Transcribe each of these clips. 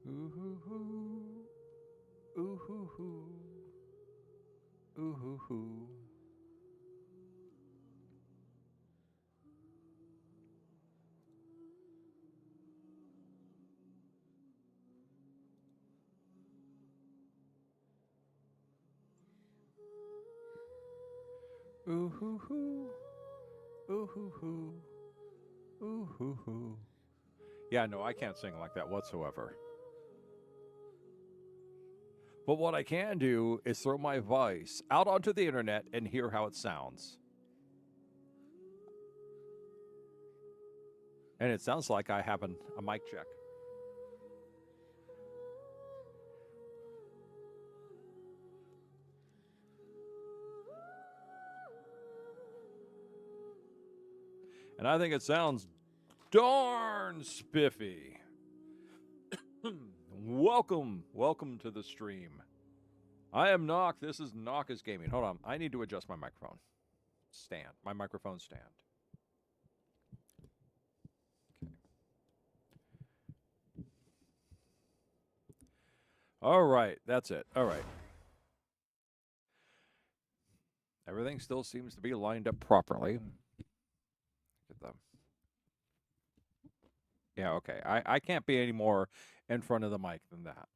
Ooh hoo hoo. Ooh hoo hoo. Ooh hoo hoo. Ooh hoo hoo. Ooh hoo hoo. Ooh hoo hoo. Yeah, no, I can't sing like that whatsoever. But what I can do is throw my voice out onto the internet and hear how it sounds. And it sounds like I have a mic check. And I think it sounds darn spiffy. Welcome to the stream. I am NOC. This is NOC is Gaming. Hold on. I need to adjust my microphone stand. My microphone stand. Okay. All right. That's it. All right. Everything still seems to be lined up properly. Get them. Yeah, okay. I can't be any more in front of the mic than that.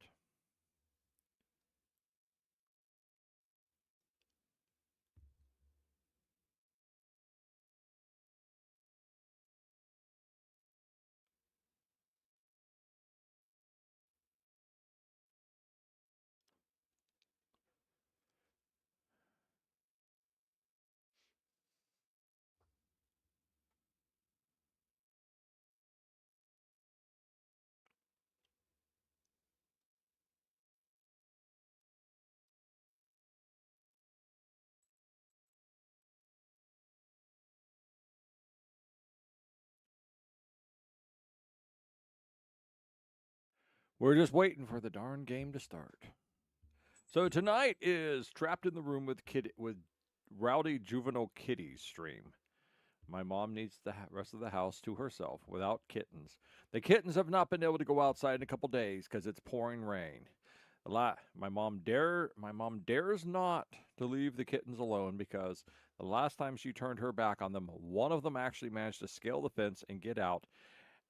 We're just waiting for the darn game to start. So tonight is Trapped in the Room with Rowdy Juvenile Kitties stream. My mom needs the rest of the house to herself without kittens. The kittens have not been able to go outside in a couple days because it's pouring rain. My mom dares not to leave the kittens alone because the last time she turned her back on them, one of them actually managed to scale the fence and get out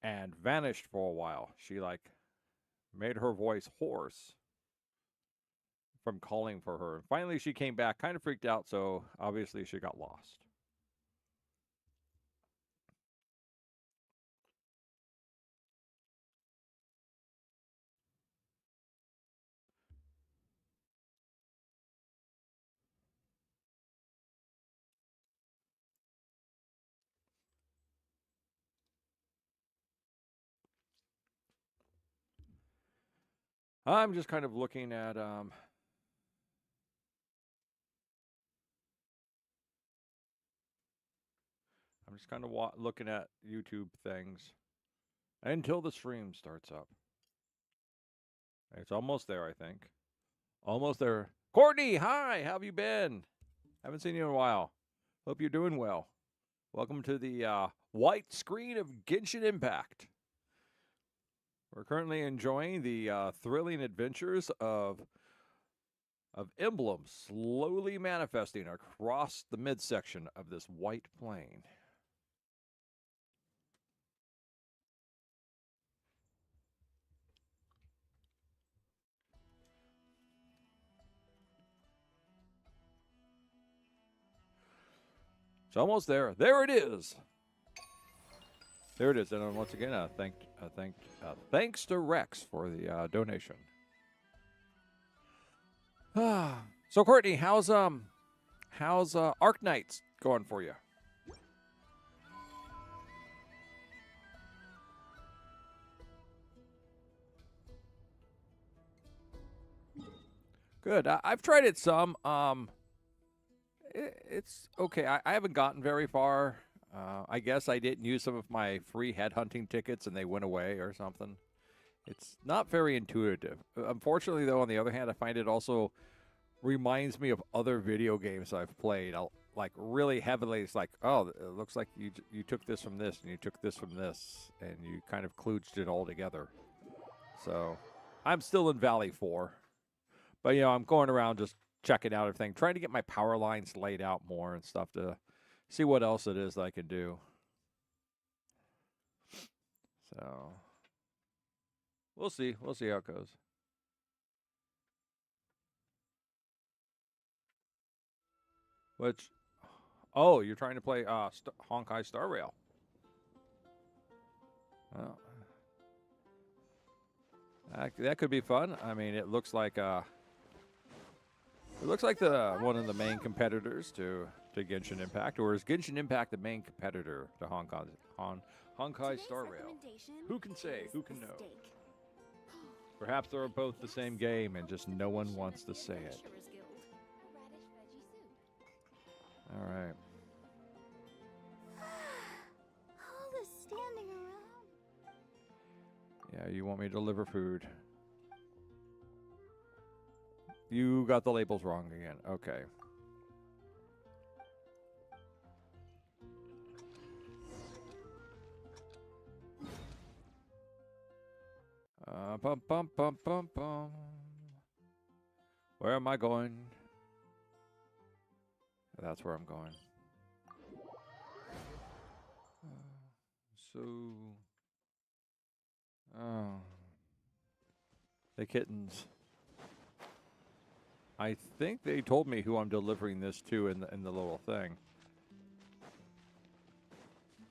and vanished for a while. She made her voice hoarse from calling for her. Finally, she came back, kind of freaked out, so obviously she got lost. I'm just kind of looking at I'm just kind of looking at YouTube things until the stream starts up. It's almost there, I think. Almost there. Courtney, hi. How have you been? Haven't seen you in a while. Hope you're doing well. Welcome to the white screen of Genshin Impact. We're currently enjoying the thrilling adventures of emblems slowly manifesting across the midsection of this white plain. It's almost there. There it is. There it is. And once again, thanks to Rex for the donation. So Courtney, how's Arc Knights going for you? Good. I've tried it some. It's okay. I haven't gotten very far. I guess I didn't use some of my free headhunting tickets and they went away or something. It's not very intuitive. Unfortunately, though, on the other hand, I find it also reminds me of other video games I've played. I'll like really heavily. It's like, oh, it looks like you took this from this and you took this from this, and you kind of kludged it all together. So I'm still in Valley 4. But, you know, I'm going around just checking out everything, trying to get my power lines laid out more and stuff to see what else it is that I can do. So, we'll see. We'll see how it goes. Which, oh, you're trying to play Honkai Star Rail. Oh. That could be fun. I mean, it looks like the one of the main competitors to Genshin Impact, or is Genshin Impact the main competitor to Honkai Star Rail? Who can say? Who can know? Perhaps they're both the same game, and just no one wants to say it. All right. All this standing around. Yeah, you want me to deliver food? You got the labels wrong again. Okay. Bum bum bum bum bum. Where am I going? That's where I'm going. Oh, the kittens. I think they told me who I'm delivering this to in the little thing.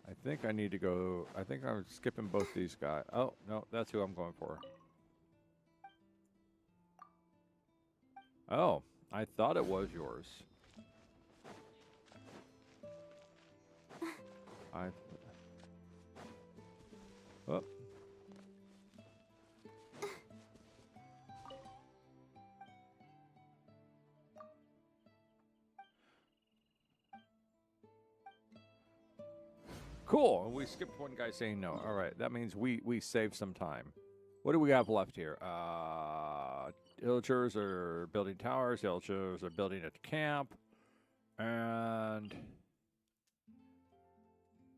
I think I need to go. I think I'm skipping both these guys. Oh, no, that's who I'm going for. Oh, I thought it was yours. Oh. Cool. We skipped one guy saying no. All right. That means we saved some time. What do we have left here? Villagers are building towers. Villagers are building a camp. And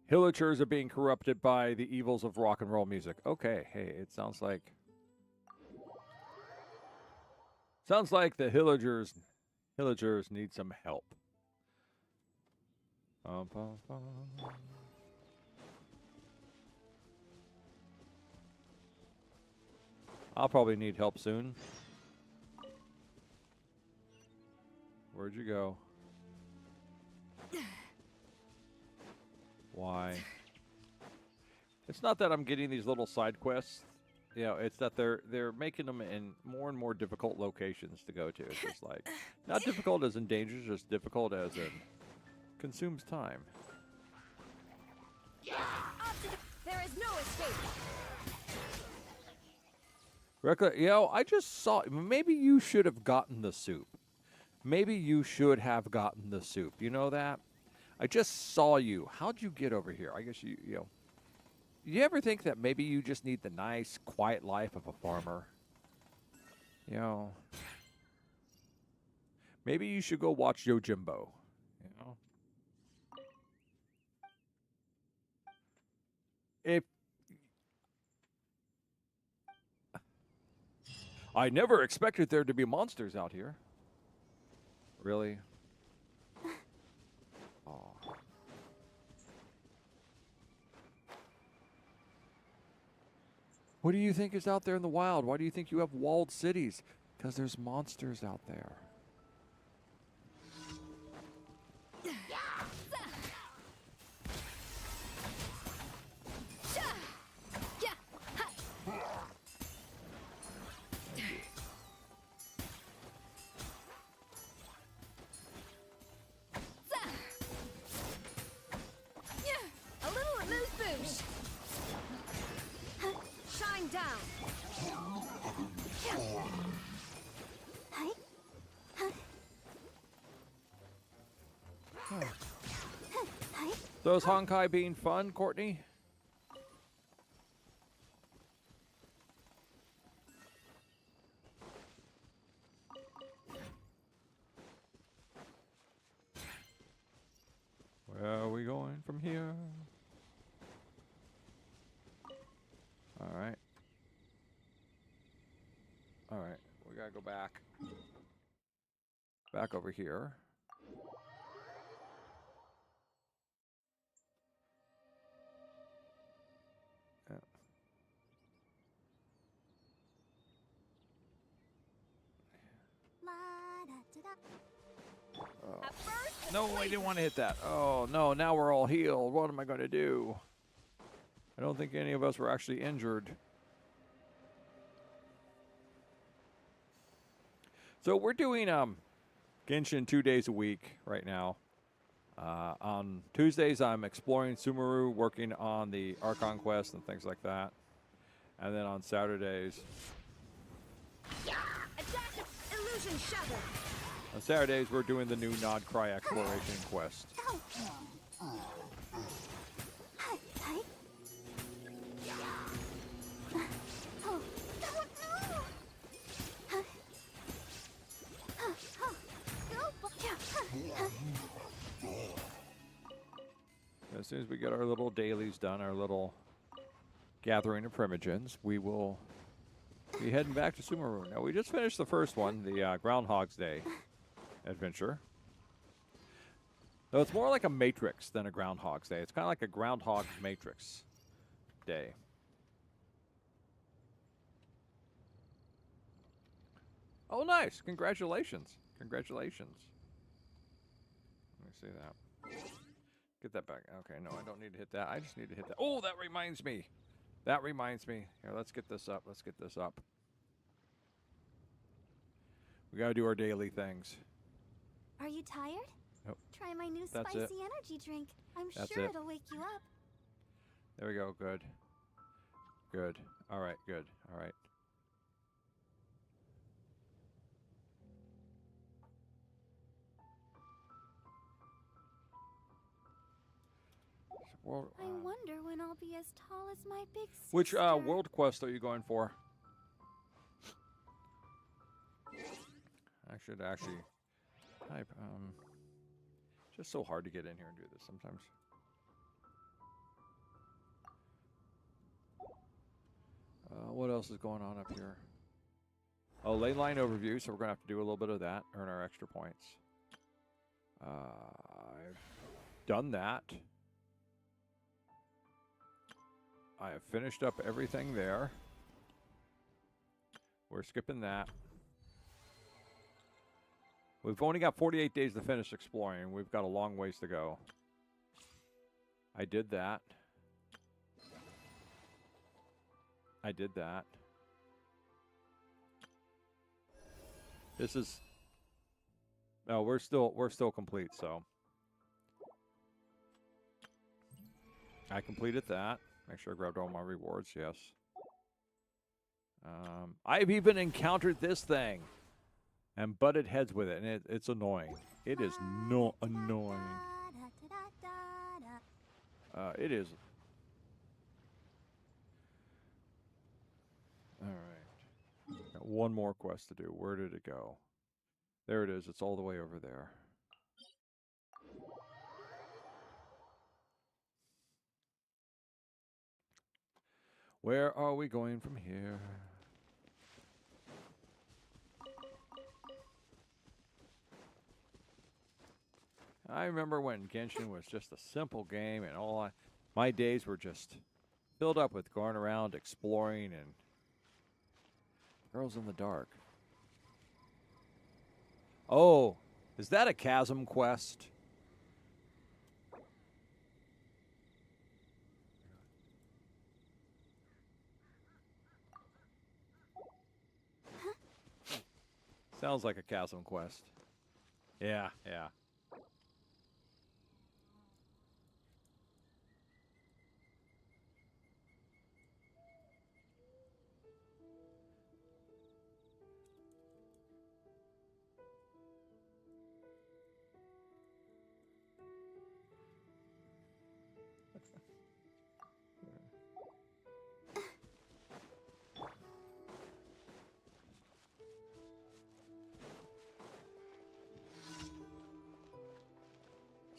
villagers are being corrupted by the evils of rock and roll music. Okay. Hey, it sounds like the villagers need some help. I'll probably need help soon. Where'd you go? Why? It's not that I'm getting these little side quests. You know, it's that they're making them in more and more difficult locations to go to. It's just like, not difficult as in dangerous, just difficult as in consumes time. There is no escape. You know, I just saw, maybe you should have gotten the soup. Maybe you should have gotten the soup. You know that? I just saw you. How'd you get over here? I guess you know. You ever think that maybe you just need the nice, quiet life of a farmer? You know. Maybe you should go watch Yojimbo. You know. If I never expected there to be monsters out here. Really? Oh. What do you think is out there in the wild? Why do you think you have walled cities? Because there's monsters out there. So is Honkai being fun, Courtney? Where are we going from here? All right. gotta go back. Back over here. Yeah. No, I didn't want to hit that. Oh, no, now we're all healed. What am I going to do? I don't think any of us were actually injured. So we're doing Genshin 2 days a week right now. On Tuesdays, I'm exploring Sumeru, working on the Archon quest and things like that. And then on Saturdays... Illusion shattered. On Saturdays, we're doing the new Nod Cry exploration quest. As soon as we get our little dailies done, our little gathering of primogens, we will be heading back to Sumeru. Now, we just finished the first one, the Groundhog's Day adventure. Though it's more like a Matrix than a Groundhog's Day. It's kind of like a Groundhog's Matrix Day. Oh, nice. Congratulations. Congratulations. Let me see that. Get that back. Okay, no, I don't need to hit that. I just need to hit that. Oh, that reminds me. That reminds me. Here, let's get this up. Let's get this up. We got to do our daily things. Are you tired? Nope. Try my new That's spicy it. energy drink. I'm That's sure it. it'll wake you up. There we go. Good. Good. All right. Good. All right. World, I wonder when I'll be as tall as my big sister. which world quest are you going for? I should actually type. Just so hard to get in here and do this sometimes. What else is going on up here? Oh, lane line overview. So we're gonna have to do a little bit of that, earn our extra points. I've done that. I have finished up everything there. We're skipping that. We've only got 48 days to finish exploring. We've got a long ways to go. I did that. I did that. This is... No, we're still complete, so... I completed that. Make sure I grabbed all my rewards, yes. I've even encountered this thing and butted heads with it, and it's annoying. It is no annoying. It is. All right. Got one more quest to do. Where did it go? There it is. It's all the way over there. Where are we going from here? I remember when Genshin was just a simple game, and my days were just filled up with going around, exploring, and girls in the dark. Oh, is that a chasm quest? Sounds like a chasm quest. Yeah, yeah.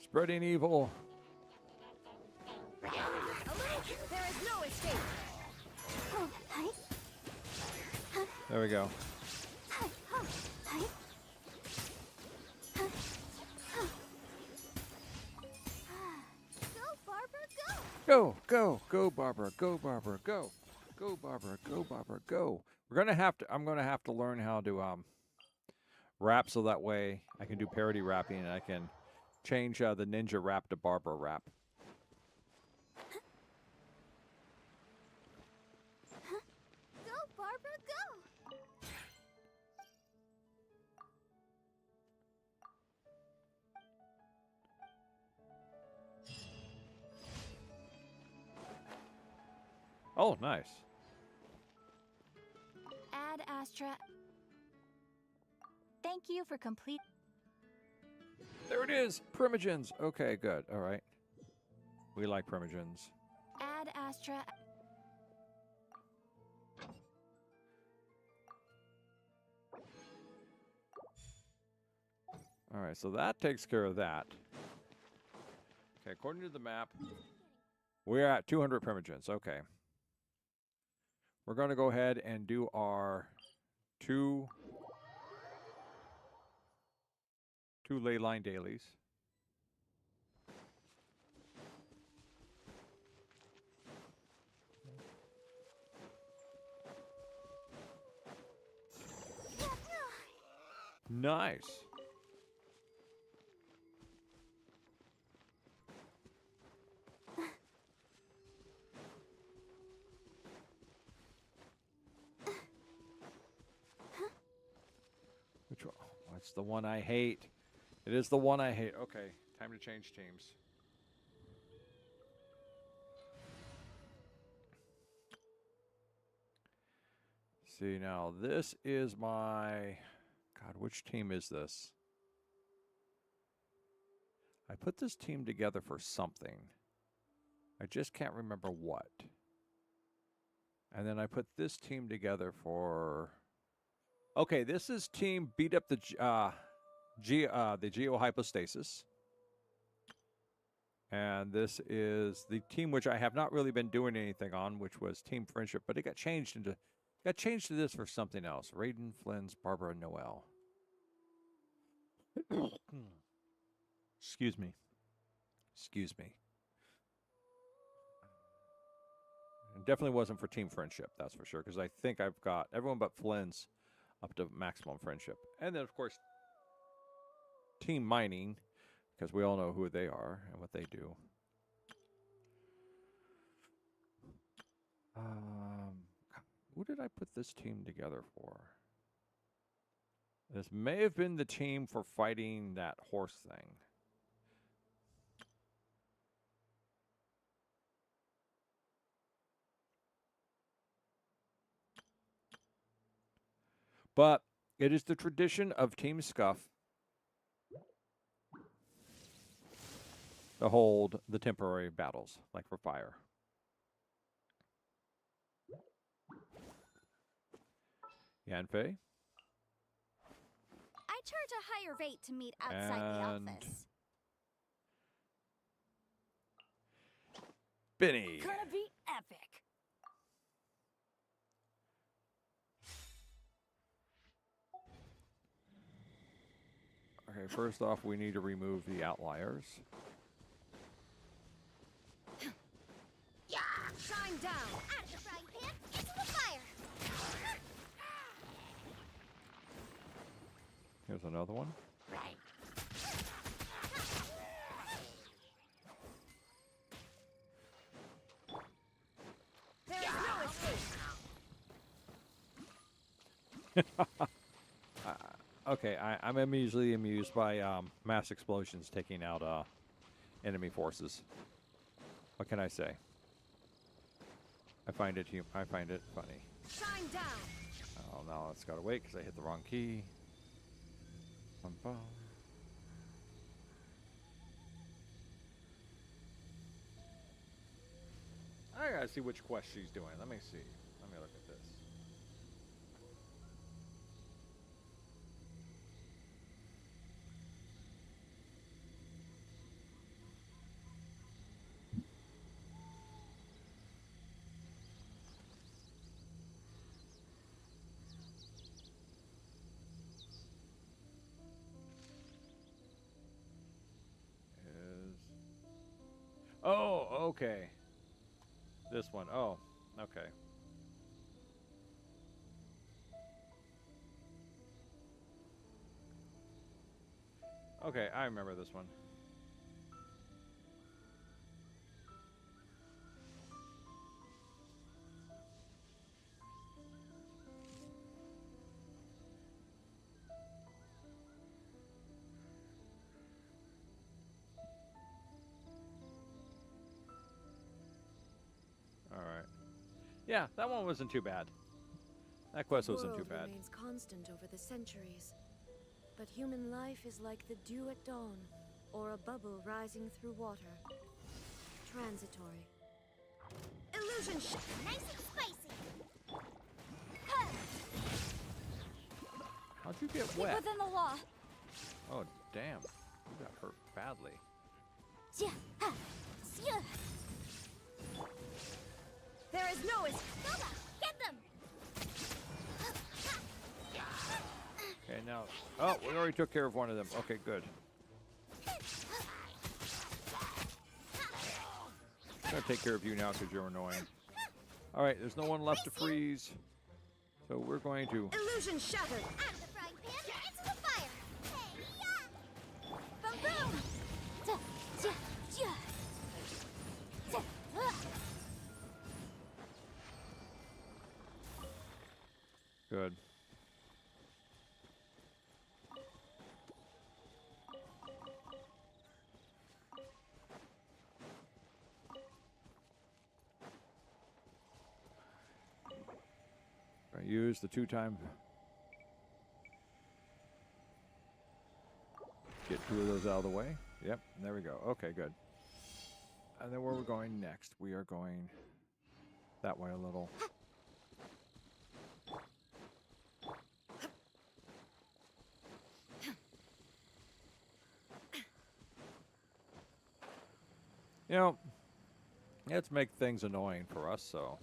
Spreading evil. There is no escape. There we go. Go, go, go, Barbara, go, Barbara, go. Go, Barbara, go, Barbara, go. I'm gonna have to learn how to rap so that way I can do parody rapping and I can change the ninja rap to Barbara rap. Go, Barbara, go! Oh, nice. Add Astra. Thank you for complete. There it is. Primogens. Okay, good. All right. We like primogens. Add Astra. All right, so that takes care of that. Okay, according to the map, we're at 200 primogens. Okay. We're going to go ahead and do our two ley line dailies. Nice. Which one? Oh, it's the one I hate. It is the one I hate. Okay, time to change teams. See, now this is my... God, which team is this? I put this team together for something. I just can't remember what. And then I put this team together for... Okay, this is team beat up the geohypostasis. And this is the team which I have not really been doing anything on, which was Team Friendship, but it got changed to this for something else. Raiden, Flynn's, Barbara, and Noel. Excuse me. Excuse me. It definitely wasn't for Team Friendship, that's for sure, because I think I've got everyone but Flynn's up to maximum friendship. And then, of course, Team Mining, because we all know who they are and what they do. Who did I put this team together for? This may have been the team for fighting that horse thing. But it is the tradition of Team Scuff to hold the temporary battles, like for fire. Yanfei. I charge a higher rate to meet outside the office. Benny. Gonna be epic. Okay, first off, we need to remove the outliers. Yeah, shine down. Out of the frying pan into the fire. Here's another one. Right. There is no escape. Okay, I'm immediately amused by mass explosions taking out enemy forces. What can I say? I find it funny. Shine down. Oh, now it's got to wait because I hit the wrong key. Bum, bum. I gotta see which quest she's doing. Let me see. Let me look at this. Oh, okay. This one. Oh, okay. Okay, I remember this one. Alright. Yeah, that one wasn't too bad. That quest wasn't too The world bad. remains constant over the centuries. But human life is like the dew at dawn, or a bubble rising through water. Transitory. Illusion nice and spicy. How'd you get Keep wet? within the law. Oh, damn. You got hurt badly. There is no escape. Get them! Okay, now. Oh, we already took care of one of them. Okay, good. I'm gonna take care of you now because you're annoying. Alright, there's no one left to freeze. So we're going to. Illusion shattered. Out of the frying pan, into the fire. Hey, yeah! Boom, boom! Good. I use the 2-time. Get 2 of those out of the way. Yep, there we go. Okay, good. And then where we're going next, we are going that way a little. You know, let's make things annoying for us, so.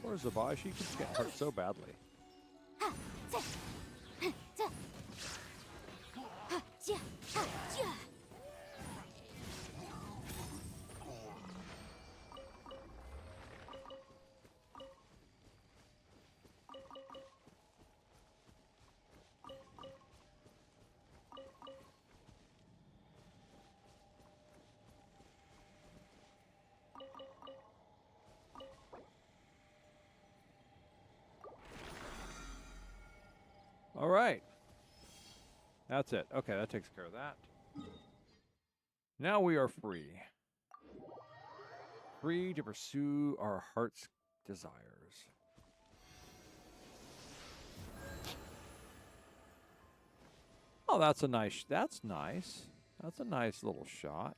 Where's the boy? She keeps getting hurt so badly. All right. That's it. Okay, that takes care of that. Now we are free. Free to pursue our heart's desires. Oh, that's a nice. That's nice. That's a nice little shot.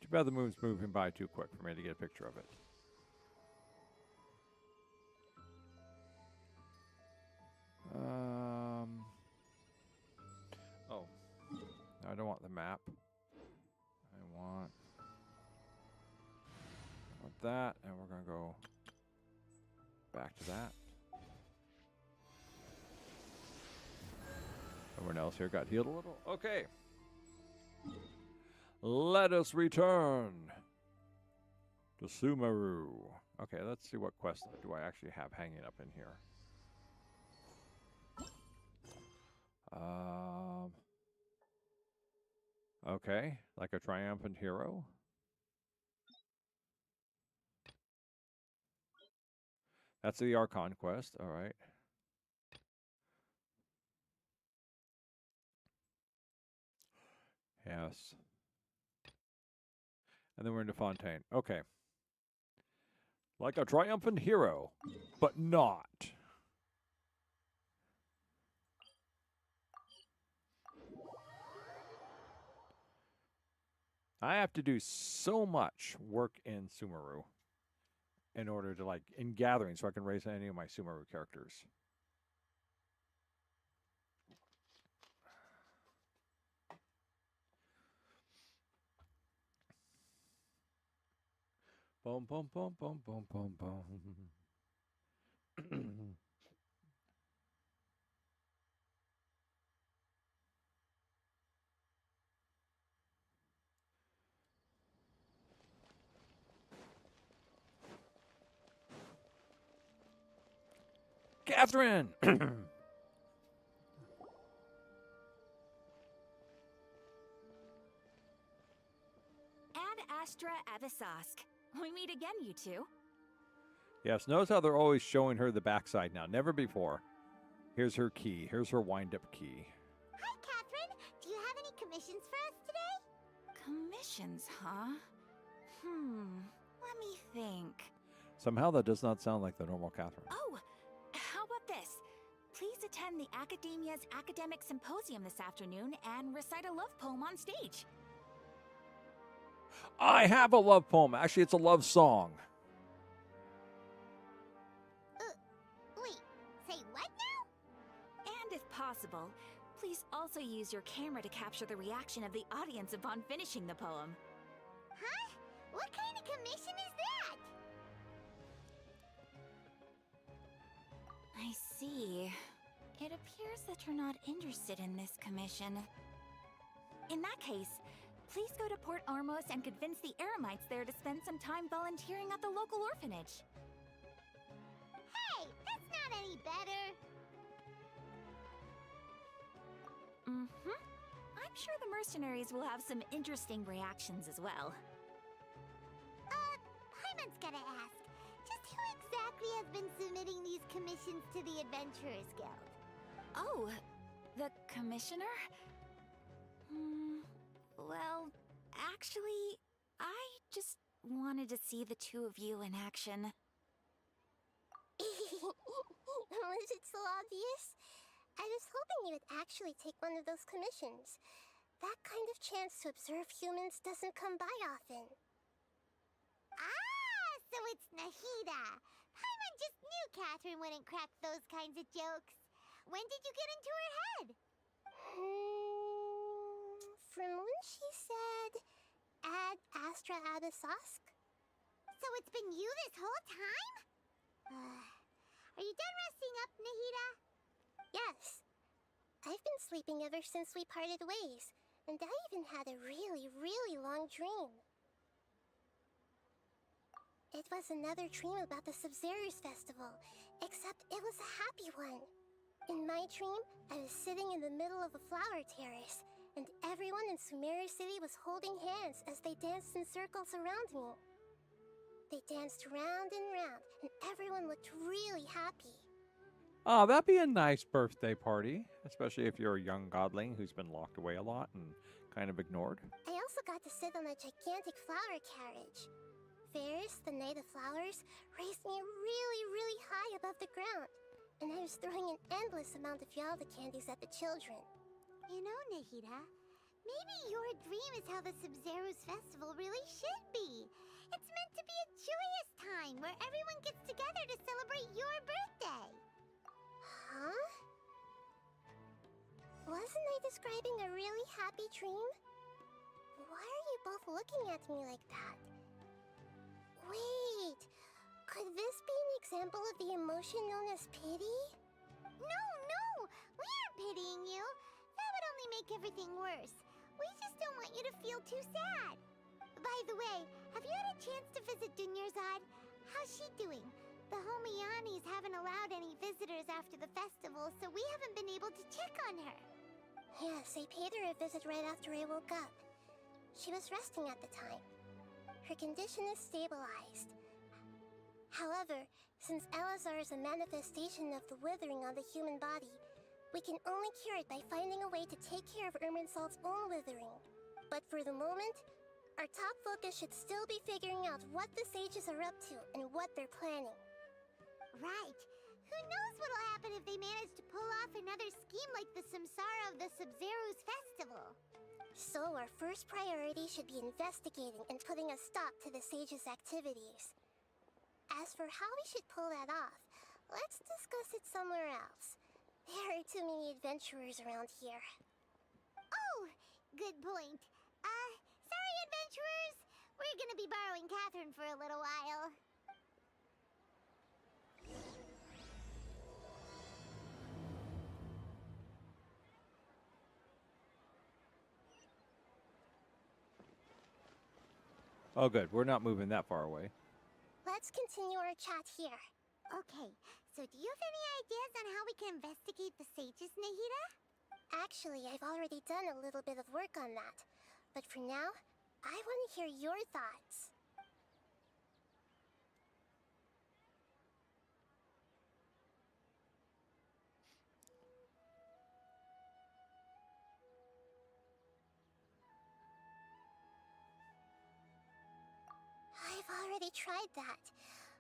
Too bad the moon's moving by too quick for me to get a picture of it. Oh, I don't want the map. I want that, and we're gonna go back to that. Everyone else here got healed a little. Okay. Let us return to Sumeru. Okay, let's see what quest do I actually have hanging up in here. Okay, like a triumphant hero. That's the Archon quest. All right. Yes. And then we're into Fontaine. Okay. Like a triumphant hero, but not. I have to do so much work in Sumeru in order to, like, in gathering so I can raise any of my Sumeru characters. Boom, boom, boom, boom, boom, boom, boom. Catherine! Ad Astra Avisask. We meet again, you two. Yes, notice how they're always showing her the backside now. Never before. Here's her key. Here's her wind-up key. Hi, Catherine. Do you have any commissions for us today? Commissions, huh? Let me think. Somehow that does not sound like the normal Catherine. Oh, how about this? Please attend the Academia's Academic Symposium this afternoon and recite a love poem on stage. I have a love poem. Actually, it's a love song. Wait, say what now? And if possible, please also use your camera to capture the reaction of the audience upon finishing the poem. Huh? What kind of commission is that? I see. It appears that you're not interested in this commission. In that case, please go to Port Armos and convince the Eremites there to spend some time volunteering at the local orphanage. Hey, that's not any better. I'm sure the mercenaries will have some interesting reactions as well. Hyman's gotta ask, just who exactly has been submitting these commissions to the Adventurers Guild? Oh, the commissioner? Well, actually, I just wanted to see the two of you in action. Was it so obvious? I was hoping you would actually take one of those commissions. That kind of chance to observe humans doesn't come by often. Ah, so it's Nahida. Paimon just knew Catherine wouldn't crack those kinds of jokes. When did you get into her head? From when she said, Ad Astra Abisask? So it's been you this whole time? Are you done resting up, Nahida? Yes. I've been sleeping ever since we parted ways, and I even had a really, really long dream. It was another dream about the Sumeru's festival, except it was a happy one. In my dream, I was sitting in the middle of a flower terrace, and everyone in Sumeru City was holding hands as they danced in circles around me. They danced round and round, and everyone looked really happy. Oh, that'd be a nice birthday party, especially if you're a young godling who's been locked away a lot and kind of ignored. I also got to sit on a gigantic flower carriage. Ferris, the Knight of Flowers, raised me really, really high above the ground, and I was throwing an endless amount of Yalda candies at the children. You know, Nahida, maybe your dream is how the Sumeru's festival really should be. It's meant to be a joyous time where everyone gets together to celebrate your birthday. Huh? Wasn't I describing a really happy dream? Why are you both looking at me like that? Wait, could this be an example of the emotion known as pity? No, we aren't pitying you. That would only make everything worse. We just don't want you to feel too sad. By the way, have you had a chance to visit Dunyarzad? How's she doing? The Homianis haven't allowed any visitors after the festival, so we haven't been able to check on her. Yes, I paid her a visit right after I woke up. She was resting at the time. Her condition is stabilized. However, since Elazar is a manifestation of the withering on the human body, we can only cure it by finding a way to take care of Irminsul's own withering. But for the moment, our top focus should still be figuring out what the sages are up to and what they're planning. Right. Who knows what'll happen if they manage to pull off another scheme like the Samsara of the Sumeru's festival. So our first priority should be investigating and putting a stop to the sages' activities. As for how we should pull that off, let's discuss it somewhere else. There are too many adventurers around here. Oh, good point. Sorry, adventurers. We're we're gonna be borrowing Catherine for a little while. Oh, good. We're not moving that far away. Let's continue our chat here. Okay, so do you have any ideas on how we can investigate the sages, Nahida? Actually, I've already done a little bit of work on that. But for now, I want to hear your thoughts. I've already tried that,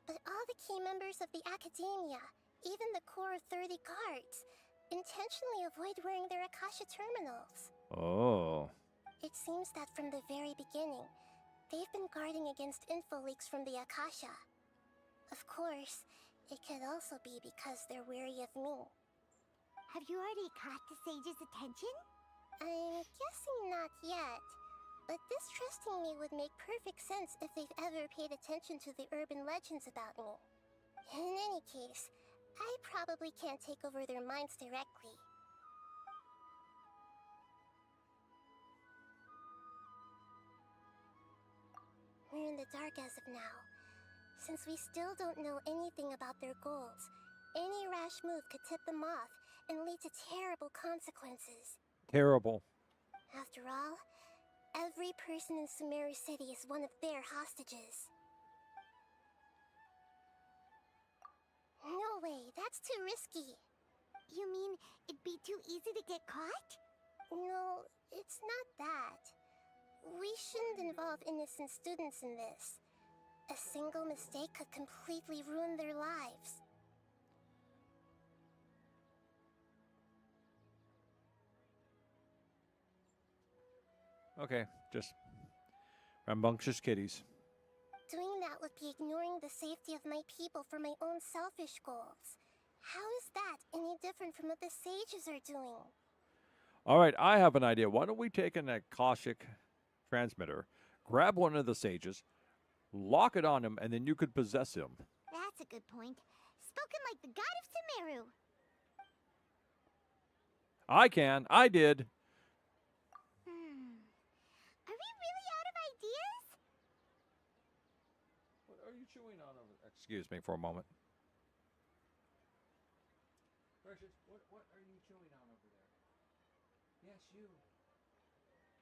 but all the key members of the Academia, even the core 30 guards, intentionally avoid wearing their Akasha terminals. Oh. It seems that from the very beginning, they've been guarding against info leaks from the Akasha. Of course, it could also be because they're wary of me. Have you already caught the sage's attention? I'm guessing not yet. But distrusting me would make perfect sense if they've ever paid attention to the urban legends about me. In any case, I probably can't take over their minds directly. We're in the dark as of now. Since we still don't know anything about their goals, any rash move could tip them off and lead to terrible consequences. Terrible. After all, every person in Sumeru City is one of their hostages. No way, that's too risky. You mean it'd be too easy to get caught? No, it's not that. We shouldn't involve innocent students in this. A single mistake could completely ruin their lives. Okay, just rambunctious kitties. Doing that would be ignoring the safety of my people for my own selfish goals. How is that any different from what the sages are doing? All right, I have an idea. Why don't we take an Akashic transmitter, grab one of the sages, lock it on him, and then you could possess him. That's a good point. Spoken like the god of Sumeru. I can. I did. Are we really out of ideas? What are you chewing on over there? Excuse me for a moment. Precious, what are you chewing on over there? Yes, you.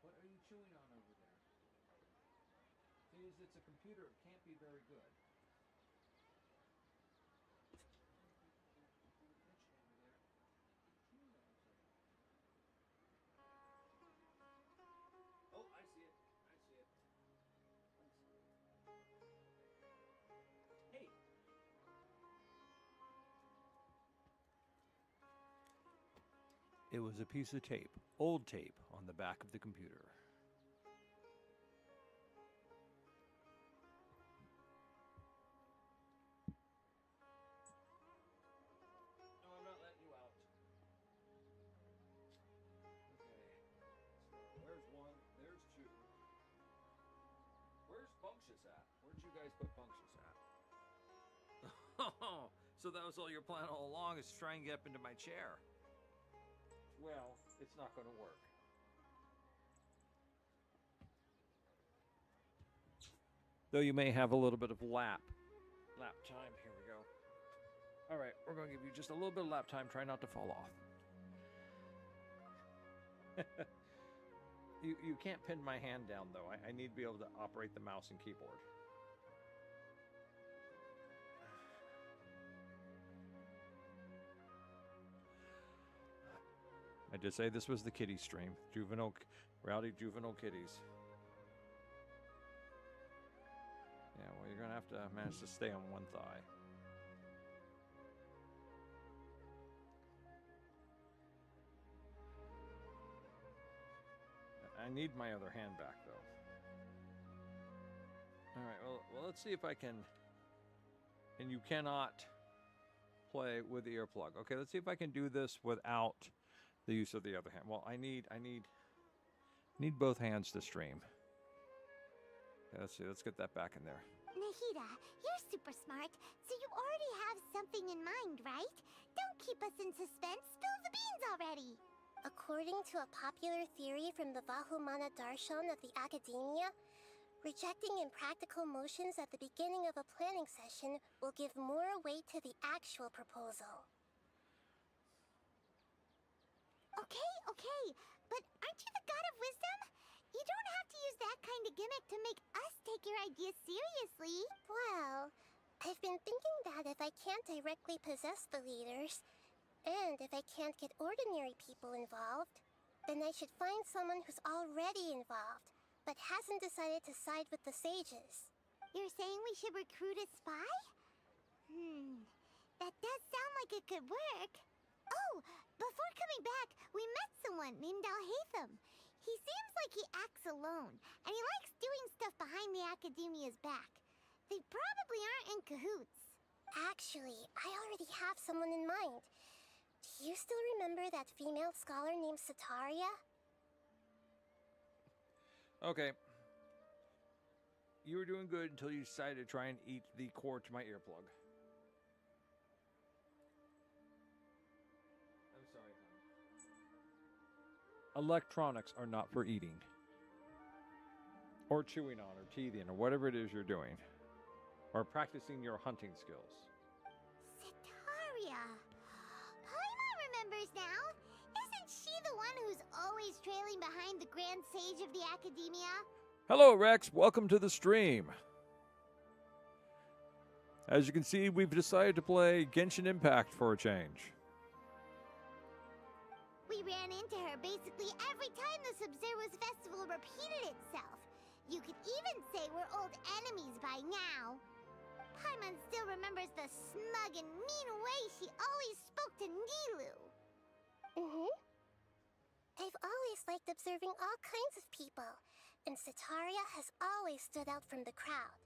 What are you chewing on over there? Please, it's a computer. It can't be very good. Oh, I see it. I see it. Hey. It was a piece of tape, old tape, on the back of the computer. No, I'm not letting you out. Okay. So there's one, there's two. Where's Bunctious at? Where'd you guys put Bunctious at? Oh, so that was all your plan all along, is to try and get up into my chair. Well, it's not going to work. Though you may have a little bit of lap time. Here we go. All right, we're going to give you just a little bit of lap time. Try not to fall off. You can't pin my hand down, though. I need to be able to operate the mouse and keyboard. I did say this was the kitty stream. Rowdy juvenile kitties. Yeah, well, you're going to have to manage to stay on one thigh. I need my other hand back, though. All right, well, let's see if I can... And you cannot play with the earplug. Okay, let's see if I can do this without the use of the other hand. Well, I need both hands to stream. Okay, let's see. Let's get that back in there. Nahida, you're super smart, so you already have something in mind, right? Don't keep us in suspense. Spill the beans already. According to a popular theory from the Vahumana Darshan of the Academia, rejecting impractical motions at the beginning of a planning session will give more weight to the actual proposal. Okay, but aren't you the god of wisdom? You don't have to use that kind of gimmick to make us take your ideas seriously. Well, I've been thinking that if I can't directly possess the leaders, and if I can't get ordinary people involved, then I should find someone who's already involved, but hasn't decided to side with the sages. You're saying we should recruit a spy? That does sound like it could work. Oh, before coming back, we met someone named Alhaitham. He seems like he acts alone, and he likes doing stuff behind the Academia's back. They probably aren't in cahoots. Actually, I already have someone in mind. Do you still remember that female scholar named Sataria? Okay. You were doing good until you decided to try and eat the cord to my earplug. I'm sorry, honey. Electronics are not for eating. Or chewing on, or teething, or whatever it is you're doing. Or practicing your hunting skills. Sataria. Paimon remembers now. Isn't she the one who's always trailing behind the Grand Sage of the Academia? Hello, Rex. Welcome to the stream. As you can see, we've decided to play Genshin Impact for a change. We ran into her basically every time the Sumeru festival repeated itself. You could even say we're old enemies by now. Paimon still remembers the smug and mean way she always spoke to Nilou. I've always liked observing all kinds of people, and Sataria has always stood out from the crowd.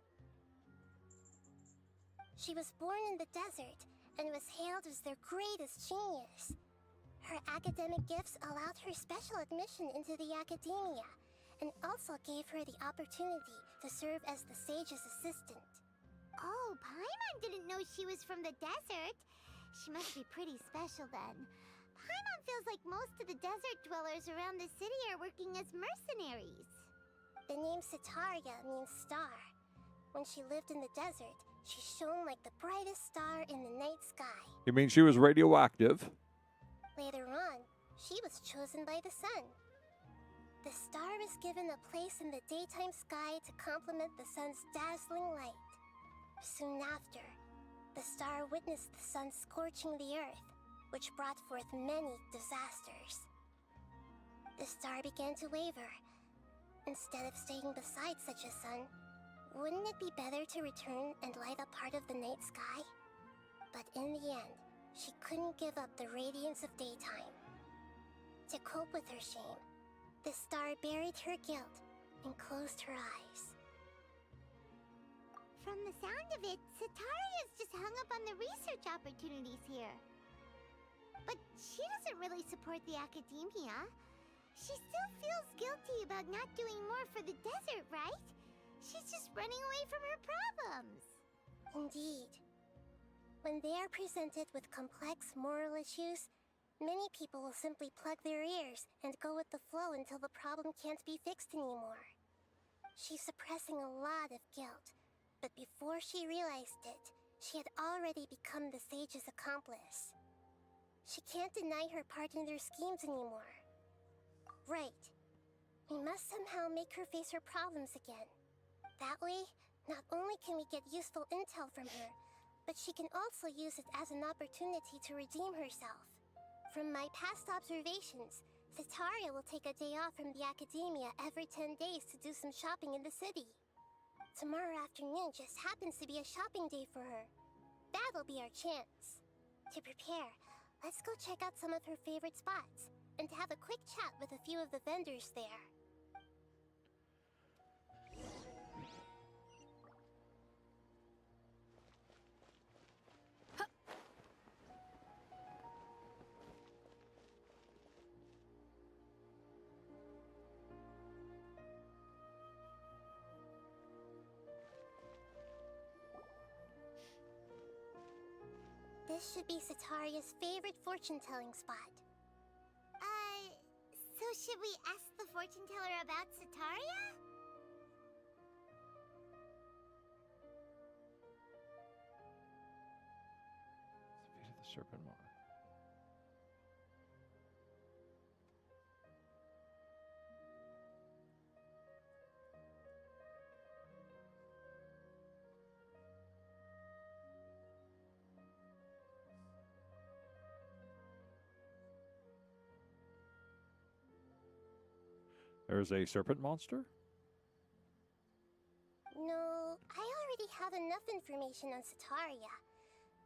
She was born in the desert and was hailed as their greatest genius. Her academic gifts allowed her special admission into the Academia, and also gave her the opportunity to serve as the sage's assistant. Oh, Paimon didn't know she was from the desert. She must be pretty special then. Paimon feels like most of the desert dwellers around the city are working as mercenaries. The name Sataria means star. When she lived in the desert, she shone like the brightest star in the night sky. You mean she was radioactive? Later on, she was chosen by the sun. The star was given a place in the daytime sky to complement the sun's dazzling light. Soon after, the star witnessed the sun scorching the earth, which brought forth many disasters. The star began to waver. Instead of staying beside such a sun, wouldn't it be better to return and light up part of the night sky? But in the end, she couldn't give up the radiance of daytime. To cope with her shame, the star buried her guilt and closed her eyes. From the sound of it, Sataria's just hung up on the research opportunities here. But she doesn't really support the Academia. She still feels guilty about not doing more for the desert, right? She's just running away from her problems. Indeed. When they are presented with complex moral issues, many people will simply plug their ears and go with the flow until the problem can't be fixed anymore. She's suppressing a lot of guilt, but before she realized it, she had already become the sage's accomplice. She can't deny her part in their schemes anymore. Right. We must somehow make her face her problems again. That way, not only can we get useful intel from her, but she can also use it as an opportunity to redeem herself. From my past observations, Sataria will take a day off from the Academia every 10 days to do some shopping in the city. Tomorrow afternoon just happens to be a shopping day for her. That'll be our chance. To prepare, let's go check out some of her favorite spots, and have a quick chat with a few of the vendors there. This should be Sataria's favorite fortune-telling spot. So should we ask the fortune teller about Sataria? Defeated the serpent monarch. There's a serpent monster? No, I already have enough information on Sataria.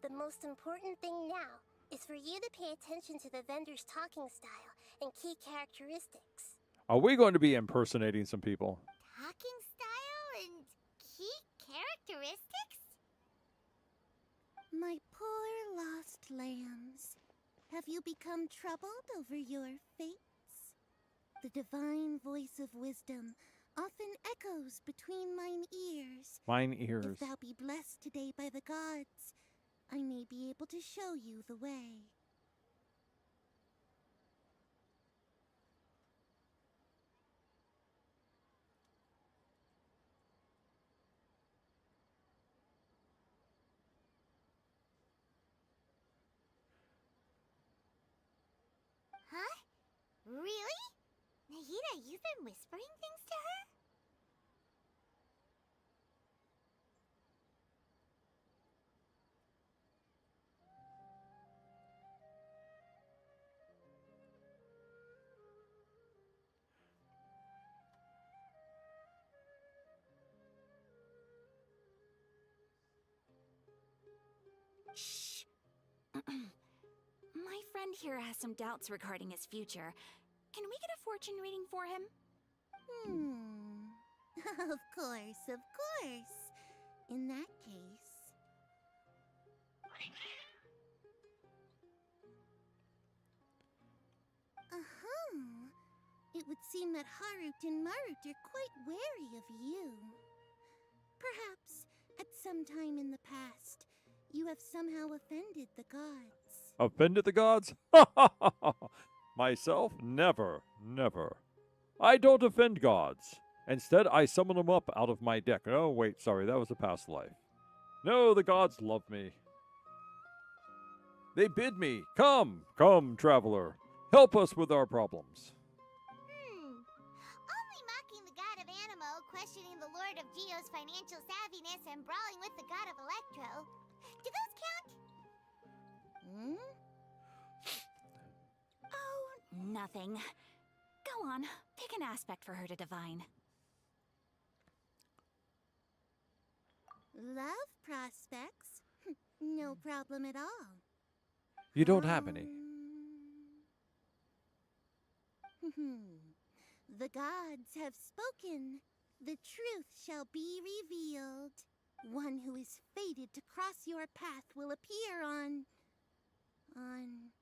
The most important thing now is for you to pay attention to the vendor's talking style and key characteristics. Are we going to be impersonating some people? Talking style and key characteristics? My poor lost lambs, have you become troubled over your fates? The divine voice of wisdom often echoes between mine ears. Mine ears. If thou be blessed today by the gods, I may be able to show you the way. Huh? Really? Nahida, you've been whispering things to her? Shh. My friend here has some doubts regarding his future. Can we get a fortune reading for him? Of course, of course. In that case... It would seem that Harut and Marut are quite wary of you. Perhaps, at some time in the past, you have somehow offended the gods. Offended the gods? Myself? Never, never. I don't offend gods. Instead, I summon them up out of my deck. Oh, wait, sorry, that was a past life. No, the gods love me. They bid me, come, come, traveler. Help us with our problems. Only mocking the god of Animo, questioning the lord of Geo's financial savviness, and brawling with the god of Electro. Do those count? Oh, nothing. Go on, pick an aspect for her to divine. Love prospects? No problem at all. You don't have any. The gods have spoken. The truth shall be revealed. One who is fated to cross your path will appear on... Huh?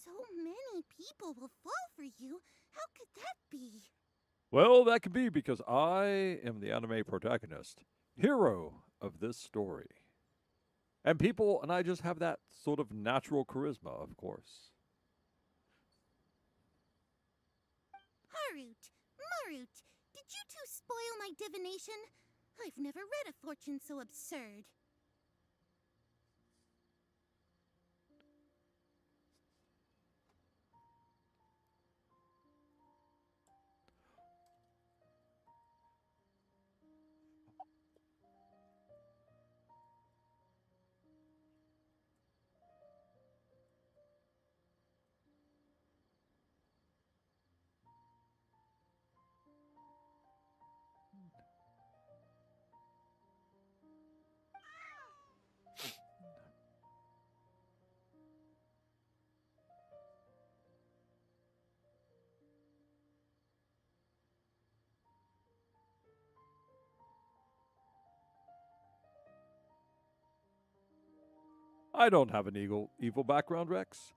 So many people will fall for you. How could that be? Well, that could be because I am the anime protagonist, hero of this story. And people, and I just have that sort of natural charisma, of course. Harut, Marut, did you two spoil my divination? I've never read a fortune so absurd. I don't have an evil background, Rex.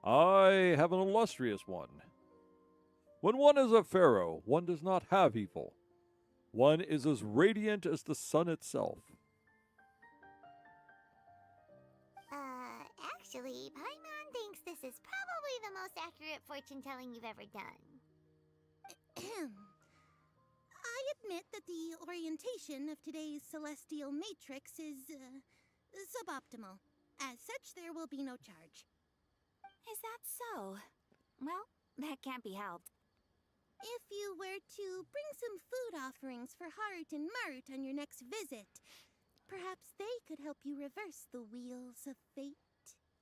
I have an illustrious one. When one is a pharaoh, one does not have evil. One is as radiant as the sun itself. Actually, Paimon thinks this is probably the most accurate fortune-telling you've ever done. I admit that the orientation of today's celestial matrix is, suboptimal. As such, there will be no charge. Is that so? Well, that can't be helped. If you were to bring some food offerings for Heart and Mart on your next visit, perhaps they could help you reverse the wheels of fate.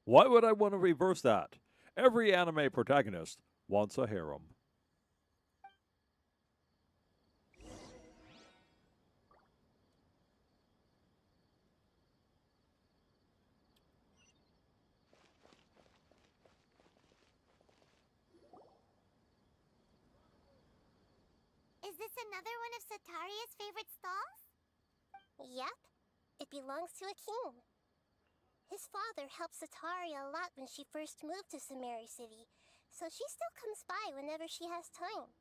Why would I want to reverse that? Every anime protagonist wants a harem. Is this another one of Sataria's favorite stalls? Yep. It belongs to a king. His father helped Sataria a lot when she first moved to Sumeru City, so she still comes by whenever she has time.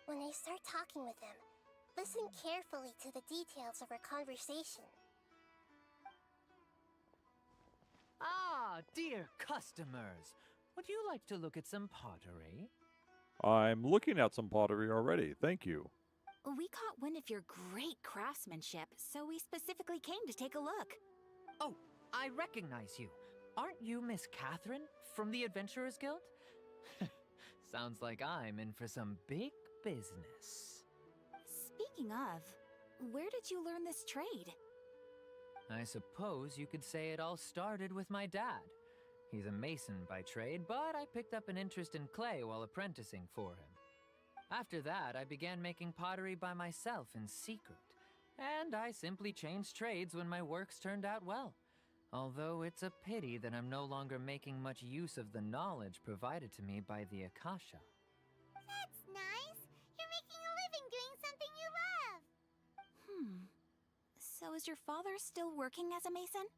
When I start talking with him, listen carefully to the details of our conversation. Ah, dear customers. Would you like to look at some pottery? I'm looking at some pottery already, thank you. We caught wind of your great craftsmanship, so we specifically came to take a look. Oh, I recognize you. Aren't you Miss Catherine from the Adventurers Guild? Sounds like I'm in for some big business. Speaking of, where did you learn this trade? I suppose you could say it all started with my dad. He's a mason by trade, but I picked up an interest in clay while apprenticing for him. After that, I began making pottery by myself in secret, and I simply changed trades when my works turned out well. Although it's a pity that I'm no longer making much use of the knowledge provided to me by the Akasha. That's nice. You're making a living doing something you love. So is your father still working as a mason?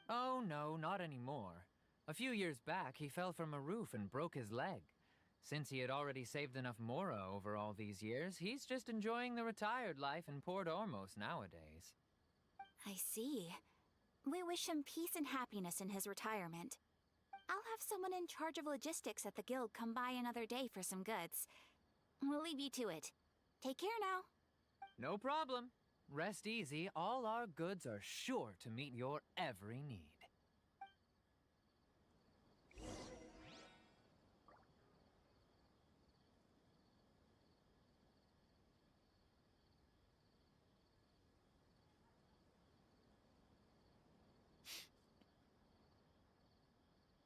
Oh no, not anymore. A few years back, he fell from a roof and broke his leg. Since he had already saved enough mora over all these years, he's just enjoying the retired life in Port Ormos nowadays. I see. We wish him peace and happiness in his retirement. I'll have someone in charge of logistics at the guild come by another day for some goods. We'll leave you to it. Take care now. No problem. Rest easy, all our goods are sure to meet your every need.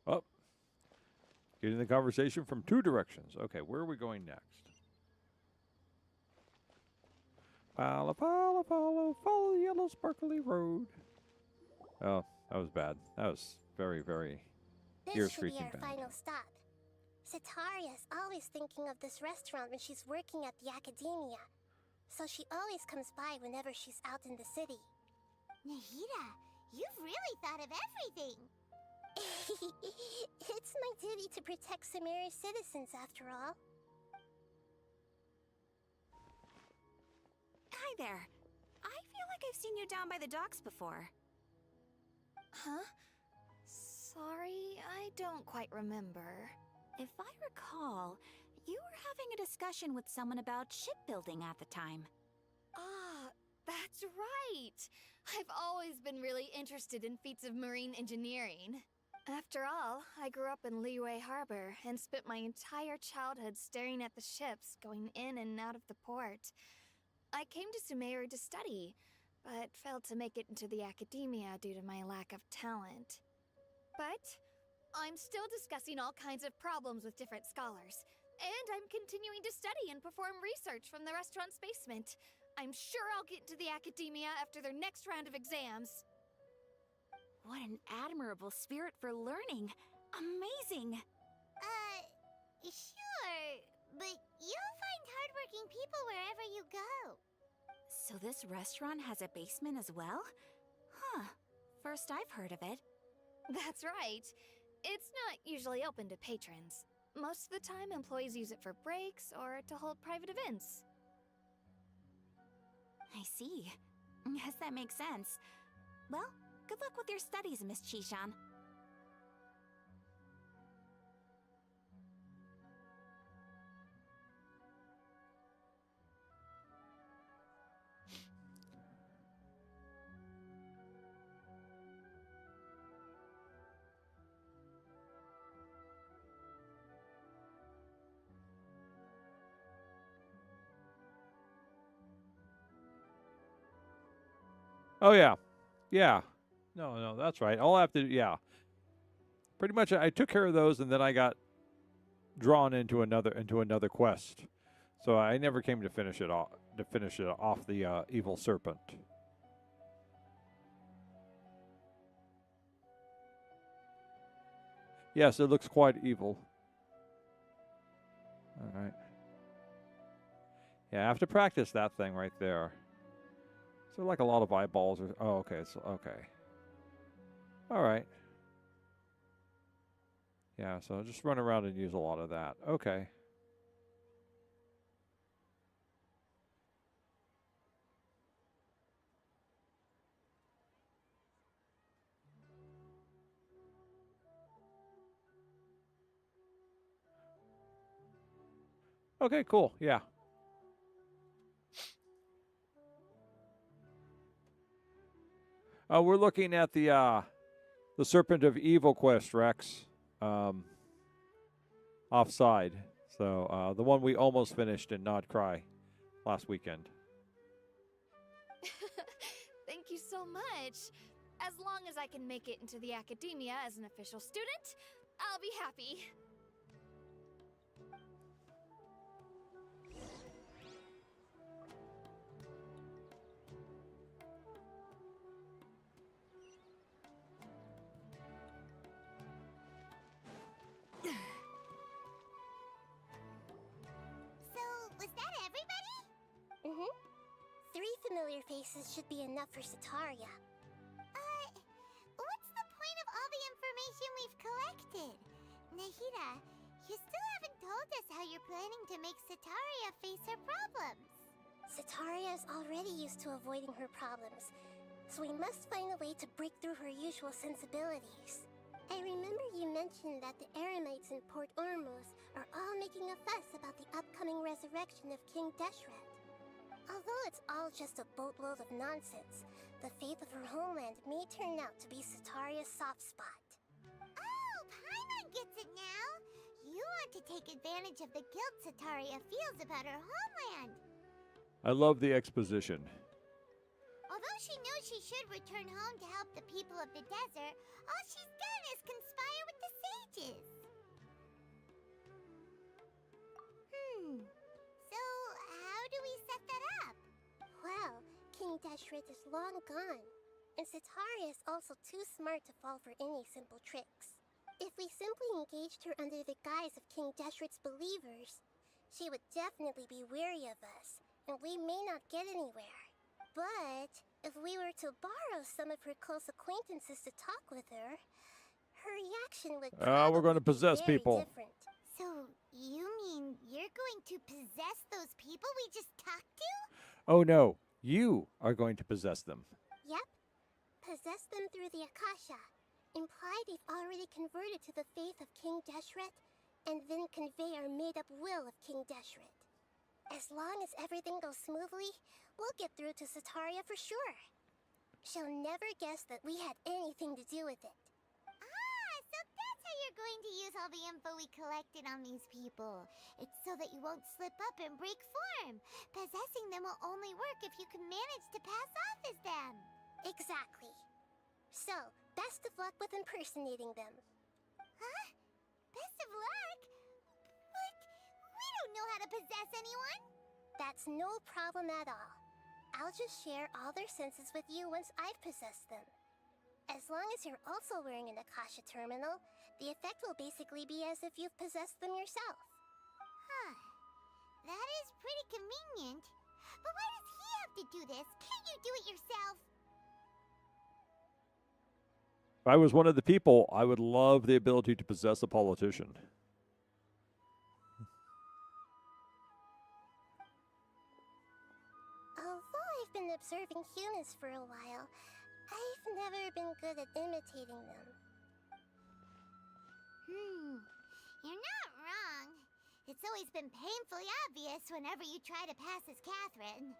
Oh, getting the conversation from two directions. Okay, where are we going next? Follow, follow, follow, follow the yellow sparkly road. Oh, that was bad. That was very, very This should be ear-screeching our bad. final stop. Sataria's always thinking of this restaurant when she's working at the academia, so she always comes by whenever she's out in the city. Nahida, you've really thought of everything. It's my duty to protect Sumeru's citizens, after all. Hi there. I feel like I've seen you down by the docks before. Huh? Sorry, I don't quite remember. If I recall, you were having a discussion with someone about shipbuilding at the time. Ah, that's right! I've always been really interested in feats of marine engineering. After all, I grew up in Liyue Harbor and spent my entire childhood staring at the ships going in and out of the port. I came to Sumeru to study, but failed to make it into the academia due to my lack of talent. But I'm still discussing all kinds of problems with different scholars, and I'm continuing to study and perform research from the restaurant's basement. I'm sure I'll get into the academia after their next round of exams. What an admirable spirit for learning. Amazing. Sure, but you'll find hardworking people wherever you go. So this restaurant has a basement as well? Huh. First I've heard of it. That's right. It's not usually open to patrons. Most of the time, employees use it for breaks or to hold private events. I see. Yes, that makes sense. Well, good luck with your studies, Miss Chishan. Oh yeah, yeah. No, that's right. All I have to do, yeah. Pretty much, I took care of those, and then I got drawn into another quest. So I never came to finish it off. To finish it off the evil serpent. Yes, it looks quite evil. All right. Yeah, I have to practice that thing right there. So like a lot of eyeballs or oh okay, so okay. All right. Yeah, so just run around and use a lot of that. Okay. Okay, cool. Yeah. We're looking at the Serpent of Evil quest, Rex. Offside. So the one we almost finished in Nod Cry last weekend. Thank you so much. As long as I can make it into the academia as an official student, I'll be happy. So, was that everybody? Mm-hmm. 3 familiar faces should be enough for Sataria. What's the point of all the information we've collected? Nahida, you still haven't told us how you're planning to make Sataria face her problems. Sataria is already used to avoiding her problems, so we must find a way to break through her usual sensibilities. I remember you mentioned that the Eremites in Port Ormuz are all making a fuss about the upcoming resurrection of King Deshret. Although it's all just a boatload of nonsense, the fate of her homeland may turn out to be Sataria's soft spot. Oh, Paimon gets it now! You want to take advantage of the guilt Sataria feels about her homeland. I love the exposition. Although she knows she should return home to help the people of the desert, all she's done is conspire with the sages. So how do we set that up? Well, King Deshret is long gone, and Sataria is also too smart to fall for any simple tricks. If we simply engaged her under the guise of King Deshret's believers, she would definitely be weary of us, and we may not get anywhere. But if we were to borrow some of her close acquaintances to talk with her, her reaction would We're going to probably be possess very people. different. So, you mean you're going to possess those people we just talked to? Oh no, you are going to possess them. Yep. Possess them through the Akasha. Imply they've already converted to the faith of King Deshret, and then convey our made-up will of King Deshret. As long as everything goes smoothly, we'll get through to Sataria for sure. She'll never guess that we had anything to do with it. So that's how you're going to use all the info we collected on these people. It's so that you won't slip up and break form. Possessing them will only work if you can manage to pass off as them. Exactly. So, best of luck with impersonating them. Huh? Best of luck? But we don't know how to possess anyone. That's no problem at all. I'll just share all their senses with you once I've possessed them. As long as you're also wearing an Akasha terminal, the effect will basically be as if you've possessed them yourself. Huh. That is pretty convenient. But why does he have to do this? Can't you do it yourself? If I was one of the people, I would love the ability to possess a politician. Although I've been observing humans for a while. I've never been good at imitating them. You're not wrong. It's always been painfully obvious whenever you try to pass as Catherine.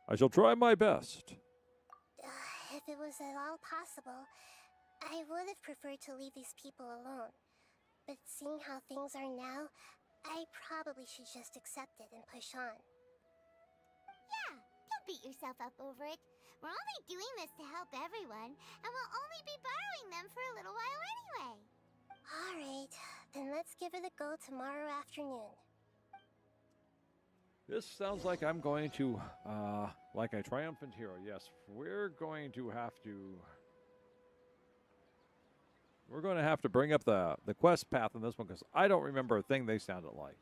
I shall try my best. If it was at all possible, I would have preferred to leave these people alone. But seeing how things are now, I probably should just accept it and push on. Yeah, don't beat yourself up over it. We're only doing this to help everyone, and we'll only be borrowing them for a little while anyway. Alright, then let's give it a go tomorrow afternoon. This sounds like I'm going to, like a triumphant hero. Yes, we're going to have to bring up the quest path in this one because I don't remember a thing they sounded like.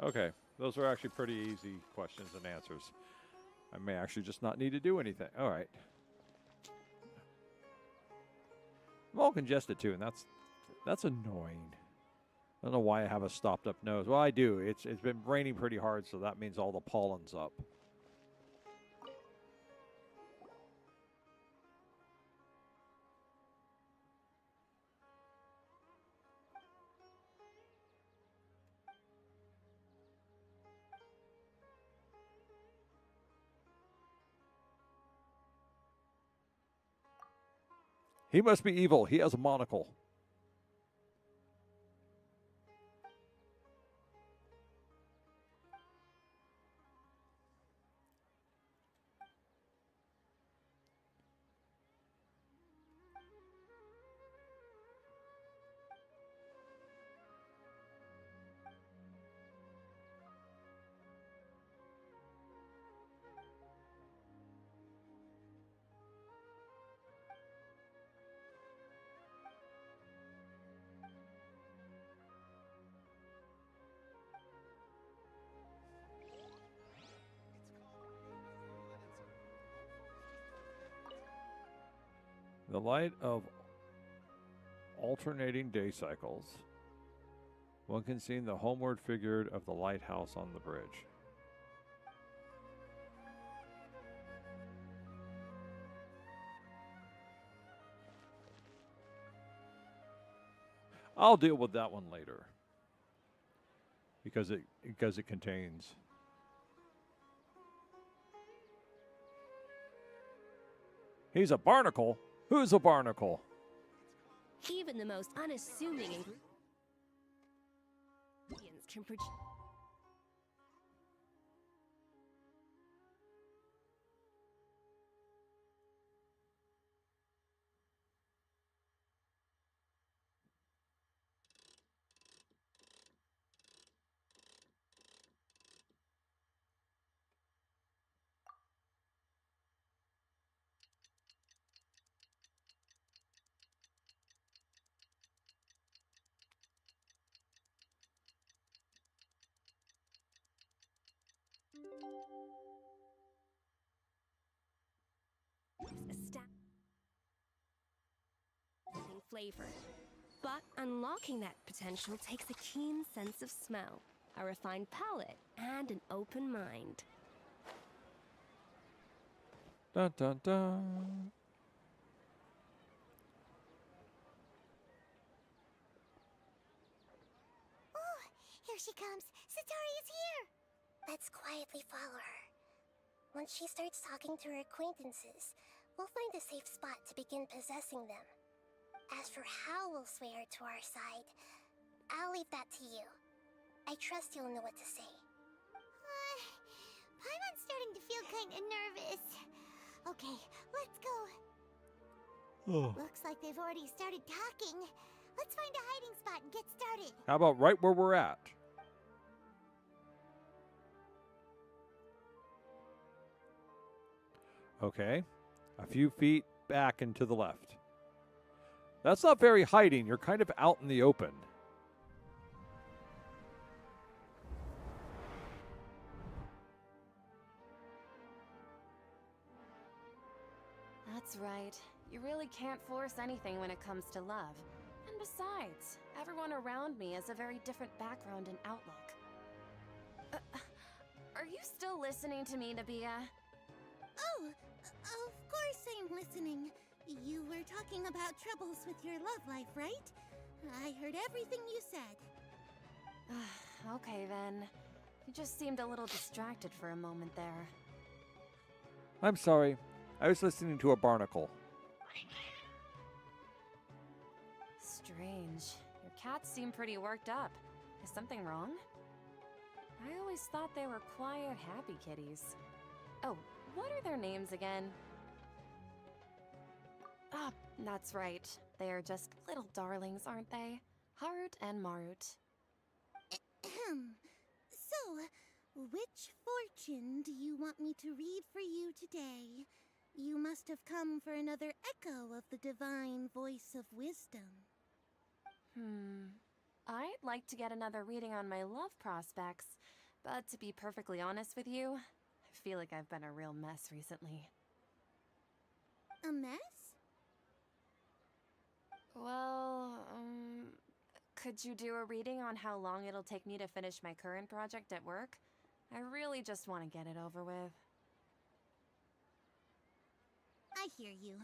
Okay, those are actually pretty easy questions and answers. I may actually just not need to do anything. All right. I'm all congested too, and that's annoying. I don't know why I have a stopped up nose. Well, I do. It's been raining pretty hard, so that means all the pollen's up. He must be evil. He has a monocle. The light of alternating day cycles. One can see the homeward figure of the lighthouse on the bridge. I'll deal with that one later. Because it contains. He's a barnacle? Who's a barnacle? Even the most unassuming ingredients can produce. Flavor. But unlocking that potential takes a keen sense of smell, a refined palate, and an open mind. Dun dun dun. Oh, here she comes. Satori is here. Let's quietly follow her. Once she starts talking to her acquaintances, we'll find a safe spot to begin possessing them. As for how we'll sway her to our side, I'll leave that to you. I trust you'll know what to say. Paimon's starting to feel kinda nervous. Looks like they've already started talking. Let's find a hiding spot and get started. How about right where we're at? Okay. A few feet back and to the left. That's not very hiding. You're kind of out in the open. That's right. You really can't force anything when it comes to love. And besides, everyone around me has a very different background and outlook. Are you still listening to me, Nabia? Oh, of course I'm listening. You were talking about troubles with your love life, right? I heard everything you said. Okay then. You just seemed a little distracted for a moment there. I'm sorry. I was listening to a barnacle. Strange. Your cats seem pretty worked up. Is something wrong? I always thought they were quiet, happy kitties. Oh, what are their names again? Ah, that's right. They are just little darlings, aren't they? Harut and Marut. So, which fortune do you want me to read for you today? You must have come for another echo of the divine voice of wisdom. I'd like to get another reading on my love prospects, but to be perfectly honest with you, I feel like I've been a real mess recently. A mess? Well, could you do a reading on how long it'll take me to finish my current project at work? I really just want to get it over with. I hear you.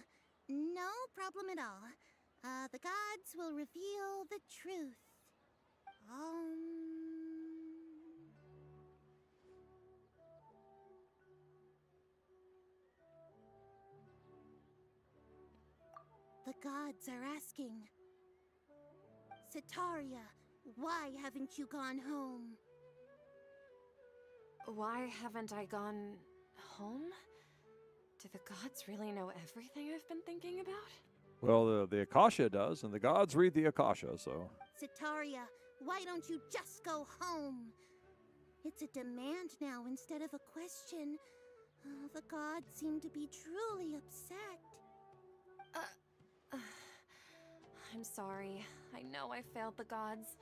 No problem at all. The gods will reveal the truth. The gods are asking. Sitaria, why haven't you gone home? Why haven't I gone home? Do the gods really know everything I've been thinking about? Well, the Akasha does, and the gods read the Akasha, so... Sitaria, why don't you just go home? It's a demand now instead of a question. The gods seem to be truly upset. I'm sorry. I know I failed the gods.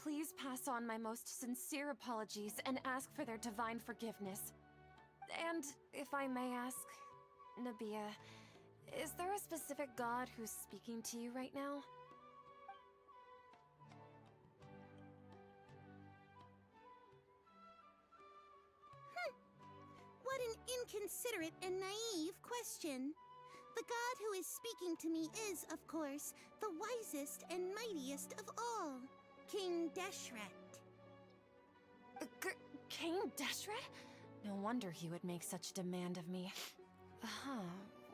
Please pass on my most sincere apologies and ask for their divine forgiveness. And if I may ask, Nabia, is there a specific god who's speaking to you right now? What an inconsiderate and naive question. The god who is speaking to me is, of course, the wisest and mightiest of all, King Deshret. King Deshret? No wonder he would make such a demand of me.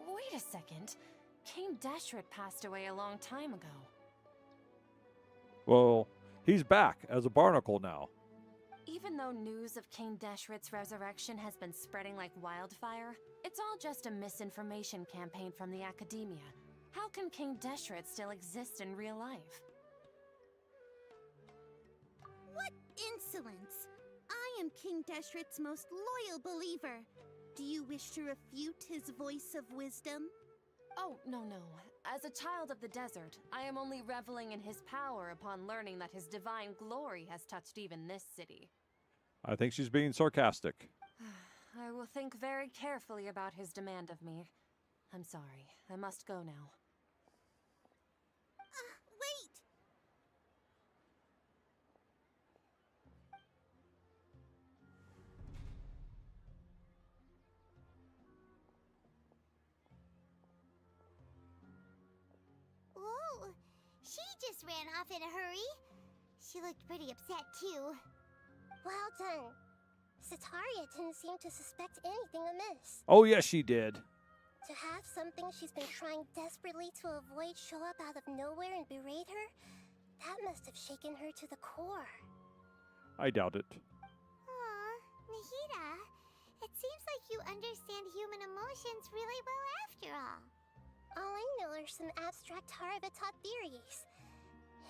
Wait a second. King Deshret passed away a long time ago. Well, he's back as a barnacle now. Even though news of King Deshret's resurrection has been spreading like wildfire, it's all just a misinformation campaign from the academia. How can King Deshret still exist in real life? What insolence! I am King Deshret's most loyal believer. Do you wish to refute his voice of wisdom? Oh, no. As a child of the desert, I am only reveling in his power upon learning that his divine glory has touched even this city. I think she's being sarcastic. I will think very carefully about his demand of me. I'm sorry. I must go now. Wait! Whoa! She just ran off in a hurry. She looked pretty upset, too. Well done. Sitaria didn't seem to suspect anything amiss. Oh, yes, she did. To have something she's been trying desperately to avoid show up out of nowhere and berate her, that must have shaken her to the core. I doubt it. Aw, Nahida, it seems like you understand human emotions really well after all. All I know are some abstract Harava-taught theories.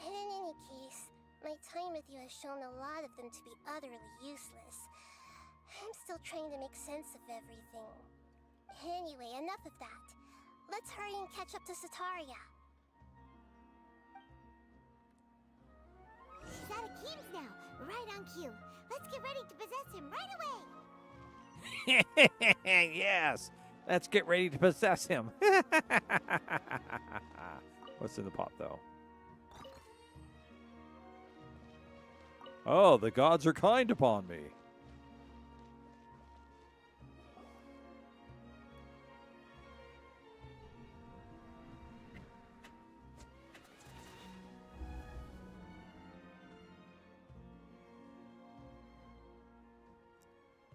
And in any case, my time with you has shown a lot of them to be utterly useless. I'm still trying to make sense of everything. Anyway, enough of that. Let's hurry and catch up to Sataria. She's out of Keem's now, right on cue. Let's get ready to possess him right away. Yes, let's get ready to possess him. What's in the pot, though? Oh, the gods are kind upon me.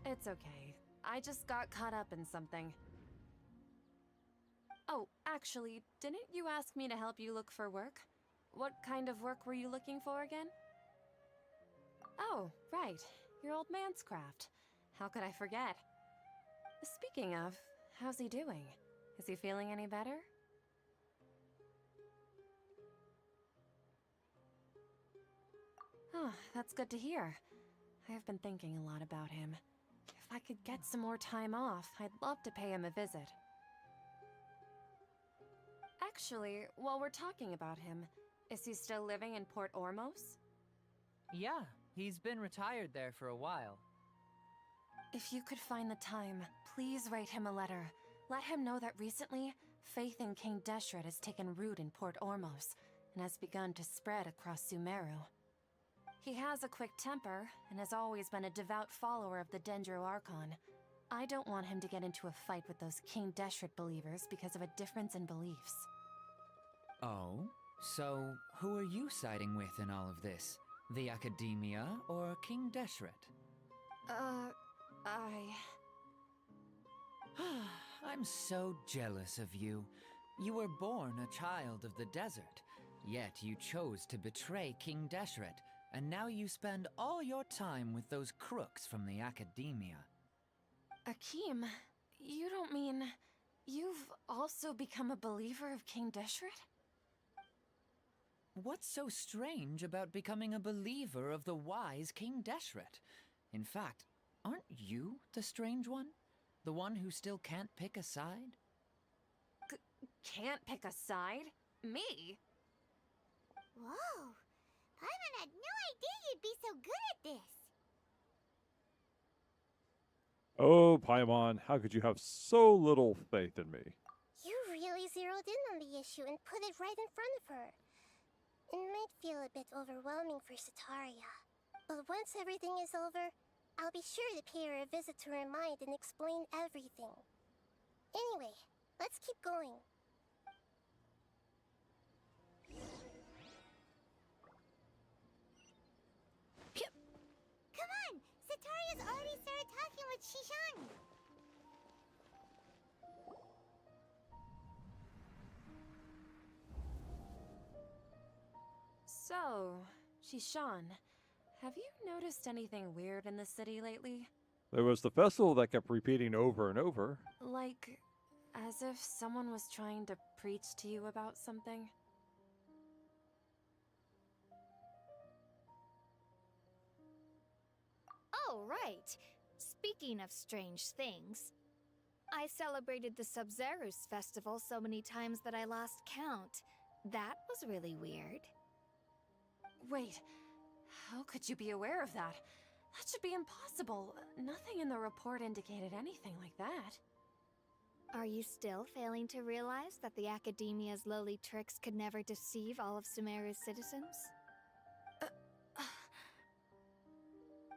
It's okay. I just got caught up in something. Oh, actually, didn't you ask me to help you look for work? What kind of work were you looking for again? Oh, right. Your old man's craft. How could I forget? Speaking of, how's he doing? Is he feeling any better? Oh, that's good to hear. I have been thinking a lot about him. If I could get some more time off, I'd love to pay him a visit. Actually, while we're talking about him, is he still living in Port Ormos? Yeah, he's been retired there for a while. If you could find the time, please write him a letter. Let him know that recently, faith in King Deshret has taken root in Port Ormos and has begun to spread across Sumeru. He has a quick temper and has always been a devout follower of the Dendro Archon. I don't want him to get into a fight with those King Deshret believers because of a difference in beliefs. Oh? So, who are you siding with in all of this? The Academia or King Deshret? I'm so jealous of you. You were born a child of the desert, yet you chose to betray King Deshret, and now you spend all your time with those crooks from the Academia. Akeem, you don't mean you've also become a believer of King Deshret? What's so strange about becoming a believer of the wise King Deshret? In fact, aren't you the strange one? The one who still can't pick a side? Can't pick a side? Me? Whoa! Paimon had no idea you'd be so good at this. Oh, Paimon, how could you have so little faith in me? You really zeroed in on the issue and put it right in front of her. It might feel a bit overwhelming for Sataria, but once everything is over, I'll be sure to pay her a visit to her mind and explain everything. Anyway, let's keep going. Come on! Sataria's already started talking with Shishan! So, Shishan, have you noticed anything weird in the city lately? There was the festival that kept repeating over and over. Like, as if someone was trying to preach to you about something? Oh, right. Speaking of strange things, I celebrated the Sub-Zerus festival so many times that I lost count. That was really weird. Wait, how could you be aware of that? That should be impossible. Nothing in the report indicated anything like that. Are you still failing to realize that the Academia's lowly tricks could never deceive all of Sumeru's citizens?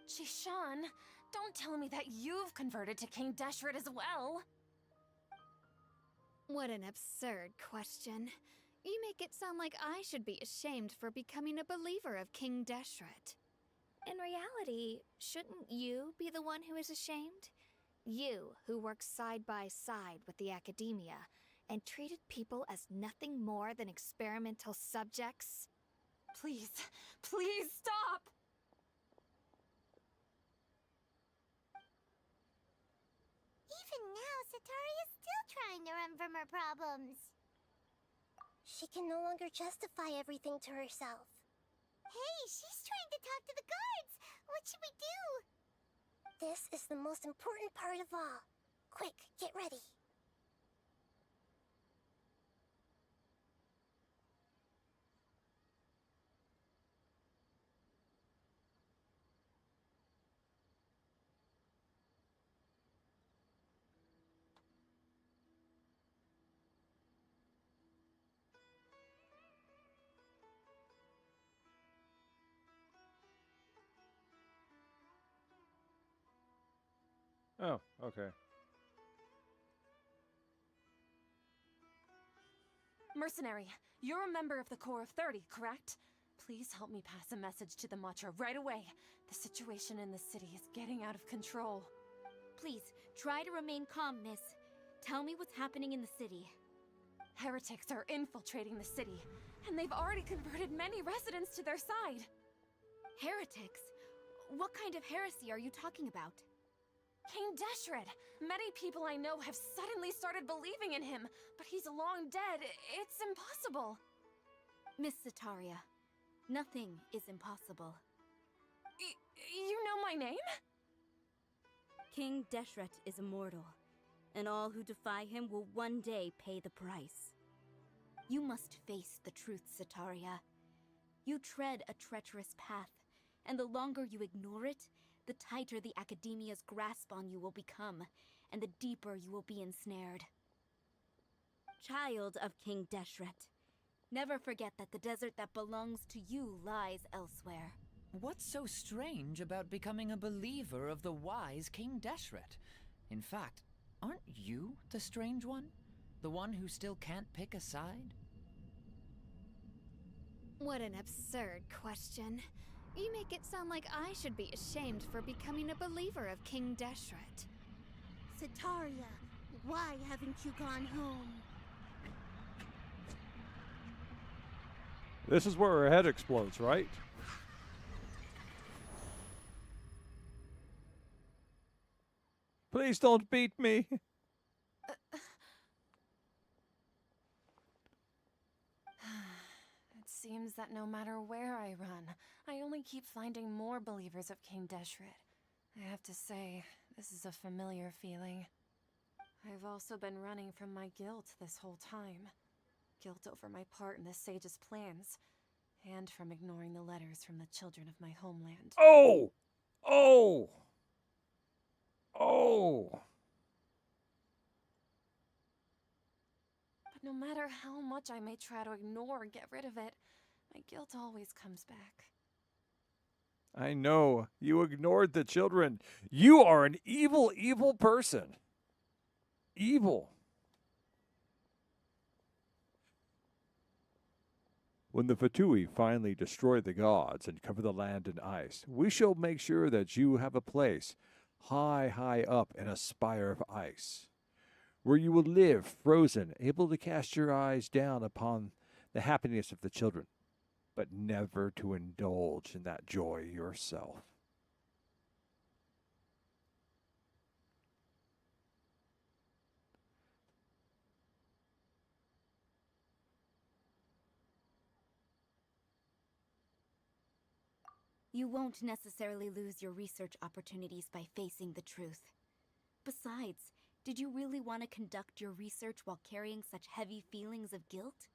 Shishan, don't tell me that you've converted to King Deshret as well! What an absurd question. You make it sound like I should be ashamed for becoming a believer of King Deshret. In reality, shouldn't you be the one who is ashamed? You, who worked side by side with the Academia and treated people as nothing more than experimental subjects? Please, please stop! Even now, Sataria's still trying to run from her problems. She can no longer justify everything to herself. Hey, she's trying to talk to the guards! What should we do? This is the most important part of all. Quick, get ready. Oh, okay. Mercenary, you're a member of the Corps of 30, correct? Please help me pass a message to the Matcha right away. The situation in the city is getting out of control. Please, try to remain calm, miss. Tell me what's happening in the city. Heretics are infiltrating the city, and they've already converted many residents to their side. Heretics? What kind of heresy are you talking about? King Deshret! Many people I know have suddenly started believing in him, but he's long dead. It's impossible. Miss Sataria, nothing is impossible. You know my name? King Deshret is immortal, and all who defy him will one day pay the price. You must face the truth, Sataria. You tread a treacherous path, and the longer you ignore it, the tighter the Academia's grasp on you will become, and the deeper you will be ensnared. Child of King Deshret, never forget that the desert that belongs to you lies elsewhere. What's so strange about becoming a believer of the wise King Deshret? In fact, aren't you the strange one? The one who still can't pick a side? What an absurd question. You make it sound like I should be ashamed for becoming a believer of King Deshret. Sataria, why haven't you gone home? This is where her head explodes, right? Please don't beat me. It seems that no matter where I run, I only keep finding more believers of King Deshret. I have to say, this is a familiar feeling. I've also been running from my guilt this whole time. Guilt over my part in the sage's plans, and from ignoring the letters from the children of my homeland. Oh! Oh! Oh! But no matter how much I may try to ignore or get rid of it, my guilt always comes back. I know. You ignored the children. You are an evil, evil person. Evil. When the Fatui finally destroy the gods and cover the land in ice, we shall make sure that you have a place high, high up in a spire of ice, where you will live frozen, able to cast your eyes down upon the happiness of the children, but never to indulge in that joy yourself. You won't necessarily lose your research opportunities by facing the truth. Besides, did you really want to conduct your research while carrying such heavy feelings of guilt?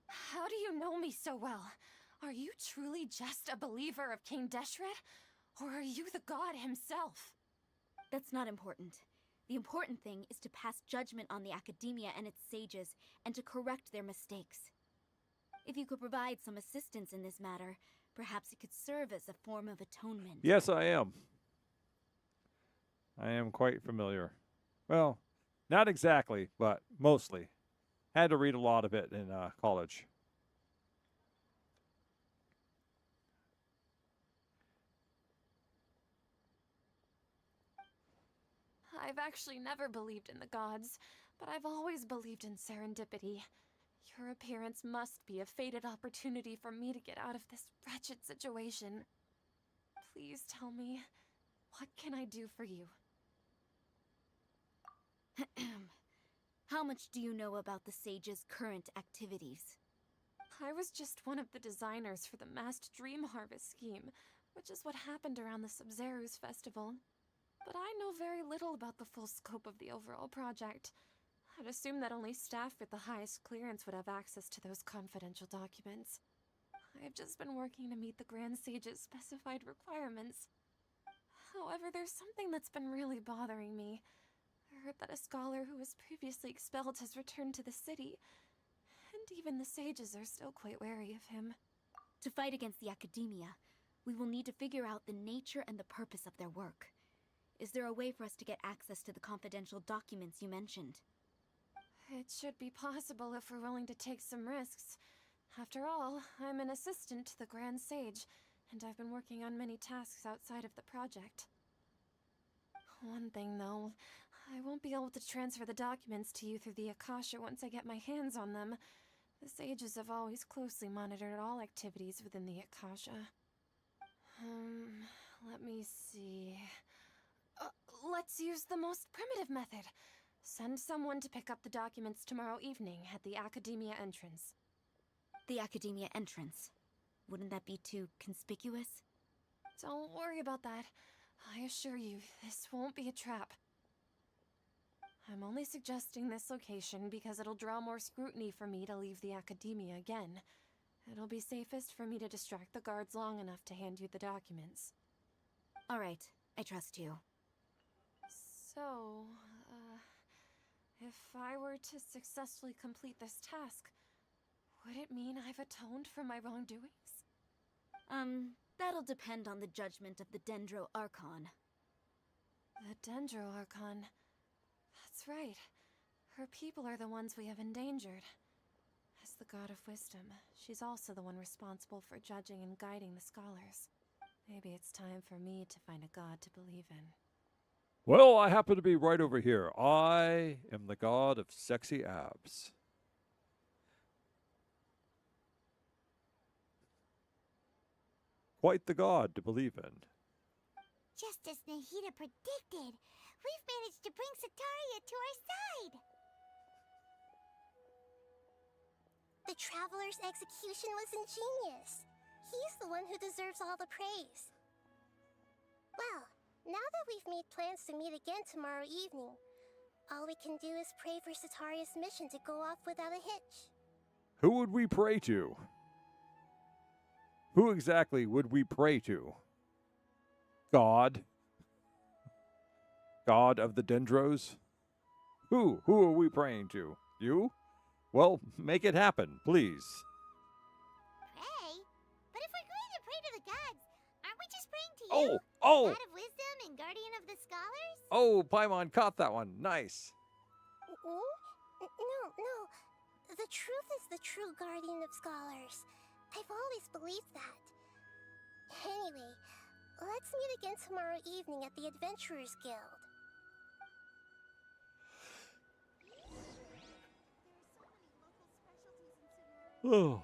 How do you know me so well? Are you truly just a believer of King Deshret? Or are you the god himself? That's not important. The important thing is to pass judgment on the Academia and its sages, and to correct their mistakes. If you could provide some assistance in this matter, perhaps it could serve as a form of atonement. Yes, I am. I am quite familiar. Well, not exactly, but mostly. Had to read a lot of it in college. I've actually never believed in the gods, but I've always believed in serendipity. Your appearance must be a fated opportunity for me to get out of this wretched situation. Please tell me, what can I do for you? How much do you know about the sage's current activities? I was just one of the designers for the masked dream harvest scheme, which is what happened around the Sumeru's festival. But I know very little about the full scope of the overall project. I'd assume that only staff with the highest clearance would have access to those confidential documents. I've just been working to meet the Grand Sage's specified requirements. However, there's something that's been really bothering me. I heard that a scholar who was previously expelled has returned to the city, and even the sages are still quite wary of him. To fight against the academia, we will need to figure out the nature and the purpose of their work. Is there a way for us to get access to the confidential documents you mentioned? It should be possible if we're willing to take some risks. After all, I'm an assistant to the Grand Sage, and I've been working on many tasks outside of the project. One thing, though, I won't be able to transfer the documents to you through the Akasha once I get my hands on them. The sages have always closely monitored all activities within the Akasha. Let me see... let's use the most primitive method. Send someone to pick up the documents tomorrow evening at the Academia entrance. The Academia entrance? Wouldn't that be too conspicuous? Don't worry about that. I assure you, this won't be a trap. I'm only suggesting this location because it'll draw more scrutiny for me to leave the Academia again. It'll be safest for me to distract the guards long enough to hand you the documents. Alright, I trust you. So, if I were to successfully complete this task, would it mean I've atoned for my wrongdoings? That'll depend on the judgment of the Dendro Archon. The Dendro Archon. That's right. Her people are the ones we have endangered. As the God of Wisdom, she's also the one responsible for judging and guiding the scholars. Maybe it's time for me to find a god to believe in. Well, I happen to be right over here. I am the god of sexy abs. Quite the god to believe in. Just as Nahida predicted, we've managed to bring Sataria to our side! The Traveler's execution was ingenious. He's the one who deserves all the praise. Well, now that we've made plans to meet again tomorrow evening, all we can do is pray for Sataria's mission to go off without a hitch. Who would we pray to? Who exactly would we pray to? God? God of the Dendros? Who are we praying to? You? Well, make it happen, please. Pray? But if we're going to pray to the gods, aren't we just praying to you? Oh! God of wisdom and guardian of the scholars? Oh, Paimon caught that one. Nice. No. The truth is the true guardian of scholars. I've always believed that. Anyway, let's meet again tomorrow evening at the Adventurers Guild. Oh.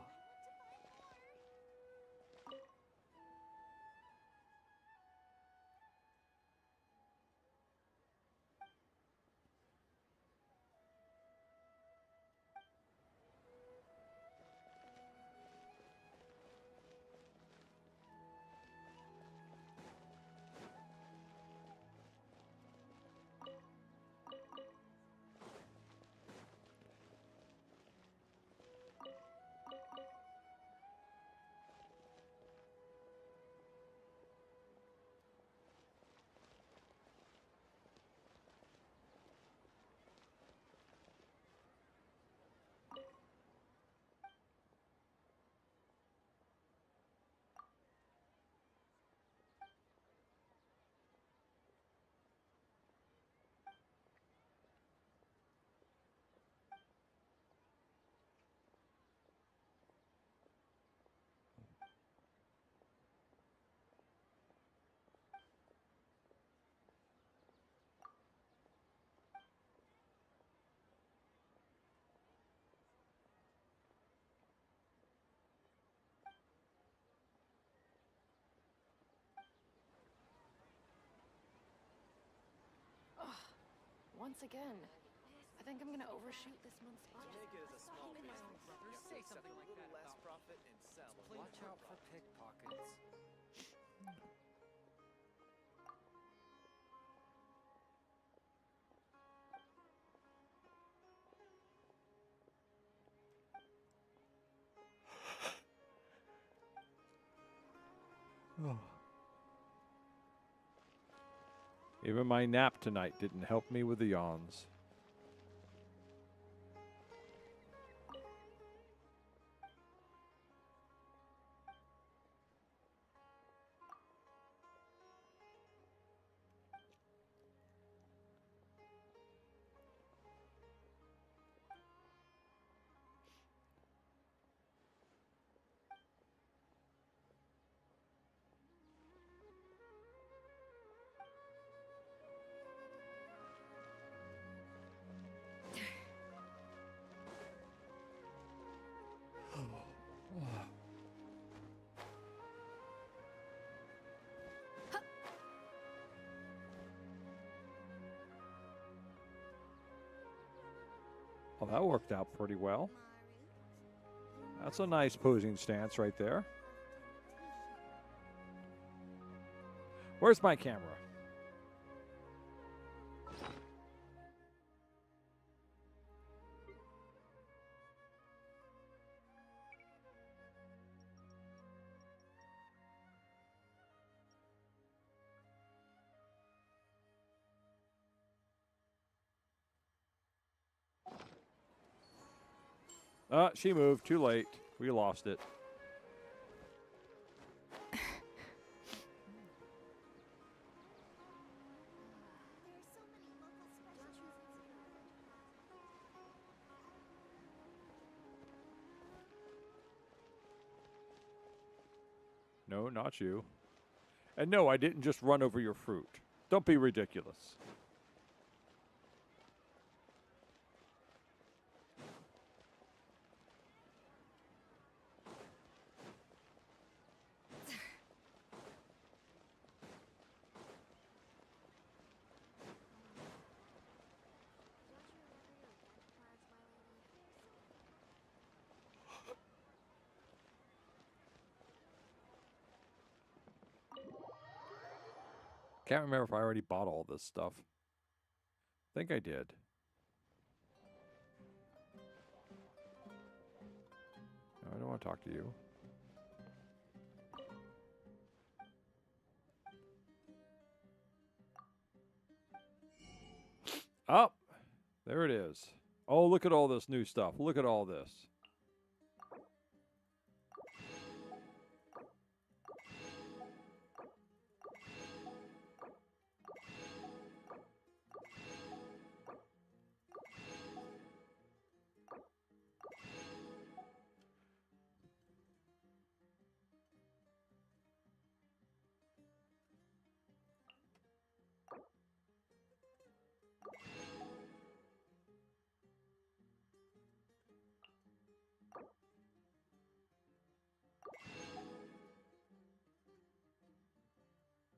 Once again, I think I'm gonna overshoot this month's budget. Make it as a small piece. Say something like that about Watch out for pickpockets. Even my nap tonight didn't help me with the yawns. Well, that worked out pretty well. That's a nice posing stance right there. Where's my camera? She moved. Too late. We lost it. No, not you. And no, I didn't just run over your fruit. Don't be ridiculous. Can't remember if I already bought all this stuff. I think I did. No, I don't want to talk to you. Oh, there it is. Oh, look at all this new stuff. Look at all this.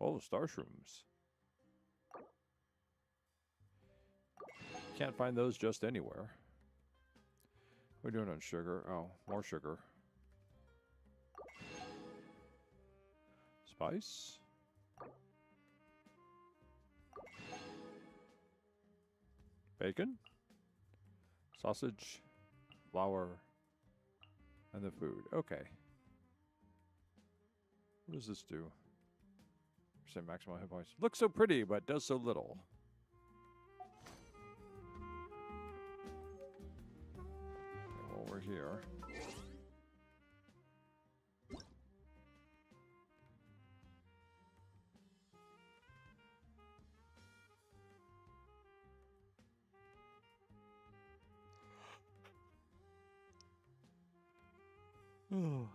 All the star shrooms. Can't find those just anywhere. What are we doing on sugar? Oh, more sugar. Spice. Bacon. Sausage. Flour. And the food. Okay. What does this do? Percent maximum hit points. Looks so pretty, but does so little. Okay, while we're here. Oh.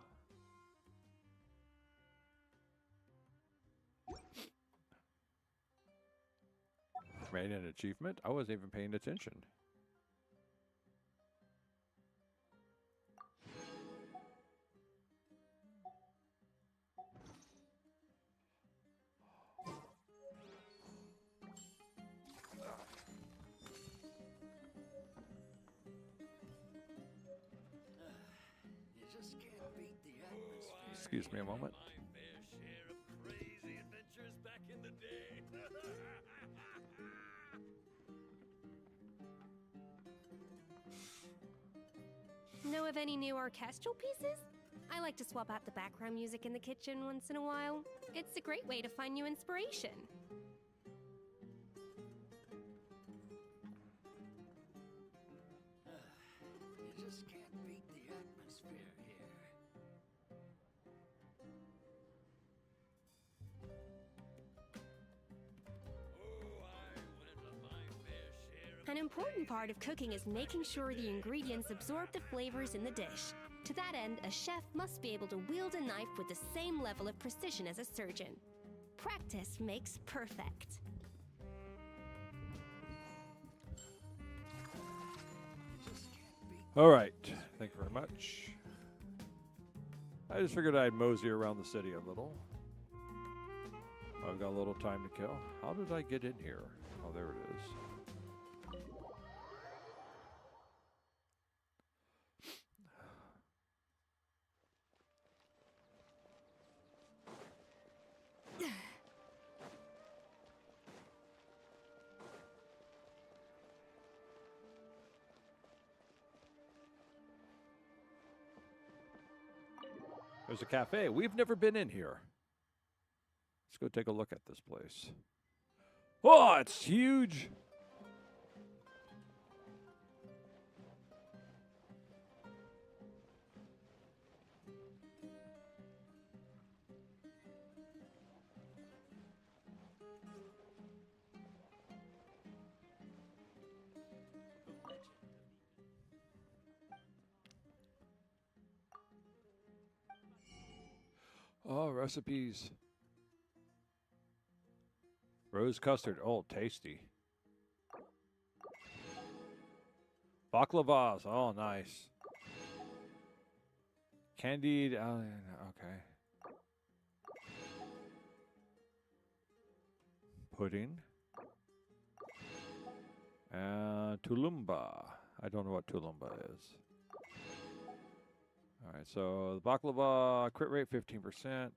Made an achievement? I wasn't even paying attention. You just can't beat the Excuse me a moment. Know of any new orchestral pieces? I like to swap out the background music in the kitchen once in a while. It's a great way to find new inspiration. You just can't beat the atmosphere here. An important part of cooking is making sure the ingredients absorb the flavors in the dish. To that end, a chef must be able to wield a knife with the same level of precision as a surgeon. Practice makes perfect. All right. Thank you very much. I just figured I'd mosey around the city a little. I've got a little time to kill. How did I get in here? Oh, there it is. There's a cafe. We've never been in here. Let's go take a look at this place. Oh, it's huge. Oh, recipes. Rose custard. Oh, tasty. Baklavas. Oh, nice. Candied. Okay. Pudding. Tulumba. I don't know what tulumba is. All right, so the baklava crit rate 15%.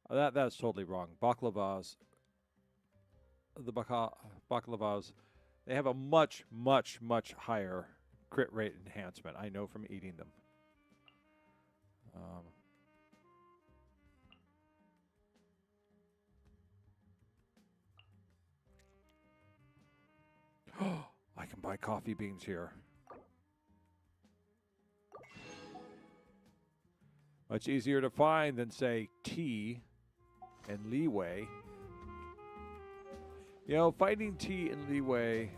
That's totally wrong. Baklavas, baklavas, they have a much higher crit rate enhancement. I know from eating them. I can buy coffee beans here. Much easier to find than, say, tea and leeway. You know, finding tea and leeway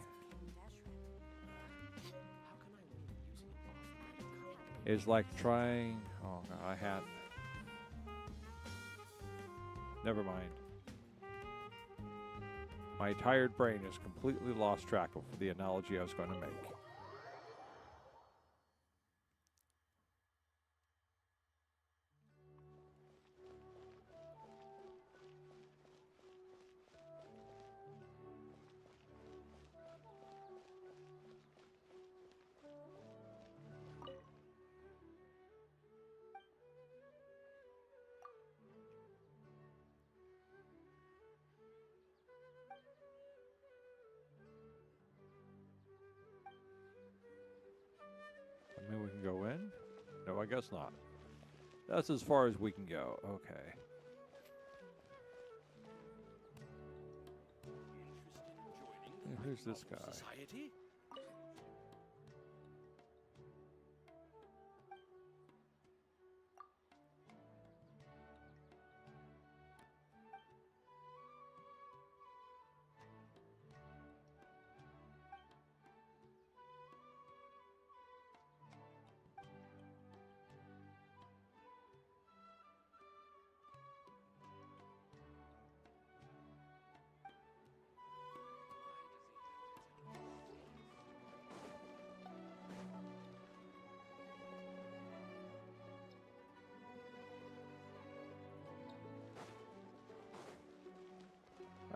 is like trying... Oh, God, I had... Never mind. My tired brain has completely lost track of the analogy I was going to make. I mean, we can go in? No, I guess not. That's as far as we can go. Okay. Hey, who's this guy? Society?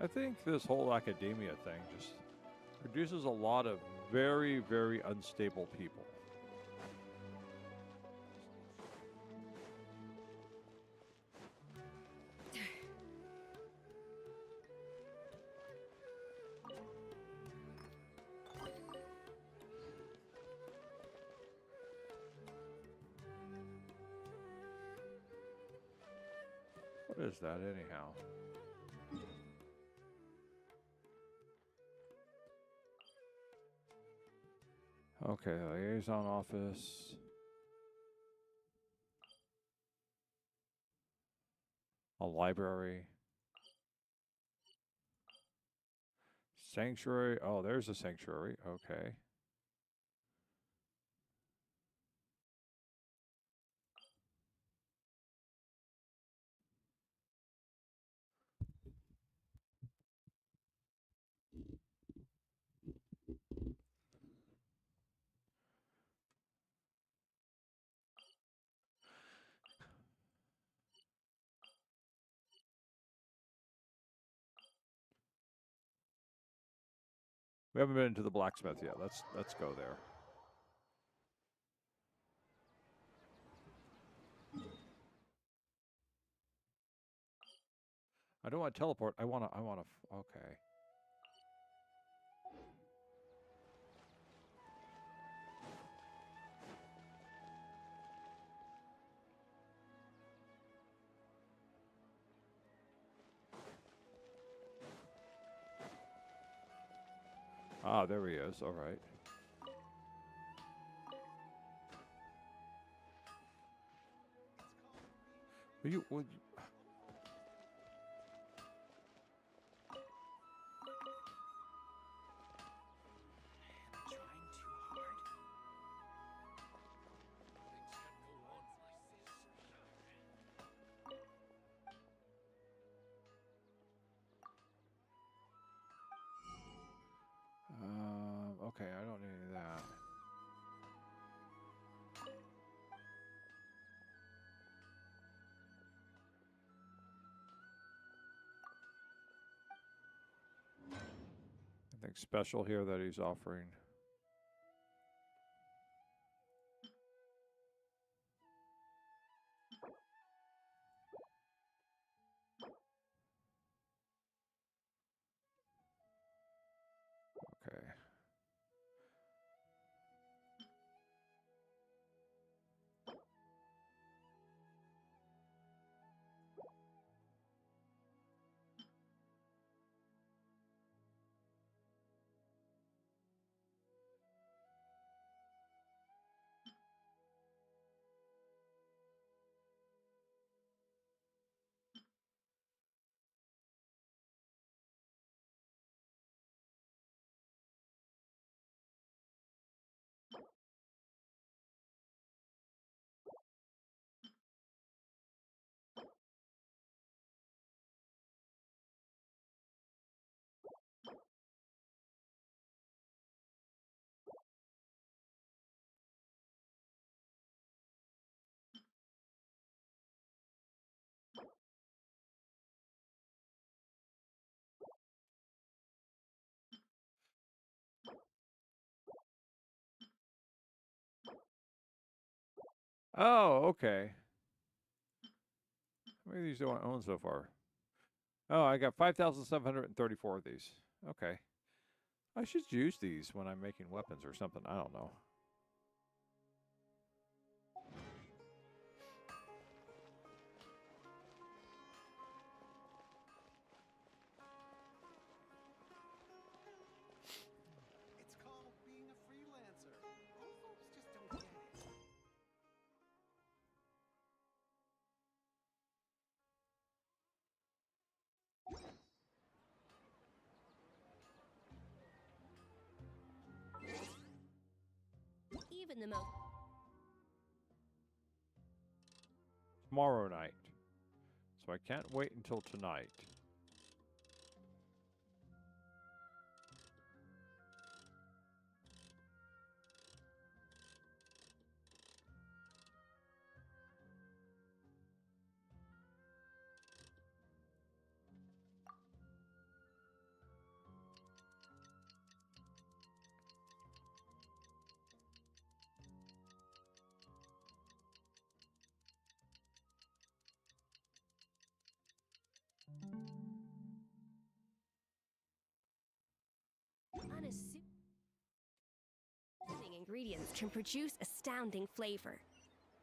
I think this whole academia thing just produces a lot of very unstable people. What is that anyhow? Okay, liaison office. A library. Sanctuary. Oh, there's a sanctuary. Okay. We haven't been to the blacksmith yet. Let's go there. I don't want to teleport. I want to. Okay. Ah, there he is. All right. Will you? Okay, I don't need any of that. Anything special here that he's offering? Okay. Oh, okay. How many of these do I own so far? Oh, I got 5,734 of these. Okay. I should use these when I'm making weapons or something. I don't know. It's called being a freelancer. Old folks just don't get it. Even the most Tomorrow night. So I can't wait until tonight. unassuming ingredients can produce astounding flavor.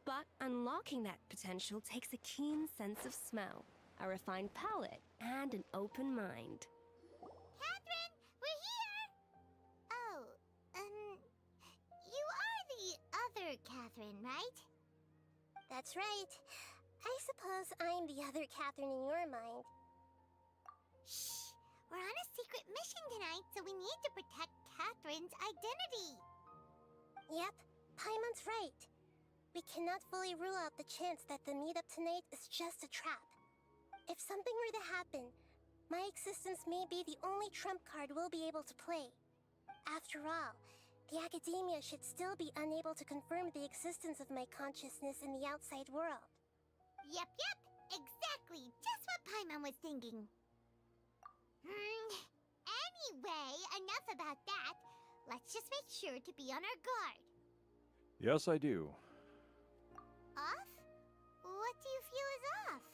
But unlocking that potential takes a keen sense of smell. a refined palate, and an open mind. Catherine, we're here! Oh, you are the other Catherine, right? That's right. I suppose I'm the other Catherine in your mind. Shh! We're on a secret mission tonight, so we need to protect Catherine's identity. Yep, Paimon's right. We cannot fully rule out the chance that the meetup tonight is just a trap. If something were to happen, my existence may be the only trump card we'll be able to play. After all, the academia should still be unable to confirm the existence of my consciousness in the outside world. Yep, exactly. Just what Paimon was thinking. Anyway, enough about that. Let's just make sure to be on our guard. Yes, I do. Off? What do you feel is off?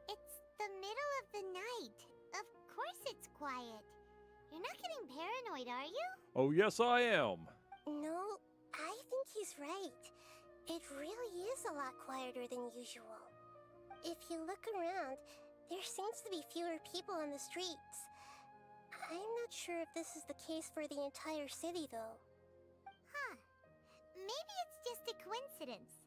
It's the middle of the night. Of course it's quiet. You're not getting paranoid, are you? Oh, yes, I am. No, I think he's right. It really is a lot quieter than usual. If you look around, there seems to be fewer people on the streets. I'm not sure if this is the case for the entire city, though. Huh. Maybe it's just a coincidence.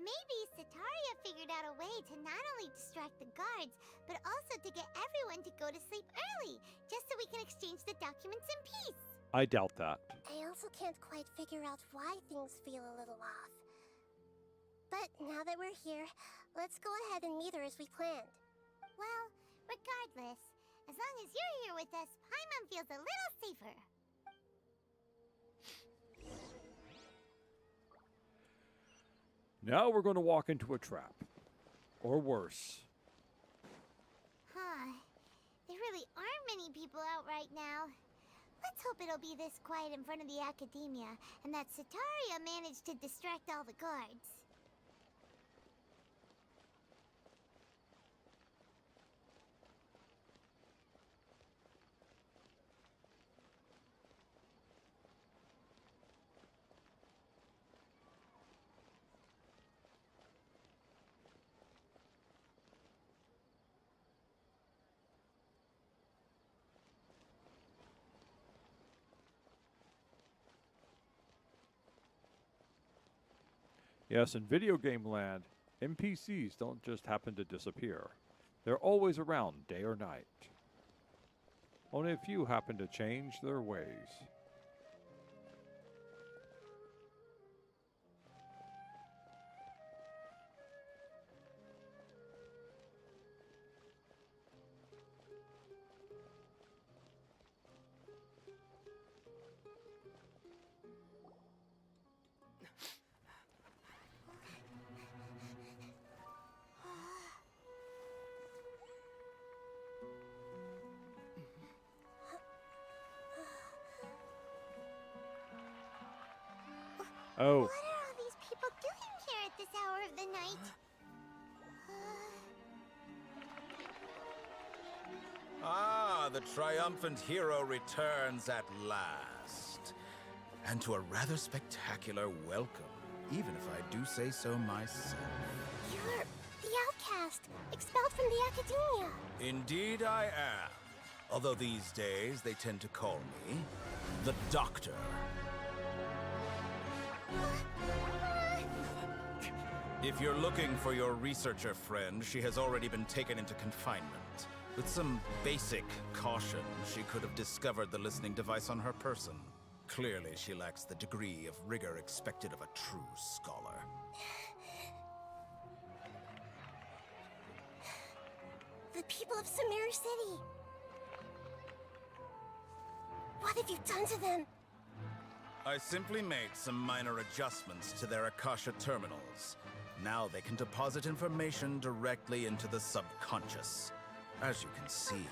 Maybe Sataria figured out a way to not only distract the guards, but also to get everyone to go to sleep early, just so we can exchange the documents in peace. I doubt that. I also can't quite figure out why things feel a little off. But now that we're here, let's go ahead and meet her as we planned. Well, regardless, as long as you're here with us, Paimon feels a little safer. Now we're going to walk into a trap. Or worse. Huh. There really aren't many people out right now. Let's hope it'll be this quiet in front of the academia, and that Sataria managed to distract all the guards. Yes, in video game land, NPCs don't just happen to disappear. They're always around, day or night. Only a few happen to change their ways. Oh. What are all these people doing here at this hour of the night? Ah, the triumphant hero returns at last. And to a rather spectacular welcome, even if I do say so myself. You're the outcast, expelled from the academia. Indeed I am. Although these days they tend to call me the Doctor. If you're looking for your researcher friend, she has already been taken into confinement. With some basic caution, she could have discovered the listening device on her person. Clearly, she lacks the degree of rigor expected of a true scholar. The people of Sumeru City. What have you done to them? I simply made some minor adjustments to their Akasha terminals. Now they can deposit information directly into the subconscious. As you can see,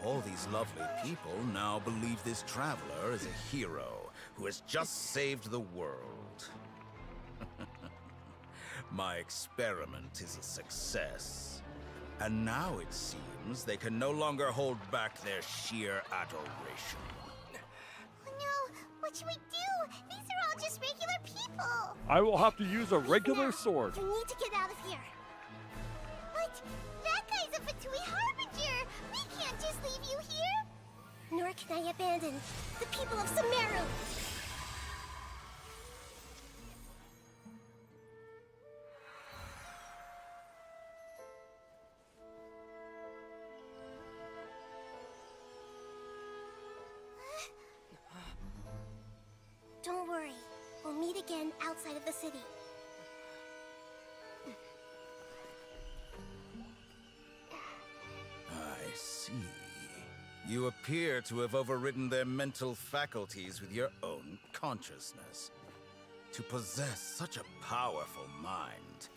all these lovely people now believe this traveler is a hero who has just saved the world. My experiment is a success. And now it seems they can no longer hold back their sheer adoration. No, what should we do? These are all just regular people. I will have to use a regular sword. You need to get out of here. What? can I abandon the people of Sumeru? Don't worry. We'll meet again outside of the city. I see. You appear to have overridden their mental faculties with your own consciousness. To possess such a powerful mind,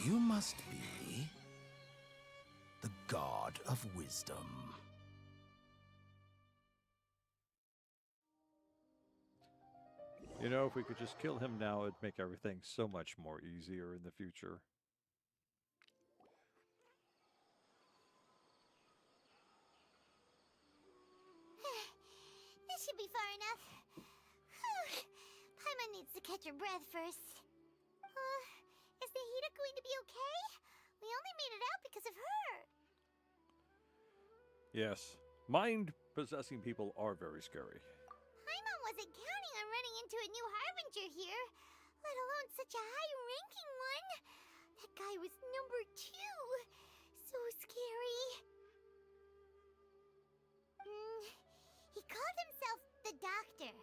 you must be the God of Wisdom. You know, if we could just kill him now, it'd make everything so much more easier in the future. This should be far enough. Paimon needs to catch her breath first. Is Nahida going to be okay? We only made it out because of her. Yes, mind-possessing people are very scary. Paimon wasn't counting on running into a new Harbinger here, let alone such a high-ranking one. That guy was number 2. So scary. He called himself the Doctor.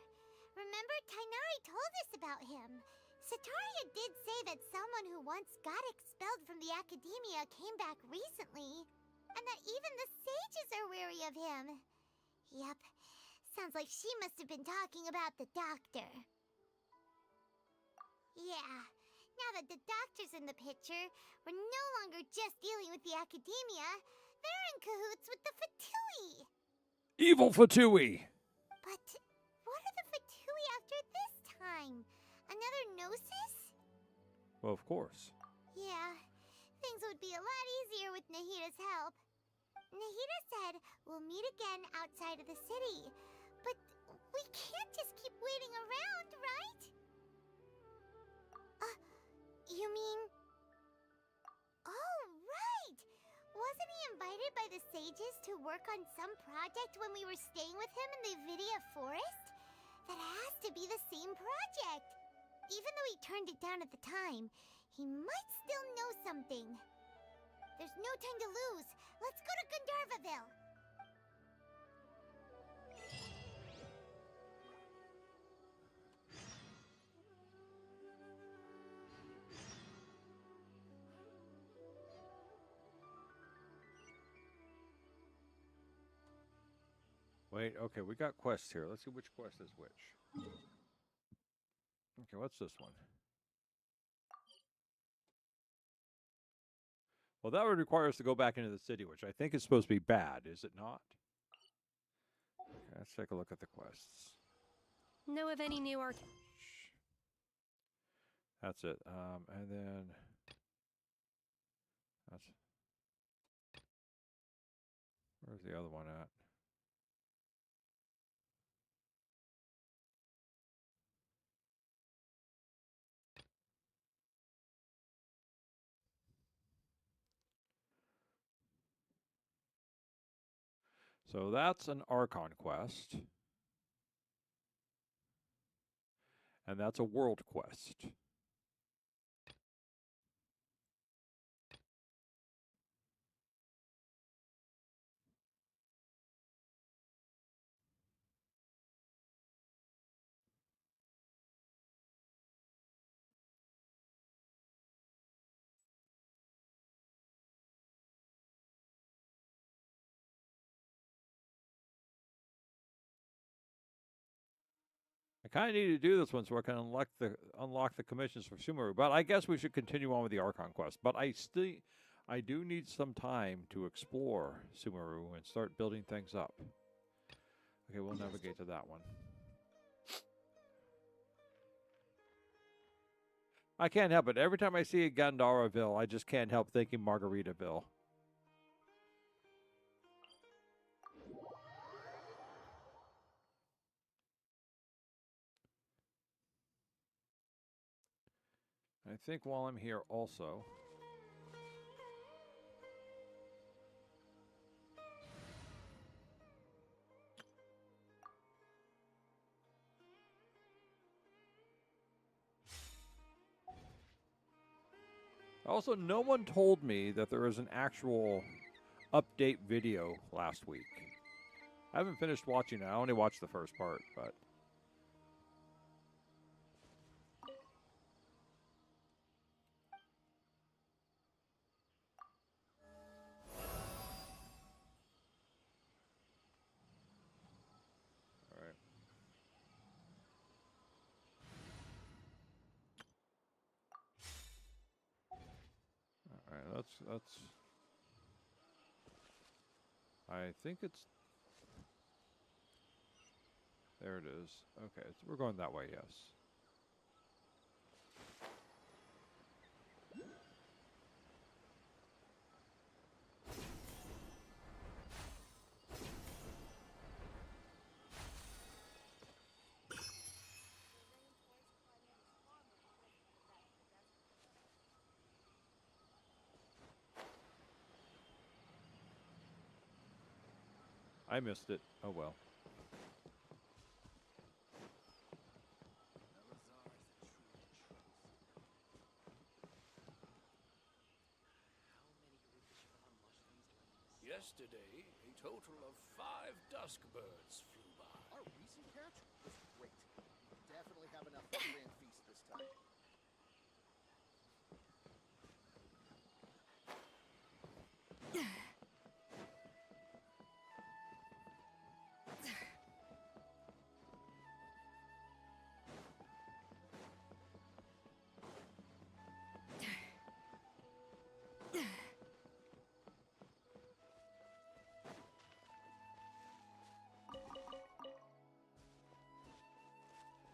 Remember, Tainari told us about him. Sataria did say that someone who once got expelled from the Academia came back recently, and that even the sages are wary of him. Yep, sounds like she must have been talking about the Doctor. Yeah, now that the Doctor's in the picture, we're no longer just dealing with the Academia. They're in cahoots with the Fatui. Evil Fatui! But what are the Fatui after this time? Another Gnosis? Well, of course. Yeah, things would be a lot easier with Nahida's help. Nahida said we'll meet again outside of the city. But we can't just keep waiting around, right? You mean... Oh, right! Wasn't he invited by the sages to work on some project when we were staying with him in the Vidia Forest? That has to be the same project! Even though he turned it down at the time, he might still know something. There's no time to lose. Let's go to Gandharvaville. Wait, okay, we got quests here. Let's see which quest is which. Okay, what's this one? Well, that would require us to go back into the city, which I think is supposed to be bad, is it not? Okay, let's take a look at the quests. Know of any new That's it. And then that's where's the other one at? So that's an Archon quest. And that's a world quest. I kind of need to do this one so I can unlock the commissions for Sumeru. But I guess we should continue on with the Archon quest. But I do need some time to explore Sumeru and start building things up. Okay, we'll navigate to that one. I can't help it. Every time I see Gandharaville, I just can't help thinking Margaritaville. I think while I'm here also... Also, no one told me that there was an actual update video last week. I haven't finished watching it. I only watched the first part, but... Alright. Alright, that's... I think it's... There it is. Okay, so we're going that way, yes. I missed it. Oh well. Yesterday, a total of 5 dusk birds flew by. Our recent catch was great. Definitely have enough for a grand feast this time.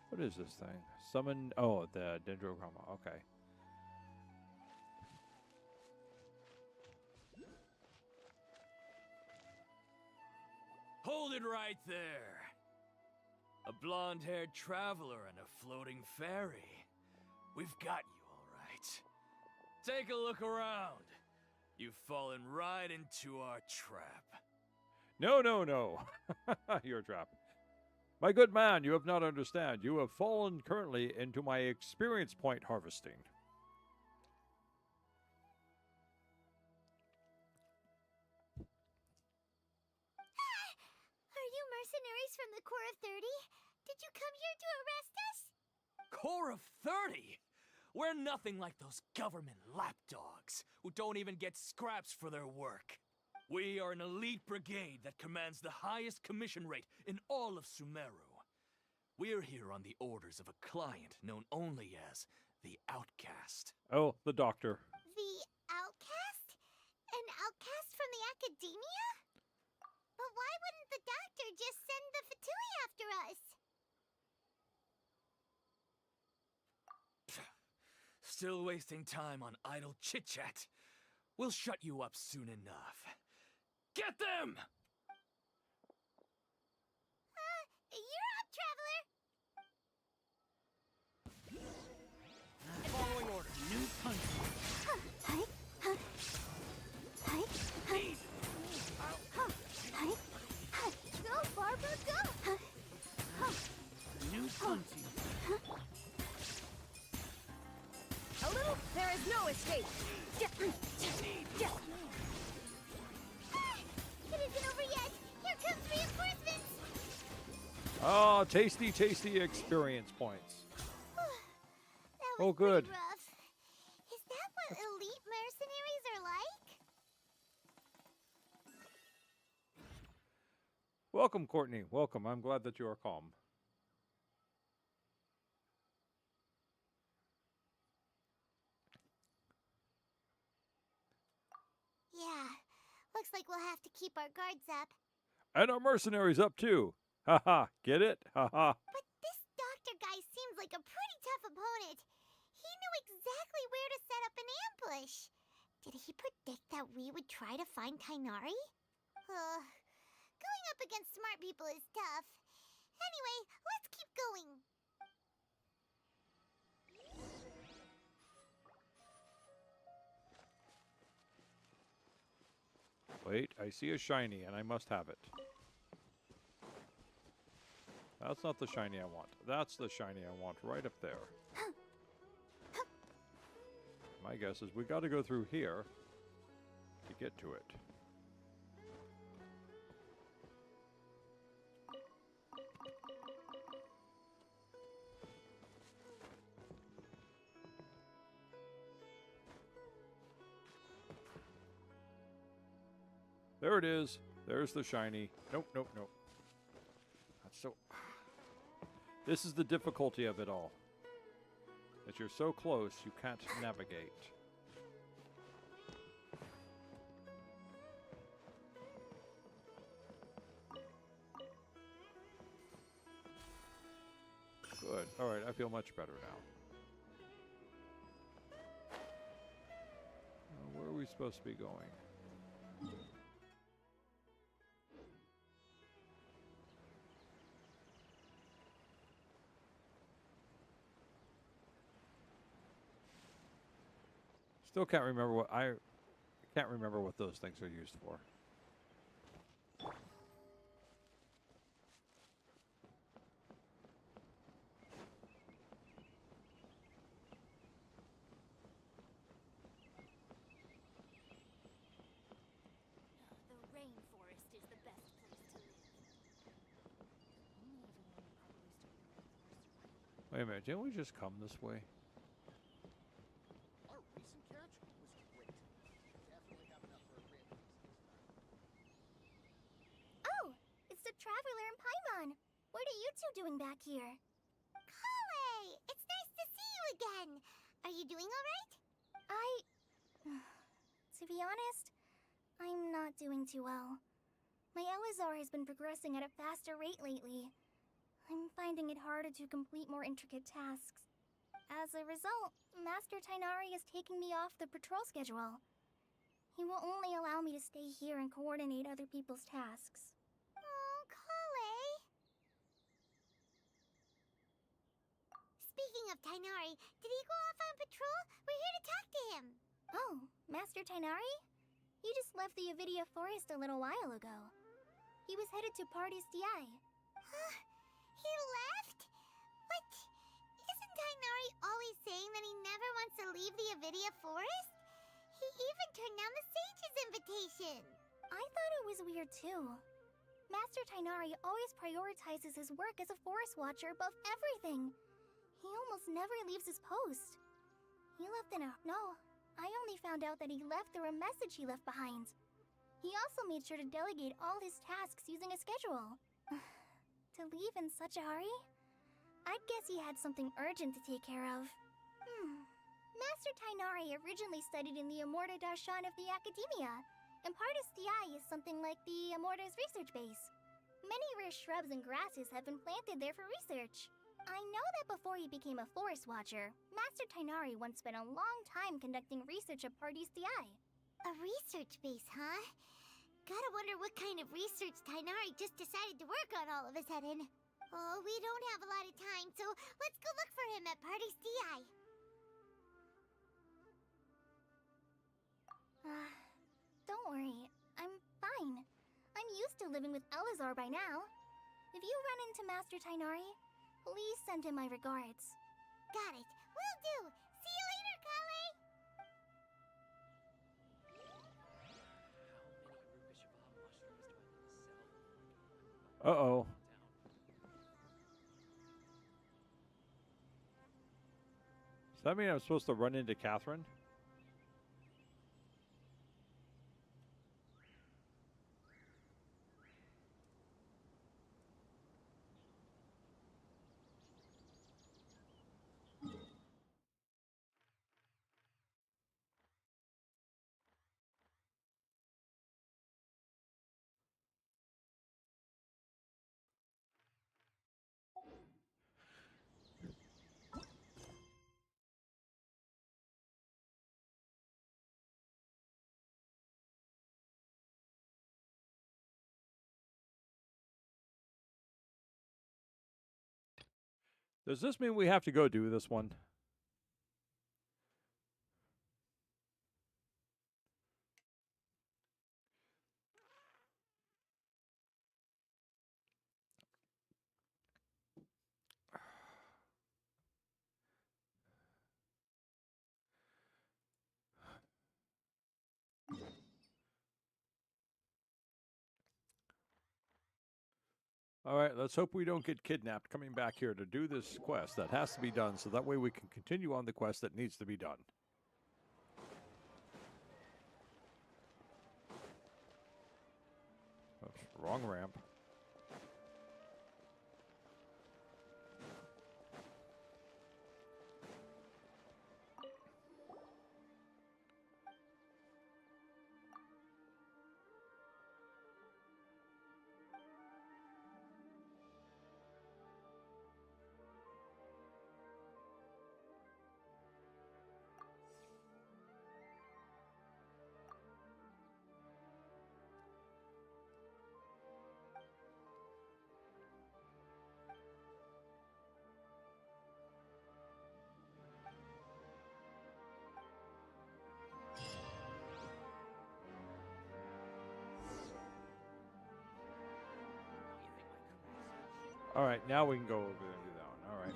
What is this thing? Summon... Oh, the Dendrochroma. Okay. Hold it right there. A blonde-haired traveler and a floating fairy. We've got you, all right. Take a look around. You've fallen right into our trap. No, no, no. You're a trap. My good man, you have not understand. You have fallen currently into my experience point harvesting. Are you mercenaries from the Corps of 30? Did you come here to arrest us? Corps of 30? We're nothing like those government lapdogs who don't even get scraps for their work. We are an elite brigade that commands the highest commission rate in all of Sumeru. We're here on the orders of a client known only as the Outcast. Oh, the doctor. The outcast? An outcast from the academia? But why wouldn't the doctor just send the Fatui after us? Still wasting time on idle chit-chat. We'll shut you up soon enough. Get them! You're up, traveler! Following order. New country. Go, Barbara, go! New country. A little, there is no escape. It isn't over yet! Here comes reinforcements! Oh, tasty, tasty experience points. That Oh, was good. pretty rough. Is that what elite mercenaries are like? Welcome, Courtney. Welcome. I'm glad that you are calm. Yeah, looks like we'll have to keep our guards up. And our mercenaries up too. Haha, get it? Haha. But this doctor guy seems like a pretty tough opponent. He knew exactly where to set up an ambush. Did he predict that we would try to find Kainari? Going up against smart people is tough. Anyway, let's keep going. Wait, I see a shiny and I must have it. That's not the shiny I want. That's the shiny I want right up there. Am I my guess is we got to go through here to get to it. There it is. There's the shiny. Nope, nope, nope. That's so... This is the difficulty of it all. That you're so close, you can't navigate. Good. Alright, I feel much better now. Where are we supposed to be going? Still can't remember what can't remember what those things are used for. The rainforest is the best place to live. Wait a minute, didn't we just come this way? Our recent catch was great. Definitely have enough for a grand feast this time. Oh, it's the Traveler and Paimon. What are you two doing back here? Kale! It's nice to see you again. Are you doing all right? To be honest, I'm not doing too well. My Elazar has been progressing at a faster rate lately. I'm finding it harder to complete more intricate tasks. As a result, Master Tainari is taking me off the patrol schedule. He will only allow me to stay here and coordinate other people's tasks. Oh, Kale! Speaking of Tainari, did he go off on patrol? We're here to talk to him. Oh, Master Tainari? He just left the Avidia Forest a little while ago. He was headed to Party's DI. Huh? He left? But isn't Tainari always saying that he never wants to leave the Avidia Forest? He even turned down the Sage's invitation. I thought it was weird too. Master Tainari always prioritizes his work as a forest watcher above everything. He almost never leaves his post. He left in a... No, I only found out that he left through a message he left behind. He also made sure to delegate all his tasks using a schedule. To leave in such a hurry? I'd guess he had something urgent to take care of. Master Tainari originally studied in the Amorta Darshan of the Academia, and Partis DI is something like the Amorta's research base. Many rare shrubs and grasses have been planted there for research. I know that before he became a forest watcher, Master Tainari once spent a long time conducting research at Partis DI. A research base, huh? Gotta wonder what kind of research Tainari just decided to work on all of a sudden. Oh, we don't have a lot of time, so let's go look for him at Party's DI. Don't worry. I'm fine. I'm used to living with Elazar by now. If you run into Master Tainari, please send him my regards. Got it. Will do. See you later, Kale! Uh-oh. Does that mean I'm supposed to run into Catherine? Does this mean we have to go do this one? All right, let's hope we don't get kidnapped coming back here to do this quest that has to be done, so that way we can continue on the quest that needs to be done. Oops, wrong ramp. All right, now we can go over there and do that one. All right.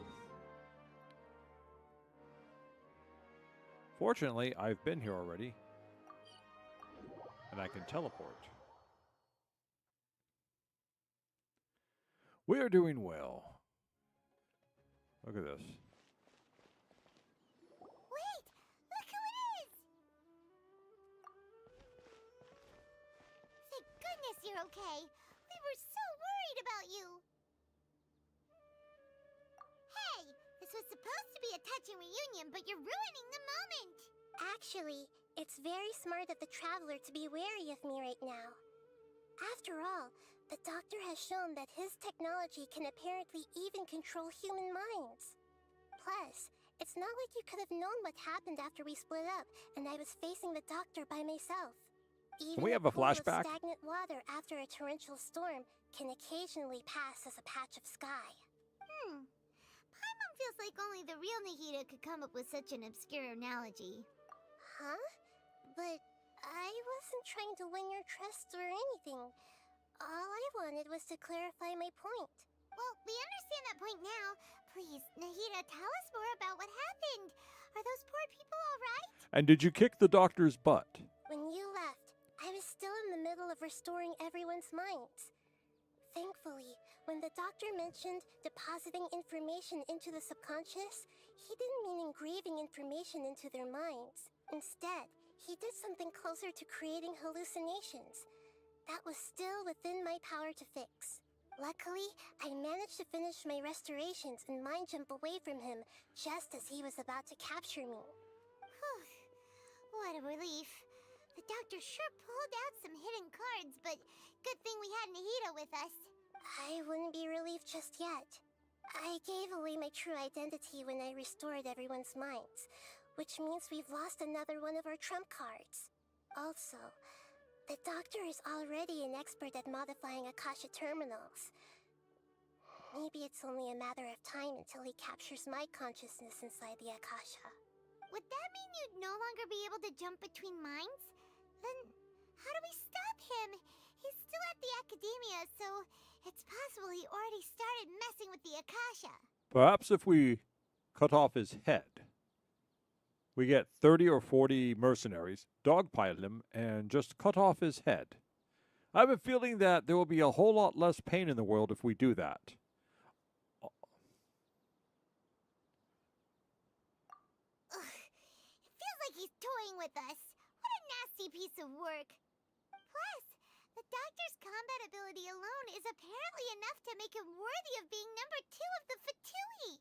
Fortunately, I've been here already, and I can teleport. We are doing well. Look at this. Wait! Look who it is! Thank goodness you're okay. We were so worried about you. Hey! This was supposed to be a touching reunion, but you're ruining the moment! Actually, it's very smart of the traveler to be wary of me right now. After all, the doctor has shown that his technology can apparently even control human minds. Plus, it's not like you could have known what happened after we split up and I was facing the doctor by myself. Even Can we have a pool flashback? of stagnant water after a torrential storm can occasionally pass as a patch of sky. Paimon feels like only the real Nahida could come up with such an obscure analogy. Huh? But I wasn't trying to win your trust or anything. All I wanted was to clarify my point. Well, we understand that point now. Please, Nahida, tell us more about what happened. Are those poor people all right? And did you kick the doctor's butt? When you left, I was still in the middle of restoring everyone's minds. Thankfully, when the doctor mentioned depositing information into the subconscious, he didn't mean engraving information into their minds. Instead, he did something closer to creating hallucinations. That was still within my power to fix. Luckily, I managed to finish my restorations and mind jump away from him just as he was about to capture me. Whew. What a relief. The doctor sure pulled out some hidden cards, but good thing we had Nahida with us. I wouldn't be relieved just yet. I gave away my true identity when I restored everyone's minds, which means we've lost another one of our trump cards. Also, the doctor is already an expert at modifying Akasha terminals. Maybe it's only a matter of time until he captures my consciousness inside the Akasha. Would that mean you'd no longer be able to jump between minds? Then, how do we stop him? He's still at the academia, so it's possible he already started messing with the Akasha. Perhaps if we cut off his head, we get 30 or 40 mercenaries, dogpile him, and just cut off his head. I have a feeling that there will be a whole lot less pain in the world if we do that. Ugh, it feels like he's toying with us. What a nasty piece of work. Plus, the doctor's combat ability alone is apparently enough to make him worthy of being number 2 of the Fatui.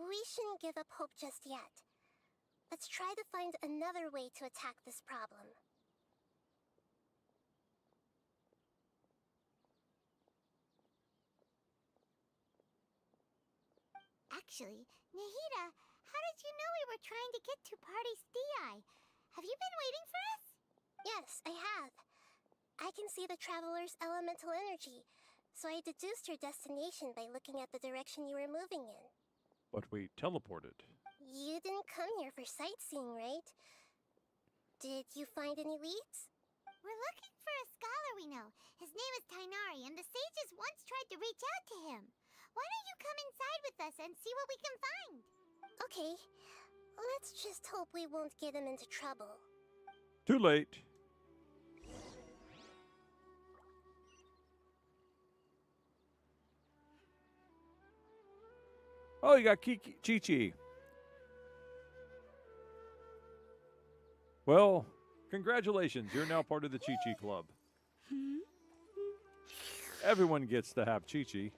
We shouldn't give up hope just yet. Let's try to find another way to attack this problem. Actually, Nahida, how did you know we were trying to get to Party's DI? Have you been waiting for us? Yes, I have. I can see the traveler's elemental energy, so I deduced your destination by looking at the direction you were moving in. But we teleported. You didn't come here for sightseeing, right? Did you find any leads? We're looking for a scholar we know. His name is Tainari, and the sages once tried to reach out to him. Why don't you come inside with us and see what we can find? Okay. Let's just hope we won't get him into trouble. Too late. Oh, you got Chi-Chi. Well, congratulations. You're now part of the Chi-Chi Club. Everyone gets to have Chi-Chi.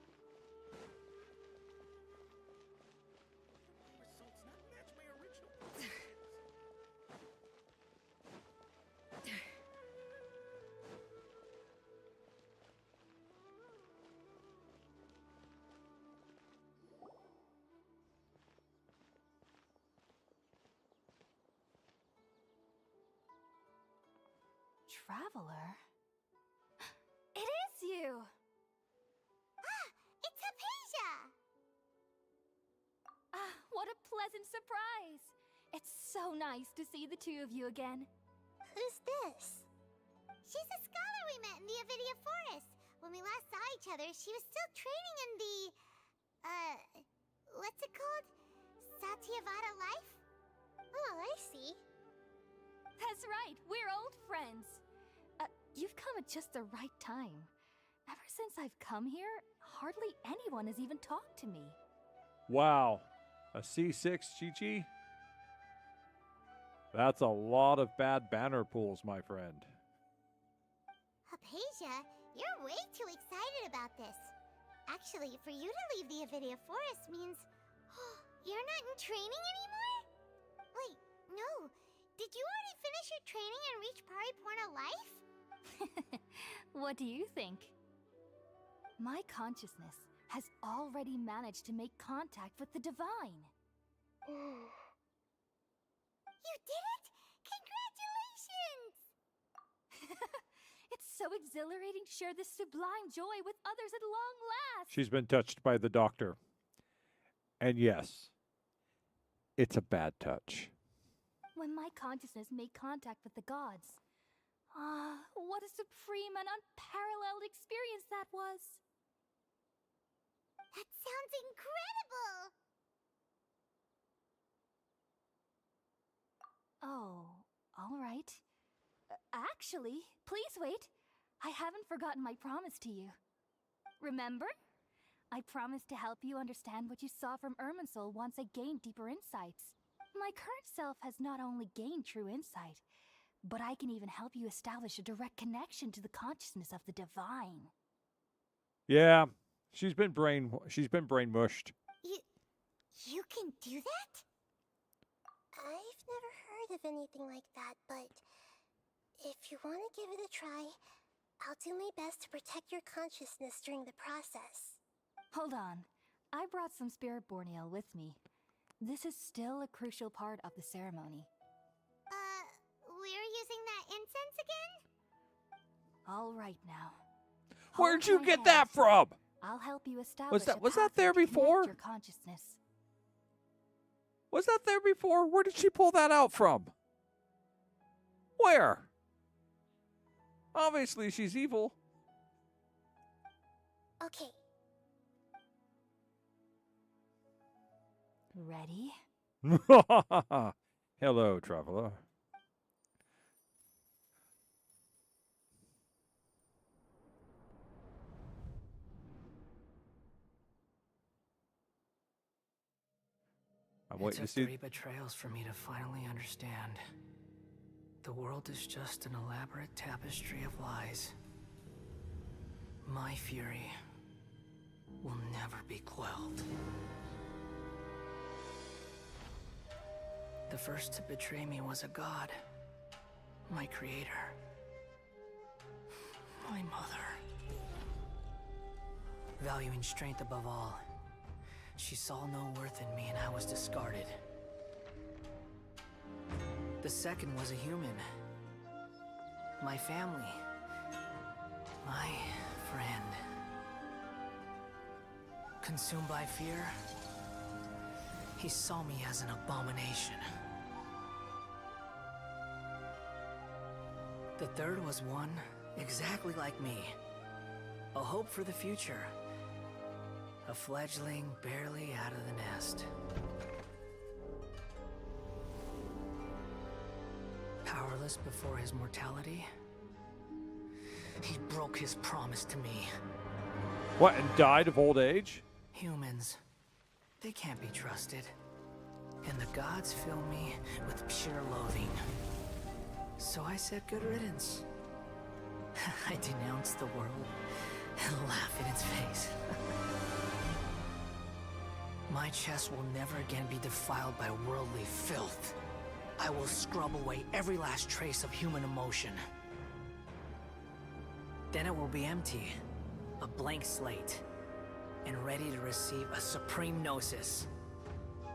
Traveler? It is you! Ah, it's Hypatia! Ah, what a pleasant surprise! It's so nice to see the two of you again. Who's this? She's a scholar we met in the Avidia Forest. When we last saw each other, she was still training in the... what's it called? Satyavada life? Oh, I see. That's right, we're old friends. You've come at just the right time. Ever since I've come here, hardly anyone has even talked to me. Wow. A C6 Chi-Chi? That's a lot of bad banner pulls, my friend. Hypatia, you're way too excited about this. Actually, for you to leave the Avidia Forest means... you're not in training anymore? Wait, no. Did you already finish your training and reach Pariporna life? What do you think? My consciousness has already managed to make contact with the divine. You did it! Congratulations! It's so exhilarating to share this sublime joy with others at long last. She's been touched by the doctor. And yes, it's a bad touch. When my consciousness made contact with the gods. Ah, what a supreme and unparalleled experience that was! That sounds incredible! Oh, all right. Actually, please wait. I haven't forgotten my promise to you. Remember? I promised to help you understand what you saw from Irminsul once I gained deeper insights. My current self has not only gained true insight, but I can even help you establish a direct connection to the consciousness of the divine. Yeah, she's been brain mushed. You can do that? I've never heard of anything like that, but if you want to give it a try, I'll do my best to protect your consciousness during the process. Hold on. I brought some spirit borneal with me. This is still a crucial part of the ceremony. We're using that incense again? All right now. Where'd you get that from? I'll help you establish Was that there before? Your consciousness. Was that there before? Where did she pull that out from? Where? Obviously, she's evil. Okay. Ready? Hello, traveler. I'm waiting to see. 3 betrayals for me to finally understand. The world is just an elaborate tapestry of lies. My fury will never be quelled. The first to betray me was a god. My creator. My mother. Valuing strength above all, she saw no worth in me and I was discarded. The second was a human. My family. My friend. Consumed by fear, he saw me as an abomination. The third was one exactly like me. A hope for the future. A fledgling barely out of the nest. Powerless before his mortality, he broke his promise to me. What, and died of old age? Humans, They can't be trusted. And the gods fill me with pure loathing. So I said good riddance. I denounced the world and laugh in its face. My chest will never again be defiled by worldly filth. I will scrub away every last trace of human emotion. Then it will be empty, a blank slate, and ready to receive a supreme gnosis,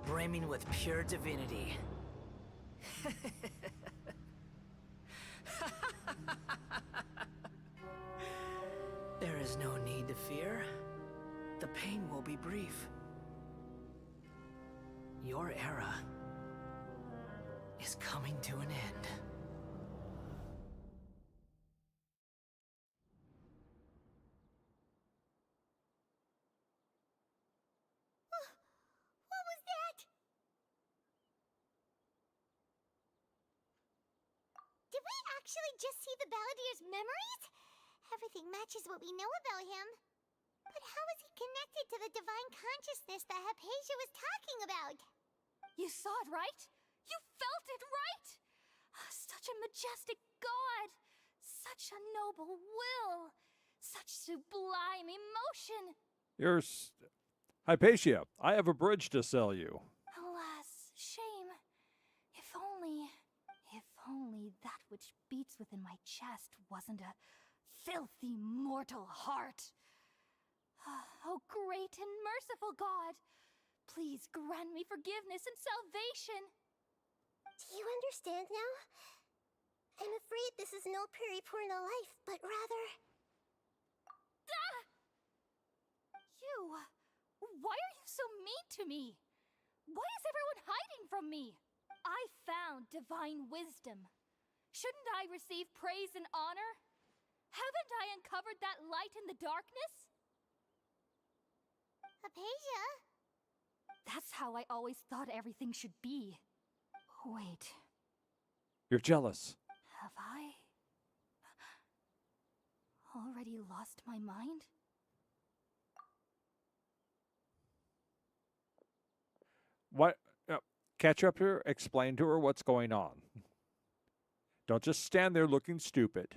brimming with pure divinity. There is no need to fear. The pain will be brief. Your era is coming to an end. What was that? Did we actually just see the Balladier's memories? Everything matches what we know about him. But how is he connected to the divine consciousness that Hypatia was talking about? You saw it, right? You felt it, right? Such a majestic god! Such a noble will! Such sublime emotion! Hypatia, I have a bridge to sell you. Alas, shame. If only that which beats within my chest wasn't a filthy mortal heart. Oh, great and merciful God, please grant me forgiveness and salvation. Do you understand now? I'm afraid this is no Purna life, but rather... Ah! Why are you so mean to me? Why is everyone hiding from me? I found divine wisdom. Shouldn't I receive praise and honor? Haven't I uncovered that light in the darkness? Hypatia? That's how I always thought everything should be. Wait, You're jealous. have I already lost my mind? What? Catch up to her, explain to her what's going on. Don't just stand there looking stupid.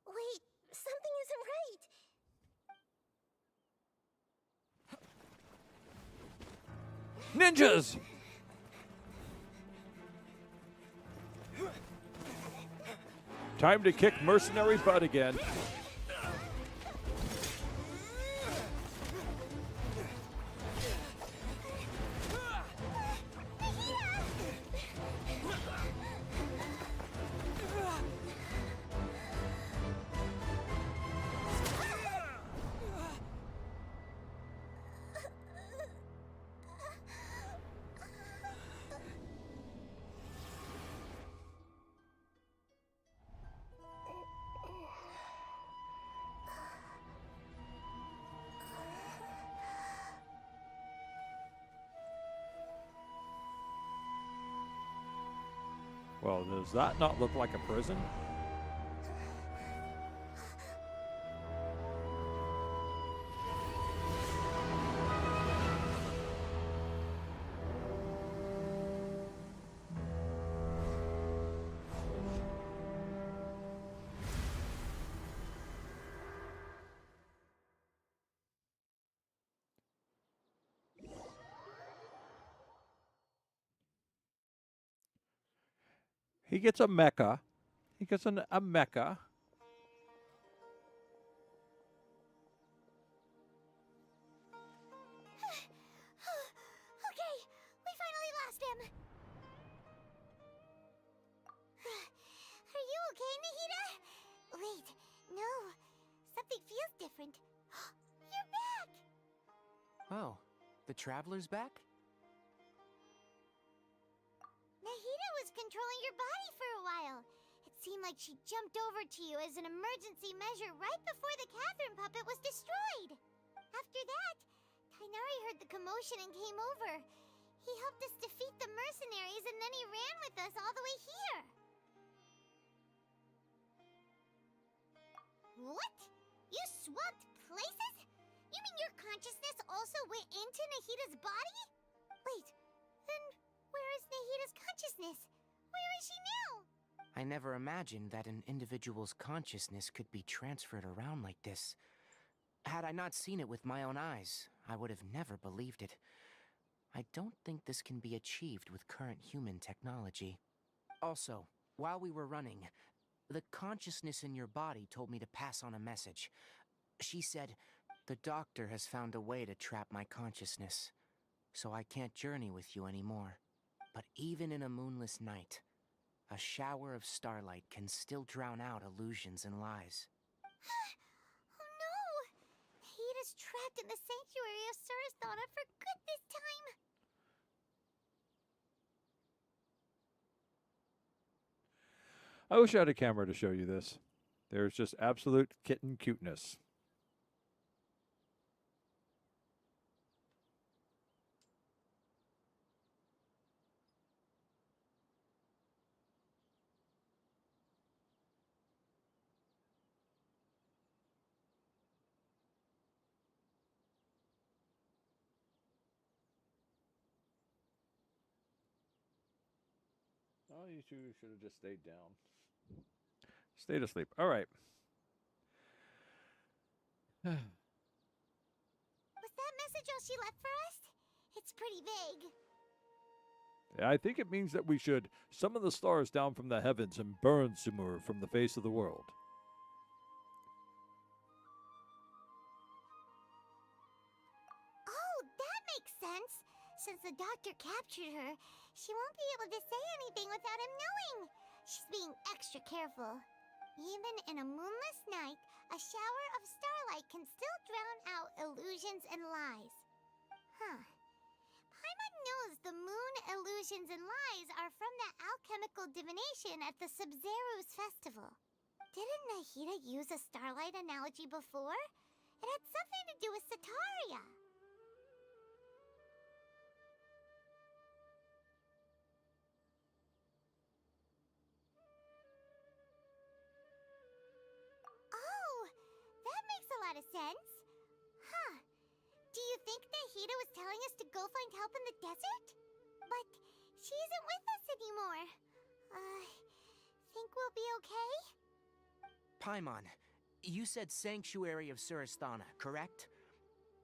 Wait, something isn't right. Ninjas! Time to kick mercenary butt again. Well, does that not look like a prison? He gets a mecha. He gets a mecha. Okay, we finally lost him. Are you okay, Nahida? Wait, no. Something feels different. You're back! Oh, the Traveler's back? Nahida was controlling your body for a while. It seemed like she jumped over to you as an emergency measure right before the Catherine puppet was destroyed. After that, Tainari heard the commotion and came over. He helped us defeat the mercenaries and then he ran with us all the way here. What? You swapped places? You mean your consciousness also went into Nahida's body? Wait, then where is Nahida's consciousness? Where is she now? I never imagined that an individual's consciousness could be transferred around like this. Had I not seen it with my own eyes, I would have never believed it. I don't think this can be achieved with current human technology. Also, while we were running, the consciousness in your body told me to pass on a message. She said, "The doctor has found a way to trap my consciousness, so I can't journey with you anymore. But even in a moonless night, a shower of starlight can still drown out illusions and lies." Oh no! Nahida's trapped in the sanctuary of Surasthana for good this time! I wish I had a camera to show you this. There's just absolute kitten cuteness. Oh, you two should have just stayed down. Stayed asleep. All right. Was that message all she left for us? It's pretty vague. I think it means that we should summon the stars down from the heavens and burn Sumeru from the face of the world. Oh, that makes sense. Since the doctor captured her, she won't be able to say anything without him knowing. She's being extra careful. Even in a moonless night, a shower of starlight can still drown out illusions and lies. Huh. Paimon knows the moon illusions and lies are from that alchemical divination at the Sub-Zero's festival. Didn't Nahida use a starlight analogy before? It had something to do with Sataria. Oh, that makes a lot of sense. Huh. Do you think Nahida was telling us to go find help in the desert? But she isn't with us anymore. Think we'll be okay? Paimon, you said Sanctuary of Surasthana, correct?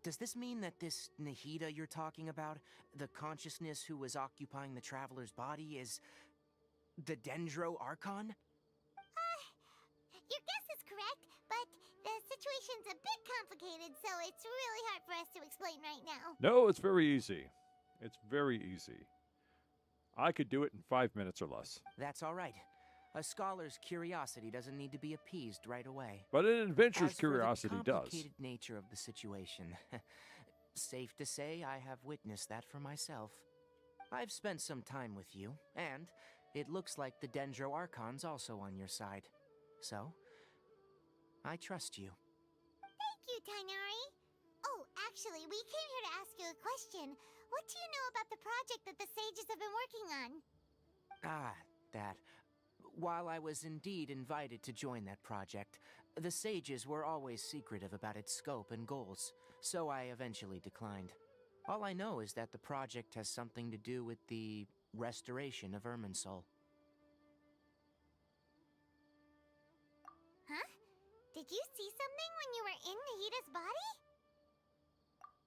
Does this mean that this Nahida you're talking about, the consciousness who was occupying the traveler's body, is the Dendro Archon? Your guess is correct, but the situation's a bit complicated, so it's really hard for us to explain right now. No, it's very easy. It's very easy. I could do it in 5 minutes or less. That's all right. A scholar's curiosity doesn't need to be appeased right away. But an adventurer's As for curiosity the does. complicated nature of the situation, safe to say I have witnessed that for myself. I've spent some time with you, and it looks like the Dendro Archon's also on your side. So, I trust you. Thank you, Tainari. Oh, actually, we came here to ask you a question. What do you know about the project that the sages have been working on? Ah, that. While I was indeed invited to join that project, the sages were always secretive about its scope and goals, so I eventually declined. All I know is that the project has something to do with the restoration of Irminsul. Huh? Did you see something when you were in Nahida's body?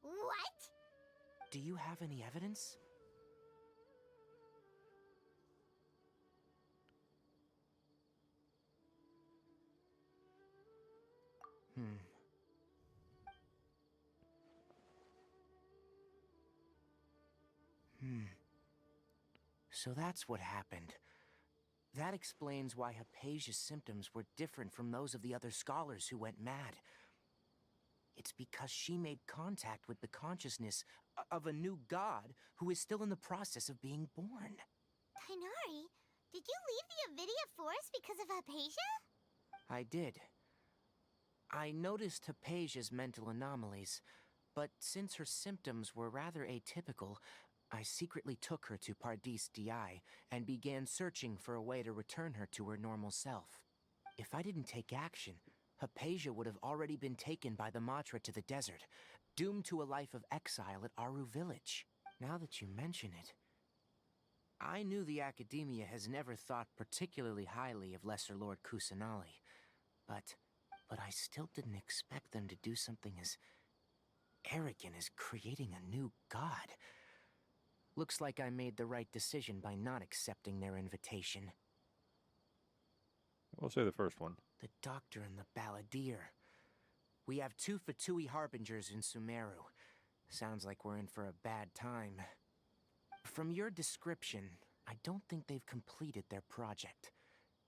What? Do you have any evidence? So that's what happened. That explains why Hypatia's symptoms were different from those of the other scholars who went mad. It's because she made contact with the consciousness of a new god who is still in the process of being born. Tainari, did you leave the Avidia Forest because of Hypatia? I did. I noticed Hypatia's mental anomalies, but since her symptoms were rather atypical, I secretly took her to Pardis Di and began searching for a way to return her to her normal self. If I didn't take action, Hypatia would have already been taken by the Matra to the desert, doomed to a life of exile at Aru Village. Now that you mention it, I knew the Academia has never thought particularly highly of Lesser Lord Kusanali, but I still didn't expect them to do something as arrogant as creating a new god. Looks like I made the right decision by not accepting their invitation. We'll say the first one. The Doctor and the Balladeer. We have 2 Fatui Harbingers in Sumeru. Sounds like we're in for a bad time. From your description, I don't think they've completed their project.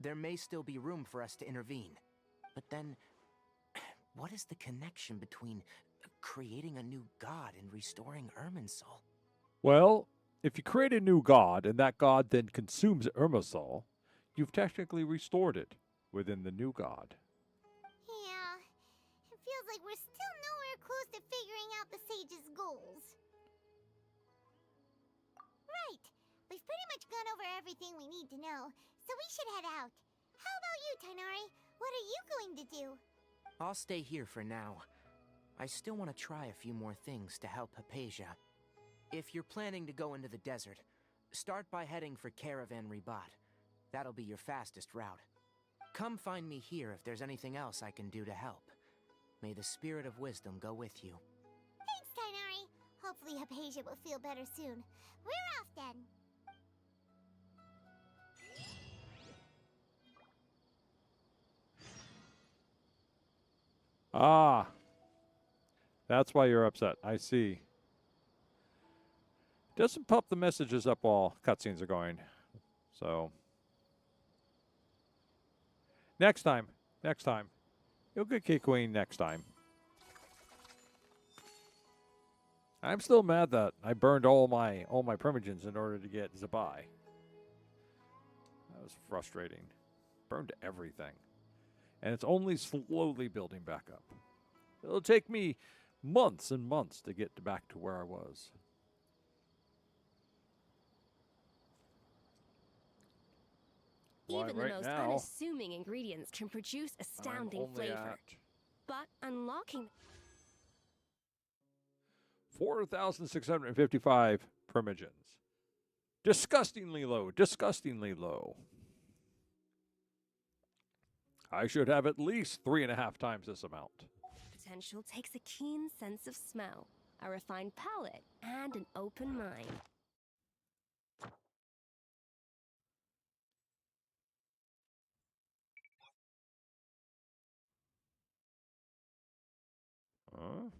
There may still be room for us to intervene. But then, what is the connection between creating a new god and restoring Irminsul? Well, if you create a new god, and that god then consumes Irminsul, you've technically restored it within the new god. Yeah, it feels like we're still nowhere close to figuring out the Sage's goals. Right, we've pretty much gone over everything we need to know, so we should head out. How about you, Tighnari? What are you going to do? I'll stay here for now. I still want to try a few more things to help Hypatia. If you're planning to go into the desert, start by heading for Caravan Ribat. That'll be your fastest route. Come find me here if there's anything else I can do to help. May the spirit of wisdom go with you. Thanks, Tighnari. Hopefully Hypatia will feel better soon. We're off then. Ah, that's why you're upset. I see. Doesn't pop the messages up while cutscenes are going. So, next time. You'll get Kid Queen next time. I'm still mad that I burned all my primogens in order to get Zabai. That was frustrating. Burned everything. And it's only slowly building back up. It'll take me months and months to get back to where I was. Even right the most now, unassuming ingredients can produce astounding only flavor. at But unlocking 4,655 primogens. Disgustingly low. Disgustingly low. I should have at least 3.5 times this amount. potential takes a keen sense of smell, a refined palate, and an open mind. Huh?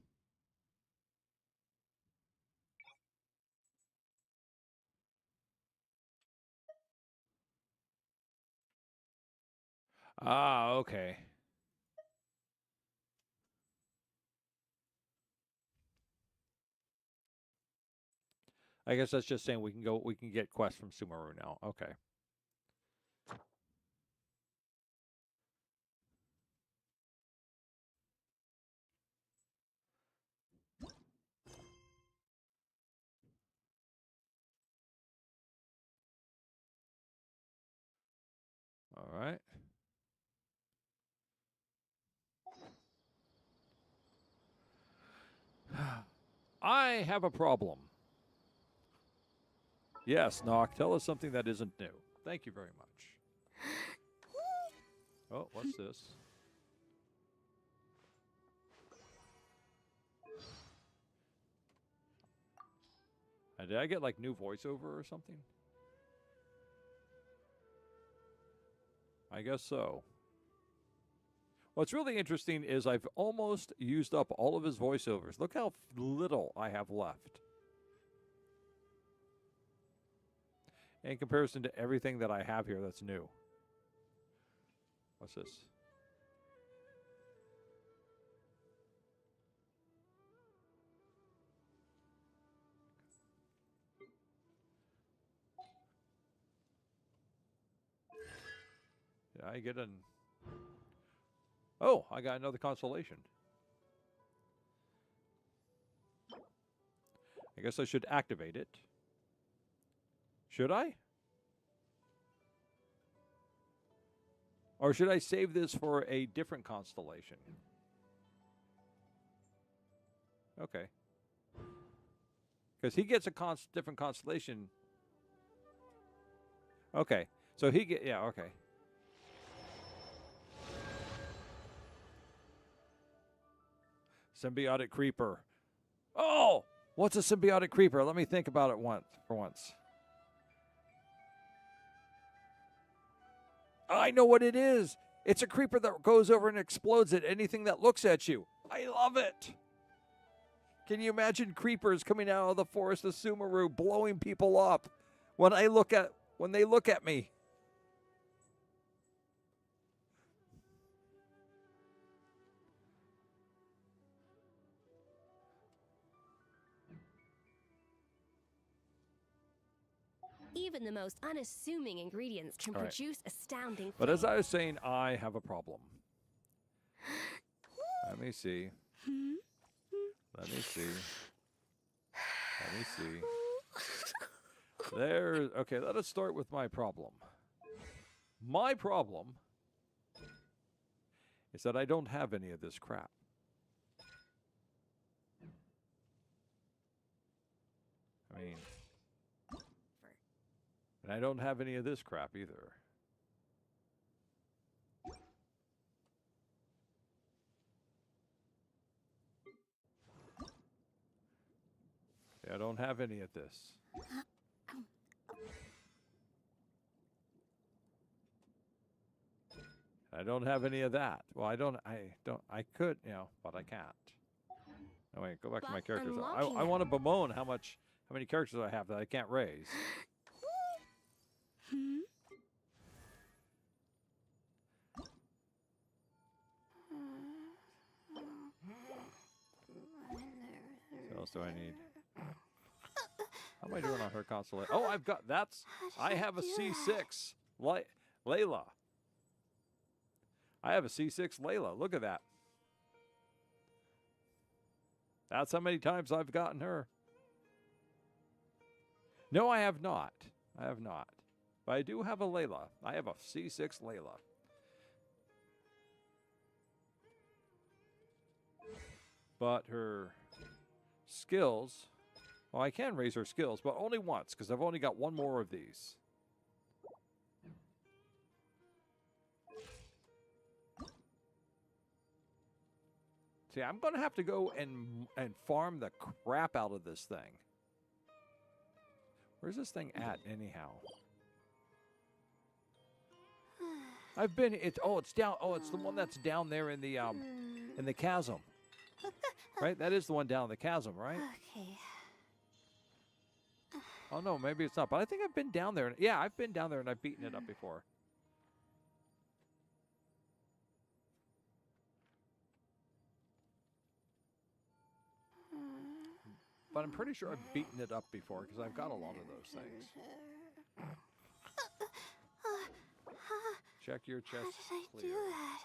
Ah, okay. I guess that's just saying we can get quests from Sumeru now. Okay. All right. I have a problem. Yes, NOC, tell us something that isn't new. Thank you very much. Oh, what's this? Did I get like new voiceover or something? I guess so. What's really interesting is I've almost used up all of his voiceovers. Look how little I have left. In comparison to everything that I have here that's new. What's this? Did I get an... Oh, I got another constellation. I guess I should activate it. Should I? Or should I save this for a different constellation? Okay. Because he gets a different constellation. Okay. So he get yeah, okay. Symbiotic creeper. Oh! What's a symbiotic creeper? Let me think about it for once. I know what it is. It's a creeper that goes over and explodes at anything that looks at you. I love it. Can you imagine creepers coming out of the forest of Sumeru blowing people up when they look at me? Even the most unassuming ingredients can All right. produce astounding But as flavor. I was saying, I have a problem. Let me see. Let me see. Let me see. Okay, let us start with my problem. My problem is that I don't have any of this crap. I mean, and I don't have any of this crap either. I don't have any of this. I don't have any of that. Well, I could, but I can't. Oh, wait, go back to my characters. I want to bemoan how many characters I have that I can't raise. What else do I need? How am I doing on her console? Oh, I have a C6 Layla. I have a C6 Layla. Look at that. That's how many times I've gotten her. No, I have not. I have not. But I do have a Layla. I have a C6 Layla. But her skills... Well, I can raise her skills, but only once, because I've only got one more of these. See, I'm going to have to go and farm the crap out of this thing. Where's this thing at, anyhow? It's down. Oh, it's the one that's down there in the chasm. Right? That is the one down in the chasm, right? Okay. Oh, no, maybe it's not. But I think I've been down there. Yeah, I've been down there and I've beaten it up before. But I'm pretty sure I've beaten it up before because I've got a lot of those things. Check your chest. How did I do that?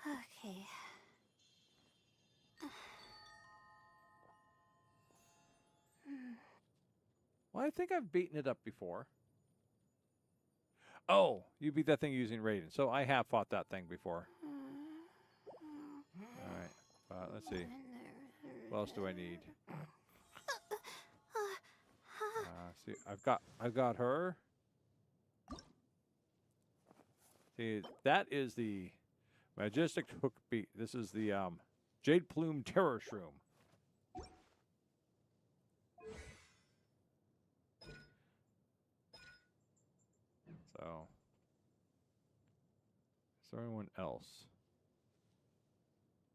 Okay. Well, I think I've beaten it up before. Oh, you beat that thing using Raiden. So I have fought that thing before. All right. Let's see. What else do I need? See, I've got her. See, that is the Majestic Hook Beat. This is the Jade Plume Terror Shroom. So, is there anyone else?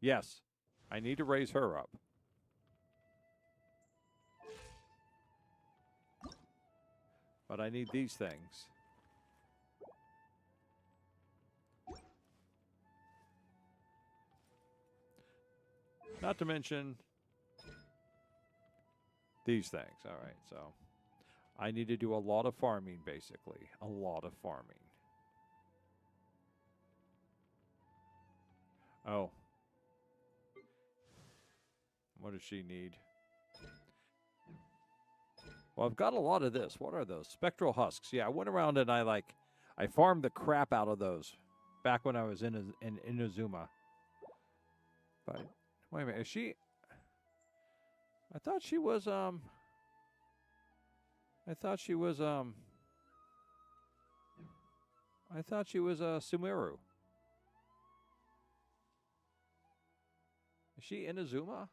Yes, I need to raise her up. But I need these things. Not to mention these things. All right, so I need to do a lot of farming, basically. A lot of farming. Oh. What does she need? Well, I've got a lot of this. What are those? Spectral husks. Yeah, I went around and I farmed the crap out of those back when I was in Inazuma. But wait a minute, is she? I thought she was Sumeru. Is she Inazuma?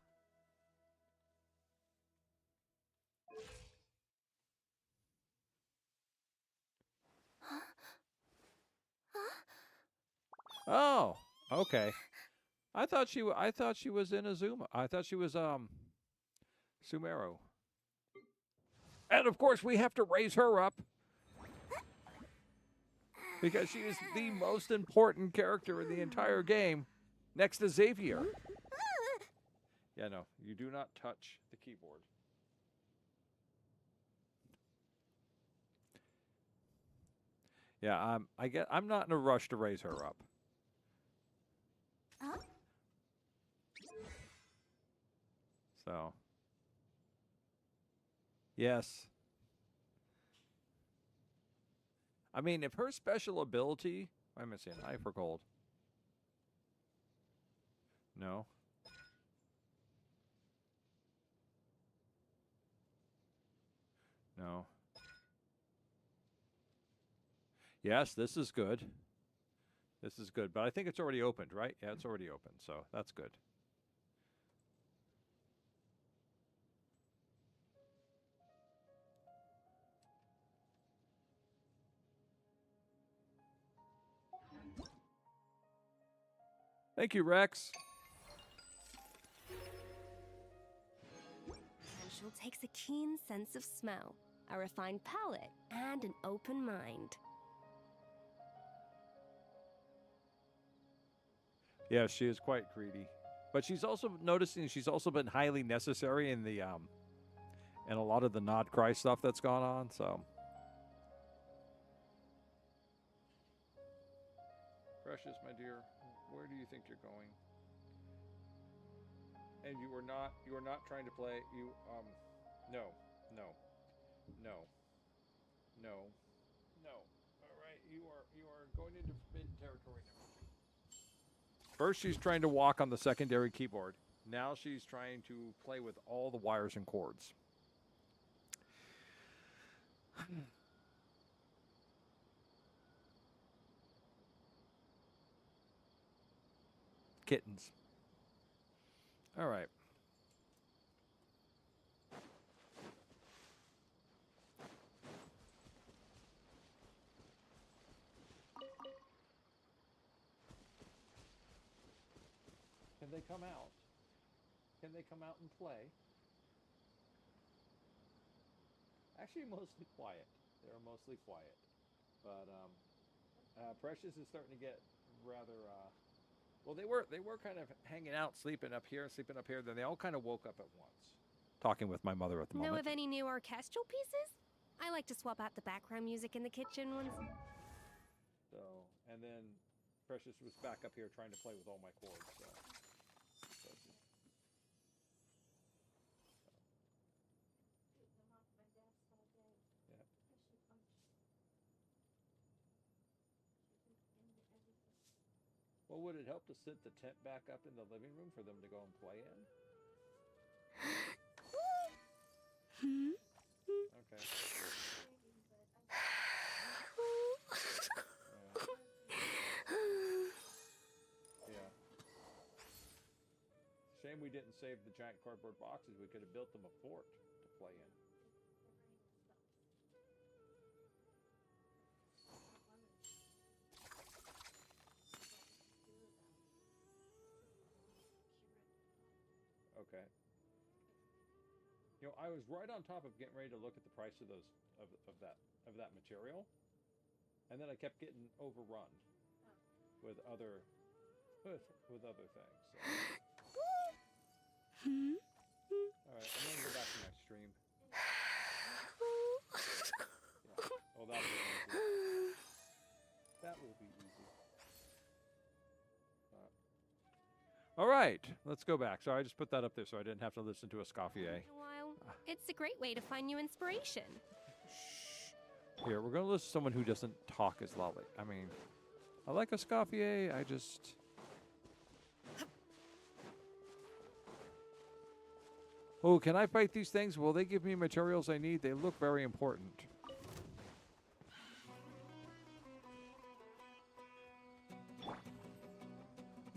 Oh, okay. I thought she was Inazuma. I thought she was Sumeru. And of course we have to raise her up because she is the most important character in the entire game next to Xavier. Yeah, no, you do not touch the keyboard. Yeah, I'm not in a rush to raise her up. So, yes. I mean, if her special ability, I'm missing an eye for gold. No. No. Yes, this is good. This is good, but I think it's already opened, right? Yeah, it's already open, so that's good. Thank you, Rex. Potential takes a keen sense of smell, a refined palate, and an open mind. Yeah, she is quite greedy. But she's also noticing she's also been highly necessary in the in a lot of the Nod Cry stuff that's gone on, so. Precious, my dear, where do you think you're going? And you are not trying to play no. All right, you are going into forbidden territory now. First she's trying to walk on the secondary keyboard. Now she's trying to play with all the wires and cords. Kittens. All right. Can they come out? Can they come out and play? Actually, mostly quiet. They're mostly quiet. But Precious is starting to get rather well, they were kind of hanging out, sleeping up here. Then they all kind of woke up at once. Talking with my mother at the moment. Know of any new orchestral pieces? I like to swap out the background music in the kitchen once. So, and then Precious was back up here trying to play with all my chords. So. Well, would it help to set the tent back up in the living room for them to go and play in? Okay. Yeah. Shame we didn't save the giant cardboard boxes. We could have built them a fort to play in. Okay. You know, I was right on top of getting ready to look at the price of those of that material, and then I kept getting overrun with other things. So. All right, I'm gonna go back to my stream. Yeah. Oh, that'll be easy. That will be easy. All right, let's go back. Sorry, I just put that up there so I didn't have to listen to a Scoffier. It's a great way to find new inspiration. Here, we're going to listen to someone who doesn't talk as loudly. I mean, I like a Scoffier, I just... Oh, can I fight these things? Will they give me materials I need? They look very important.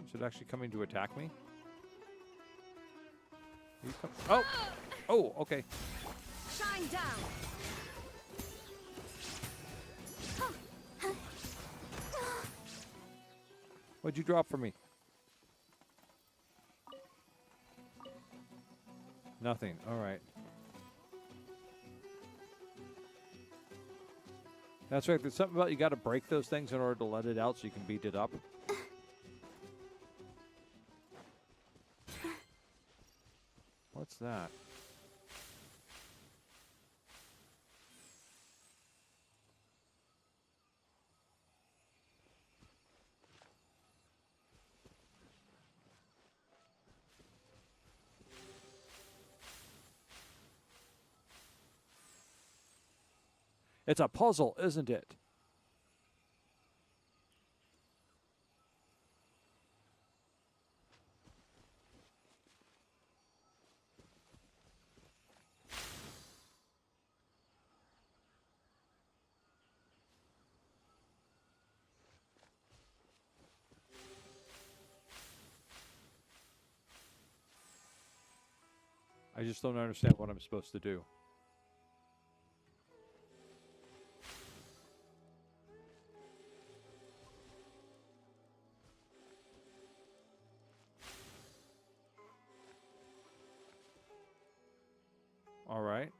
Is it actually coming to attack me? Oh! Oh, okay. Shine down. What'd you drop for me? Nothing. All right. That's right. There's something about you got to break those things in order to let it out so you can beat it up. What's that? It's a puzzle, isn't it? I just don't understand what I'm supposed to do. All right.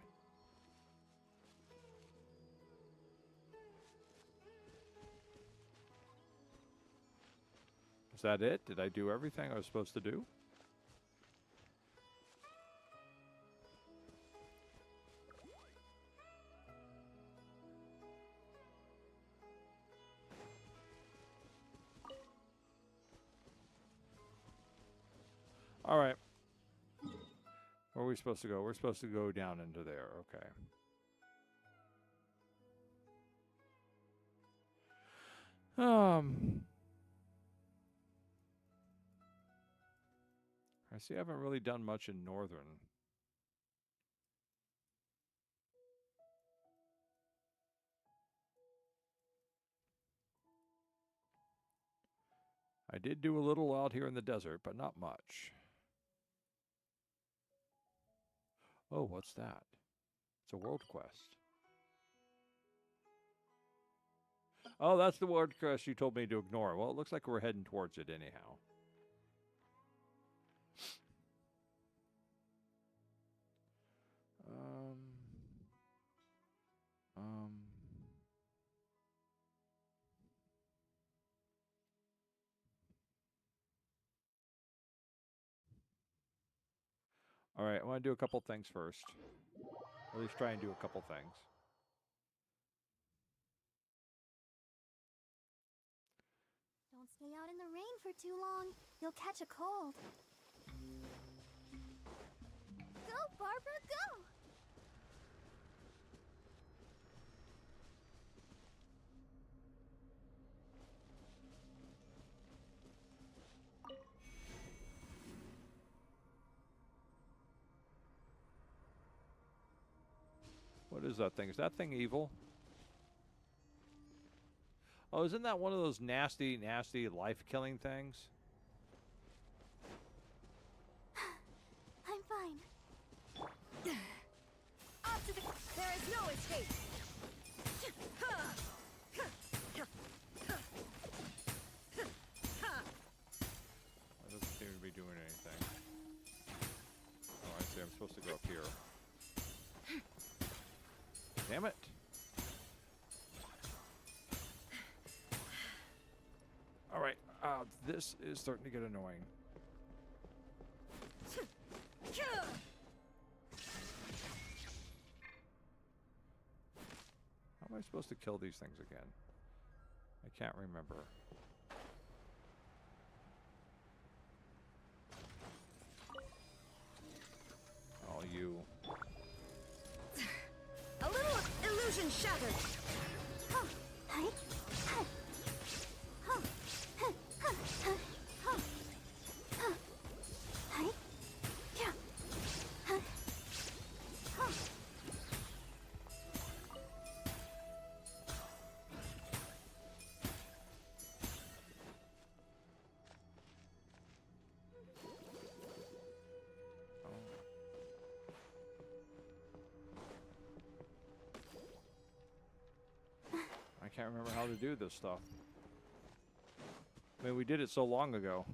Is that it? Did I do everything I was supposed to do? All right. Where are we supposed to go? We're supposed to go down into there. Okay. I see I haven't really done much in Northern. I did do a little out here in the desert, but not much. Oh, what's that? It's a world quest. Oh, that's the world quest you told me to ignore. Well, it looks like we're heading towards it anyhow. All right, I want to do a couple things first. Or at least try and do a couple things. Don't stay out in the rain for too long. You'll catch a cold. Go, Barbara, go! What is that thing? Is that thing evil? Oh, isn't that one of those nasty, nasty life-killing things? I'm fine. Up to the... There is no escape. That doesn't seem to be doing anything. Oh, I see. I'm supposed to go up here. Damn it. All right. This is starting to get annoying. How am I supposed to kill these things again? I can't remember. while you... A little illusion shattered. I can't remember how to do this stuff. I mean, we did it so long ago.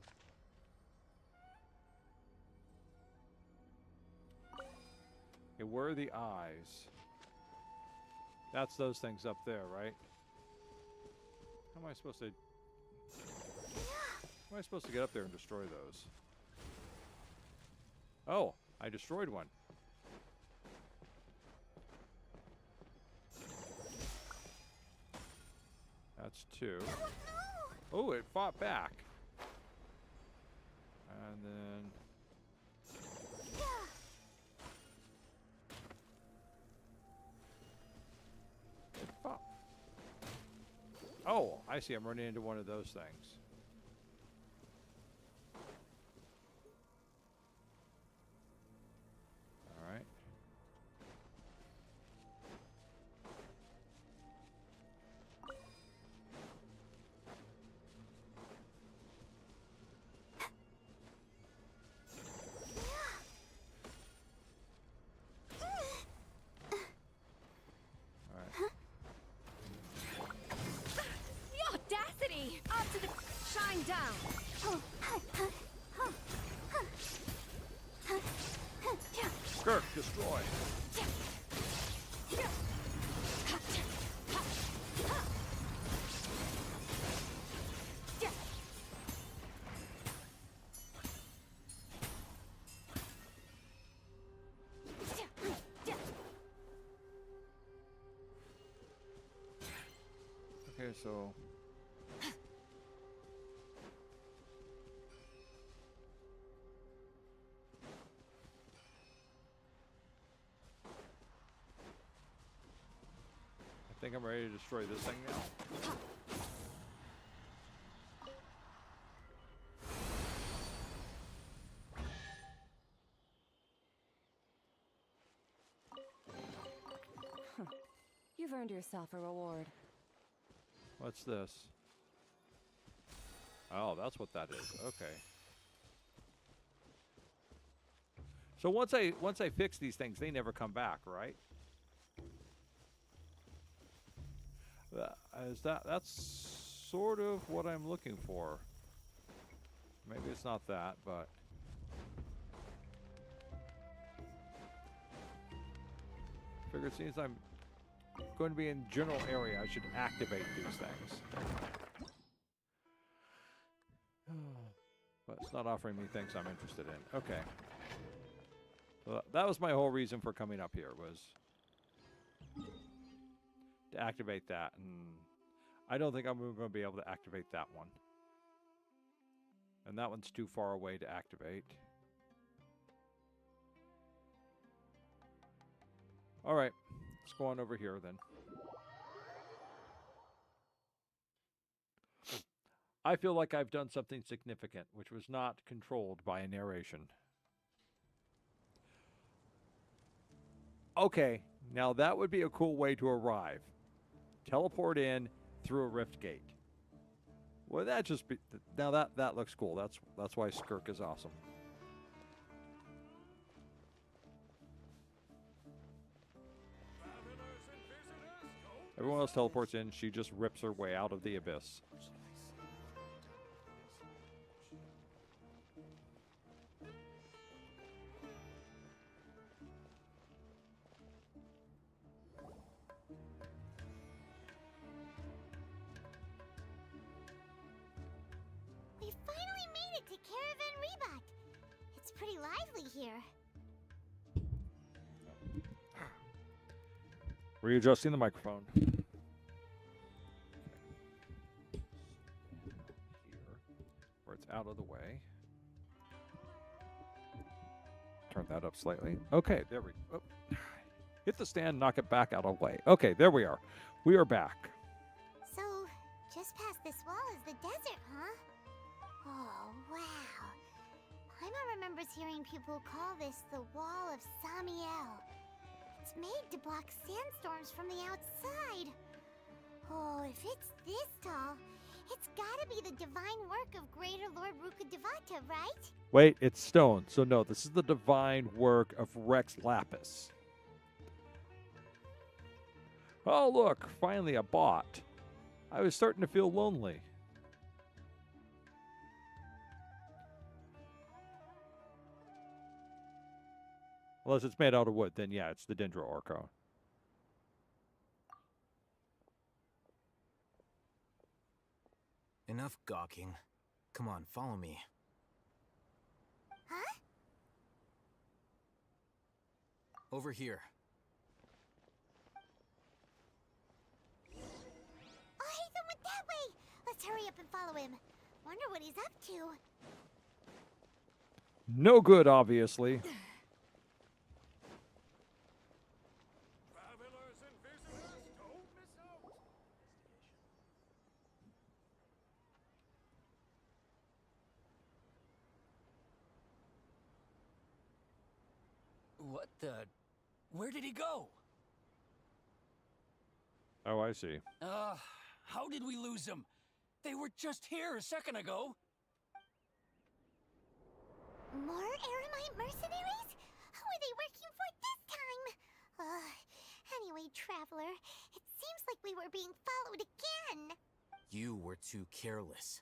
Okay, where are the eyes? That's those things up there, right? How am I supposed to... How am I supposed to get up there and destroy those? Oh, I destroyed one. That's two. Oh, it fought back. And then... It fought. Oh, I see. I'm running into one of those things. All right. The audacity! Up to the shine down. Skirk, destroy. Okay, so... I think I'm ready to destroy this thing now. You've earned yourself a reward. What's this? Oh, that's what that is. Okay. So once I fix these things, they never come back, right? That's sort of what I'm looking for. Maybe it's not that, but figure it seems I'm going to be in general area, I should activate these things. But it's not offering me things I'm interested in. Okay. So that was my whole reason for coming up here, was to activate that. And I don't think I'm going to be able to activate that one. And that one's too far away to activate. All right. Let's go on over here then. I feel like I've done something significant, which was not controlled by a narration. Okay, now that would be a cool way to arrive. Teleport in through a rift gate. Well, that just be... Now that looks cool. That's why Skirk is awesome. Everyone else teleports in. She just rips her way out of the abyss. We finally made it to Caravan Reebok. It's pretty lively here. Readjusting the microphone. Here, where it's out of the way. Turn turn that up slightly. Okay, there we go. Oh. Hit the stand, knock it back out of the way. Okay, there we are. We are back. So, just past this wall is the desert, huh? Oh, wow. Paimon remembers hearing people call this the Wall of Samiel. It's made to block sandstorms from the outside. Oh, if it's this tall, it's gotta be the divine work of Greater Lord Rukkhadevata, right? Wait, it's stone. So no, this is the divine work of Rex Lapis. Oh, look, finally a bot. I was starting to feel lonely. Unless it's made out of wood, then yeah, it's the Dendro Orco. Enough gawking. Come on, follow me. Huh? Over here. Oh, Haytham went that way! Let's hurry up and follow him. Wonder what he's up to. No good, obviously. Travelers and visitors, don't miss out. What the? Where did he go? Oh, I see. How did we lose him? They were just here a second ago. More Eremite mercenaries? Who are they working for this time? Anyway, Traveler, it seems like we were being followed again. You were too careless.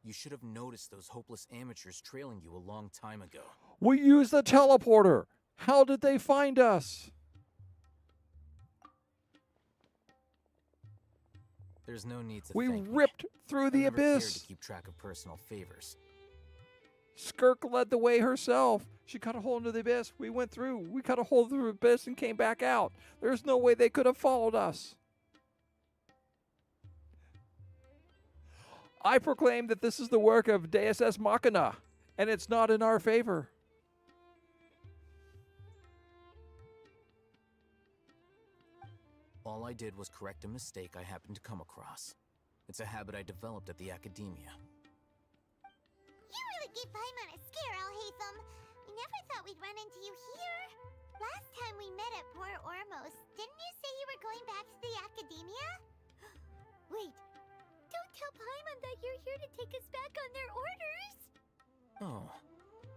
You should have noticed those hopeless amateurs trailing you a long time ago. We used the teleporter. How did they find us? There's no need to We thank me. ripped through the I've never cared abyss. to keep track of personal favors. Skirk led the way herself. She cut a hole into the abyss. We went through. We cut a hole through the abyss and came back out. There's no way they could have followed us. I proclaim that this is the work of Deus Ex Machina, and it's not in our favor. All I did was correct a mistake I happened to come across. It's a habit I developed at the academia. You really gave Paimon a scare, Alhaitham. We never thought we'd run into you here. Last time we met at Port Ormos, didn't you say you were going back to the academia? Wait, don't tell Paimon that you're here to take us back on their orders. Oh,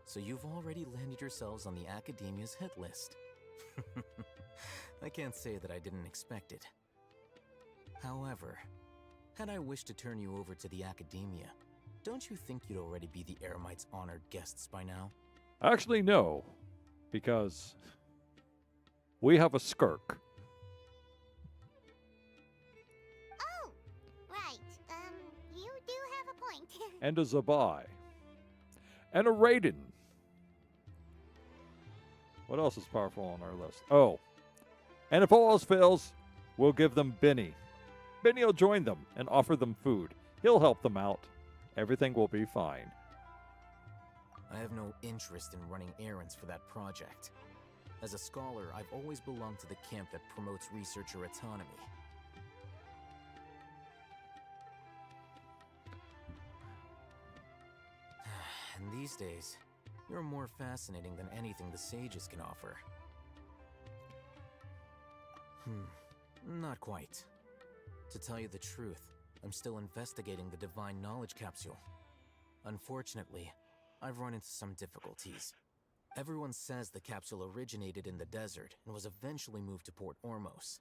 so you've already landed yourselves on the academia's hit list. I can't say that I didn't expect it. However, had I wished to turn you over to the academia, don't you think you'd already be the Eremites' honored guests by now? Actually, no, because we have a Skirk. Oh, right. You do have a point. And a Zabai. And a Raiden. What else is powerful on our list? Oh. And if all else fails, we'll give them Benny. Benny will join them and offer them food. He'll help them out. Everything will be fine. I have no interest in running errands for that project. As a scholar, I've always belonged to the camp that promotes researcher autonomy. And these days, you're more fascinating than anything the sages can offer. Not quite. To tell you the truth, I'm still investigating the Divine Knowledge Capsule. Unfortunately, I've run into some difficulties. Everyone says the capsule originated in the desert and was eventually moved to Port Ormos.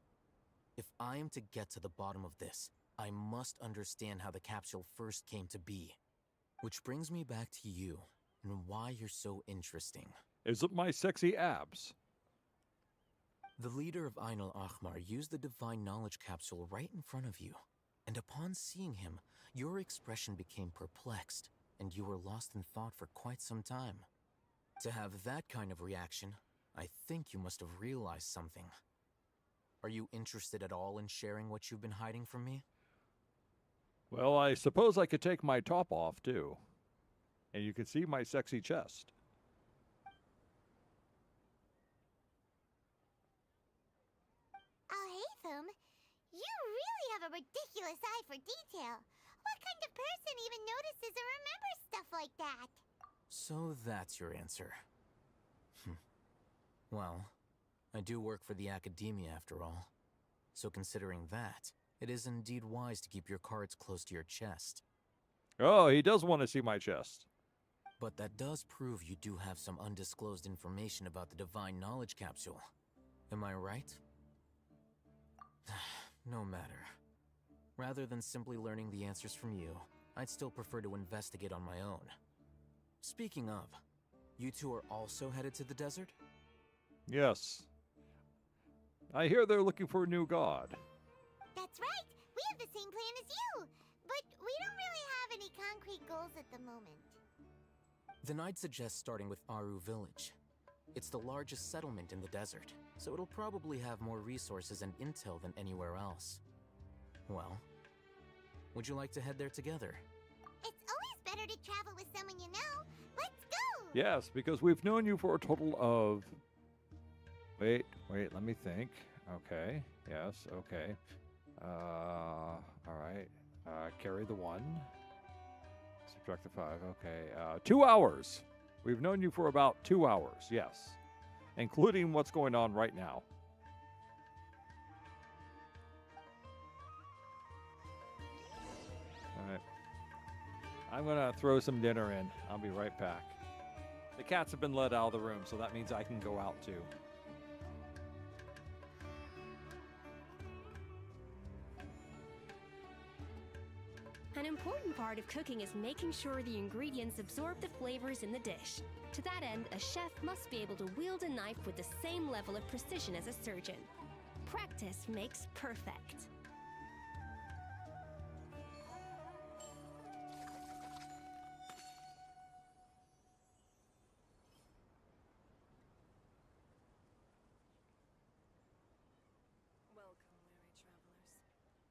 If I am to get to the bottom of this, I must understand how the capsule first came to be. Which brings me back to you, and why you're so interesting. Is it my sexy abs? The leader of Ainul Ahmar used the Divine Knowledge Capsule right in front of you, and upon seeing him, your expression became perplexed, and you were lost in thought for quite some time. To have that kind of reaction, I think you must have realized something. Are you interested at all in sharing what you've been hiding from me? Well, I suppose I could take my top off, too. And you can see my sexy chest. awesome. You really have a ridiculous eye for detail. What kind of person even notices or remembers stuff like that? So that's your answer. Well, I do work for the academia after all. So considering that, it is indeed wise to keep your cards close to your chest. Oh, he does want to see my chest. But that does prove you do have some undisclosed information about the Divine Knowledge Capsule. Am I right? No matter. Rather than simply learning the answers from you, I'd still prefer to investigate on my own. Speaking of, you two are also headed to the desert? Yes. I hear they're looking for a new god. That's right. We have the same plan as you. But we don't really have any concrete goals at the moment. Then I'd suggest starting with Aru Village. It's the largest settlement in the desert, so it'll probably have more resources and intel than anywhere else. Well, would you like to head there together? It's always better to travel with someone you know. Let's go! Yes, because we've known you for a total of... Wait, let me think. Okay, yes, okay. Alright. Carry the 1. Subtract the 5, okay. 2 hours! We've known you for about 2 hours, yes. Including what's going on right now. Alright. I'm gonna throw some dinner in. I'll be right back. The cats have been let out of the room, so that means I can go out too. An important part of cooking is making sure the ingredients absorb the flavors in the dish. To that end, a chef must be able to wield a knife with the same level of precision as a surgeon. Practice makes perfect. Welcome, weary travelers.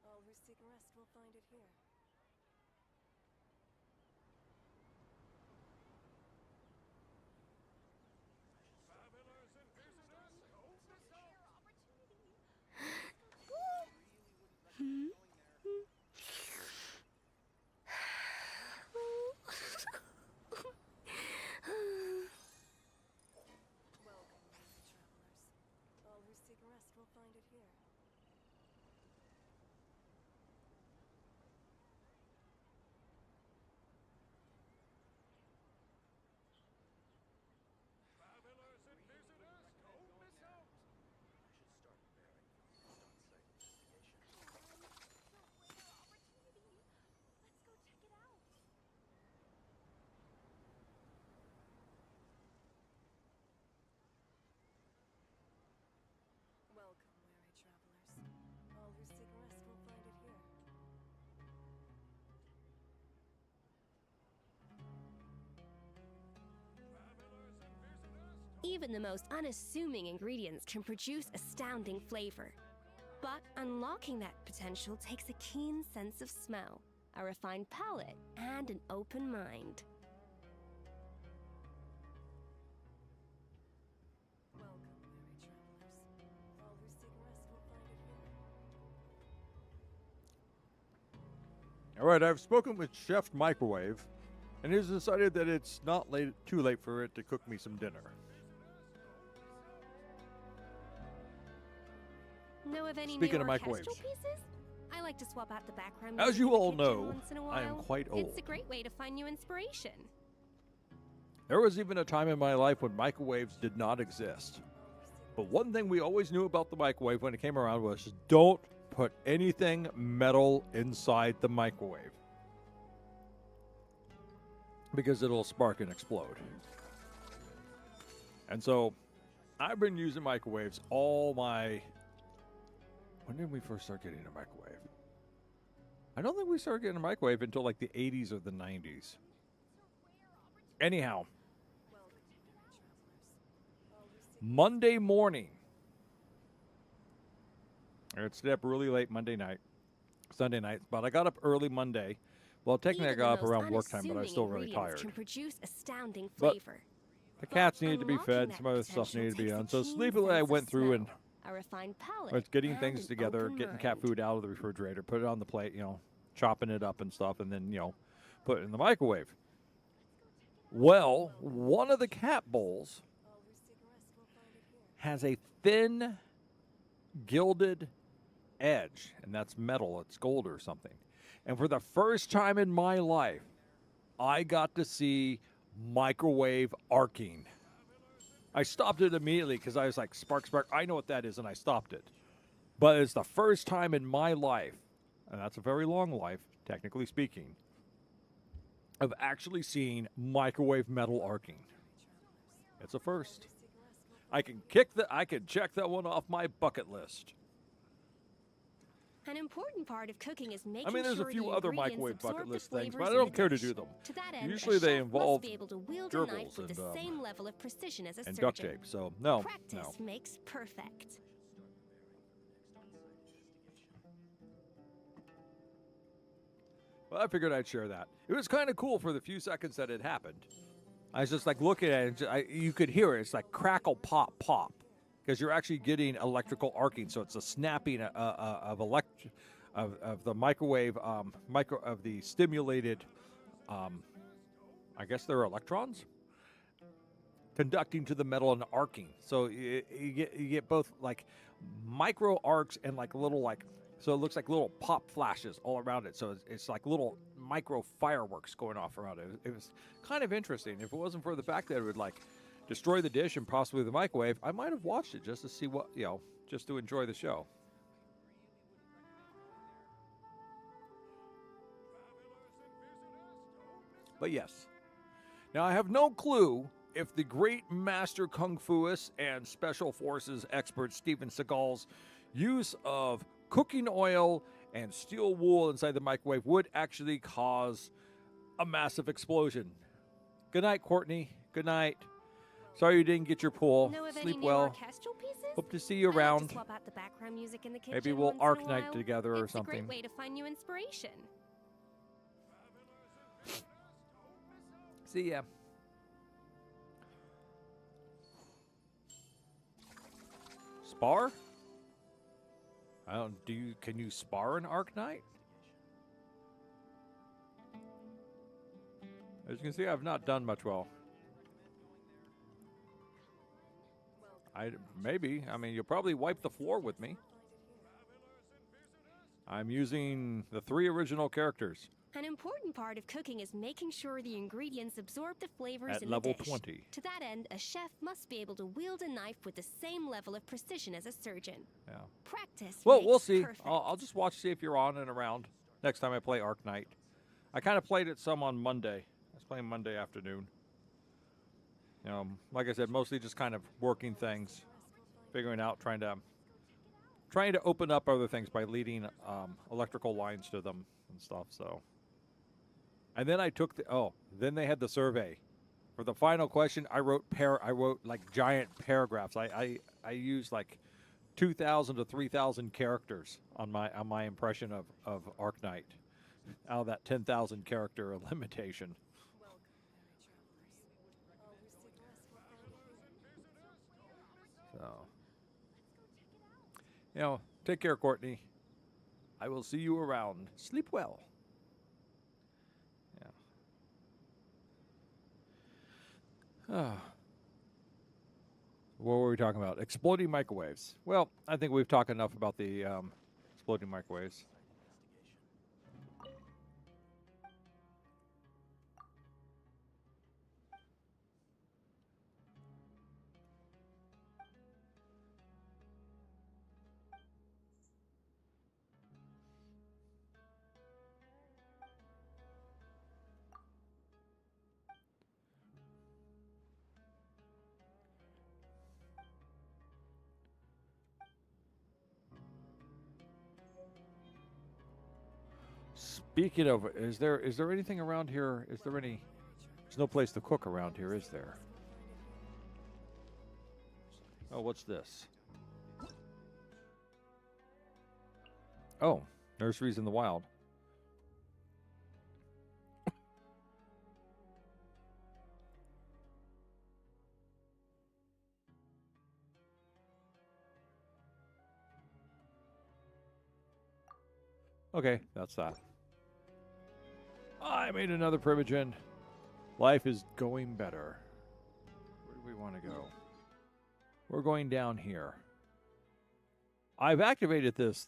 All who seek rest will find it here. Welcome, weary travelers. All who seek rest will find it here. Welcome, weary travelers. All who seek rest will find it here. Even the most unassuming ingredients can produce astounding flavor. But unlocking that potential takes a keen sense of smell, a refined palate, and an open mind. Welcome, weary travelers. All who seek rest will find it here. All right, I've spoken with Chef Microwave, and he's decided that it's not too late for it to cook me some dinner. Know of any Speaking new of microwaves. orchestral pieces? I like to swap out the background As music you in the all kitchen know, once in a I am while. quite It's old. a great way to find new inspiration. There was even a time in my life when microwaves did not exist. But one thing we always knew about the microwave when it came around was don't put anything metal inside the microwave, because it'll spark and explode. And so I've been using microwaves all my... When did we first start getting a microwave? I don't think we started getting a microwave until like the 80s or the 90s. Anyhow, Monday morning. I had stayed up really late Monday night, Sunday night, but I got up early Monday. Well, technically I Even got the up around most work time, but I was still unassuming really ingredients tired. can produce astounding But flavor. the cats needed to be unlocking fed, that some other stuff potential needed to be takes a done. So keen sleepily I sense of went through and smell, a refined palate, It's getting and things an together, open getting cat mind. food out of the refrigerator, put it on the plate, chopping it up and stuff, and then, put it in the microwave. Well, one of the cat bowls has a thin gilded edge, and that's metal, it's gold or something. And for the first time in my life, I got to see microwave arcing. I stopped it immediately because I was like, spark, spark, I know what that is, and I stopped it. But it's the first time in my life, and that's a very long life, technically speaking, of actually seeing microwave metal arcing. It's a first. I can check that one off my bucket list. An important part of cooking is making There's sure a few the other ingredients microwave absorb bucket the list things, flavors but I in the don't care to dish. do them. To that end, Usually a they chef involve must be able to wield a gerbils knife with the and, same level of precision as a and surgeon. duct tape, so no. Practice makes perfect. Well, I figured I'd share that. It was kind of cool for the few seconds that it happened. I was just like looking at it, you could hear it. It's like crackle, pop, pop, because you're actually getting electrical arcing. So it's a snapping of the microwave, of the stimulated, I guess they're electrons, conducting to the metal and arcing. So you get both like micro arcs and like little so it looks like little pop flashes all around it. So it's like little micro fireworks going off around it. It was kind of interesting. If it wasn't for the fact that it would like destroy the dish and possibly the microwave, I might have watched it just to see what, just to enjoy the show. But yes. Now I have no clue if the great master kung fuist and special forces expert Steven Seagal's use of cooking oil and steel wool inside the microwave would actually cause a massive explosion. Good night, Courtney. Good night. Sorry you didn't get your pool. Know of Sleep any new well. orchestral pieces? Hope to see you I like around. to swap out the background music in the kitchen Maybe we'll once in arc a night while. together or It's a something. great way to find new inspiration. See ya. Spar? Can you spar an Arc Knight? As you can see, I've not done much well. Maybe. You'll probably wipe the floor with me. I'm using the 3 original characters. An important part of cooking is making sure the ingredients absorb the flavors At in level the dish. 20. To that end, a chef must be able to wield a knife with the same level of precision as a surgeon. Yeah. Practice Well, makes we'll see. perfect. I'll just watch, see if you're on and around next time I play Arc Knight. I kind of played it some on Monday. I was playing Monday afternoon. Like I said, mostly just kind of working things, figuring out, trying to open up other things by leading electrical lines to them and stuff. So, and then I took then they had the survey for the final question. I wrote like giant paragraphs. I used like 2,000 to 3,000 characters on my impression of Arc Knight out of that 10,000 character limitation. So, take care, Courtney. I will see you around. Sleep well. Yeah. What were we talking about? Exploding microwaves. Well, I think we've talked enough about the exploding microwaves. Speaking of, is there anything around here? There's no place to cook around here, is there? Oh, what's this? Oh, nurseries in the wild. Okay, that's that. I made another Primogen. Life is going better. Where do we want to go? We're going down here. I've activated this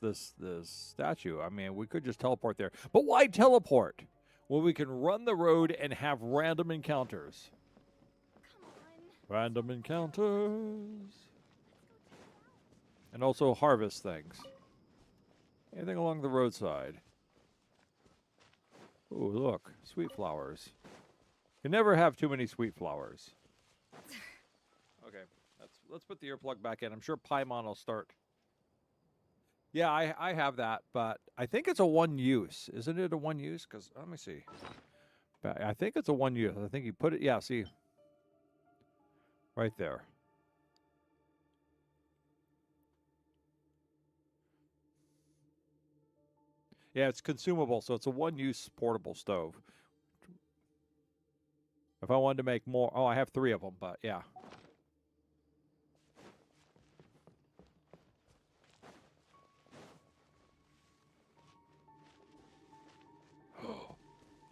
statue. I mean, we could just teleport there. But why teleport when we can run the road and have random encounters? Random encounters. And also harvest things. Anything along the roadside. Ooh, look. Sweet flowers. You never have too many sweet flowers. Okay. Let's put the earplug back in. I'm sure Paimon will start. Yeah, I have that, but I think it's a one use. Isn't it a one use? Because, let me see. I think it's a one use. I think you put it, yeah, see. Right there. Yeah, it's consumable, so it's a one-use portable stove. If I wanted to make more... Oh, I have 3 of them, but yeah.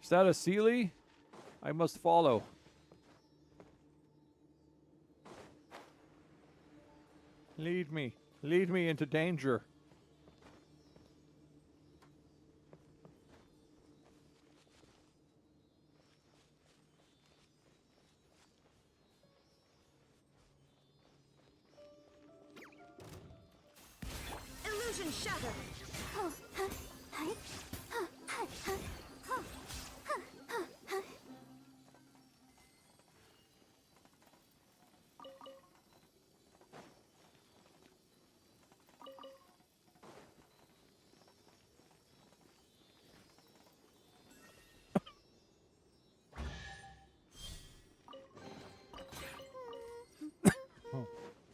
Is that a Sealy? I must follow. Lead me. Lead me into danger. Illusion shatter.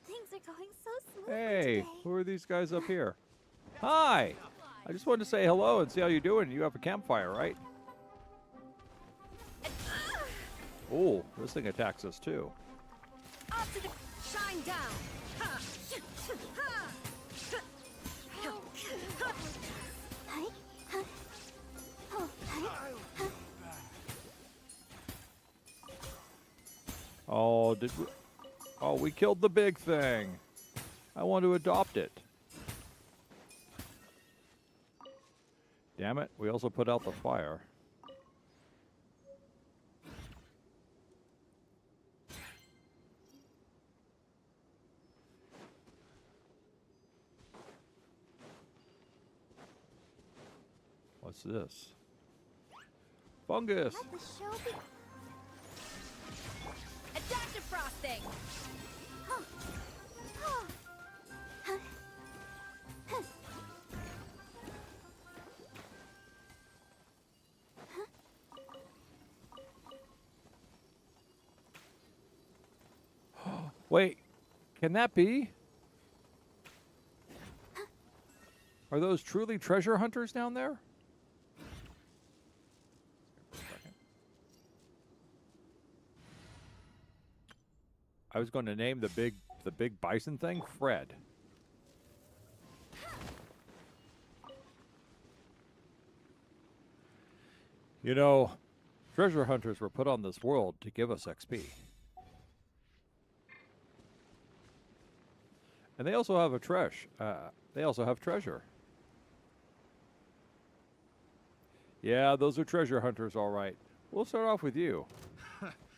Things are going so smooth Hey, today. who are these guys up here? Hi! I just wanted to say hello and see how you're doing. You have a campfire, right? Oh, this thing attacks us too. Up to the shine down. Ha. Oh, did we... Oh, we killed the big thing. I want to adopt it. Damn it, we also put out the fire. What's this? Fungus! Let the show be... Adaptive frosting. Wait, can that be? Are those truly treasure hunters down there? I was going to name the big bison thing Fred. You know, treasure hunters were put on this world to give us XP. And they also have a they also have treasure. Yeah, those are treasure hunters, all right. We'll start off with you.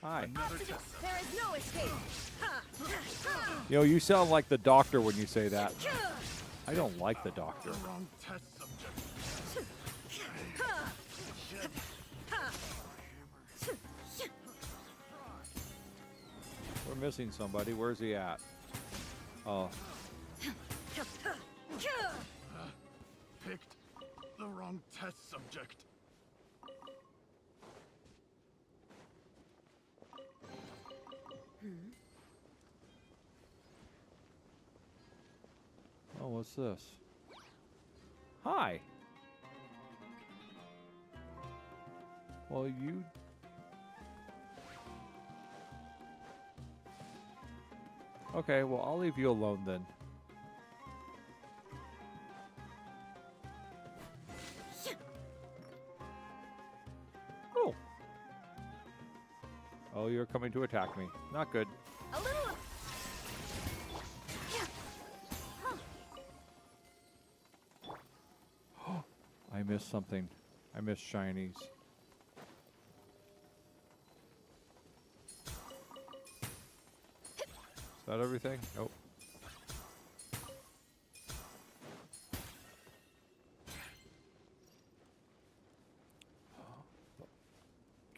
Hi. There is no escape. You know, you sound like the doctor when you say that. I don't like the doctor. Wrong test subject. We're missing somebody. Where's he at? Oh. Picked the wrong test subject. Oh, what's this? Hi. Well, you... Okay, well, I'll leave you alone then. Oh, you're coming to attack me. Not good. A little. I missed something. I missed shinies. Is that everything? Nope.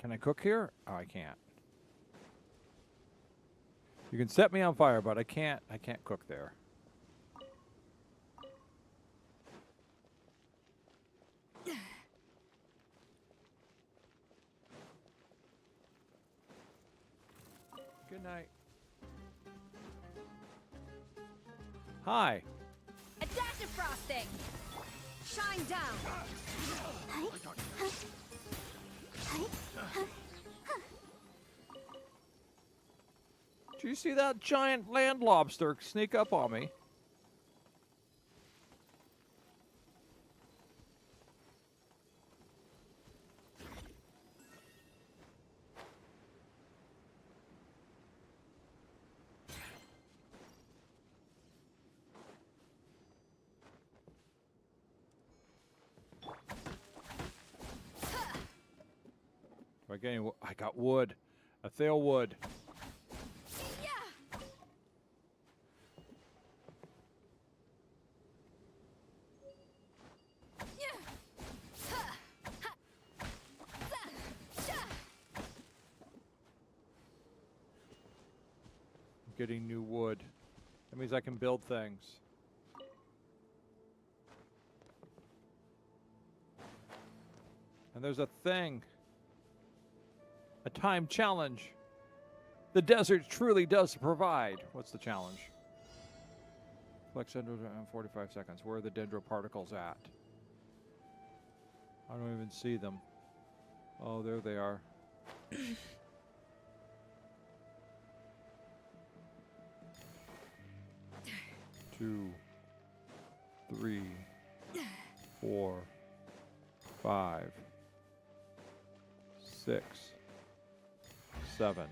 Can I cook here? Oh, I can't. You can set me on fire, but I can't cook there. Good night. Hi. A dash of frosting. Shine down. Did you see that giant land lobster sneak up on me? Again, I got wood. A thale wood. Getting new wood. That means I can build things. And there's a thing. A time challenge. The desert truly does provide. What's the challenge? Collect dendro in 45 seconds. Where are the dendro particles at? I don't even see them. Oh, there they are. 2, 3, 4, 5, 6, 7.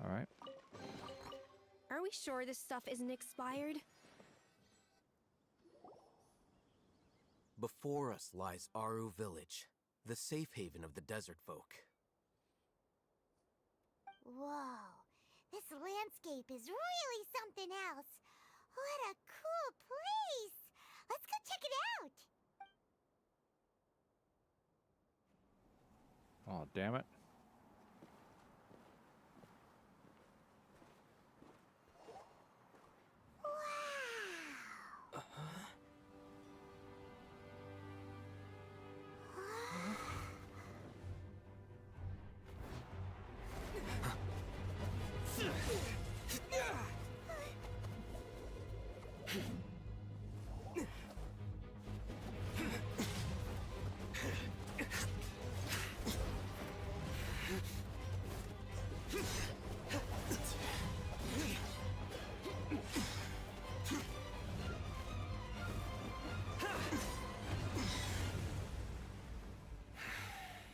All right. Are we sure this stuff isn't expired? Before us lies Aru Village, the safe haven of the desert folk. Whoa, this landscape is really something else. What a cool place! Let's go check it out! Oh, damn it.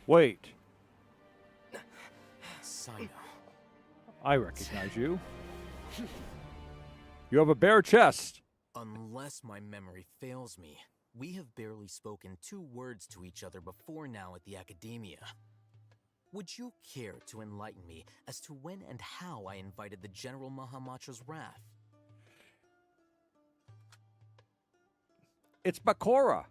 Wait. Sino. I recognize you. You have a bare chest. Unless my memory fails me, we have barely spoken 2 words to each other before now at the Academia. Would you care to enlighten me as to when and how I invited the General Mahamatra's wrath? It's Bakura.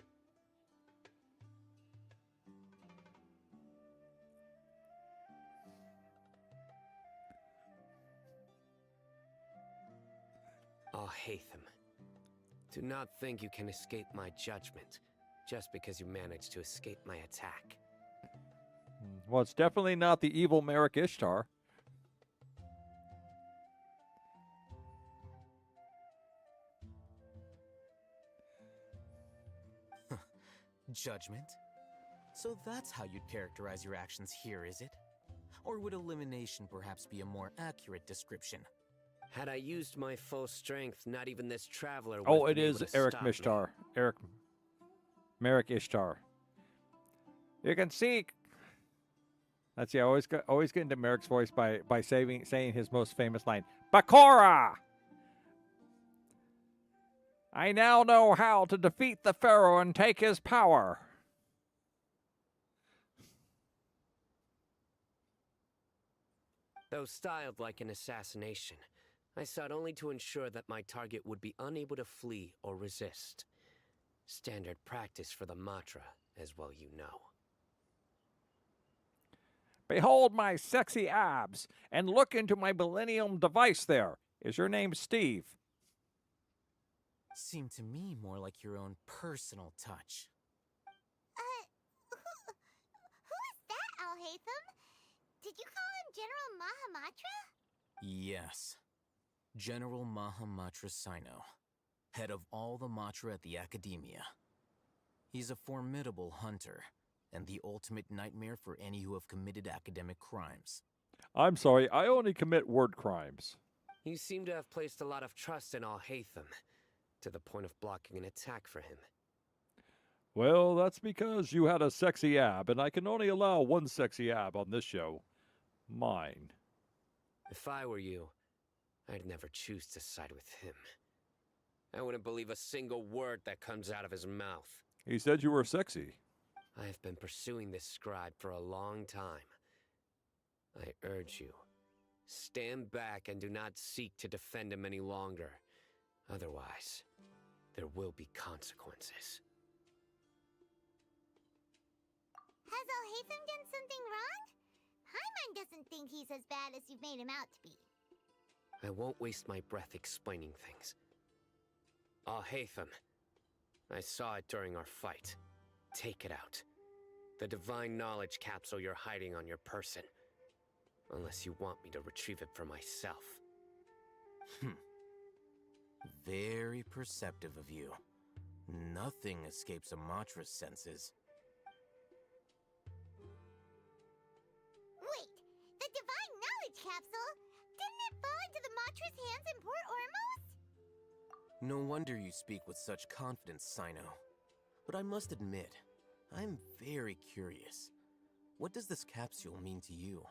Oh, Hatham, do not think you can escape my judgment just because you managed to escape my attack. Well, it's definitely not the evil Merrick Ishtar. Judgment? So that's how you'd characterize your actions here, is it? Or would elimination perhaps be a more accurate description? Had I used my full strength, not even this traveler would Oh, have it been is able to Eric stop me. Mishtar. Merrick Ishtar. You can see. Let's see. I always get into Merrick's voice by saying his most famous line, Bakura! I now know how to defeat the Pharaoh and take his power. Though styled like an assassination, I sought only to ensure that my target would be unable to flee or resist. Standard practice for the Matra, as well you know. Behold my sexy abs, and look into my millennium device there. Is your name Steve? Seemed to me more like your own personal touch. Who is that, Alhaitham? Did you call him General Mahamatra? Yes. General Mahamatra Sino, head of all the Matra at the Academia. He's a formidable hunter, and the ultimate nightmare for any who have committed academic crimes. I'm sorry, I only commit word crimes. You seem to have placed a lot of trust in Alhaitham, to the point of blocking an attack for him. Well, that's because you had a sexy ab, and I can only allow one sexy ab on this show. Mine. If I were you, I'd never choose to side with him. I wouldn't believe a single word that comes out of his mouth. He said you were sexy. I have been pursuing this scribe for a long time. I urge you, stand back and do not seek to defend him any longer. Otherwise, there will be consequences. Has Alhaitham done something wrong? Paimon doesn't think he's as bad as you've made him out to be. I won't waste my breath explaining things. Alhaitham, I saw it during our fight. Take it out. The divine knowledge capsule you're hiding on your person. Unless you want me to retrieve it for myself. Very perceptive of you. Nothing escapes a Matra's senses. Wait, the divine knowledge capsule? Didn't it fall into the Matra's hands in Port Ormos? No wonder you speak with such confidence, Sino. But I must admit, I'm very curious. What does this capsule mean to you?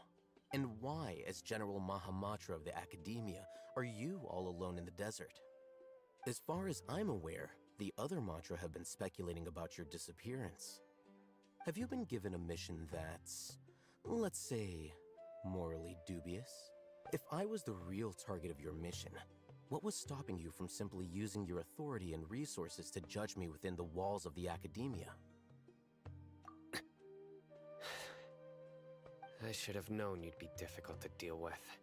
And why, as General Mahamatra of the Academia, are you all alone in the desert? As far as I'm aware, the other Matra have been speculating about your disappearance. Have you been given a mission that's, let's say, morally dubious? If I was the real target of your mission, what was stopping you from simply using your authority and resources to judge me within the walls of the Academia? I should have known you'd be difficult to deal with.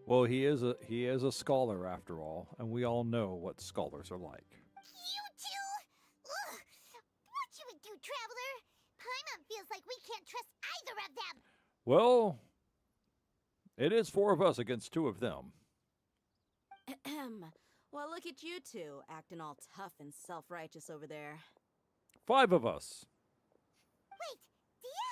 Well, he is a scholar after all, and we all know what scholars are like. You two? Ugh. What you would do, Traveler? Paimon feels like we can't trust either of them. Well, it is 4 of us against 2 of them. Well, look at you two, acting all tough and self-righteous over there. 5 of us. Wait, Dia?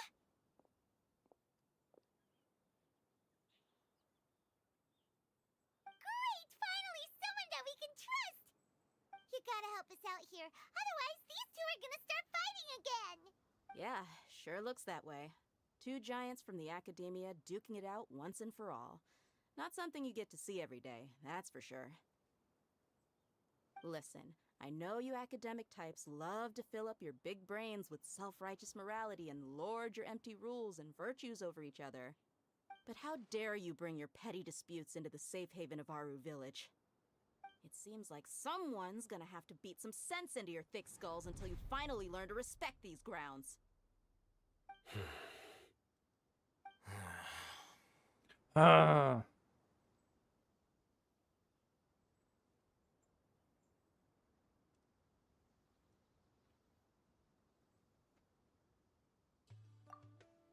Great! Finally, someone that we can trust! You gotta help us out here, otherwise these two are gonna start fighting again! Yeah, sure looks that way. 2 giants from the Academia duking it out once and for all. Not something you get to see every day, that's for sure. Listen, I know you academic types love to fill up your big brains with self-righteous morality and lord your empty rules and virtues over each other. But how dare you bring your petty disputes into the safe haven of Aru Village? It seems like someone's gonna have to beat some sense into your thick skulls until you finally learn to respect these grounds.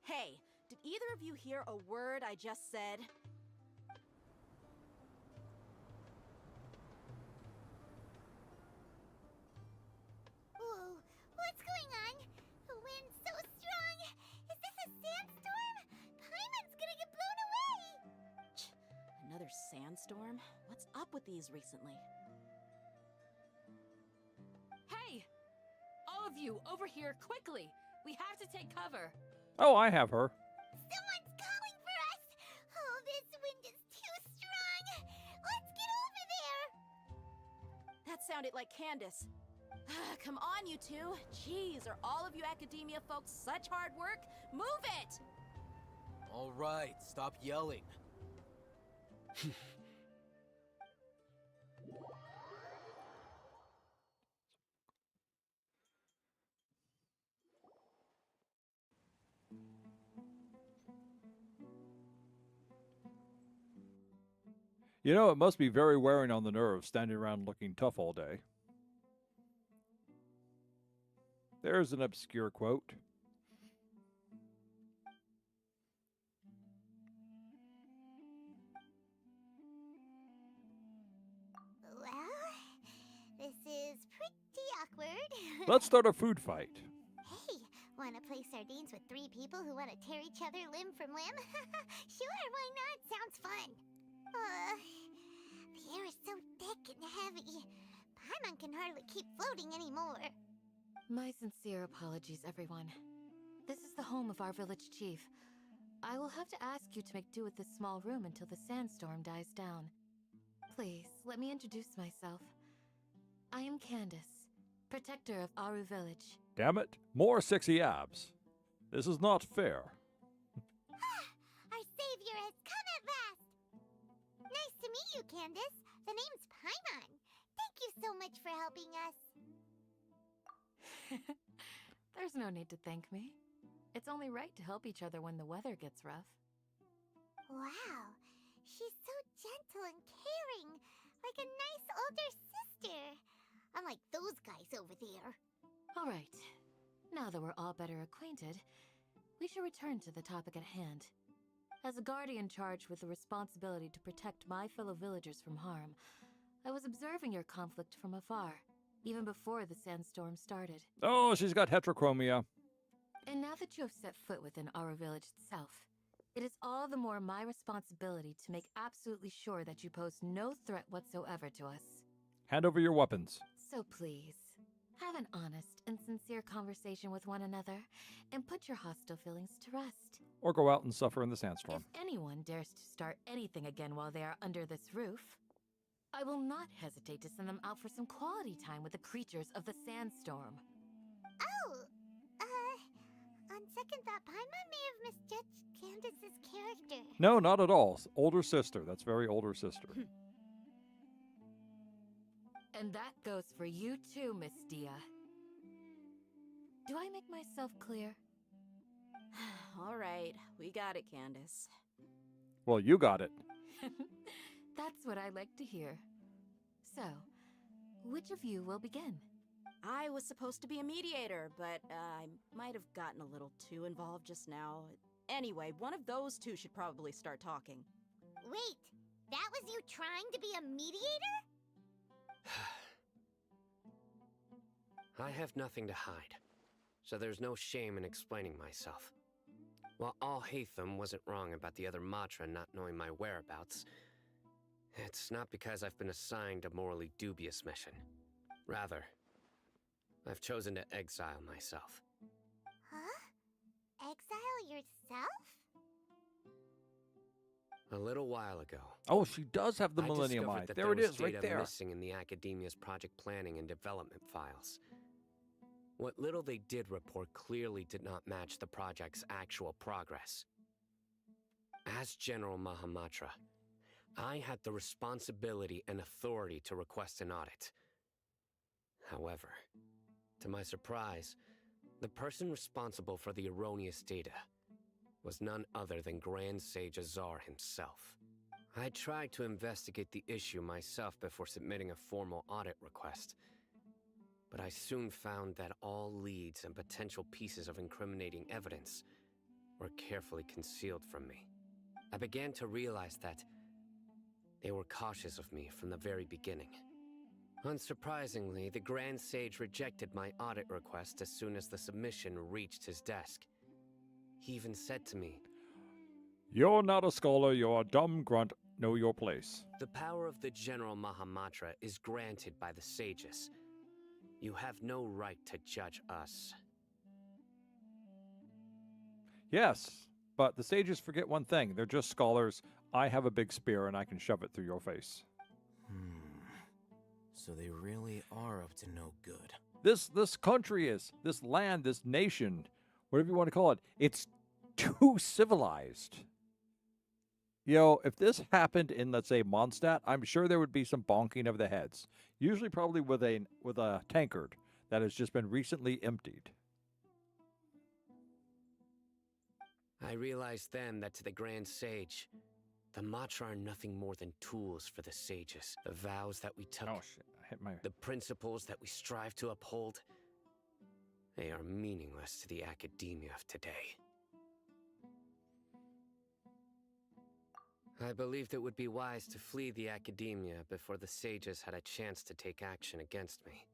Hey, did either of you hear a word I just said? Whoa, what's going on? The wind's so strong! Is this a sandstorm? Paimon's gonna get blown away! Another sandstorm? What's up with these recently? Hey! All of you, over here, quickly! We have to take cover! Oh, I have her. Someone's calling for us! Oh, this wind is too strong! Let's get over there! That sounded like Candace. Come on, you two. Jeez, are all of you academia folks such hard work? Move it! All right, stop yelling. You know, it must be very wearing on the nerves standing around looking tough all day. There's an obscure quote. Well, this is pretty awkward. Let's start a food fight. Hey, wanna play sardines with 3 people who wanna tear each other limb from limb? Sure, why not? Sounds fun. The air is so thick and heavy. Paimon can hardly keep floating anymore. My sincere apologies, everyone. This is the home of our village chief. I will have to ask you to make do with this small room until the sandstorm dies down. Please, let me introduce myself. I am Candace, protector of Aru village. Damn it, more sexy abs. This is not fair. Our savior has come at last! Nice to meet you, Candace. The name's Paimon. Thank you so much for helping us. There's no need to thank me. It's only right to help each other when the weather gets rough. Wow, she's so gentle and caring, like a nice older sister. Unlike those guys over there. All right, now that we're all better acquainted, we should return to the topic at hand. As a guardian charged with the responsibility to protect my fellow villagers from harm, I was observing your conflict from afar, even before the sandstorm started. Oh, she's got heterochromia. And now that you have set foot within our village itself, it is all the more my responsibility to make absolutely sure that you pose no threat whatsoever to us. Hand over your weapons. So please, have an honest and sincere conversation with one another, and put your hostile feelings to rest. Or go out and suffer in the sandstorm. If anyone dares to start anything again while they are under this roof, I will not hesitate to send them out for some quality time with the creatures of the sandstorm. Oh, on second thought, Paimon may have misjudged Candace's character. No, not at all. Older sister. That's very older sister. And that goes for you too, Miss Dia. Do I make myself clear? All right, we got it, Candace. Well, you got it. That's what I like to hear. So, which of you will begin? I was supposed to be a mediator, but I might have gotten a little too involved just now. Anyway, one of those two should probably start talking. Wait, that was you trying to be a mediator? I have nothing to hide, so there's no shame in explaining myself. While Al-Haytham wasn't wrong about the other Matra not knowing my whereabouts, it's not because I've been assigned a morally dubious mission. Rather, I've chosen to exile myself. Huh? Exile yourself? A little while ago. Oh, she does have the Millennium discovered Eye. that There it was is, right data there. missing in the Academia's project planning and development files. What little they did report clearly did not match the project's actual progress. As General Mahamatra, I had the responsibility and authority to request an audit. However, to my surprise, the person responsible for the erroneous data was none other than Grand Sage Azar himself. I tried to investigate the issue myself before submitting a formal audit request, but I soon found that all leads and potential pieces of incriminating evidence were carefully concealed from me. I began to realize that they were cautious of me from the very beginning. Unsurprisingly, the Grand Sage rejected my audit request as soon as the submission reached his desk. He even said to me, You're not a scholar, you're a dumb grunt. Know your place. The power of the General Mahamatra is granted by the sages. You have no right to judge us. Yes, but the sages forget one thing. They're just scholars. I have a big spear, and I can shove it through your face. So they really are up to no good. This country is, this land, this nation, whatever you want to call it, it's too civilized. You know, if this happened in, let's say, Mondstadt, I'm sure there would be some bonking of the heads. Usually probably with a tankard that has just been recently emptied. I realized then that to the Grand Sage, the Matra are nothing more than tools for the sages. The vows that we took, oh shit, I hit my... the principles that we strive to uphold, they are meaningless to the academia of today. I believed it would be wise to flee the academia before the sages had a chance to take action against me.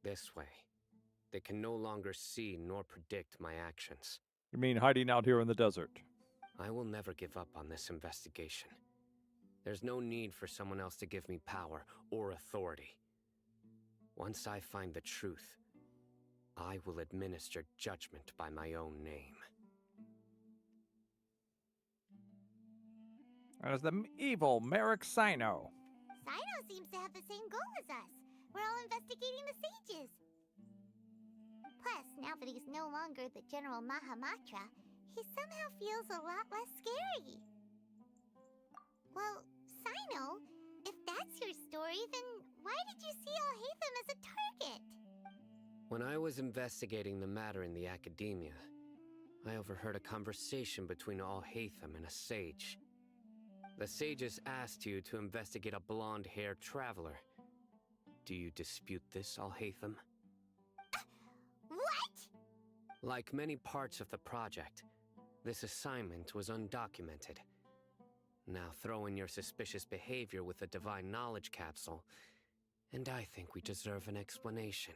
This way, they can no longer see nor predict my actions. You mean hiding out here in the desert? I will never give up on this investigation. There's no need for someone else to give me power or authority. Once I find the truth, I will administer judgment by my own name. As the evil Merrick Sino. Sino seems to have the same goal as us. We're all investigating the sages. Plus, now that he's no longer the General Mahamatra, he somehow feels a lot less scary. Well, Sino, if that's your story, then why did you see Alhaitham as a target? When I was investigating the matter in the academia, I overheard a conversation between Alhaitham and a sage. The sages asked you to investigate a blonde-haired traveler. Do you dispute this, Alhaitham? What? Like many parts of the project, this assignment was undocumented. Now throw in your suspicious behavior with the Divine Knowledge Capsule, and I think we deserve an explanation.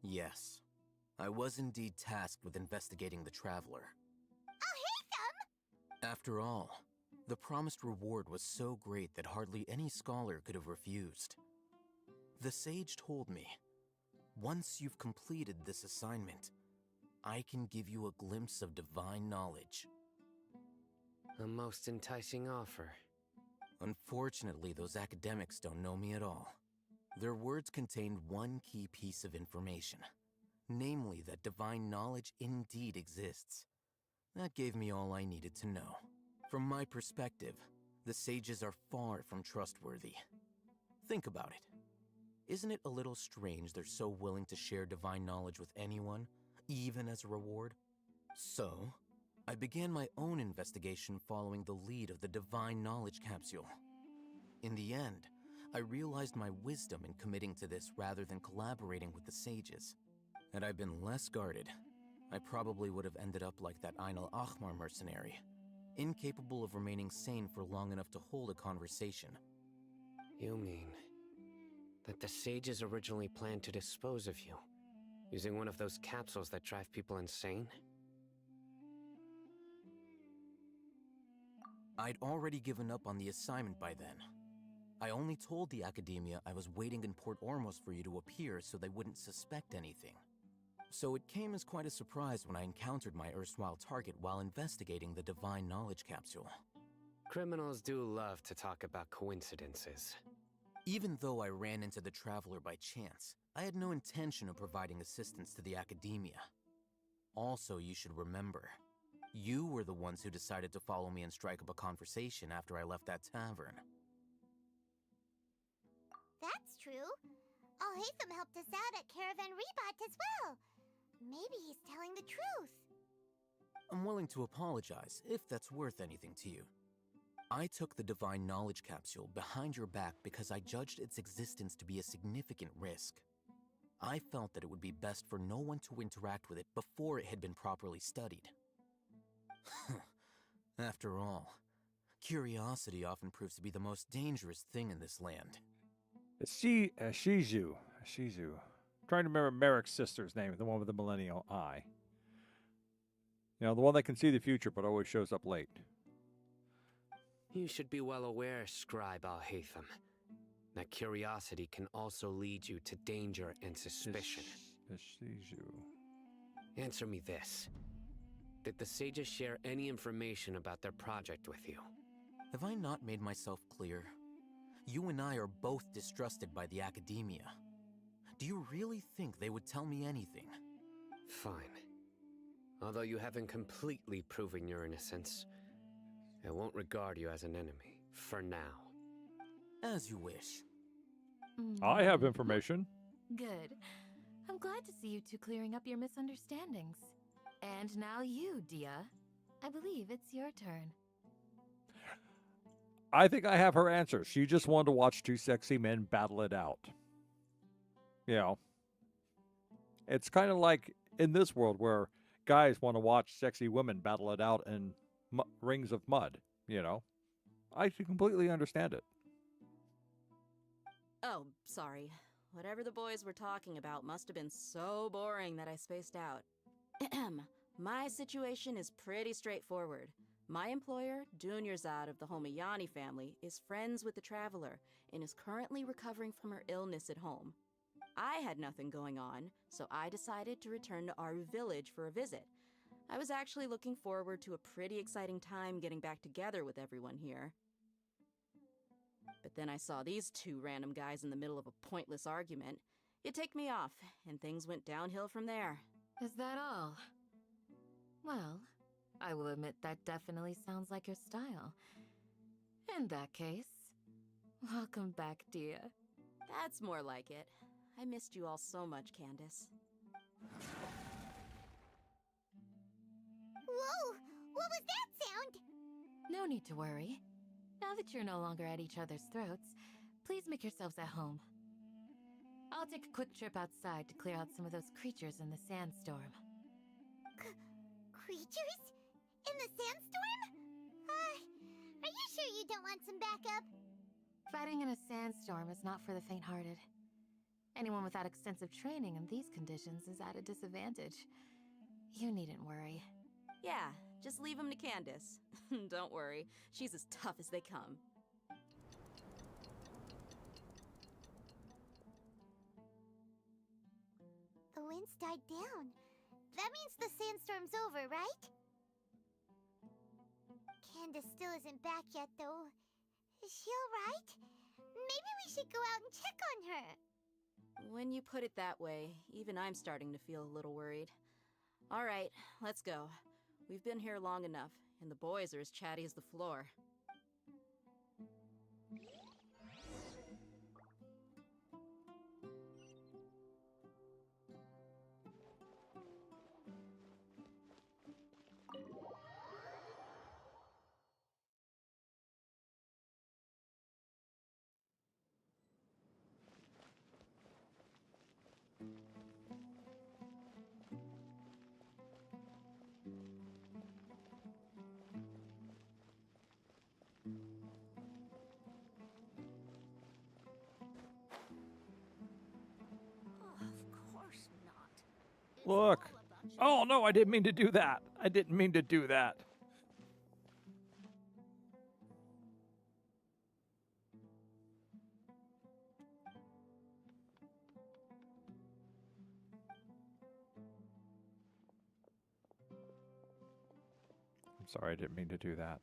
Yes. I was indeed tasked with investigating the traveler. Alhaitham! After all, the promised reward was so great that hardly any scholar could have refused. The sage told me, once you've completed this assignment, I can give you a glimpse of divine knowledge. A most enticing offer. Unfortunately, those academics don't know me at all. Their words contained one key piece of information. Namely, that divine knowledge indeed exists. That gave me all I needed to know. From my perspective, the sages are far from trustworthy. Think about it. Isn't it a little strange they're so willing to share divine knowledge with anyone, even as a reward? So, I began my own investigation following the lead of the Divine Knowledge Capsule. In the end, I realized my wisdom in committing to this rather than collaborating with the sages. Had I been less guarded, I probably would have ended up like that Ain al-Ahmar mercenary, incapable of remaining sane for long enough to hold a conversation. You mean that the sages originally planned to dispose of you, using one of those capsules that drive people insane? I'd already given up on the assignment by then. I only told the academia I was waiting in Port Ormos for you to appear so they wouldn't suspect anything. So it came as quite a surprise when I encountered my erstwhile target while investigating the Divine Knowledge Capsule. Criminals do love to talk about coincidences. Even though I ran into the Traveler by chance, I had no intention of providing assistance to the academia. Also, you should remember, you were the ones who decided to follow me and strike up a conversation after I left that tavern. That's true. Alhaitham helped us out at Caravan Rebat as well. Maybe he's telling the truth. I'm willing to apologize, if that's worth anything to you. I took the Divine Knowledge Capsule behind your back because I judged its existence to be a significant risk. I felt that it would be best for no one to interact with it before it had been properly studied. After all, curiosity often proves to be the most dangerous thing in this land. Shizu. Trying to remember Merrick's sister's name, the one with the millennial eye. You know, the one that can see the future but always shows up late. You should be well aware, Scribe Alhaitham, that curiosity can also lead you to danger and suspicion. Ishiju. Answer me this. Did the sages share any information about their project with you? Have I not made myself clear? You and I are both distrusted by the academia. Do you really think they would tell me anything? Fine. Although you haven't completely proven your innocence, I won't regard you as an enemy, for now. As you wish. I have information. Good. I'm glad to see you two clearing up your misunderstandings. And now you, Dia. I believe it's your turn. I think I have her answer. She just wanted to watch two sexy men battle it out. You know, it's kind of like in this world where guys want to watch sexy women battle it out in rings of mud, you know. I completely understand it. Oh, sorry. Whatever the boys were talking about must have been so boring that I spaced out. My situation is pretty straightforward. My employer, Dunyarzad of the Homayani family, is friends with the Traveler and is currently recovering from her illness at home. I had nothing going on, so I decided to return to Aru village for a visit. I was actually looking forward to a pretty exciting time getting back together with everyone here. But then I saw these two random guys in the middle of a pointless argument. It ticked me off, and things went downhill from there. Is that all? Well, I will admit that definitely sounds like your style. In that case, welcome back, Dia. That's more like it. I missed you all so much, Candace. Whoa! What was that sound? No need to worry. Now that you're no longer at each other's throats, please make yourselves at home. I'll take a quick trip outside to clear out some of those creatures in the sandstorm. Creatures? In the sandstorm? Are you sure you don't want some backup? Fighting in a sandstorm is not for the faint-hearted. Anyone without extensive training in these conditions is at a disadvantage. You needn't worry. Yeah, just leave him to Candace. Don't worry, she's as tough as they come. The winds died down. That means the sandstorm's over, right? Candace still isn't back yet, though. Is she alright? Maybe we should go out and check on her. When you put it that way, even I'm starting to feel a little worried. Alright, let's go. We've been here long enough, and the boys are as chatty as the floor. Look. Oh, no, I didn't mean to do that. I didn't mean to do that. I'm sorry, I didn't mean to do that.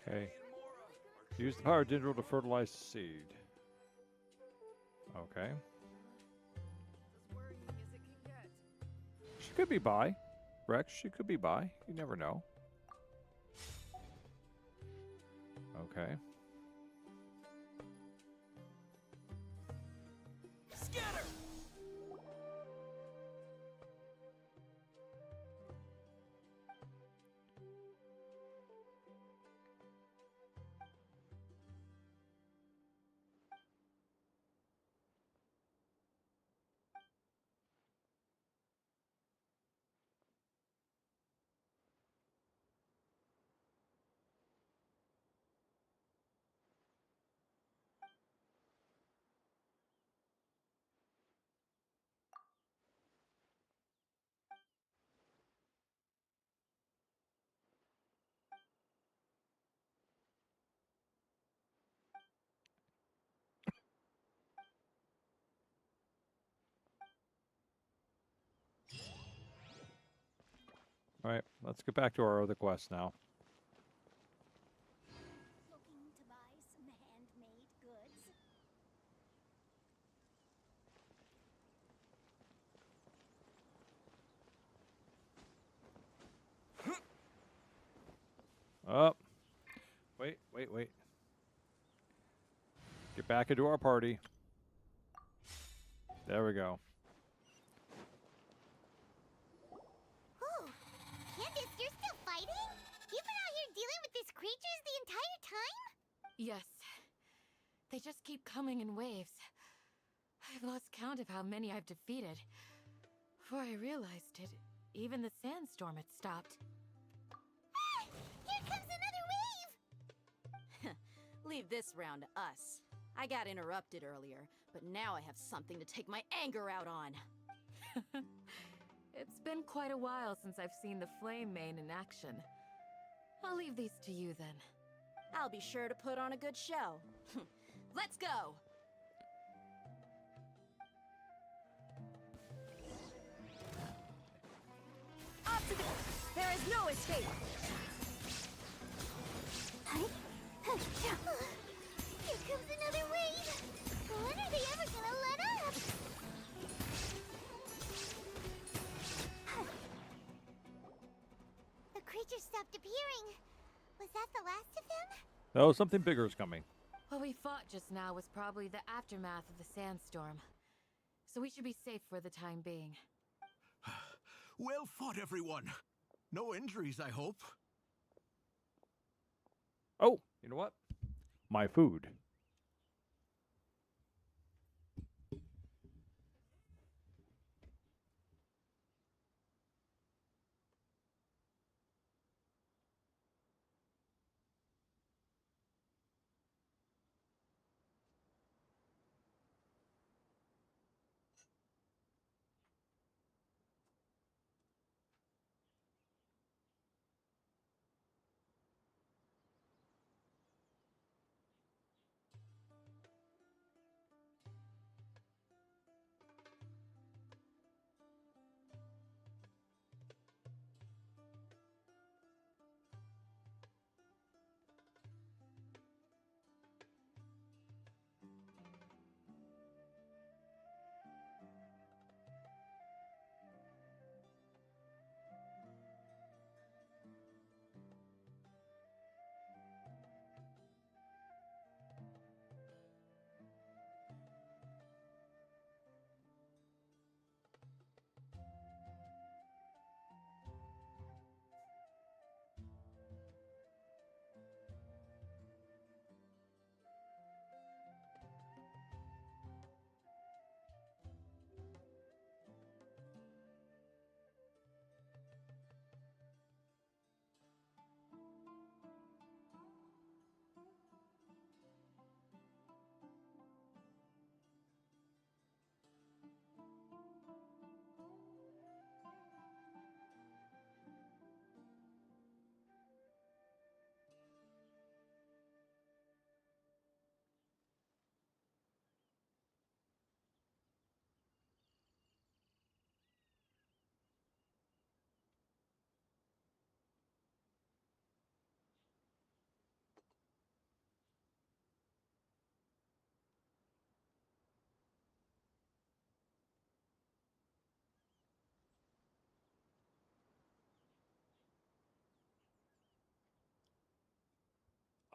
Okay. Use the power dendril to fertilize seed. Okay. She could be bi. Rex, she could be bi. You never know. Okay. Scatter! All right, let's get back to our other quest now. Looking to buy some handmade goods? Up. Wait, wait, wait. Get back into our party. There we go. Oh, Candace, you're still fighting? You've been out here dealing with these creatures the entire time? Yes. They just keep coming in waves. I've lost count of how many I've defeated. Before I realized it, even the sandstorm had stopped. Ah! Here comes another wave! Leave this round to us. I got interrupted earlier, but now I have something to take my anger out on. It's been quite a while since I've seen the Flame Mane in action. I'll leave these to you then. I'll be sure to put on a good show. Let's go! Obstacle! There is no escape! Here comes another wave! When are they ever gonna let up? The creature stopped appearing. Was that the last of them? Oh, something bigger is coming. What we fought just now was probably the aftermath of the sandstorm. So we should be safe for the time being. Well fought, everyone. No injuries, I hope. Oh, you know what? My food.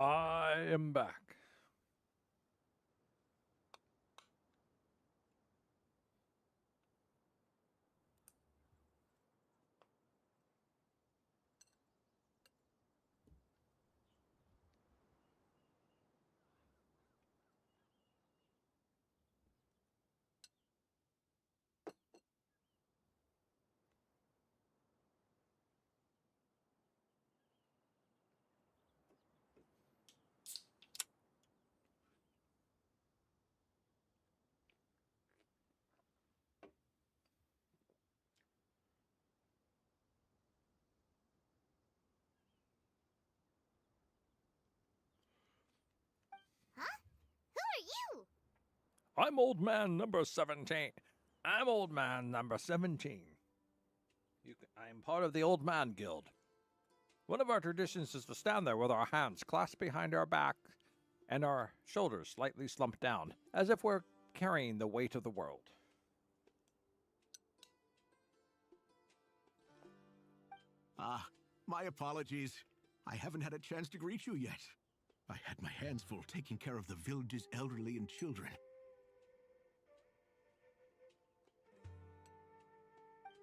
I am back. Huh? Who are you? I'm old man number 17. I'm old man number 17. I'm part of the Old Man Guild. One of our traditions is to stand there with our hands clasped behind our back and our shoulders slightly slumped down, as if we're carrying the weight of the world. Ah, my apologies. I haven't had a chance to greet you yet. I had my hands full taking care of the village's elderly and children.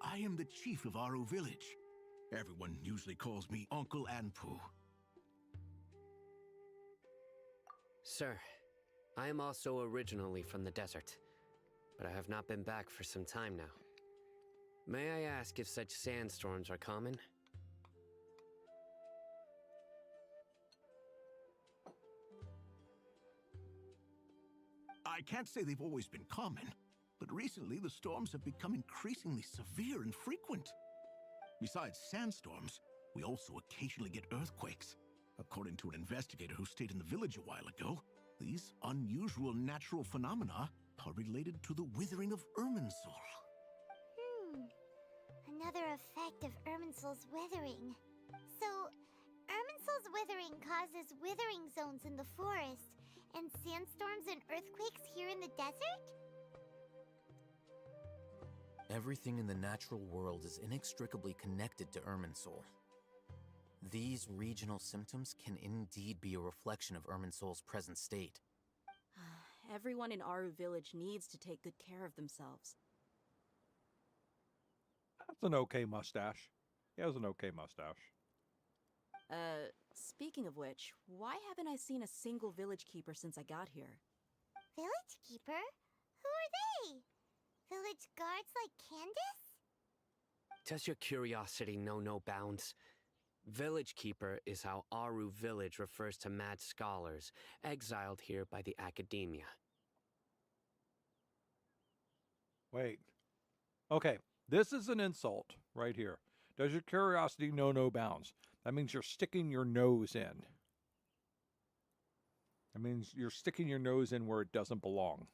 I am the chief of Aru village. Everyone usually calls me Uncle Anpu. Sir, I am also originally from the desert, but I have not been back for some time now. May I ask if such sandstorms are common? I can't say they've always been common, but recently the storms have become increasingly severe and frequent. Besides sandstorms, we also occasionally get earthquakes. According to an investigator who stayed in the village a while ago, these unusual natural phenomena are related to the withering of Irminsul. Another effect of Irminsul's withering. So, Irminsul's withering causes withering zones in the forest, and sandstorms and earthquakes here in the desert? Everything in the natural world is inextricably connected to Irminsul. These regional symptoms can indeed be a reflection of Irminsul's present state. Everyone in Aru village needs to take good care of themselves. That's an okay mustache. He has an okay mustache. Speaking of which, why haven't I seen a single village keeper since I got here? Village keeper? Who are they? Village guards like Candace? Does your curiosity know no bounds? Village Keeper is how Aru village refers to mad scholars exiled here by the academia. Wait. Okay, this is an insult right here. Does your curiosity know no bounds? That means you're sticking your nose in. That means you're sticking your nose in where it doesn't belong.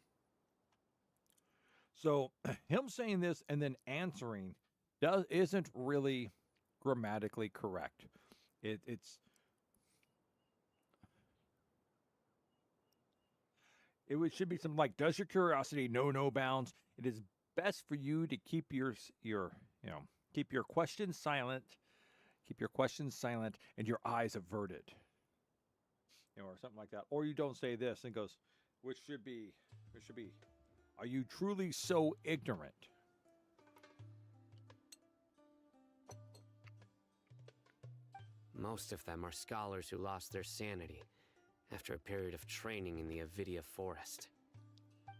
So him saying this and then answering isn't really grammatically correct. It should be something like, does your curiosity know no bounds? It is best for you to keep keep your questions silent. Keep your questions silent and your eyes averted. Or something like that. Or you don't say this and goes, which should be, are you truly so ignorant? Most of them are scholars who lost their sanity after a period of training in the Avidia forest.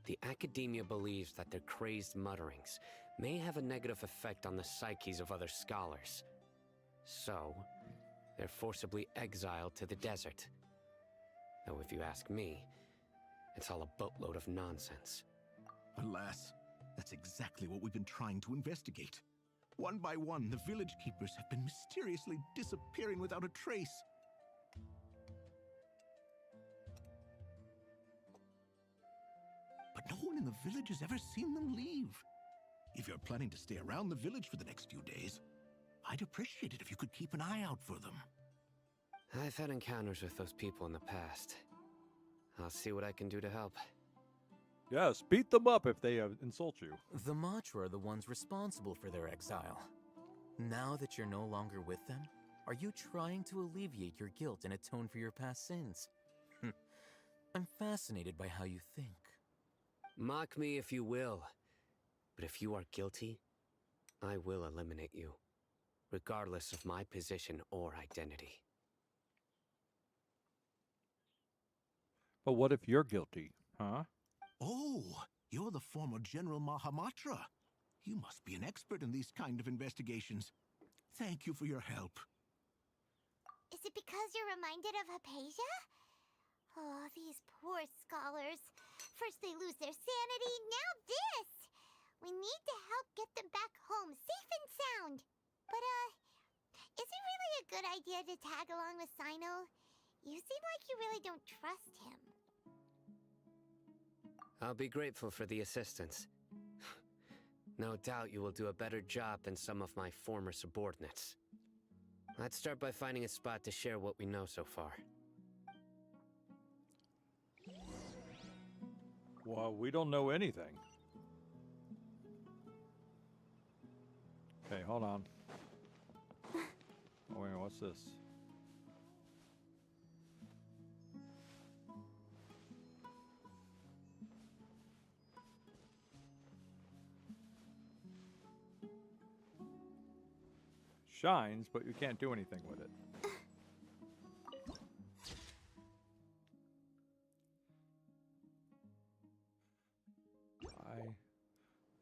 The academia believes that their crazed mutterings may have a negative effect on the psyches of other scholars. So, they're forcibly exiled to the desert. Though if you ask me, it's all a boatload of nonsense. Alas, that's exactly what we've been trying to investigate. One by one, the village keepers have been mysteriously disappearing without a trace. But no one in the village has ever seen them leave. If you're planning to stay around the village for the next few days, I'd appreciate it if you could keep an eye out for them. I've had encounters with those people in the past. I'll see what I can do to help. Yes, beat them up if they insult you. The Matra are the ones responsible for their exile. Now that you're no longer with them, Are you trying to alleviate your guilt and atone for your past sins? I'm fascinated by how you think. Mock me if you will, but if you are guilty, I will eliminate you, regardless of my position or identity. But what if you're guilty, huh? Oh, you're the former General Mahamatra. You must be an expert in these kind of investigations. Thank you for your help. Is it because you're reminded of Hypatia? Oh, these poor scholars. First they lose their sanity, now this! We need to help get them back home, safe and sound. But, is it really a good idea to tag along with Sino? You seem like you really don't trust him. I'll be grateful for the assistance. No doubt you will do a better job than some of my former subordinates. Let's start by finding a spot to share what we know so far. Well, we don't know anything. Okay, hold on. Oh, wait, what's this? Shines, but you can't do anything with it.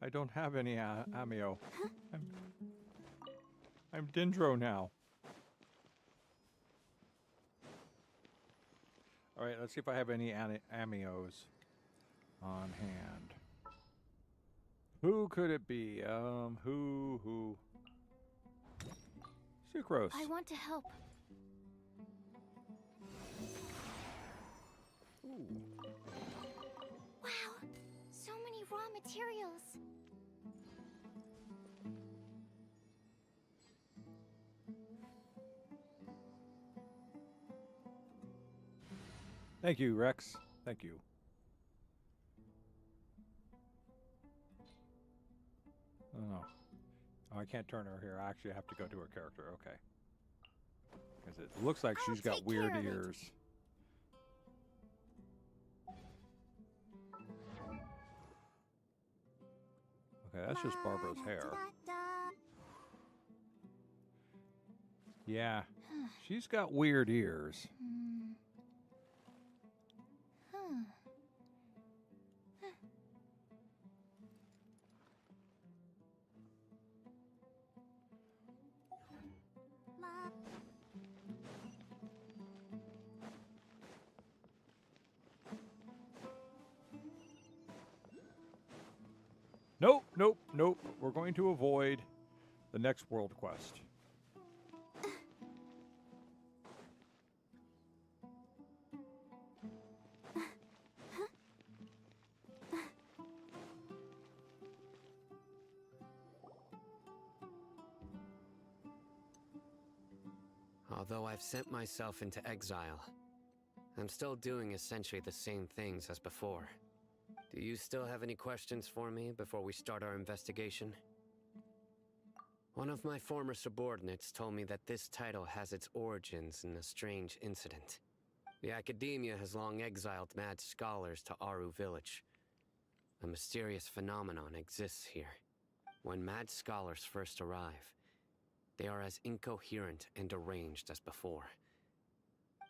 I don't have any amio. I'm Dendro now. All right, let's see if I have any amios on hand. Who could it be? Who? Sucrose. I want to help. Wow, so many raw materials. Thank you, Rex. Thank you. Oh, no. Oh, I can't turn her here. I actually have to go to her character. Okay. Because it looks like she's got weird ears. Okay, that's just Barbara's hair. Yeah. She's got weird ears. Nope, nope, nope. We're going to avoid the next world quest. Although I've sent myself into exile, I'm still doing essentially the same things as before. Do you still have any questions for me before we start our investigation? One of my former subordinates told me that this title has its origins in a strange incident. The Academia has long exiled mad scholars to Aru Village. A mysterious phenomenon exists here. When mad scholars first arrive, they are as incoherent and deranged as before.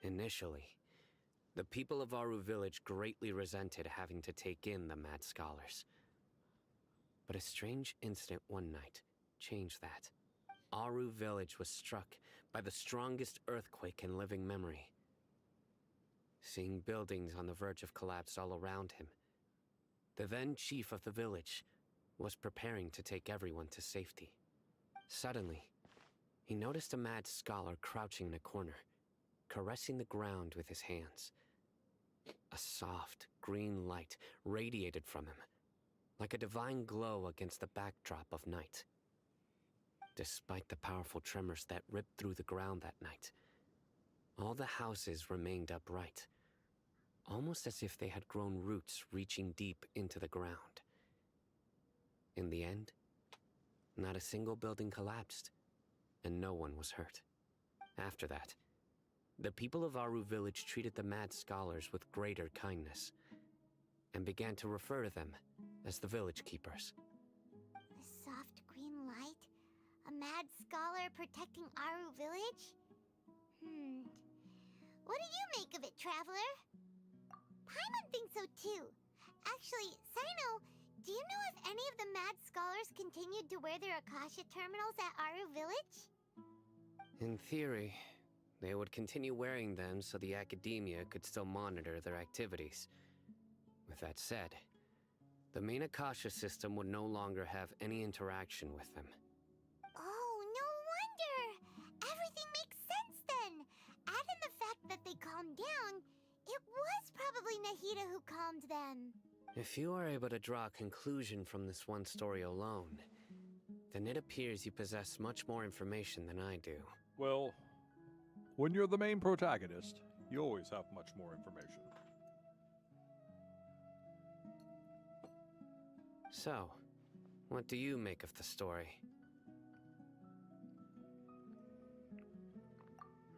Initially, the people of Aru Village greatly resented having to take in the mad scholars. But a strange incident one night changed that. Aru Village was struck by the strongest earthquake in living memory. Seeing buildings on the verge of collapse all around him, the then chief of the village was preparing to take everyone to safety. Suddenly, he noticed a mad scholar crouching in a corner, caressing the ground with his hands. A soft, green light radiated from him, like a divine glow against the backdrop of night. Despite the powerful tremors that ripped through the ground that night, all the houses remained upright, almost as if they had grown roots reaching deep into the ground. In the end, not a single building collapsed, and no one was hurt. After that, the people of Aru village treated the mad scholars with greater kindness, and began to refer to them as the village keepers. The soft green light? A mad scholar protecting Aru village? What do you make of it, Traveler? Paimon thinks so too. Actually, Sino, do you know if any of the mad scholars continued to wear their Akasha terminals at Aru village? In theory, they would continue wearing them so the academia could still monitor their activities. With that said, the main Akasha system would no longer have any interaction with them. Oh, no wonder! Everything makes sense then! Add in the fact that they calmed down, it was probably Nahida who calmed them. If you are able to draw a conclusion from this one story alone, then it appears you possess much more information than I do. Well, when you're the main protagonist, you always have much more information. So, what do you make of the story?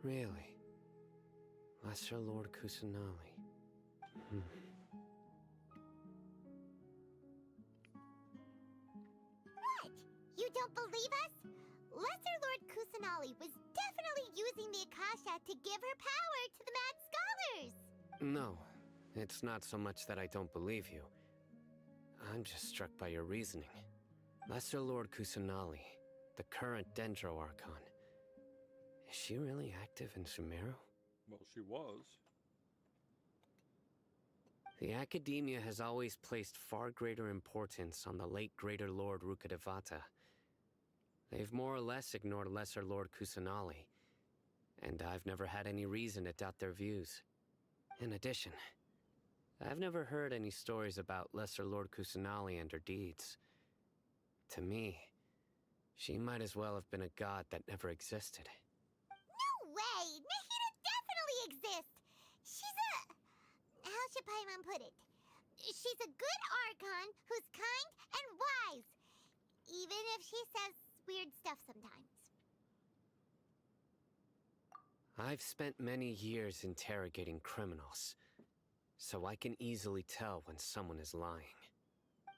Really? Lesser Lord Kusanali. What? You don't believe us? Lesser Lord Kusanali was definitely using the Akasha to give her power to the mad scholars! No, it's not so much that I don't believe you. I'm just struck by your reasoning. Lesser Lord Kusanali, the current Dendro Archon. Is she really active in Sumeru? Well, she was. The Academia has always placed far greater importance on the late Greater Lord Rukkhadevata. They've more or less ignored Lesser Lord Kusanali, and I've never had any reason to doubt their views. In addition, I've never heard any stories about Lesser Lord Kusanali and her deeds. To me, she might as well have been a god that never existed. No way! Nahida definitely exists! She's a... how should Paimon put it? She's a good Archon who's kind and wise. Even if she says weird stuff sometimes. I've spent many years interrogating criminals, so I can easily tell when someone is lying.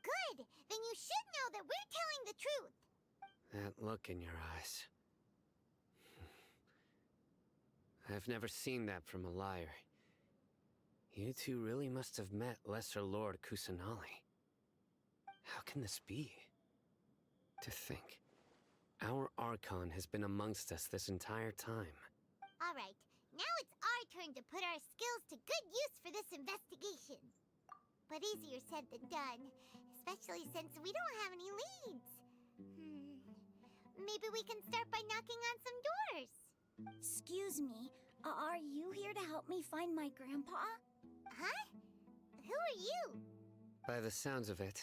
Good! Then you should know that we're telling the truth! That look in your eyes. I've never seen that from a liar. You two really must have met Lesser Lord Kusanali. How can this be? To think, our Archon has been amongst us this entire time. Alright, now it's our turn to put our skills to good use for this investigation. But easier said than done, especially since we don't have any leads. Maybe we can start by knocking on some doors. Excuse me, are you here to help me find my grandpa? Huh? Who are you? By the sounds of it,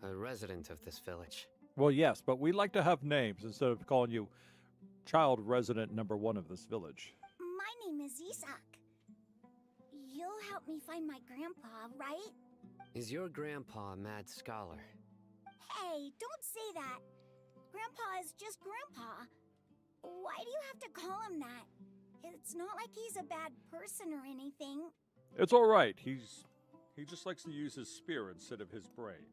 a resident of this village. Well, yes, but we like to have names instead of calling you child resident number 1 of this village. My name is Isak. You'll help me find my grandpa, right? Is your grandpa a mad scholar? Hey, don't say that. Grandpa is just Grandpa. Why do you have to call him that? It's not like he's a bad person or anything. It's all right. He just likes to use his spear instead of his brain.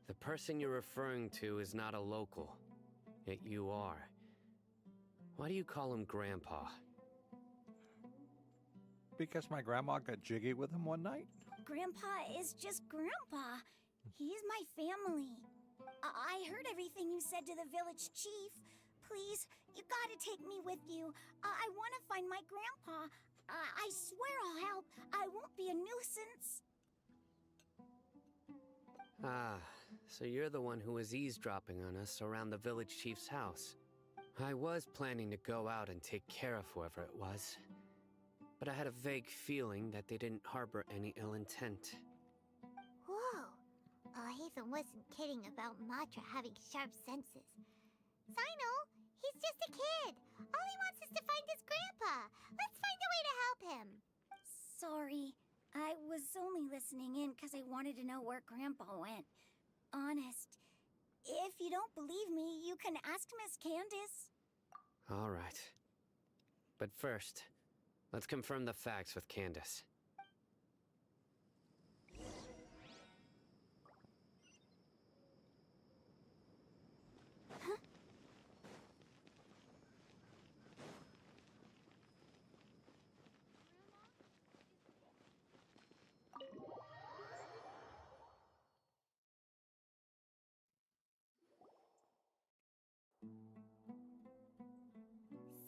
The person you're referring to is not a local, yet you are. Why do you call him Grandpa? Because my grandma got jiggy with him one night? Grandpa is just Grandpa. He's my family. I heard everything you said to the village chief. Please, you gotta take me with you. I want to find my grandpa. I swear I'll help. I won't be a nuisance. Ah, so you're the one who was eavesdropping on us around the village chief's house. I was planning to go out and take care of whoever it was, but I had a vague feeling that they didn't harbor any ill intent. Whoa. Hatham wasn't kidding about Matra having sharp senses. Sino, he's just a kid. All he wants is to find his grandpa. Let's find a way to help him. Sorry. I was only listening in because I wanted to know where Grandpa went. honest. If you don't believe me, you can ask Miss Candace. All right. But first, let's confirm the facts with Candace.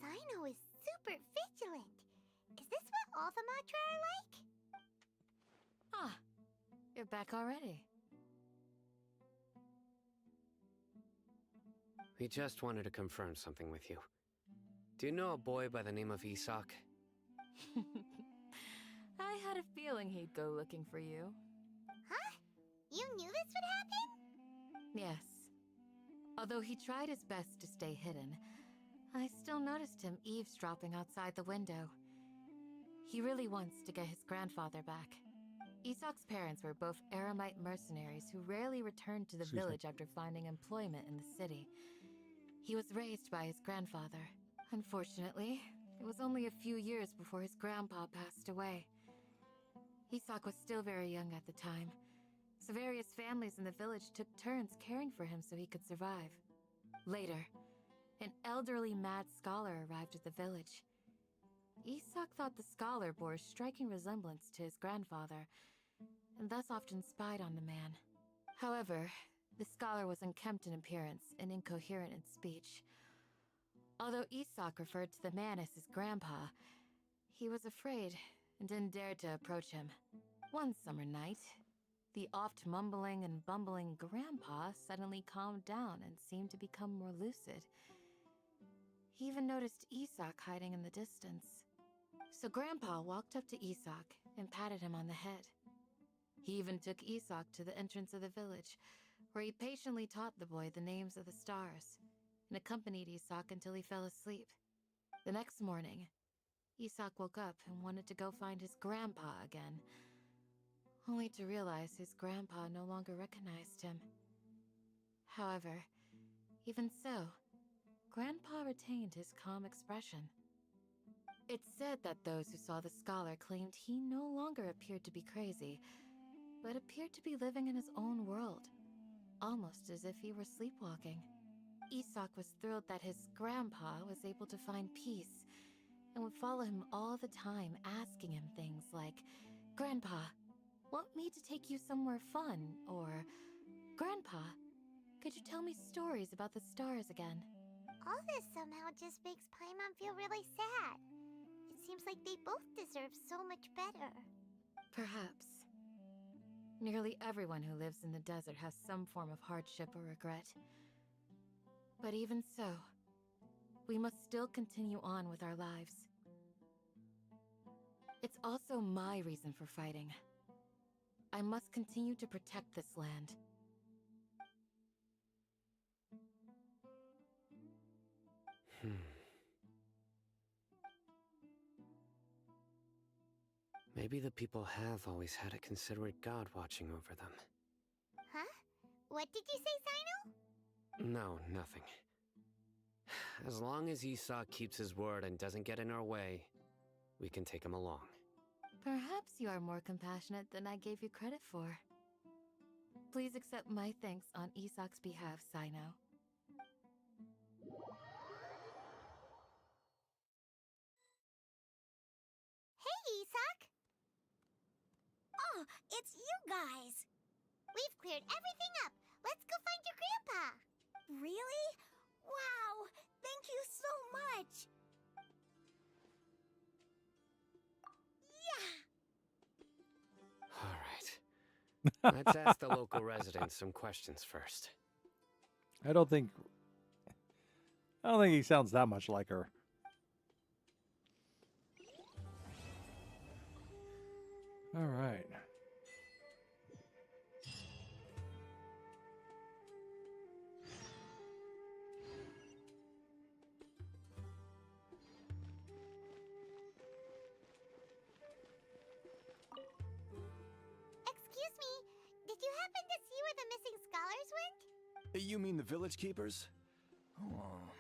Sino is super vigilant. Is this what all the Matra are like? Ah, you're back already. We just wanted to confirm something with you. Do you know a boy by the name of Isak? I had a feeling he'd go looking for you. Huh? You knew this would happen? Yes. Although he tried his best to stay hidden, I still noticed him eavesdropping outside the window. He really wants to get his grandfather back. Isak's parents were both eremite mercenaries who rarely returned to the village after finding employment in the city. He was raised by his grandfather. Unfortunately, it was only a few years before his grandpa passed away. Isak was still very young at the time, so various families in the village took turns caring for him so he could survive. Later, an elderly mad scholar arrived at the village. Isak thought the scholar bore a striking resemblance to his grandfather, and thus often spied on the man. However, the scholar was unkempt in appearance and incoherent in speech. Although Isak referred to the man as his grandpa, he was afraid and didn't dare to approach him. One summer night, the oft mumbling and bumbling grandpa suddenly calmed down and seemed to become more lucid. He even noticed Isak hiding in the distance. So Grandpa walked up to Isak and patted him on the head. He even took Isak to the entrance of the village, where he patiently taught the boy the names of the stars, and accompanied Isak until he fell asleep. The next morning, Isak woke up and wanted to go find his grandpa again, only to realize his grandpa no longer recognized him. However, even so, Grandpa retained his calm expression. It's said that those who saw the scholar claimed he no longer appeared to be crazy, but appeared to be living in his own world, almost as if he were sleepwalking. Isak was thrilled that his grandpa was able to find peace, and would follow him all the time, asking him things like, "Grandpa, want me to take you somewhere fun?" Or, "Grandpa, could you tell me stories about the stars again?" All this somehow just makes Paimon feel really sad. It seems like they both deserve so much better. Perhaps. Nearly everyone who lives in the desert has some form of hardship or regret. But even so, we must still continue on with our lives. It's also my reason for fighting. I must continue to protect this land. Maybe the people have always had a considerate god watching over them. Huh? What did you say, Sino? No, nothing. As long as Isak keeps his word and doesn't get in our way, we can take him along. Perhaps you are more compassionate than I gave you credit for. Please accept my thanks on Isak's behalf, Sino. Hey, Isak! Oh, it's you guys! We've cleared everything up. Let's go find your grandpa. Really? Wow! Thank you so much! Yeah! All right. Let's ask the local residents some questions first. I don't think he sounds that much like her. All right. Excuse me, did you happen to see where the missing scholar You mean the village keepers? Oh,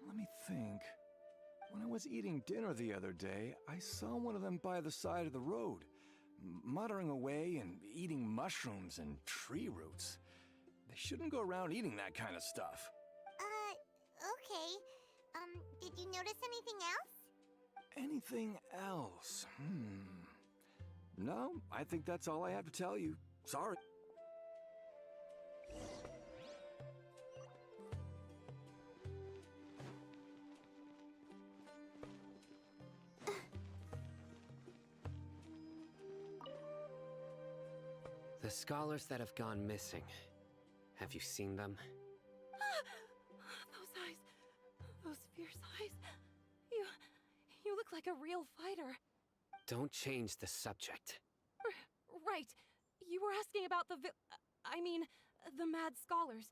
let me think. When I was eating dinner the other day, I saw one of them by the side of the road, muttering away and eating mushrooms and tree roots. They shouldn't go around eating that kind of stuff. Okay. Did you notice anything else? Anything else? No, I think that's all I have to tell you. Sorry. The scholars that have gone missing. Have you seen them? Those eyes. Those fierce eyes. You look like a real fighter. Don't change the subject. Right. You were asking about the mad scholars.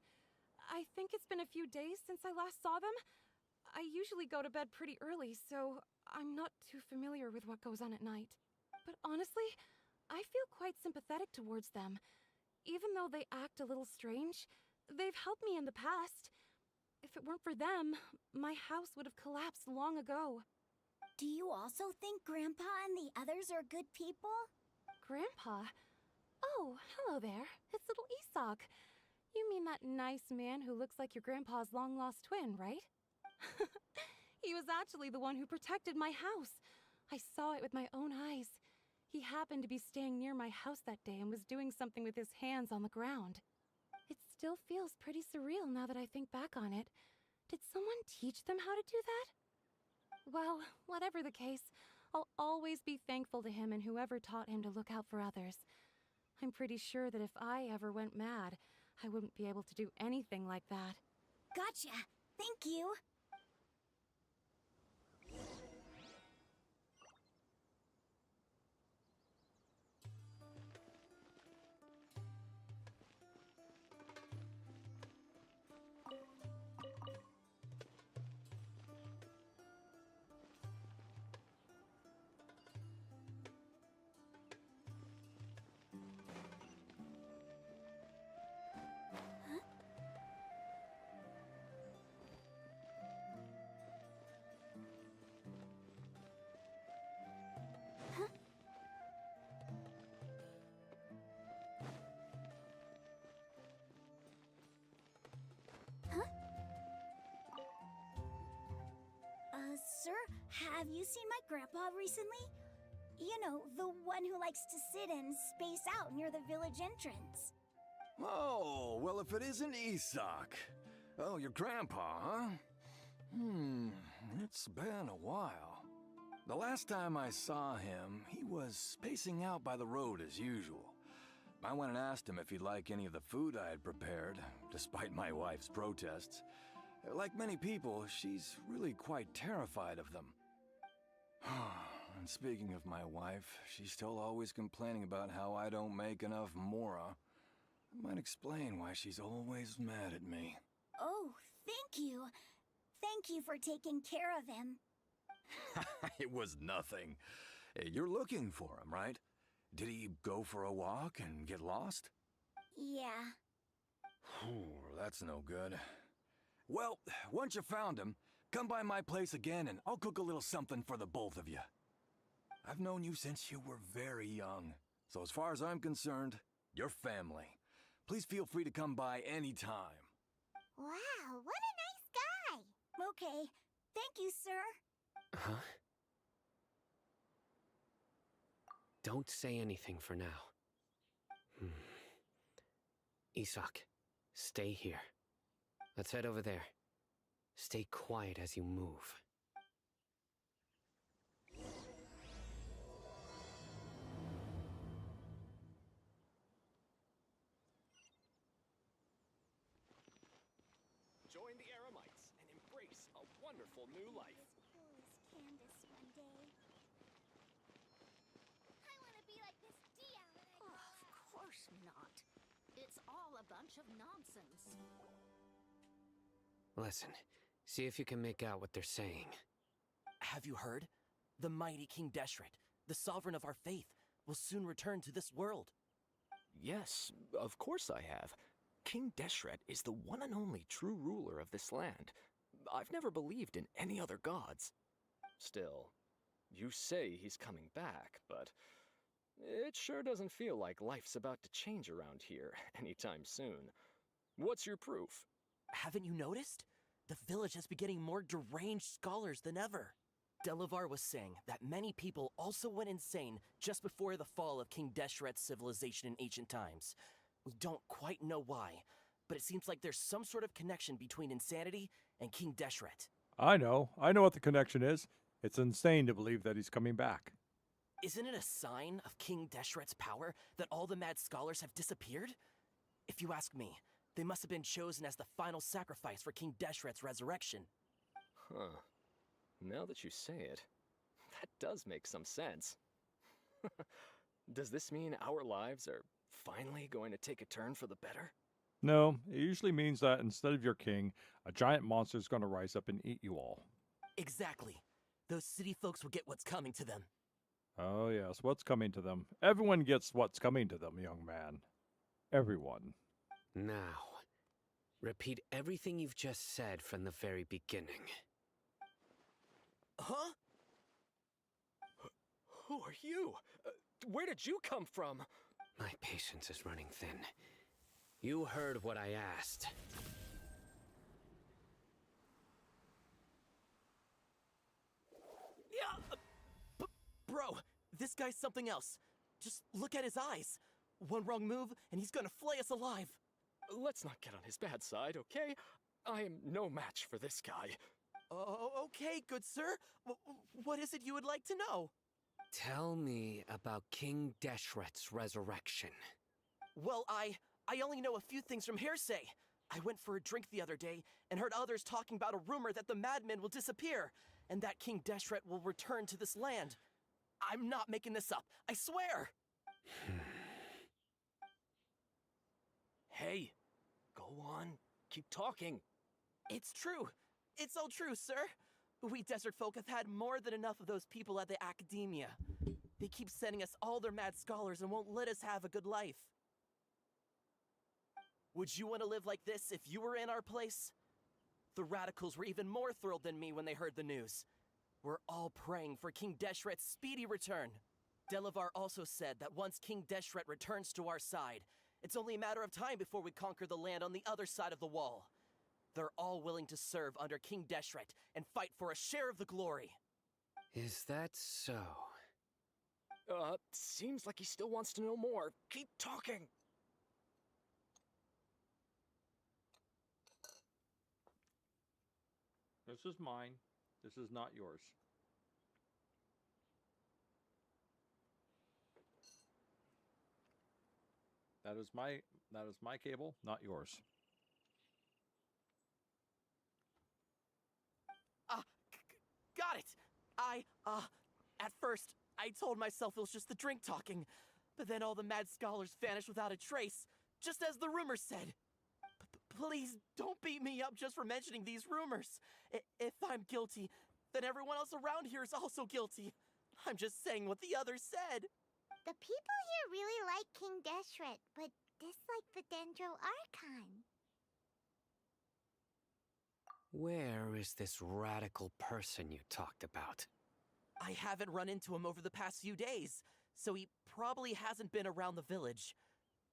I think it's been a few days since I last saw them. I usually go to bed pretty early, so I'm not too familiar with what goes on at night. But honestly, I feel quite sympathetic towards them. Even though they act a little strange, they've helped me in the past. If it weren't for them, my house would have collapsed long ago. Do you also think Grandpa and the others are good people? Grandpa? Oh, hello there. It's little Isak. You mean that nice man who looks like your grandpa's long-lost twin, right? He was actually the one who protected my house. I saw it with my own eyes. He happened to be staying near my house that day and was doing something with his hands on the ground. It still feels pretty surreal now that I think back on it. Did someone teach them how to do that? Well, whatever the case, I'll always be thankful to him and whoever taught him to look out for others. I'm pretty sure that if I ever went mad, I wouldn't be able to do anything like that. Gotcha. Thank you. Sir, have you seen my grandpa recently? You know, the one who likes to sit and space out near the village entrance. Oh, well, if it isn't Isak. Oh, your grandpa, huh? It's been a while. The last time I saw him, he was spacing out by the road as usual. I went and asked him if he'd like any of the food I had prepared, despite my wife's protests. Like many people, she's really quite terrified of them. And speaking of my wife, she's still always complaining about how I don't make enough mora. That might explain why she's always mad at me. Oh, thank you. Thank you for taking care of him. It was nothing. You're looking for him, right? Did he go for a walk and get lost? Yeah. That's no good. Well, once you found him, come by my place again and I'll cook a little something for the both of you. I've known you since you were very young, so as far as I'm concerned, you're family. Please feel free to come by anytime. Wow, what a nice guy! Okay, thank you, sir. Huh? Don't say anything for now. Isak, stay here. Let's head over there. Stay quiet as you move. Join the Eremites and embrace a wonderful new life. Candace one day. I want to be like this Dia when I grow up. Of course not. It's all a bunch of nonsense. Listen, see if you can make out what they're saying. Have you heard? The mighty King Deshret, the sovereign of our faith, will soon return to this world. Yes, of course I have. King Deshret is the one and only true ruler of this land. I've never believed in any other gods. Still, you say he's coming back, but it sure doesn't feel like life's about to change around here anytime soon. What's your proof? Haven't you noticed? The village has been getting more deranged scholars than ever. Delavar was saying that many people also went insane just before the fall of King Deshret's civilization in ancient times. We don't quite know why, but it seems like there's some sort of connection between insanity and King Deshret. I know what the connection is. It's insane to believe that he's coming back. Isn't it a sign of King Deshret's power that all the mad scholars have disappeared? If you ask me, they must have been chosen as the final sacrifice for King Deshret's resurrection. Huh. Now that you say it, that does make some sense. Does this mean our lives are finally going to take a turn for the better? No, it usually means that instead of your king, a giant monster is going to rise up and eat you all. Exactly. Those city folks will get what's coming to them. Oh yes, what's coming to them? Everyone gets what's coming to them, young man. Everyone. Now, repeat everything you've just said from the very beginning. Huh? Who are you? Where did you come from? My patience is running thin. You heard what I asked. Yeah, bro, this guy's something else. Just look at his eyes. One wrong move, and he's gonna flay us alive. Let's not get on his bad side, okay? I am no match for this guy. Okay, good sir. What is it you would like to know? Tell me about King Deshret's resurrection. Well, I only know a few things from hearsay. I went for a drink the other day and heard others talking about a rumor that the madmen will disappear and that King Deshret will return to this land. I'm not making this up, I swear! Hey, go on. Keep talking. It's true. It's all true, sir. We desert folk have had more than enough of those people at the academia. They keep sending us all their mad scholars and won't let us have a good life. Would you want to live like this if you were in our place? The radicals were even more thrilled than me when they heard the news. We're all praying for King Deshret's speedy return. Delavar also said that once King Deshret returns to our side, it's only a matter of time before we conquer the land on the other side of the wall. They're all willing to serve under King Deshret and fight for a share of the glory. Is that so? Seems like he still wants to know more. Keep talking. This is mine. This is not yours. That is my cable, not yours. Got it! At first, I told myself it was just the drink talking, but then all the mad scholars vanished without a trace, just as the rumors said. Please don't beat me up just for mentioning these rumors. If I'm guilty, then everyone else around here is also guilty. I'm just saying what the others said. The people here really like King Deshret, but dislike the Dendro Archon. Where is this radical person you talked about? I haven't run into him over the past few days, so he probably hasn't been around the village.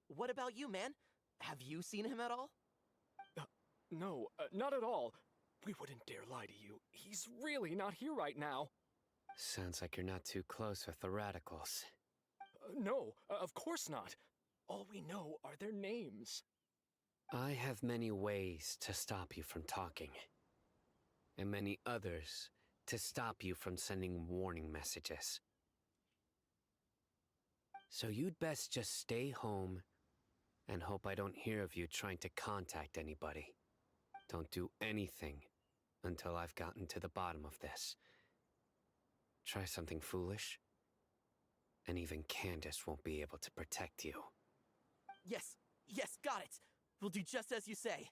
What about you, man? Have you seen him at all? No, not at all. We wouldn't dare lie to you. He's really not here right now. Sounds like you're not too close with the radicals. No, of course not. All we know are their names. I have many ways to stop you from talking, and many others to stop you from sending warning messages. So you'd best just stay home and hope I don't hear of you trying to contact anybody. Don't do anything until I've gotten to the bottom of this. Try something foolish, and even Candace won't be able to protect you. Yes, got it. We'll do just as you say.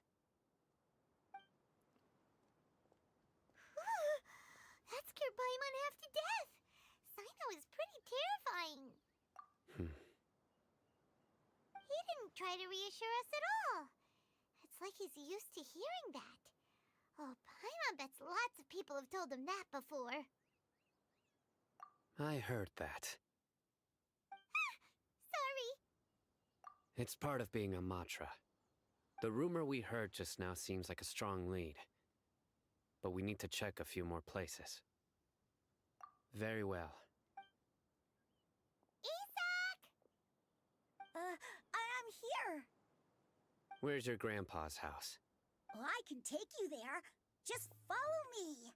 That scared Paimon half to death. Sino is pretty terrifying. He didn't try to reassure us at all. like he's used to hearing that. Oh, Paimon bets lots of people have told him that before. I heard that. Sorry. It's part of being a Matra. The rumor we heard just now seems like a strong lead. But we need to check a few more places. Very well. I'm here. Where's your grandpa's house? Well, I can take you there. Just follow me.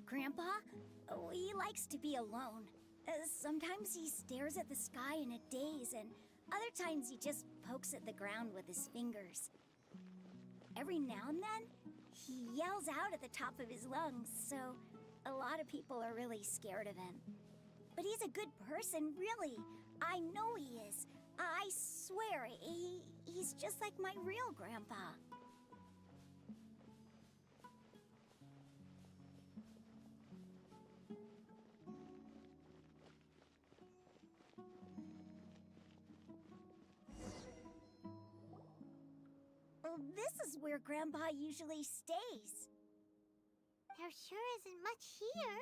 Grandpa, he likes to be alone. Sometimes he stares at the sky in a daze, and other times he just pokes at the ground with his fingers. Every now and then, he yells out at the top of his lungs, so a lot of people are really scared of him. But he's a good person, really. I know he is. I swear, he's just like my real grandpa. This is where Grandpa usually stays. There sure isn't much here.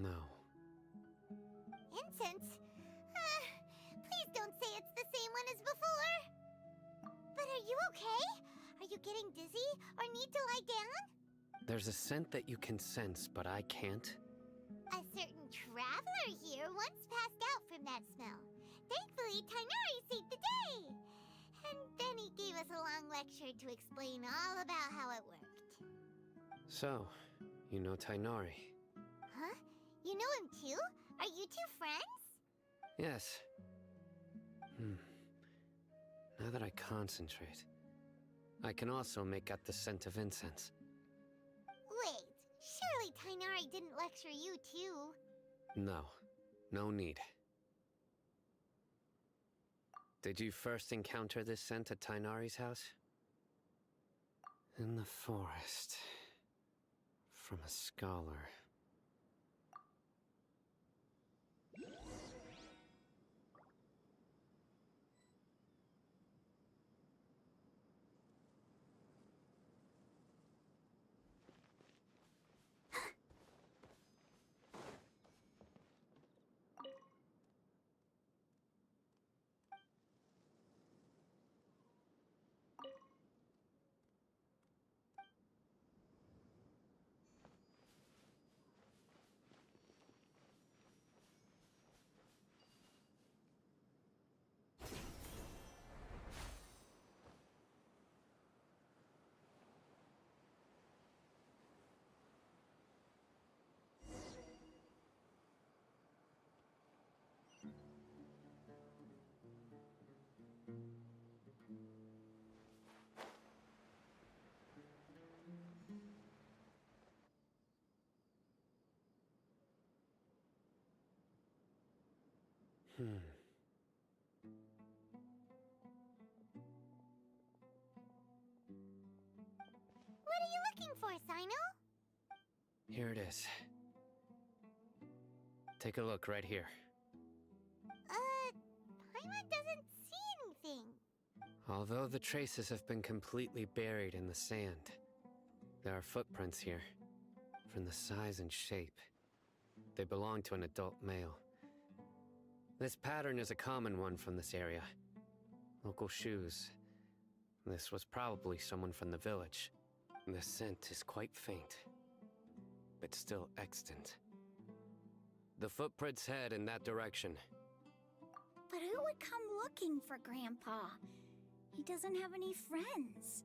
No. Incense? Please don't say it's the same one as before. But are you okay? Are you getting dizzy or need to lie down? There's a scent that you can sense, but I can't. A certain traveler here once passed out from that smell. Thankfully, Tighnari saved the day! And then he gave us a long lecture to explain all about how it worked. So, you know Tighnari? Huh? You know him too? Are you two friends? Yes. Now that I concentrate, I can also make out the scent of incense. Wait, surely Tighnari didn't lecture you too? No. No need. Did you first encounter this scent at Tighnari's house? In the forest. From a scholar. What are you looking for, Sino? Here it is. Take a look right here. Paimon doesn't see anything. Although the traces have been completely buried in the sand, there are footprints here. From the size and shape, they belong to an adult male. This pattern is a common one from this area. Local shoes. This was probably someone from the village. The scent is quite faint, but still extant. The footprints head in that direction. But who would come looking for Grandpa? He doesn't have any friends.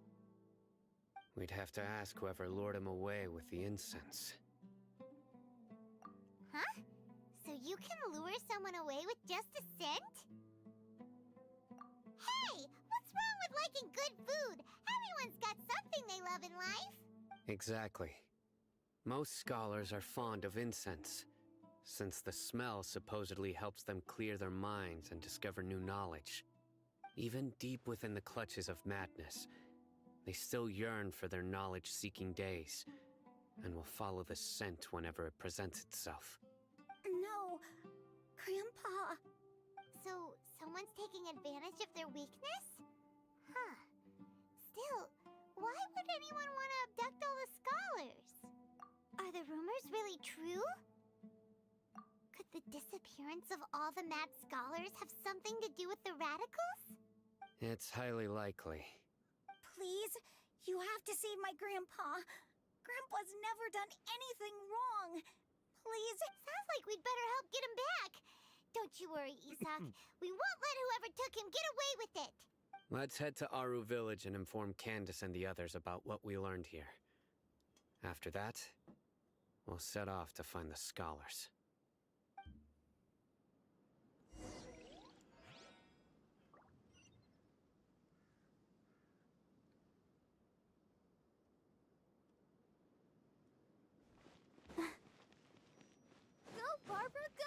We'd have to ask whoever lured him away with the incense. Huh? So you can lure someone away with just a scent? Hey! What's wrong with liking good food? Everyone's got something they love in life. Exactly. Most scholars are fond of incense. since the smell supposedly helps them clear their minds and discover new knowledge. Even deep within the clutches of madness, they still yearn for their knowledge-seeking days, and will follow the scent whenever it presents itself. No, Grandpa. So, someone's taking advantage of their weakness? Huh. Still, why would anyone want to abduct all the scholars? Are the rumors really true? Could the disappearance of all the mad scholars have something to do with the radicals? It's highly likely. Please, you have to save my grandpa. Grandpa's never done anything wrong. Please. Sounds like we'd better help get him back. Don't you worry, Isak. We won't let whoever took him get away with it. Let's head to Aru Village and inform Candace and the others about what we learned here. After that, we'll set off to find the scholars. Go, Barbara, go!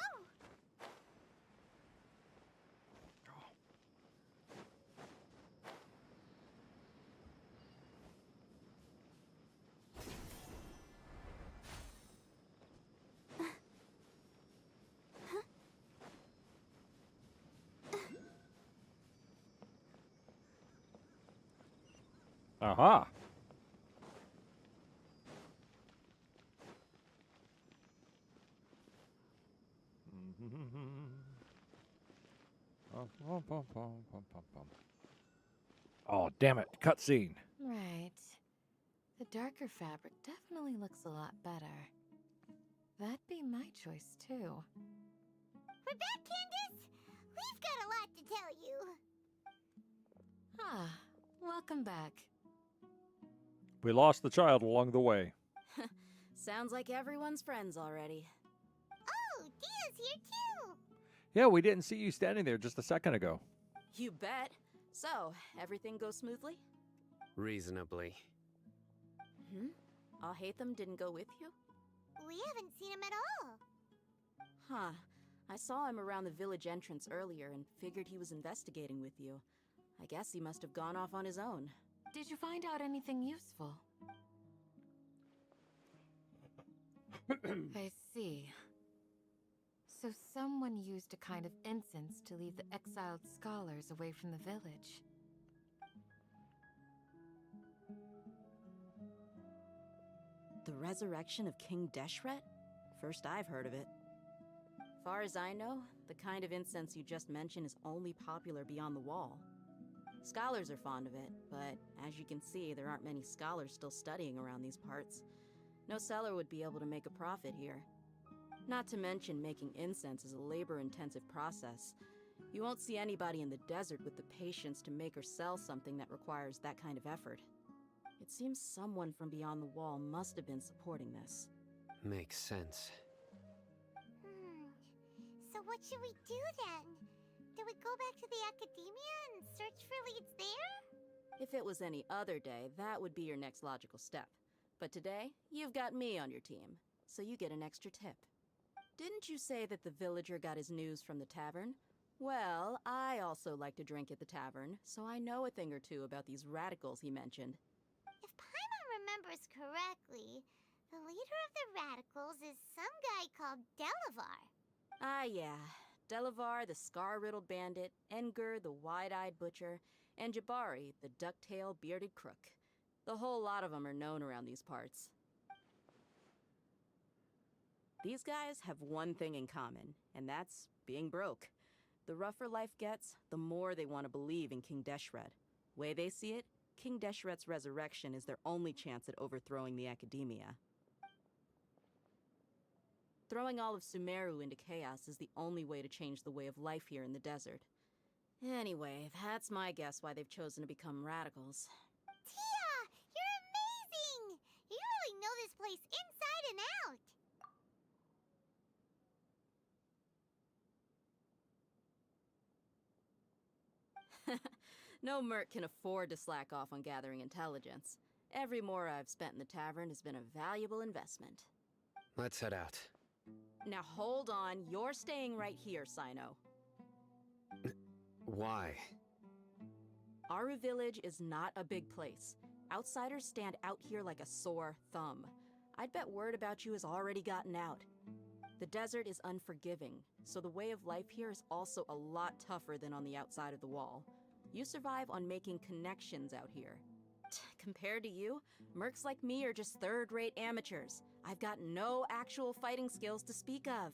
Aha! Oh, damn it. Cutscene. Right. The darker fabric definitely looks a lot better. That'd be my choice, too. We're back, Candace! We've got a lot to tell you. Ah, welcome back. We lost the child along the way. Sounds like everyone's friends already. Oh, Dia's here too! Yeah, we didn't see you standing there just a second ago. You bet. So, everything goes smoothly? Reasonably. Alhaitham didn't go with you? We haven't seen him at all. Huh. I saw him around the village entrance earlier and figured he was investigating with you. I guess he must have gone off on his own. Did you find out anything useful? I see. So someone used a kind of incense to lead the exiled scholars away from the village. The resurrection of King Deshret? First I've heard of it. Far as I know, the kind of incense you just mentioned is only popular beyond the wall. Scholars are fond of it, but as you can see, there aren't many scholars still studying around these parts. No seller would be able to make a profit here. Not to mention, making incense is a labor-intensive process. You won't see anybody in the desert with the patience to make or sell something that requires that kind of effort. It seems someone from beyond the wall must have been supporting this. Makes sense. So what should we do then? Do we go back to the academia and search for leads there? If it was any other day, that would be your next logical step. But today, you've got me on your team, so you get an extra tip. Didn't you say that the villager got his news from the tavern? Well, I also like to drink at the tavern, so I know a thing or two about these radicals he mentioned. If Paimon remembers correctly, the leader of the radicals is some guy called Delavar. Ah, yeah. Delavar, the scar-riddled bandit, Engur, the wide-eyed butcher, and Jabari, the duck-tailed bearded crook. The whole lot of them are known around these parts. These guys have one thing in common, and that's being broke. The rougher life gets, the more they want to believe in King Deshret. Way they see it, King Deshret's resurrection is their only chance at overthrowing the academia. Throwing all of Sumeru into chaos is the only way to change the way of life here in the desert. Anyway, that's my guess why they've chosen to become radicals. Tia! You're amazing! You really know this place inside and out! No merc can afford to slack off on gathering intelligence. Every more I've spent in the tavern has been a valuable investment. Let's head out. Now hold on, you're staying right here, Sino. Why? Aru Village is not a big place. Outsiders stand out here like a sore thumb. I'd bet word about you has already gotten out. The desert is unforgiving, so the way of life here is also a lot tougher than on the outside of the wall. You survive on making connections out here. Compared to you, mercs like me are just third-rate amateurs. I've got no actual fighting skills to speak of,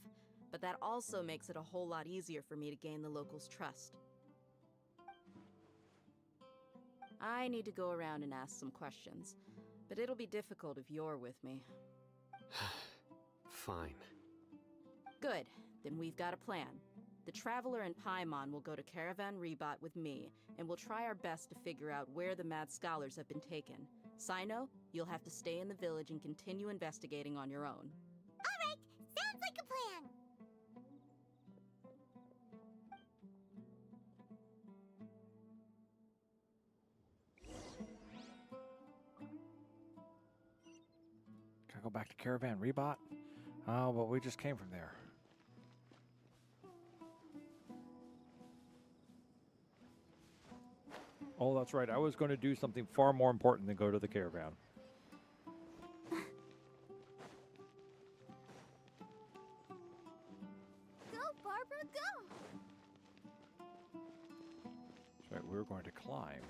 but that also makes it a whole lot easier for me to gain the locals' trust. I need to go around and ask some questions, but it'll be difficult if you're with me. Fine. Good, then we've got a plan. The Traveler and Paimon will go to Caravan Rebot with me, and we'll try our best to figure out where the Mad Scholars have been taken. Sino, you'll have to stay in the village and continue investigating on your own. Alright, sounds like a plan. Gotta go back to Caravan Rebot? Oh, but we just came from there. Oh, that's right. I was going to do something far more important than go to the caravan. Go, Barbara, go! That's right. We were going to climb.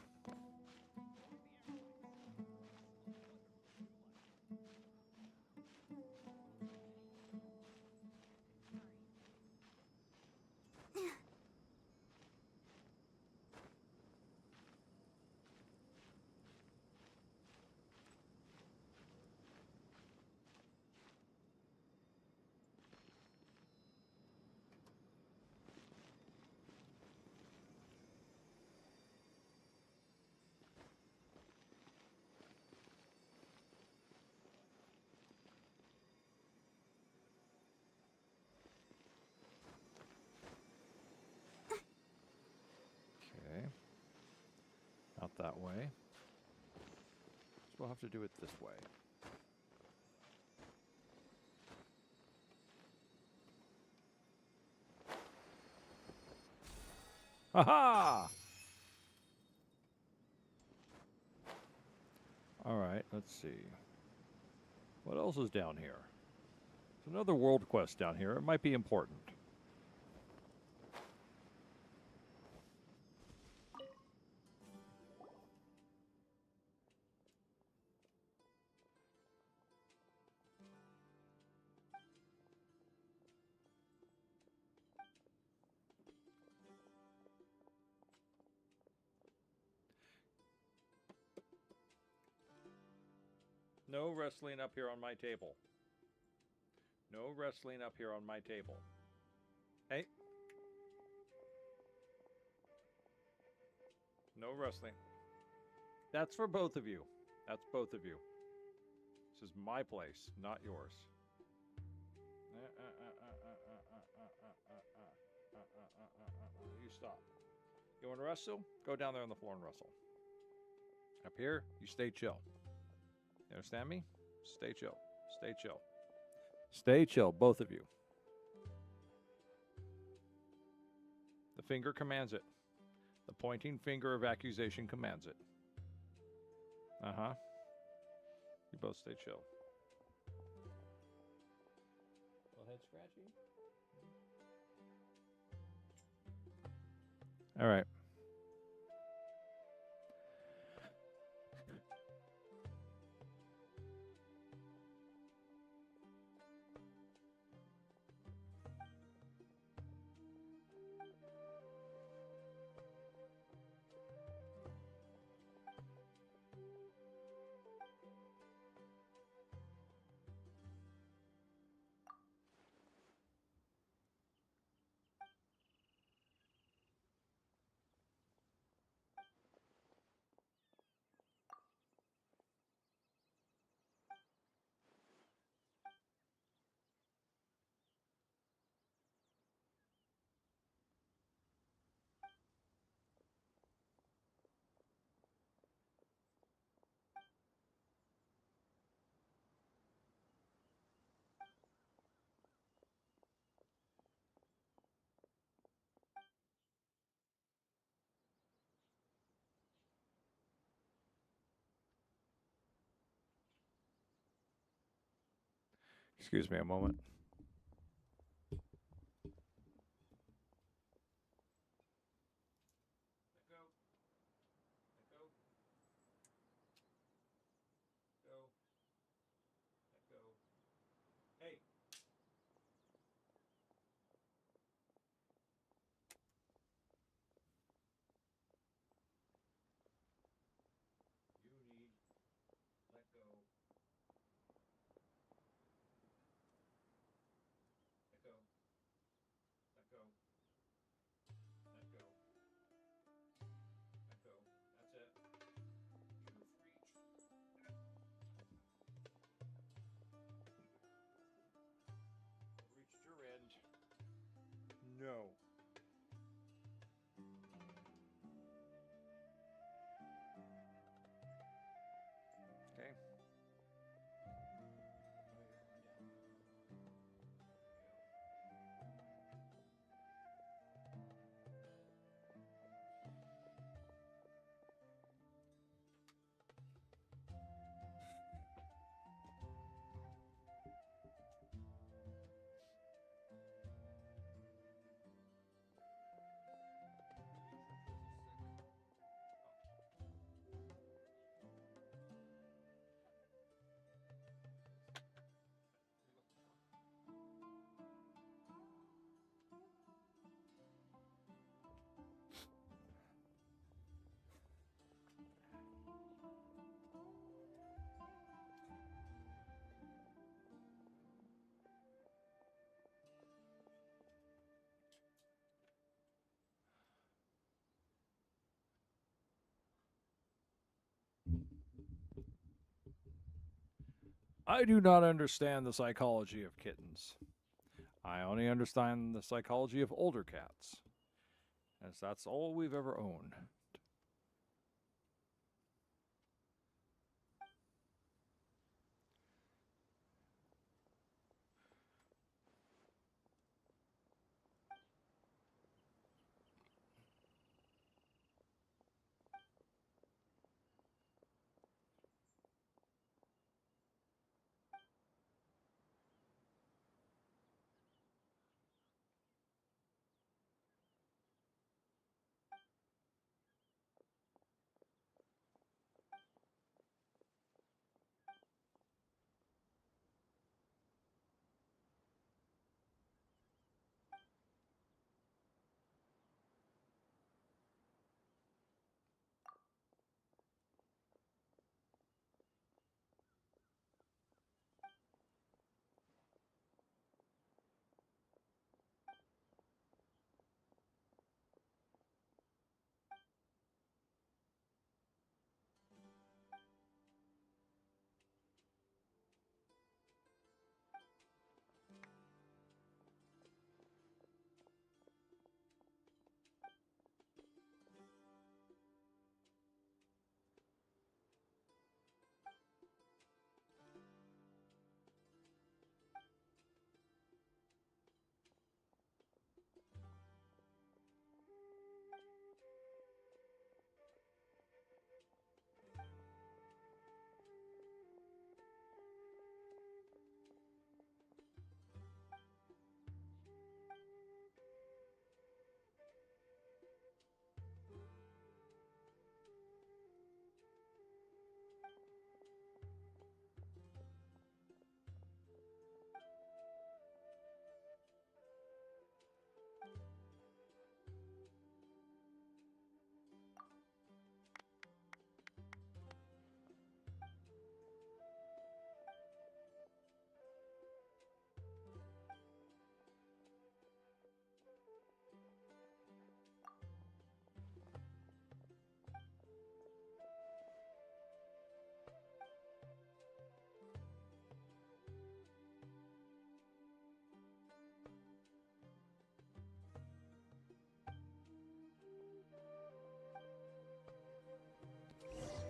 Not that way. So we'll have to do it this way. Ha-ha! Alright, let's see. What else is down here? There's another world quest down here. It might be important. No wrestling up here on my table. No wrestling up here on my table. Hey. No wrestling. That's for both of you. That's both of you. This is my place, not yours. You stop. You want to wrestle? Go down there on the floor and wrestle. Up here, you stay chill. You understand me? Stay chill. Stay chill. Stay chill, both of you. The finger commands it. The pointing finger of accusation commands it. Uh-huh. You both stay chill. Little head scratchy? All right. Excuse me a moment. Hey. You need let go. Let go. Let go. Let go. Let go. That's it. You've reached your end. No. Okay. I do not understand the psychology of kittens. I only understand the psychology of older cats, as that's all we've ever owned.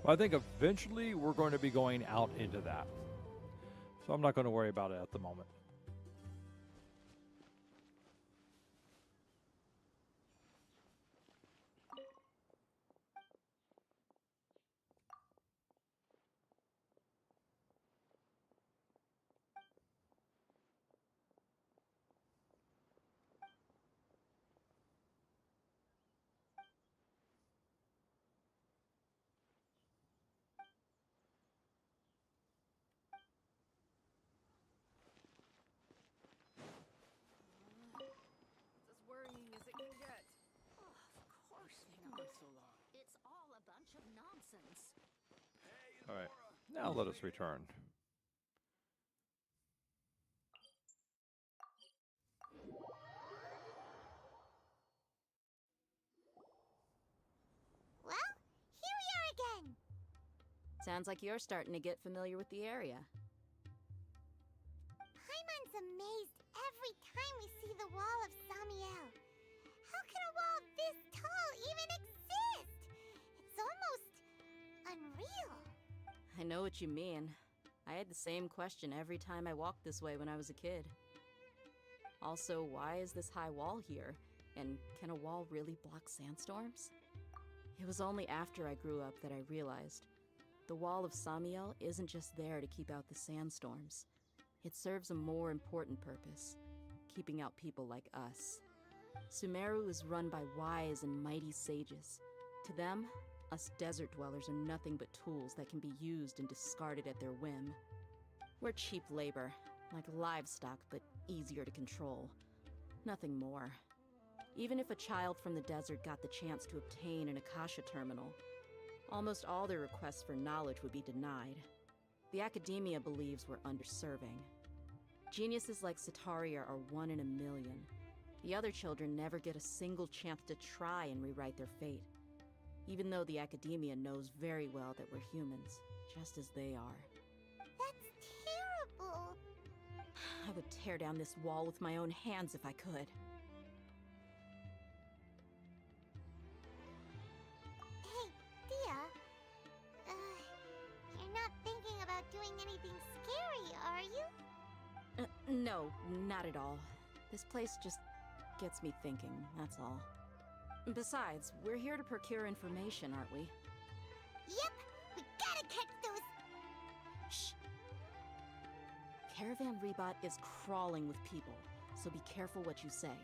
I think eventually we're going to be going out into that. So I'm not going to worry about it at the moment. a bunch of nonsense. All right, now let us return. Well, here we are again. Sounds like you're starting to get familiar with the area. Paimon's amazed every time we see the wall of Samiel. How can a wall this tall even exist? It's almost unreal. I know what you mean. I had the same question every time I walked this way when I was a kid. Also, why is this high wall here? And can a wall really block sandstorms? It was only after I grew up that I realized the wall of Samiel isn't just there to keep out the sandstorms. It serves a more important purpose, keeping out people like us. Sumeru is run by wise and mighty sages. To them, us desert dwellers are nothing but tools that can be used and discarded at their whim. We're cheap labor, like livestock, but easier to control. Nothing more. Even if a child from the desert got the chance to obtain an Akasha terminal, almost all their requests for knowledge would be denied. The academia believes we're underserving. Geniuses like Sataria are 1 in a million. The other children never get a single chance to try and rewrite their fate, even though the academia knows very well that we're humans, just as they are. That's terrible. I would tear down this wall with my own hands if I could. Hey, Dia. You're not thinking about doing anything scary, are you? No, not at all. This place just gets me thinking, that's all. Besides, we're here to procure information, aren't we? Yep, we gotta catch those... Shh! Caravan Rebot is crawling with people, so be careful what you say.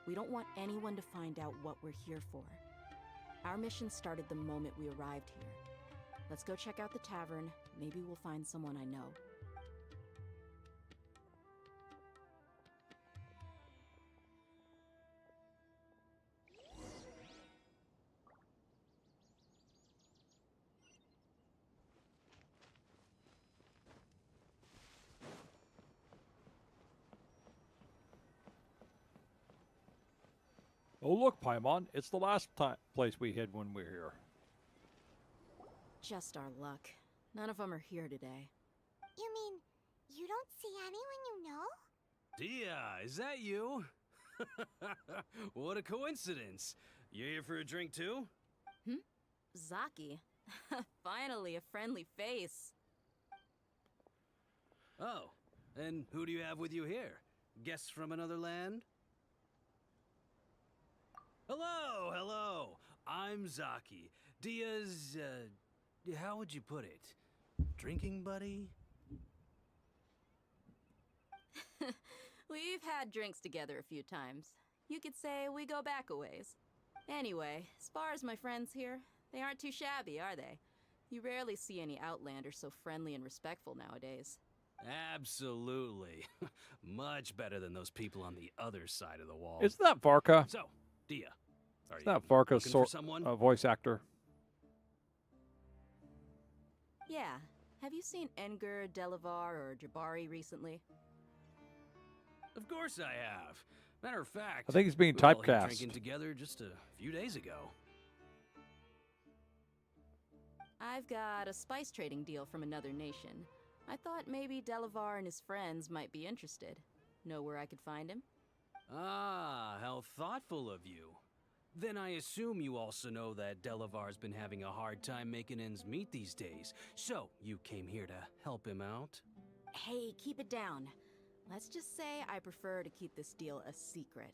We don't want anyone to find out what we're here for. Our mission started the moment we arrived here. Let's go check out the tavern. Maybe we'll find someone I know. Oh, look, Paimon. It's the last place we hid when we were here. Just our luck. None of them are here today. You mean, you don't see anyone you know? Dia, is that you? What a coincidence. You here for a drink too? Zaki. Finally, a friendly face. Oh, and who do you have with you here? Guests from another land? Hello, hello. I'm Zaki. Dia's, how would you put it? Drinking buddy? We've had drinks together a few times. You could say we go back a ways. Anyway, as far as my friends here, they aren't too shabby, are they? You rarely see any Outlanders so friendly and respectful nowadays. Absolutely. Much better than those people on the other side of the wall. Isn't that Varka? So, Dia, are Isn't that you Varka's looking for someone? voice actor? Yeah. Have you seen Enger, Delavar, or Jabari recently? Of course I have. Matter of fact, I think he's being we were all here typecast. drinking together just a few days ago. I've got a spice trading deal from another nation. I thought maybe Delavar and his friends might be interested. Know where I could find him? Ah, how thoughtful of you. Then I assume you also know that Delavar's been having a hard time making ends meet these days. So, you came here to help him out? Hey, keep it down. Let's just say I prefer to keep this deal a secret.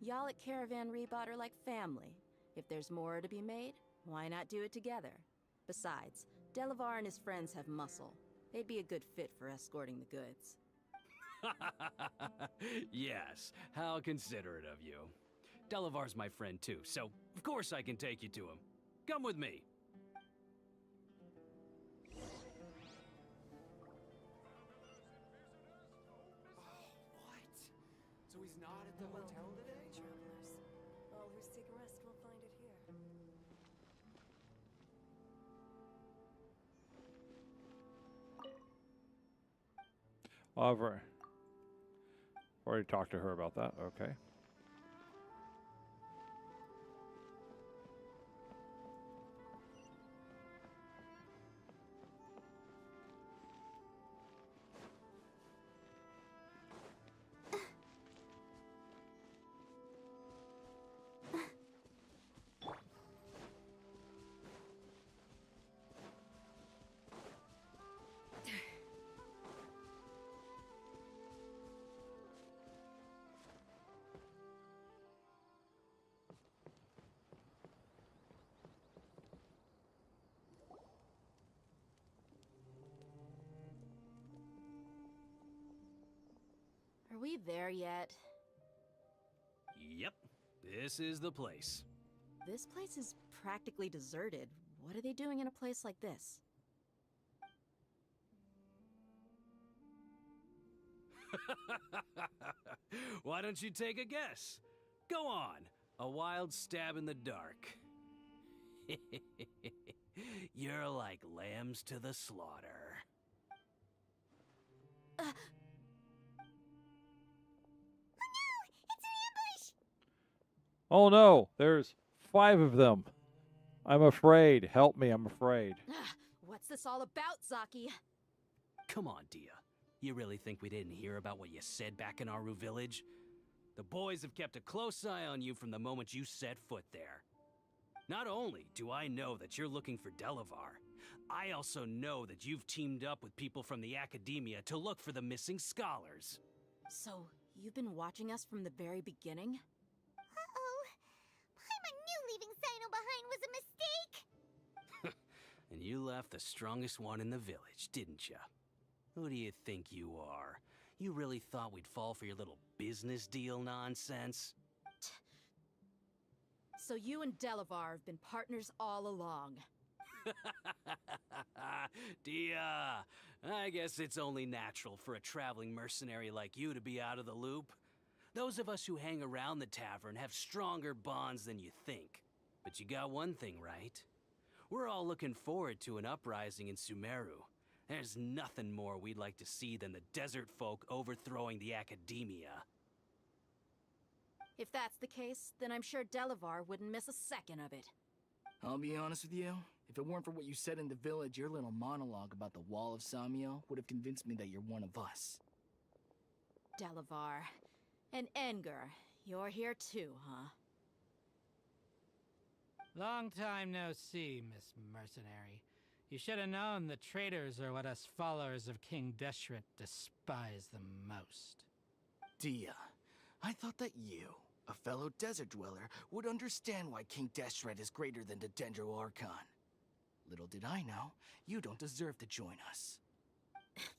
Y'all at Caravan Rebot are like family. If there's more to be made, why not do it together? Besides, Delavar and his friends have muscle. They'd be a good fit for escorting the goods. Yes, how considerate of you. Delavar's my friend too, so of course I can take you to him. Come with me. What? So he's not at the hotel today? Travelers. All who seek rest will find it here. I've already talked to her about that. Okay. Are we there yet? Yep, this is the place. This place is practically deserted. What are they doing in a place like this? Why don't you take a guess? Go on, a wild stab in the dark. You're like lambs to the slaughter. Oh no, there's 5 of them. I'm afraid. Help me, I'm afraid. What's this all about, Zaki? Come on, Dia. You really think we didn't hear about what you said back in Aru village? The boys have kept a close eye on you from the moment you set foot there. Not only do I know that you're looking for Delavar, I also know that you've teamed up with people from the Academia to look for the missing scholars. So, you've been watching us from the very beginning? Uh-oh. Paimon knew leaving Sino behind was a mistake! And you left the strongest one in the village, didn't ya? Who do you think you are? You really thought we'd fall for your little business deal nonsense? So you and Delavar have been partners all along. Dia, I guess it's only natural for a traveling mercenary like you to be out of the loop. Those of us who hang around the tavern have stronger bonds than you think. But you got one thing right. We're all looking forward to an uprising in Sumeru. There's nothing more we'd like to see than the desert folk overthrowing the Academia. If that's the case, then I'm sure Delavar wouldn't miss a second of it. I'll be honest with you. If it weren't for what you said in the village, your little monologue about the Wall of Samiel would have convinced me that you're one of us. Delavar. And Enger, you're here too, huh? Long time no see, Miss Mercenary. You should have known the traitors are what us followers of King Deshret despise the most. Dia, I thought that you, a fellow desert dweller, would understand why King Deshret is greater than the Dendro Archon. Little did I know, you don't deserve to join us.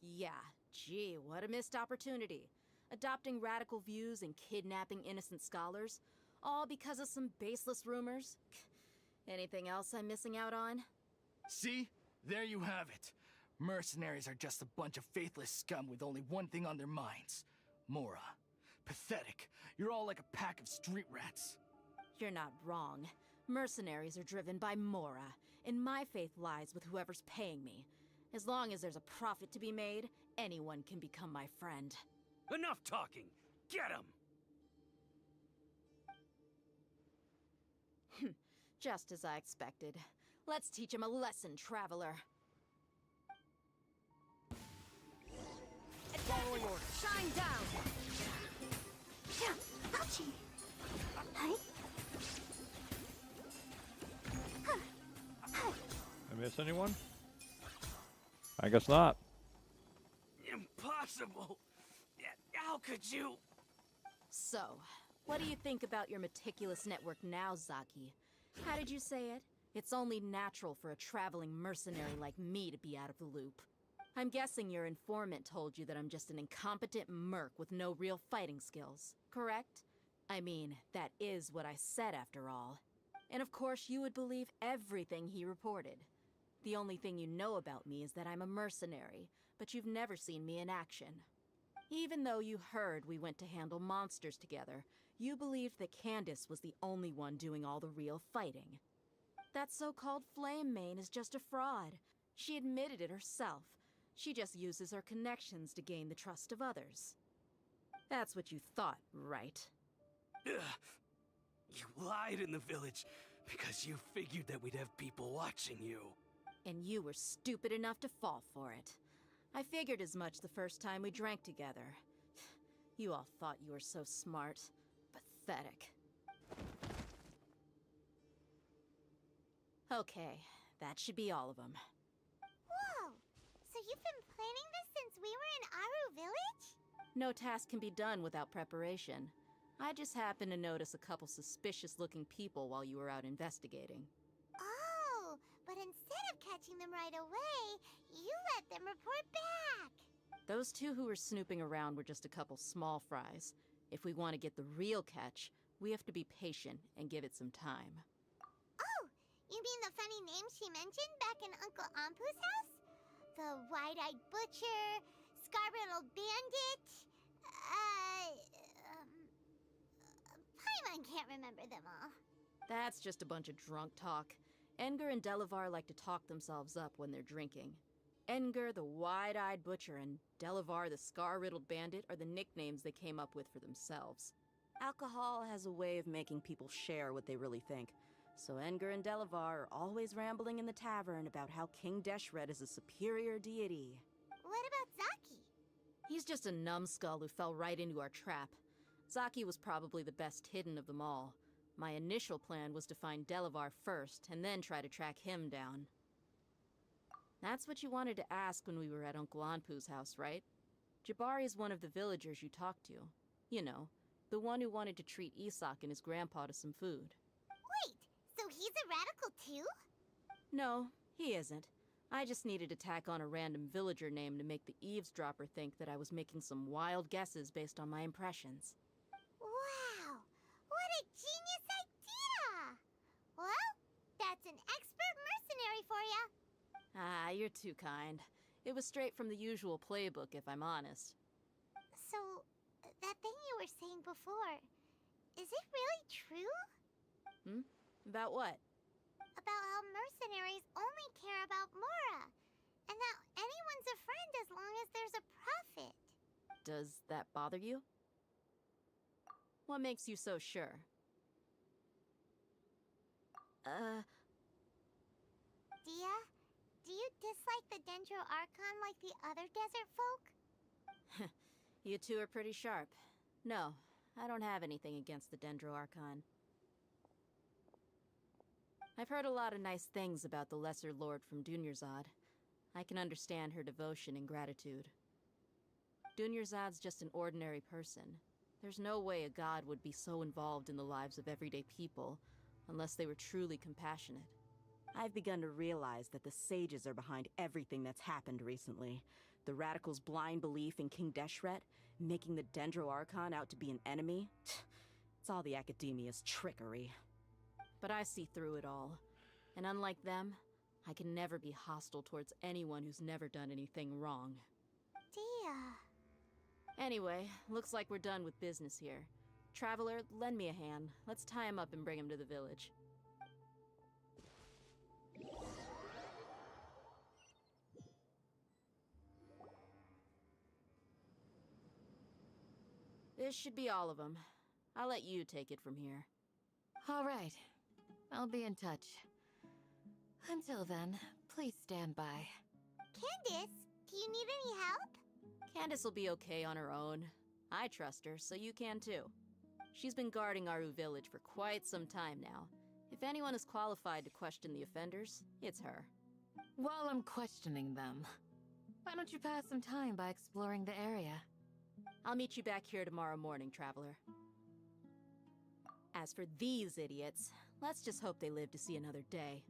Yeah, gee, what a missed opportunity. Adopting radical views and kidnapping innocent scholars, all because of some baseless rumors. Anything else I'm missing out on? See? There you have it. Mercenaries are just a bunch of faithless scum with only one thing on their minds. Mora. Pathetic. You're all like a pack of street rats. You're not wrong. Mercenaries are driven by Mora, and my faith lies with whoever's paying me. As long as there's a profit to be made, anyone can become my friend. Enough talking! Get him! Just as I expected. Let's teach him a lesson, traveler. Following order. Shine down! Ouchie! Hi. I miss anyone? I guess not. Impossible! How could you? So, what do you think about your meticulous network now, Zaki? How did you say it? It's only natural for a traveling mercenary like me to be out of the loop. I'm guessing your informant told you that I'm just an incompetent merc with no real fighting skills, correct? I mean, that is what I said after all. And of course you would believe everything he reported. The only thing you know about me is that I'm a mercenary, but you've never seen me in action. Even though you heard we went to handle monsters together, you believed that Candace was the only one doing all the real fighting. That so-called Flame Mane is just a fraud. She admitted it herself. She just uses her connections to gain the trust of others. That's what you thought, right? Ugh. You lied in the village because you figured that we'd have people watching you. And you were stupid enough to fall for it. I figured as much the first time we drank together. You all thought you were so smart. Pathetic. Okay, that should be all of them. Whoa! So you've been planning this since we were in Aru Village? No task can be done without preparation. I just happened to notice a couple suspicious-looking people while you were out investigating. Oh, but instead of catching them right away, you let them report back! Those two who were snooping around were just a couple small fries. If we want to get the real catch, we have to be patient and give it some time. Oh, you mean the funny name she mentioned back in Uncle Ampu's house? The wide-eyed butcher, scar-riddled bandit, Paimon can't remember them all. That's just a bunch of drunk talk. Edgar and Delavar like to talk themselves up when they're drinking. Edgar, the wide-eyed butcher, and Delavar, the scar-riddled bandit, are the nicknames they came up with for themselves. Alcohol has a way of making people share what they really think. So Edgar and Delavar are always rambling in the tavern about how King Deshret is a superior deity. What about Zaki? He's just a numbskull who fell right into our trap. Zaki was probably the best hidden of them all. My initial plan was to find Delavar first, and then try to track him down. That's what you wanted to ask when we were at Uncle Anpu's house, right? Jabari is one of the villagers you talked to. You know, the one who wanted to treat Isak and his grandpa to some food. Wait, so he's a radical too? No, he isn't. I just needed to tack on a random villager name to make the eavesdropper think that I was making some wild guesses based on my impressions. Wow, what a genius idea! Well, that's an expert mercenary for ya. Ah, you're too kind. It was straight from the usual playbook, if I'm honest. So, that thing you were saying before, is it really true? About what? About how mercenaries only care about Mora, and that anyone's a friend as long as there's a profit. Does that bother you? What makes you so sure? Dia, do you dislike the Dendro Archon like the other desert folk? You two are pretty sharp. No, I don't have anything against the Dendro Archon. I've heard a lot of nice things about the Lesser Lord from Dunyarzad. I can understand her devotion and gratitude. Dunyarzad's just an ordinary person. There's no way a god would be so involved in the lives of everyday people, unless they were truly compassionate. I've begun to realize that the sages are behind everything that's happened recently. The radicals' blind belief in King Deshret, making the Dendro Archon out to be an enemy. It's all the Academia's trickery. But I see through it all. And unlike them, I can never be hostile towards anyone who's never done anything wrong. Dia. Anyway, looks like we're done with business here. Traveler, lend me a hand. Let's tie him up and bring him to the village. This should be all of them. I'll let you take it from here. All right. I'll be in touch. Until then, please stand by. Candace, do you need any help? Candace will be okay on her own. I trust her, so you can too. She's been guarding Aru Village for quite some time now. If anyone is qualified to question the offenders, it's her. While I'm questioning them, why don't you pass some time by exploring the area? I'll meet you back here tomorrow morning, Traveler. As for these idiots, let's just hope they live to see another day.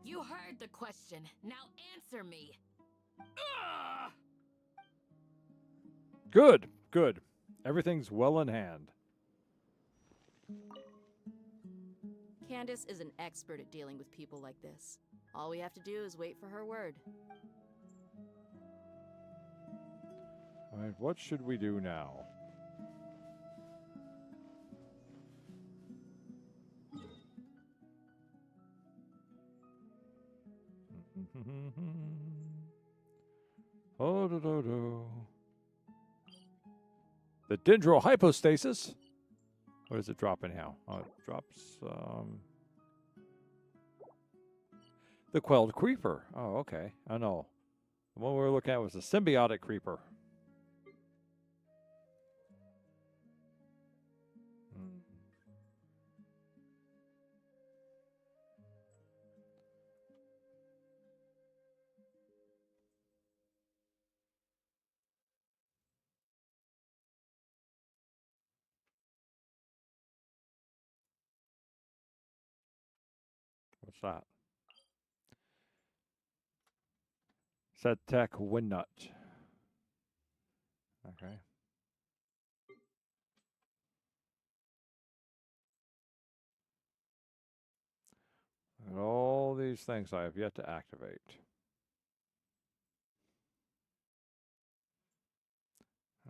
You heard the question. Now answer me. Good, good. Everything's well in hand. Candace is an expert at dealing with people like this. All we have to do is wait for her word. Alright, what should we do now? Oh, do, do, do. The dendro hypostasis. What does it drop in now? Oh, it drops the quelled creeper. Oh, okay. I know. The one we were looking at was the symbiotic creeper. What's that? Set tech Winnut. Okay. And all these things I have yet to activate.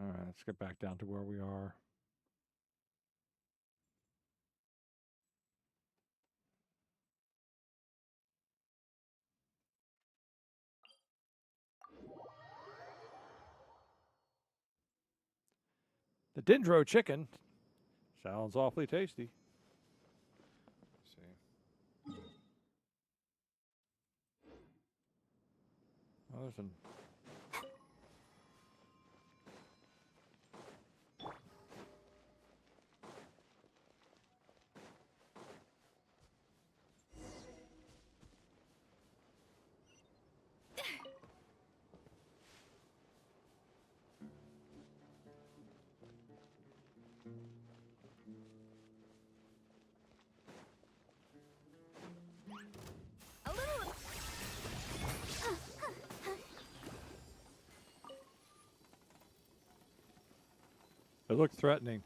All right, let's get back down to where we are. The dendro chicken sounds awfully tasty. Let's see. Oh, there's an A little. It looked threatening.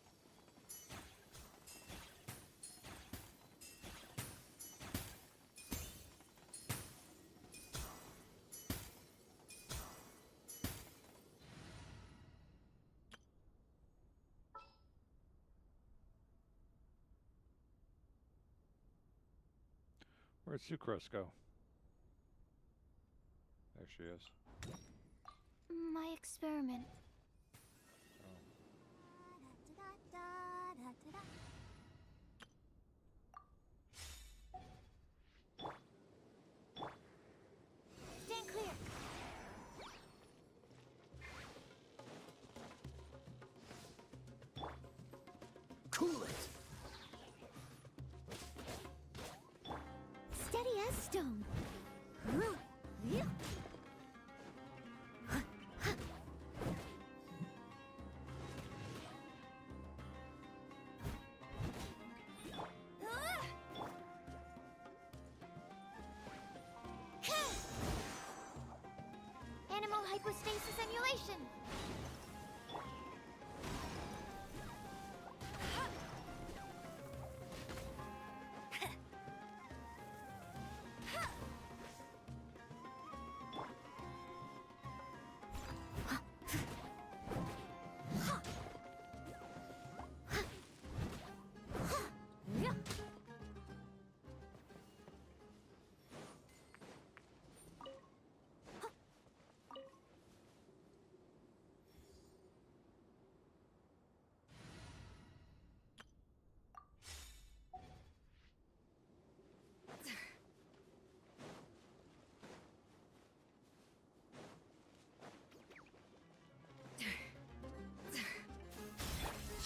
Where'd Sucrose go? There she is. My experiment. Stand clear. Cool it! Steady as stone. Animal hypostasis emulation.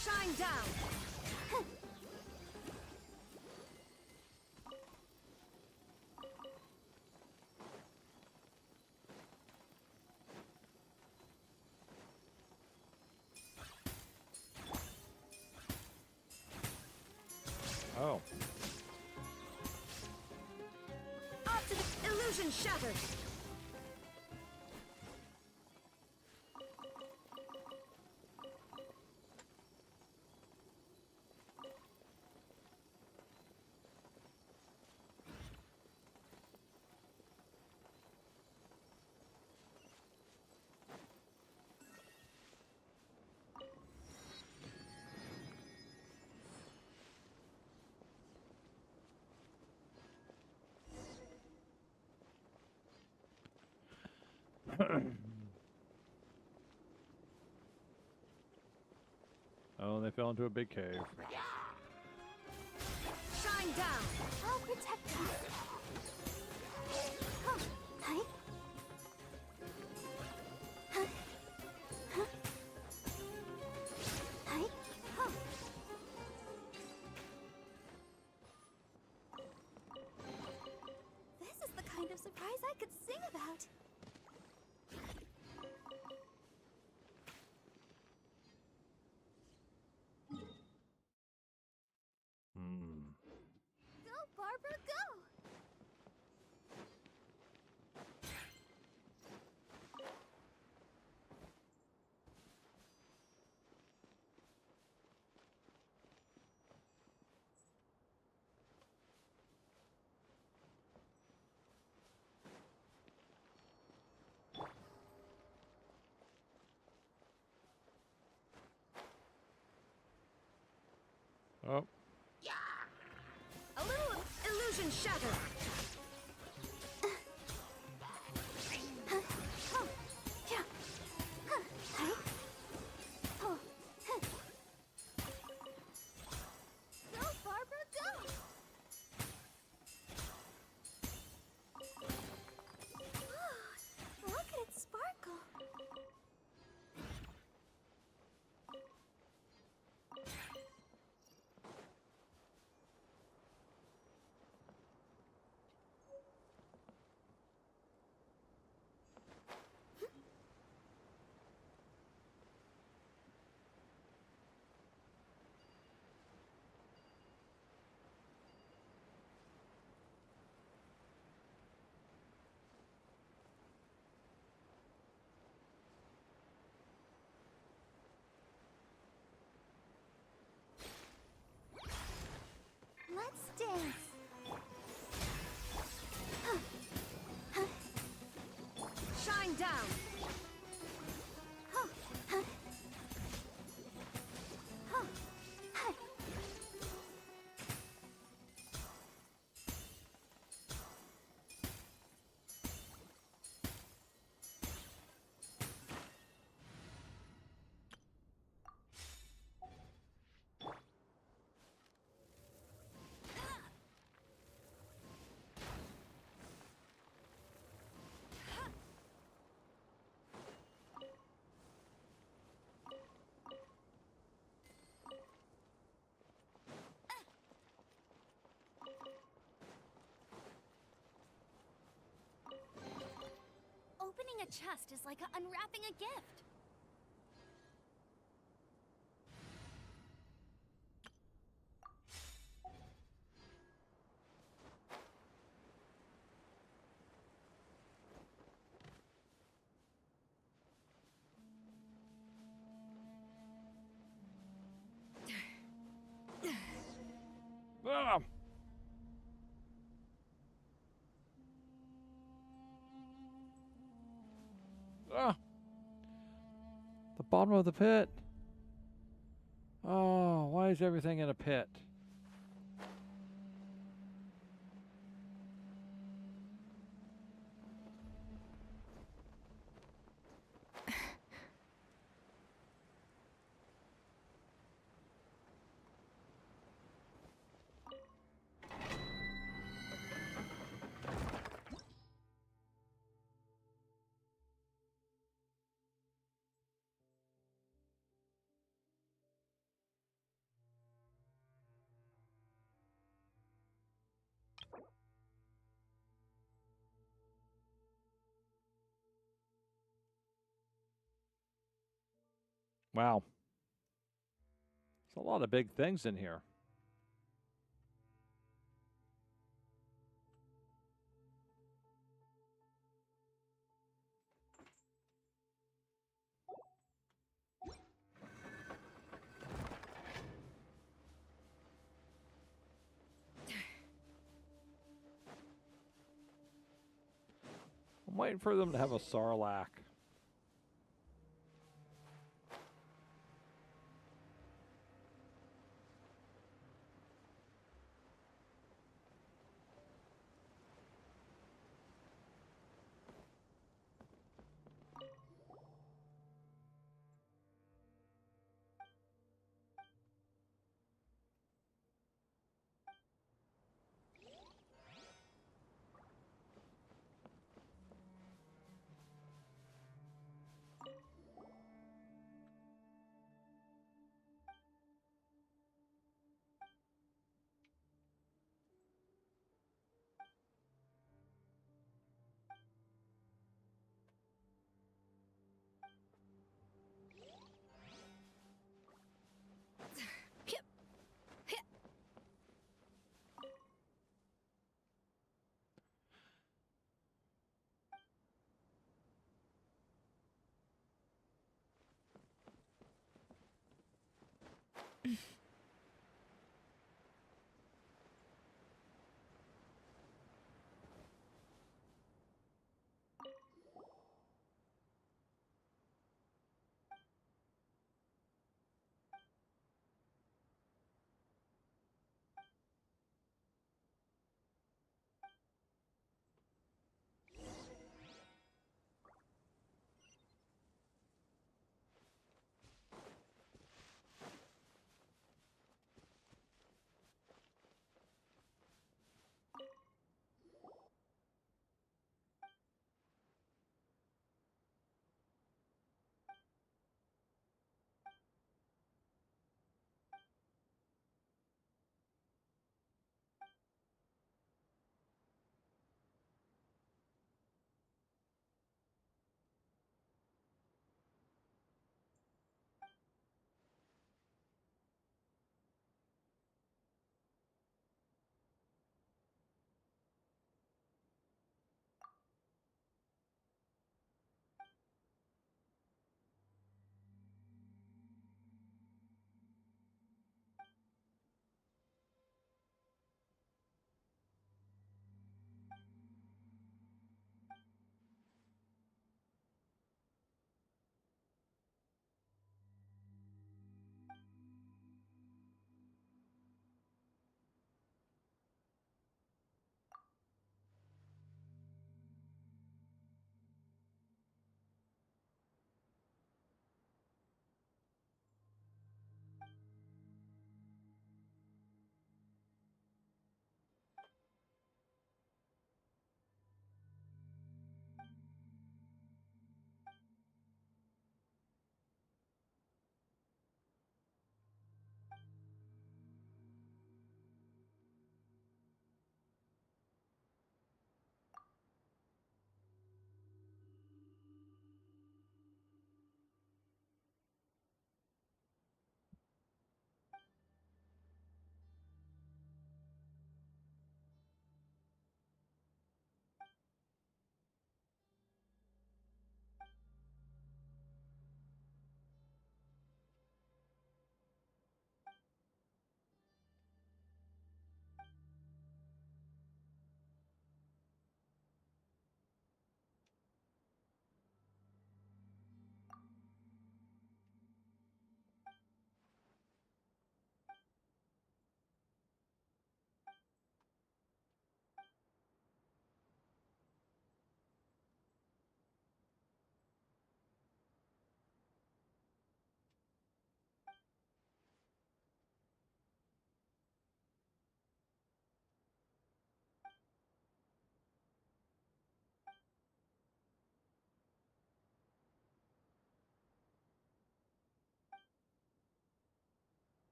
Shine down! Oh. Off to the illusion shattered! Oh, they fell into a big cave. Shine down! I'll protect you. Huh. Hi. Huh. Huh. Hi. Huh. This is the kind of surprise I could sing about. Hmm. Go, Barbara, go! Oh. A little illusion shattered. Go, Barbara, go! Look at it sparkle. Let's dance. Shine down. Opening a chest is like unwrapping a gift. Ah! Ah! The bottom of the pit. Oh, why is everything in a pit? Wow. There's a lot of big things in here. I'm waiting for them to have a Sarlacc.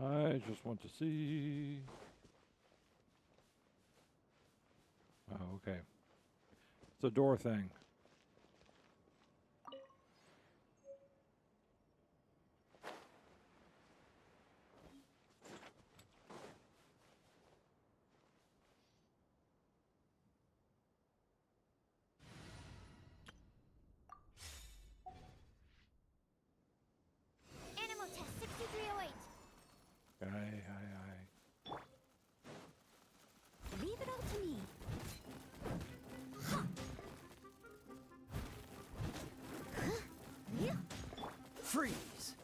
I just want to see. Oh, okay. It's a door thing. Animal test 6308. Aye. Leave it all to me. Freeze!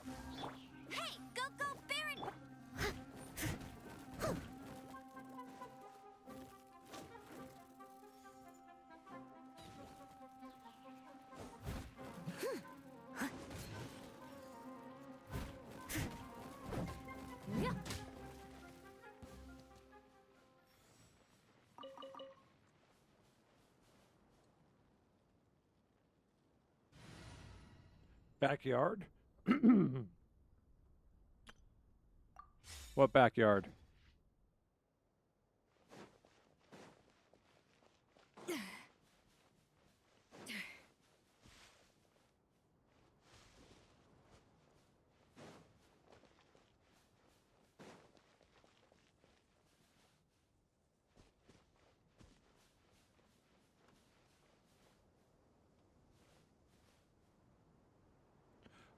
Hey, go, Baron! Backyard? What backyard?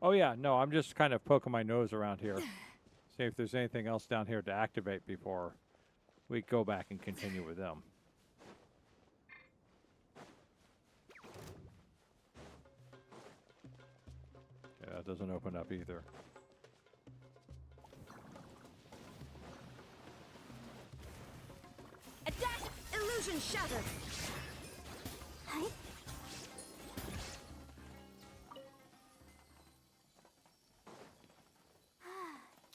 Oh yeah, no, I'm just kind of poking my nose around here. See if there's anything else down here to activate before we go back and continue with them. Yeah, that doesn't open up either. Adapt! Illusion shattered!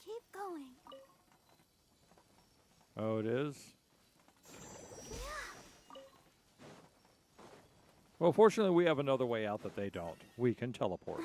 Keep going. Oh, it is? Well, fortunately, we have another way out that they don't. We can teleport.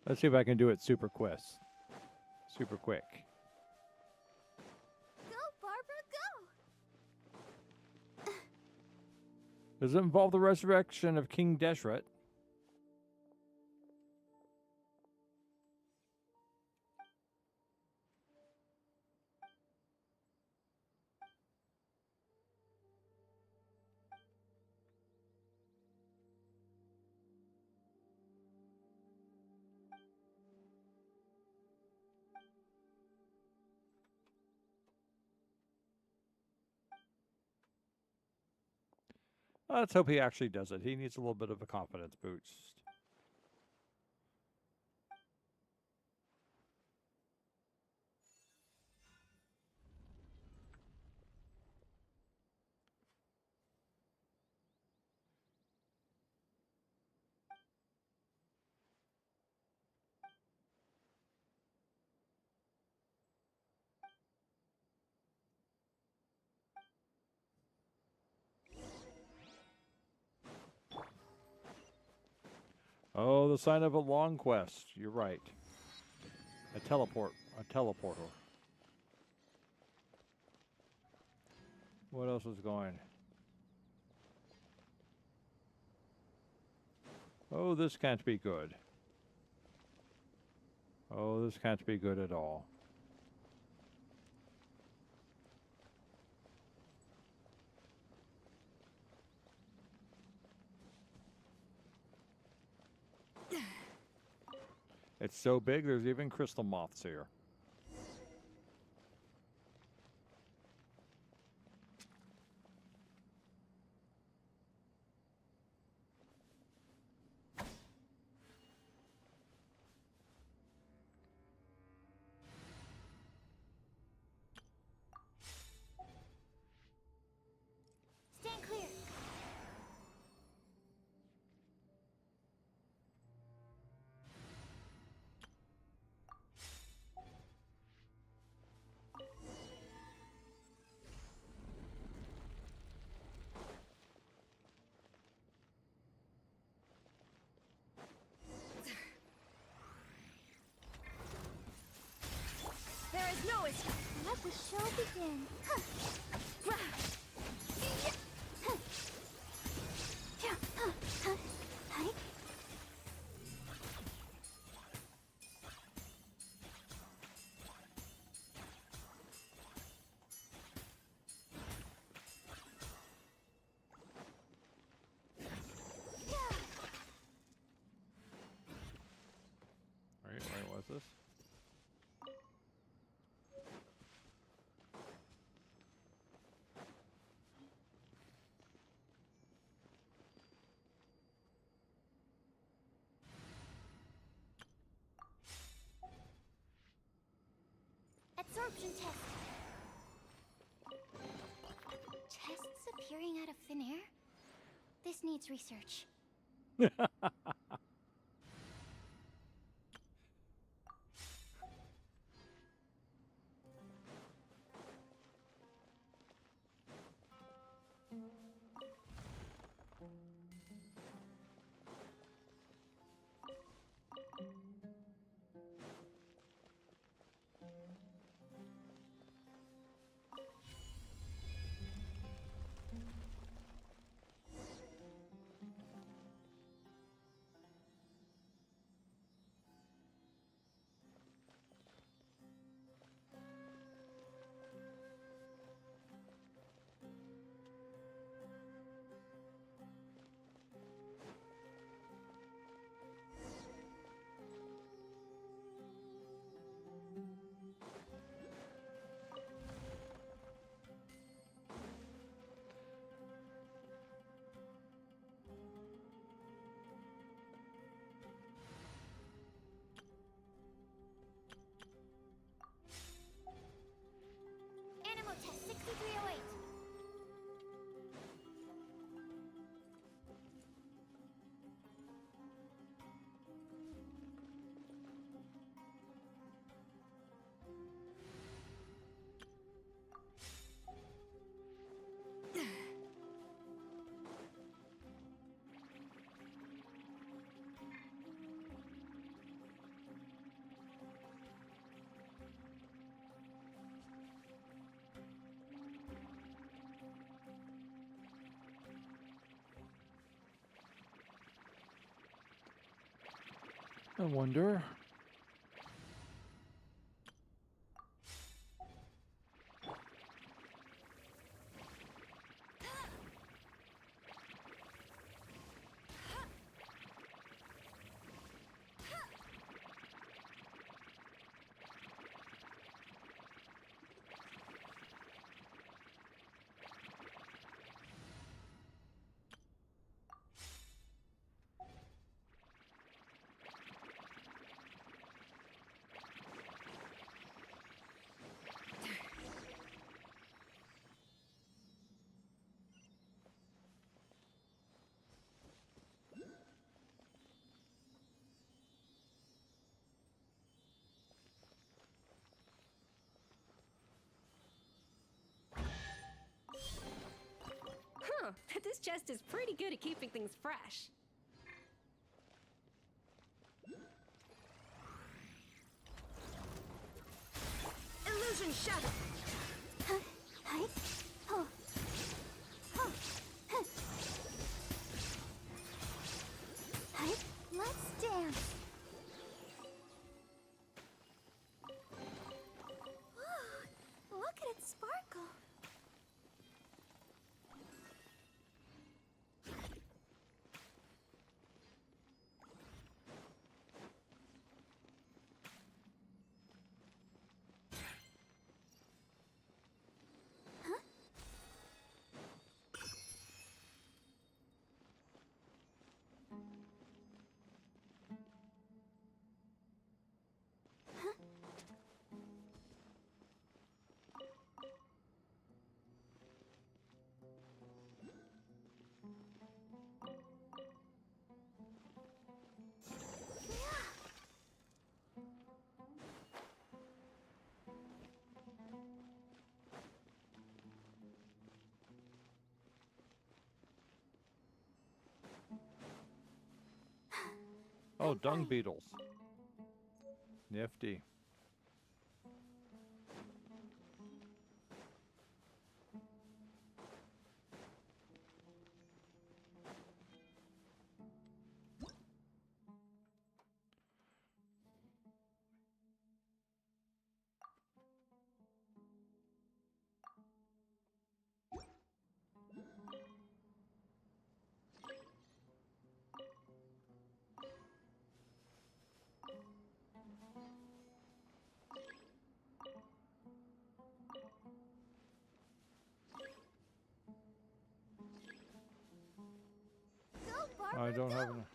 Let's see if I can do it super quick. Super quick. Go, Barbara, go! Does it involve the resurrection of King Deshret? Let's hope he actually does it. He needs a little bit of a confidence boost. Oh, the sign of a long quest. You're right. A teleporter. What else is going? Oh, this can't be good. Oh, this can't be good at all. It's so big, there's even crystal moths here. Stand clear. There is no escape. Let the show begin. Right, what's this? Absorption test. Chests appearing out of thin air? This needs research. Animal test 6308. I wonder. Huh, this chest is pretty good at keeping things fresh. Illusion shattered! Hi. Oh. Oh. Hi. Let's dance. Whoa, look at it sparkle. Oh, dung beetles. Nifty. I don't have enough.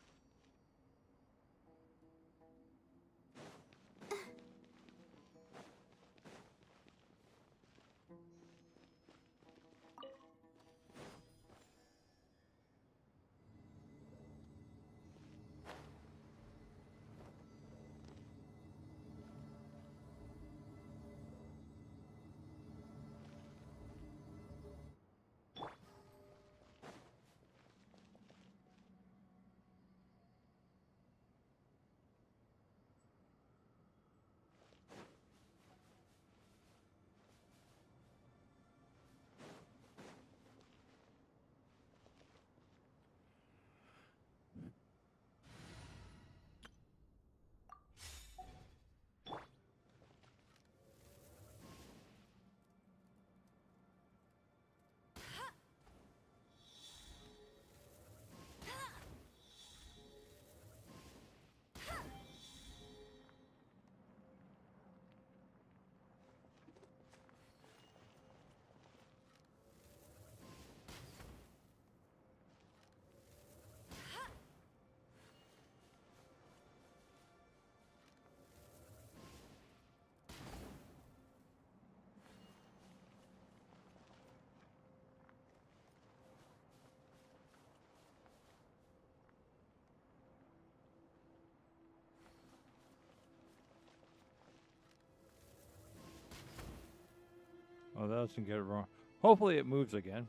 Oh, that doesn't get it wrong. Hopefully it moves again.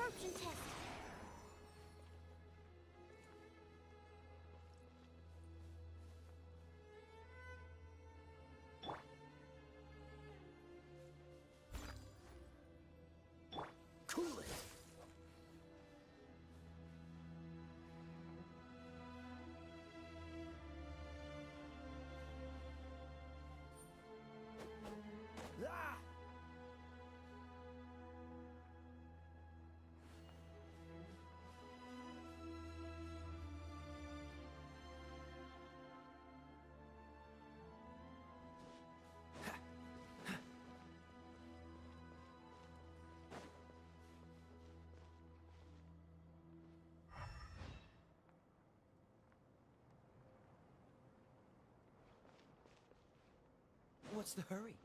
absorption test. Cool it! Ah! What's the hurry?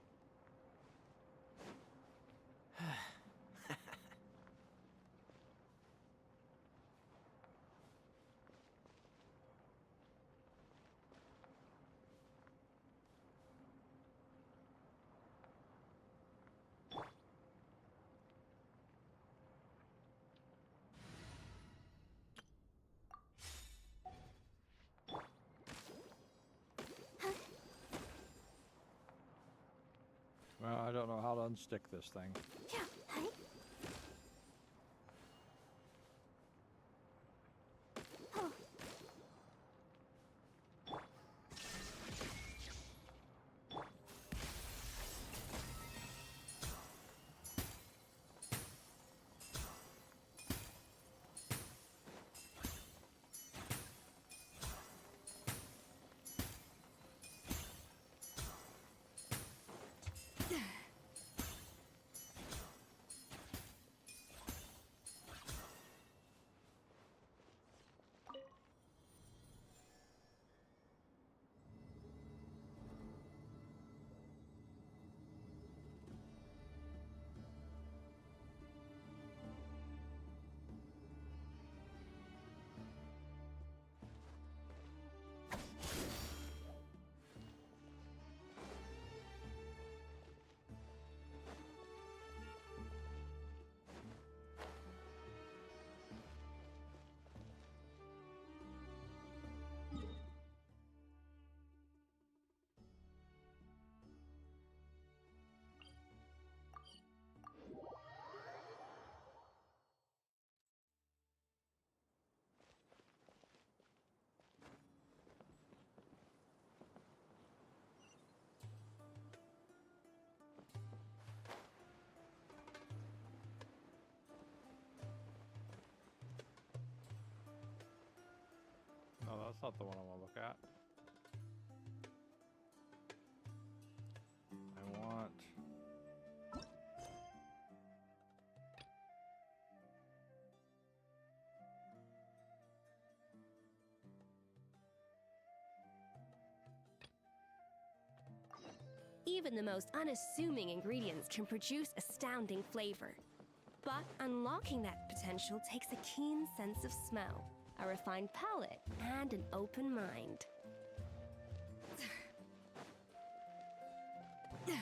Well, I don't know how to unstick this thing. No, that's not the one I want to look at. I want... Even the most unassuming ingredients can produce astounding flavor. But unlocking that potential takes a keen sense of smell, a refined palate, and an open mind. Hey,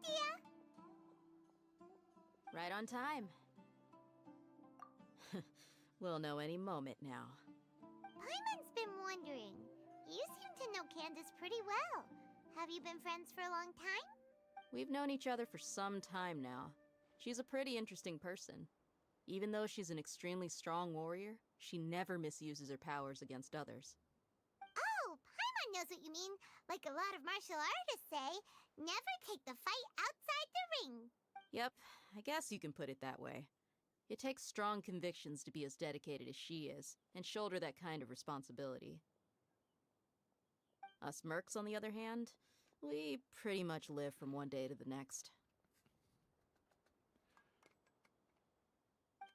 Dia! Right on time. We'll know any moment now. Paimon's been wondering. You seem to know Candace pretty well. Have you been friends for a long time? We've known each other for some time now. She's a pretty interesting person. Even though she's an extremely strong warrior, she never misuses her powers against others. Oh, Paimon knows what you mean. Like a lot of martial artists say, never take the fight outside the ring. Yep, I guess you can put it that way. It takes strong convictions to be as dedicated as she is, and shoulder that kind of responsibility. Us mercs, on the other hand, we pretty much live from one day to the next.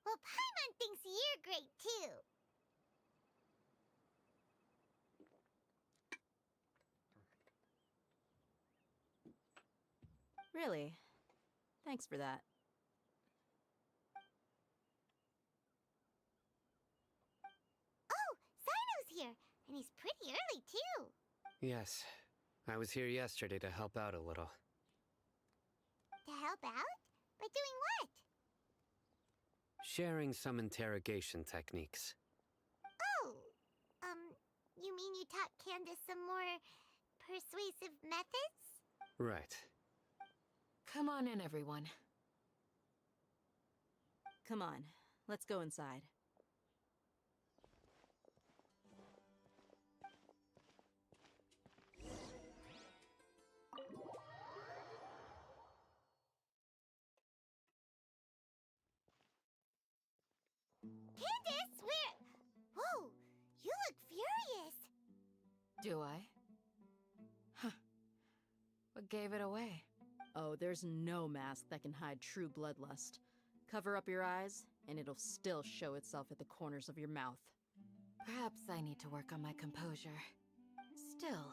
Well, Paimon thinks you're great, too. Really? Thanks for that. Oh, Sino's here. And he's pretty early, too. Yes, I was here yesterday to help out a little. To help out? By doing what? Sharing some interrogation techniques. Oh, you mean you taught Candace some more persuasive methods? Right. Come on in, everyone. Come on, let's go inside. Candace, where? Whoa, you look furious. Do I? Huh. What gave it away? Oh, there's no mask that can hide true bloodlust. Cover up your eyes, and it'll still show itself at the corners of your mouth. Perhaps I need to work on my composure. Still,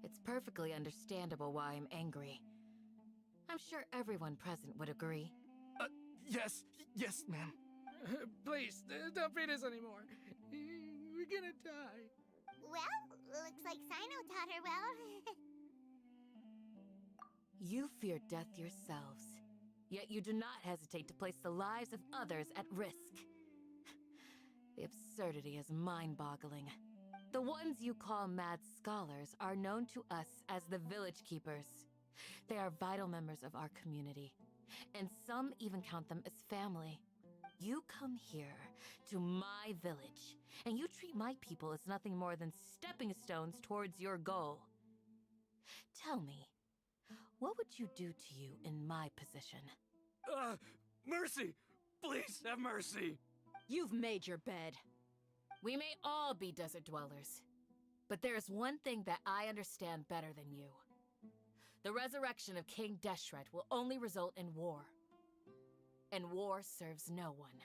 it's perfectly understandable why I'm angry. I'm sure everyone present would agree. Yes, ma'am. Please, don't beat us anymore. We're gonna die. Well, looks like Sino taught her well. You fear death yourselves, yet you do not hesitate to place the lives of others at risk. The absurdity is mind-boggling. The ones you call mad scholars are known to us as the Village Keepers. They are vital members of our community, and some even count them as family. You come here, to my village, and you treat my people as nothing more than stepping stones towards your goal. Tell me, what would you do to you in my position? Mercy! Please, have mercy! You've made your bed. We may all be desert dwellers, but there is one thing that I understand better than you. The resurrection of King Deshret will only result in war. And war serves no one.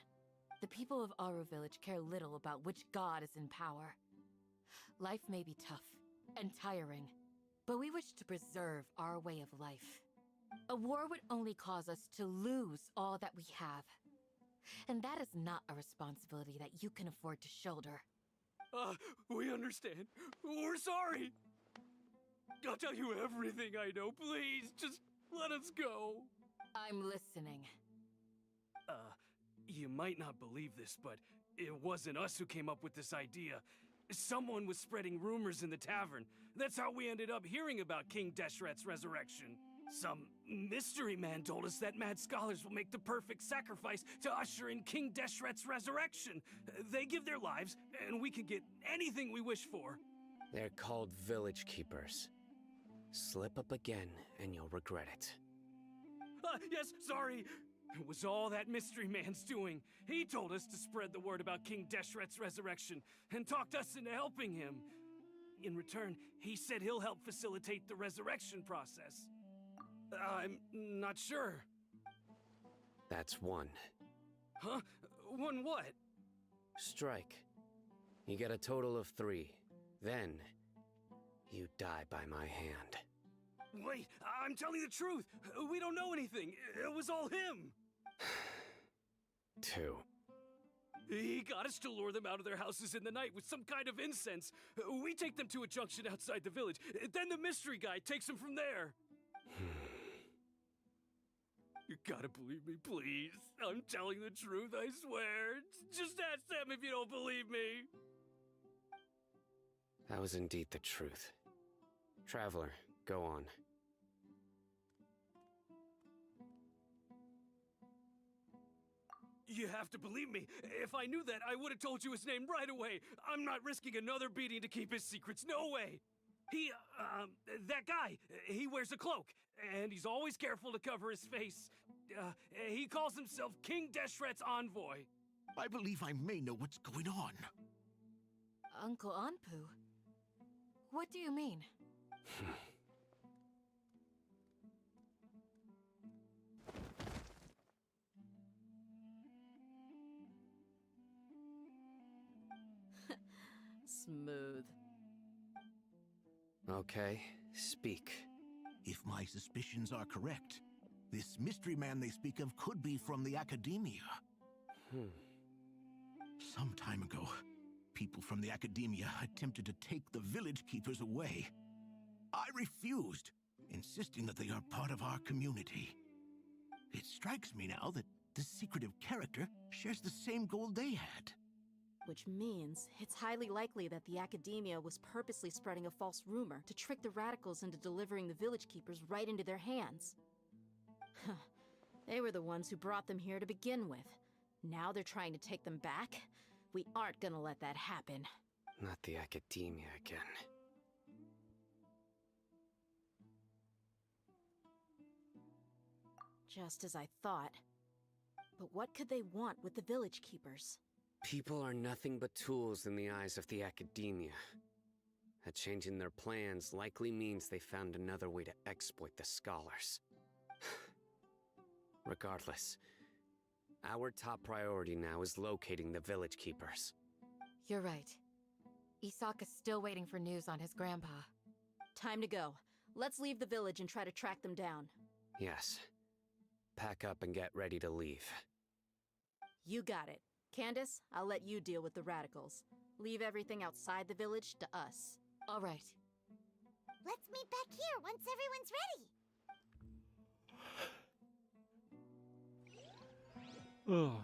The people of Aru Village care little about which god is in power. Life may be tough and tiring, but we wish to preserve our way of life. A war would only cause us to lose all that we have. And that is not a responsibility that you can afford to shoulder. We understand. We're sorry. I'll tell you everything I know. Please, just let us go. I'm listening. You might not believe this, but it wasn't us who came up with this idea. Someone was spreading rumors in the tavern. That's how we ended up hearing about King Deshret's resurrection. Some mystery man told us that mad scholars will make the perfect sacrifice to usher in King Deshret's resurrection. They give their lives, and we can get anything we wish for. They're called Village Keepers. Slip up again, and you'll regret it. Yes, sorry. It was all that mystery man's doing. He told us to spread the word about King Deshret's resurrection, and talked us into helping him. In return, he said he'll help facilitate the resurrection process. I'm not sure. That's one. Huh? One what? Strike. You get a total of 3. Then, you die by my hand. Wait, I'm telling the truth. We don't know anything. It was all him. 2. He got us to lure them out of their houses in the night with some kind of incense. We take them to a junction outside the village. Then the mystery guy takes them from there. You gotta believe me, please. I'm telling the truth, I swear. Just ask them if you don't believe me. That was indeed the truth. Traveler, go on. You have to believe me. If I knew that, I would have told you his name right away. I'm not risking another beating to keep his secrets. No way. That guy, he wears a cloak, and he's always careful to cover his face. He calls himself King Deshret's envoy. I believe I may know what's going on. Uncle Anpu? What do you mean? Smooth. Okay, speak. If my suspicions are correct, this mystery man they speak of could be from the Academia. Some time ago, people from the Academia attempted to take the village keepers away. I refused, insisting that they are part of our community. It strikes me now that this secretive character shares the same goal they had. Which means it's highly likely that the Academia was purposely spreading a false rumor to trick the radicals into delivering the village keepers right into their hands. They were the ones who brought them here to begin with. Now they're trying to take them back? We aren't gonna let that happen. Not the Academia again. Just as I thought. But what could they want with the village keepers? People are nothing but tools in the eyes of the Academia. A change in their plans likely means they found another way to exploit the scholars. Regardless, our top priority now is locating the village keepers. You're right. Isaka's still waiting for news on his grandpa. Time to go. Let's leave the village and try to track them down. Yes. Pack up and get ready to leave. You got it. Candace, I'll let you deal with the radicals. Leave everything outside the village to us. All right. Let's meet back here once everyone's ready. Oh.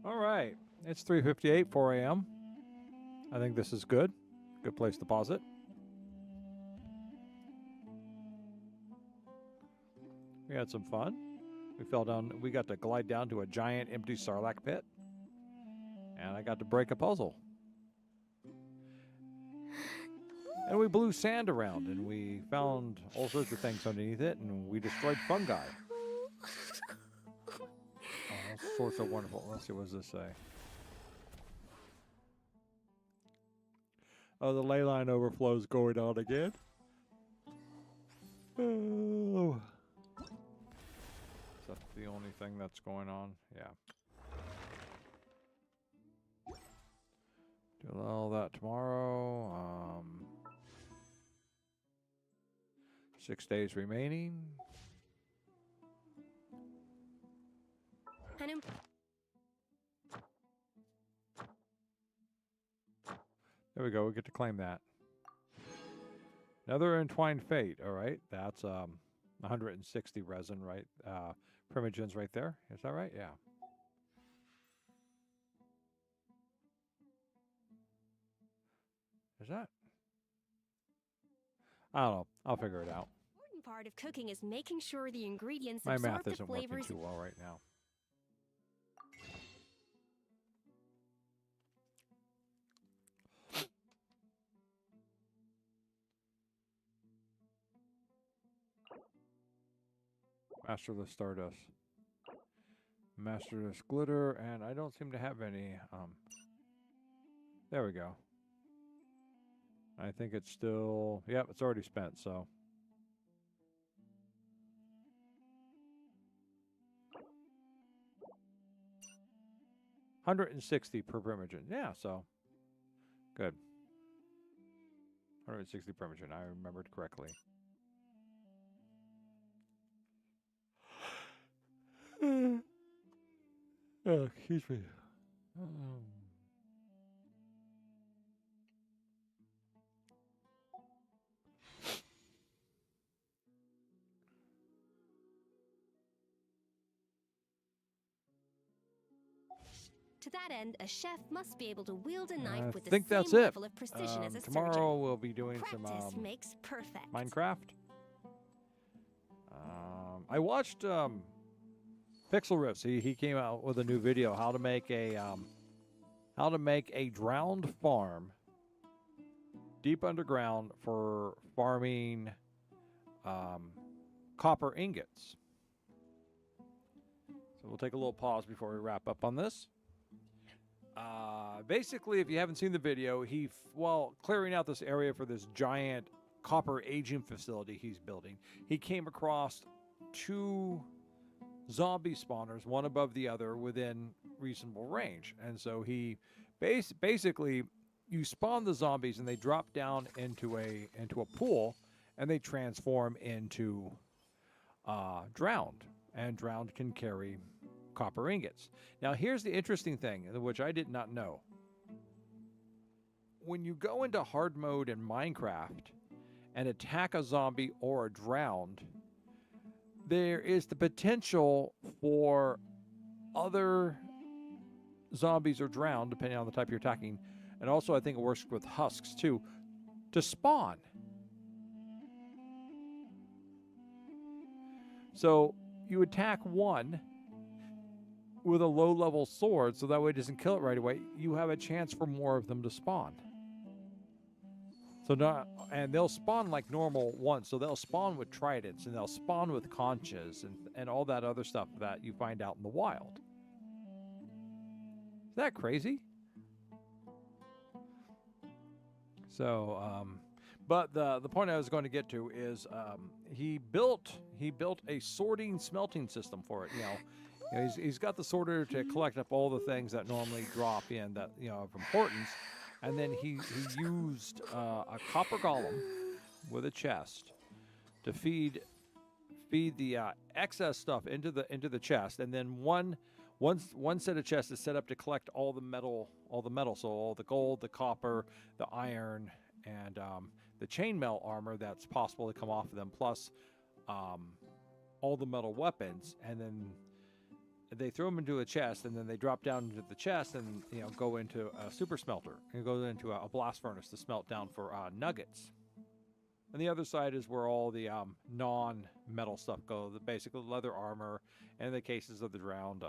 All right. It's 3:58, 4 a.m. I think this is good. Good place to pause it. We had some fun. We fell down. We got to glide down to a giant empty sarlacc pit. And I got to break a puzzle. And we blew sand around, and we found all sorts of things underneath it, and we destroyed fungi. All sorts of wonderful. Let's see, what does this say? Oh, the ley line overflow is going on again. Oh. Is that the only thing that's going on? Yeah. Do all that tomorrow. 6 days remaining. There we go. We get to claim that. Another entwined fate. All right. That's 160 resin, right? Primogens right there. Is that right? Yeah. Is that? I don't know. I'll figure it out. The important part of cooking is making sure the ingredients My absorb math the isn't working flavors. too well right now. Master the Stardust. Master this glitter, and I don't seem to have any. There we go. I think it's still, yep, it's already spent, so. $160 per primogen. Yeah, so good. 160 primogen. I remembered correctly. Oh, excuse me. To that end, a chef must be able to wield a knife with the think same that's it. level of precision as a Tomorrow surgeon. we'll be doing Practice some makes perfect. Minecraft. I watched Pixel Riffs. He came out with a new video how to make a drowned farm deep underground for farming copper ingots. So we'll take a little pause before we wrap up on this. Basically, if you haven't seen the video, while clearing out this area for this giant copper aging facility he's building, he came across 2 zombie spawners, one above the other, within reasonable range. And so he basically, you spawn the zombies and they drop down into a pool, and they transform into drowned, and drowned can carry copper ingots. Now, here's the interesting thing, which I did not know. When you go into hard mode in Minecraft and attack a zombie or a drowned, there is the potential for other zombies or drowned, depending on the type you're attacking, and also I think it works with husks too, to spawn. So you attack one with a low-level sword, so that way it doesn't kill it right away. You have a chance for more of them to spawn. So and they'll spawn like normal ones. So they'll spawn with tridents, and they'll spawn with conchas, and all that other stuff that you find out in the wild. Is that crazy? So, but the point I was going to get to is he built a sorting smelting system for it. You know, he's got the sorter to collect up all the things that normally drop in that of importance. And then he used a copper golem with a chest to feed the excess stuff into the chest, and then one set of chests is set up to collect all the metal, so all the gold, the copper, the iron, and the chainmail armor that's possible to come off of them, plus all the metal weapons, and then they throw them into a chest, and then they drop down into the chest and go into a super smelter and go into a blast furnace to smelt down for nuggets. And the other side is where all the non-metal stuff go, the basic leather armor and the cases of the drowned,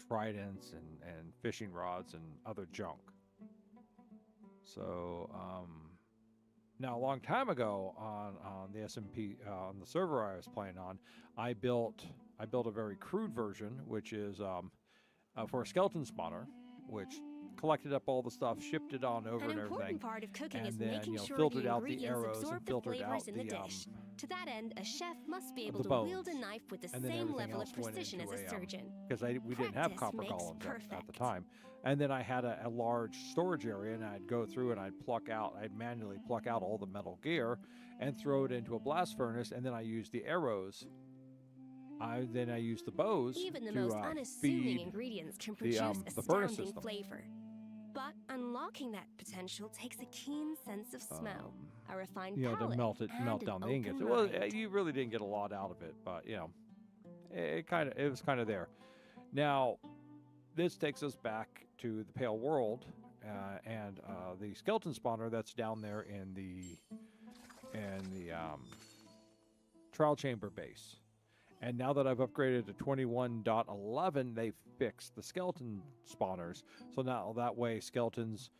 tridents and fishing rods and other junk. So now, a long time ago on the SMP, on the server I was playing on, I built a very crude version, which is for a skeleton spawner, which collected up all the stuff, shipped it on over and everything. An important part of cooking and is then, making sure filtered the out the ingredients arrows absorb and the filtered flavors out in the the dish. To that end, a chef must be able the to bones. wield a knife with the And then same everything level of else went precision as into a surgeon. because we didn't have copper Practice golems makes at the time. And then I had a large storage area, and I'd go through and I'd manually pluck out all the metal gear and throw it into a blast furnace, and then I used the arrows. I used the bows Even the to most unassuming feed ingredients can produce the furnace astounding system. flavor. But unlocking that potential takes a keen sense of smell, a refined palate, to melt and down the an ingots. open Well, mind. you really didn't get a lot out of it, but it was kind of there. Now, this takes us back to the Pale World and the skeleton spawner that's down there in the trial chamber base. And now that I've upgraded to 21.11, they've fixed the skeleton spawners. So now that way skeletons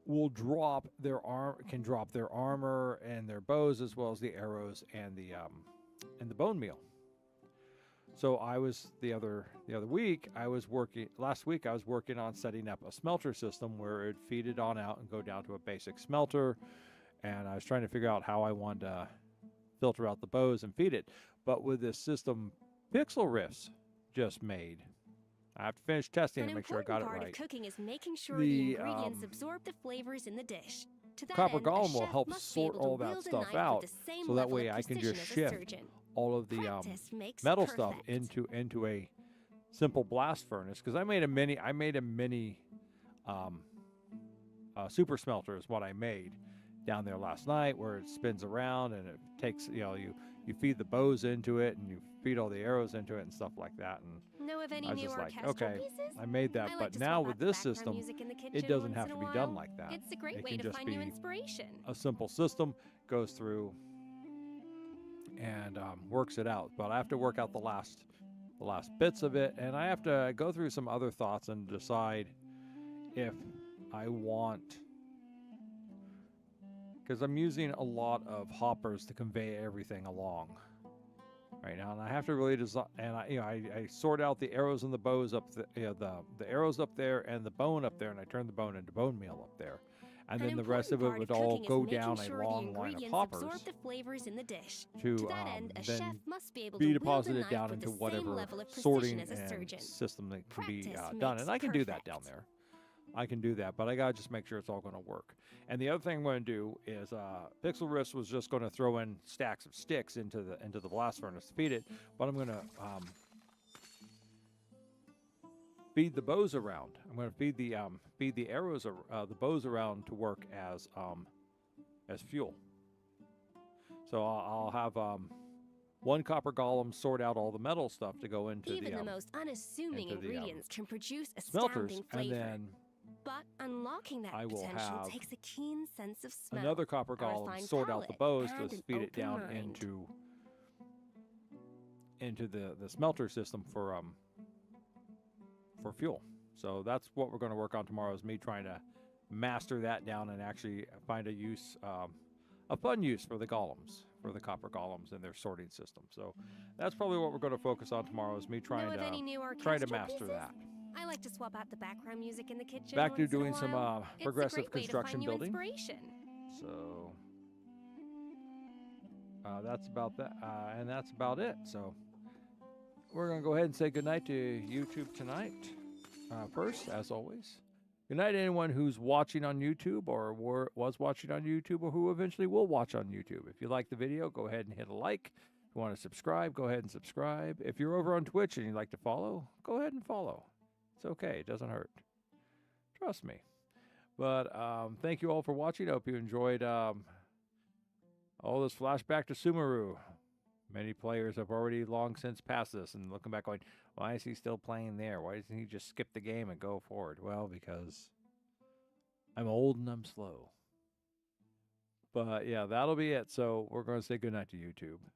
will drop their armor and their bows, as well as the arrows and the bone meal. So I was last week I was working on setting up a smelter system where it'd feed it on out and go down to a basic smelter, and I was trying to figure out how I wanted to filter out the bows and feed it. But with this system Pixel Riffs just made, I have to finish testing to make sure I got it An important part right. of cooking is making sure The, the ingredients absorb the flavors in the dish. To that Copper end, a Golem will chef help must be sort able to all that wield a stuff knife out, with the same so that level way of I can precision just as a shift surgeon. all of the Practice makes metal stuff perfect. into a simple blast furnace, because I made a mini super smelter is what I made down there last night, where it spins around and it takes you feed the bows into it and you feed all the arrows into it and stuff like that. And Know of any I was new just like, orchestral okay, pieces? I made that, I like but to now swap with out the this background system, music in the it kitchen doesn't once have in to a be while. done like that. It's a great It way can to just find new be inspiration. a simple system, goes through and works it out. But I have to work out the last bits of it, and I have to go through some other thoughts and decide if I want, because I'm using a lot of hoppers to convey everything along right now, and I have to really design. And I sort out the arrows and the bows up, the arrows up there and the bone up there, and I turn the bone into bone meal up there, and then the rest of it would all go down a long line of hoppers absorb the flavors in the dish. to that end, a chef then must be able be to wield a deposited knife down with into the same whatever level of precision sorting as a and surgeon. system that can be Practice done, and makes I can do that perfect. down there. I can do that, but I gotta just make sure it's all going to work. And the other thing I'm going to do is Pixel Risk was just going to throw in stacks of sticks into the blast furnace to feed it, but I'm going to feed the bows around. I'm going to feed the arrows, the bows around to work as fuel. So I'll have one copper golem sort out all the metal stuff to go into Even the most unassuming ingredients can produce astounding flavor. And then but unlocking that I will potential have takes a keen sense of smell. another copper golem sort out the bows to feed it down mind. into the smelter system for fuel. So that's what we're going to work on tomorrow, is me trying to master that down and actually find a use, a fun use for the golems, for the copper golems and their sorting system. So that's probably what we're going to focus on tomorrow, is me trying to master that. I like to swap out the background music in the kitchen. Back to once in a doing some while. progressive It's a great construction way to find new building. inspiration. So that's about that, and that's about it. So we're going to go ahead and say goodnight to YouTube tonight. First, as always, good night to anyone who's watching on YouTube or was watching on YouTube or who eventually will watch on YouTube. If you like the video, go ahead and hit a like. If you want to subscribe, go ahead and subscribe. If you're over on Twitch and you'd like to follow, go ahead and follow. It's okay. It doesn't hurt. Trust me. But thank you all for watching. I hope you enjoyed all this flashback to Sumeru. Many players have already long since passed this and looking back going, why is he still playing there? Why doesn't he just skip the game and go forward? Well, because I'm old and I'm slow. But yeah, that'll be it. So we're going to say goodnight to YouTube.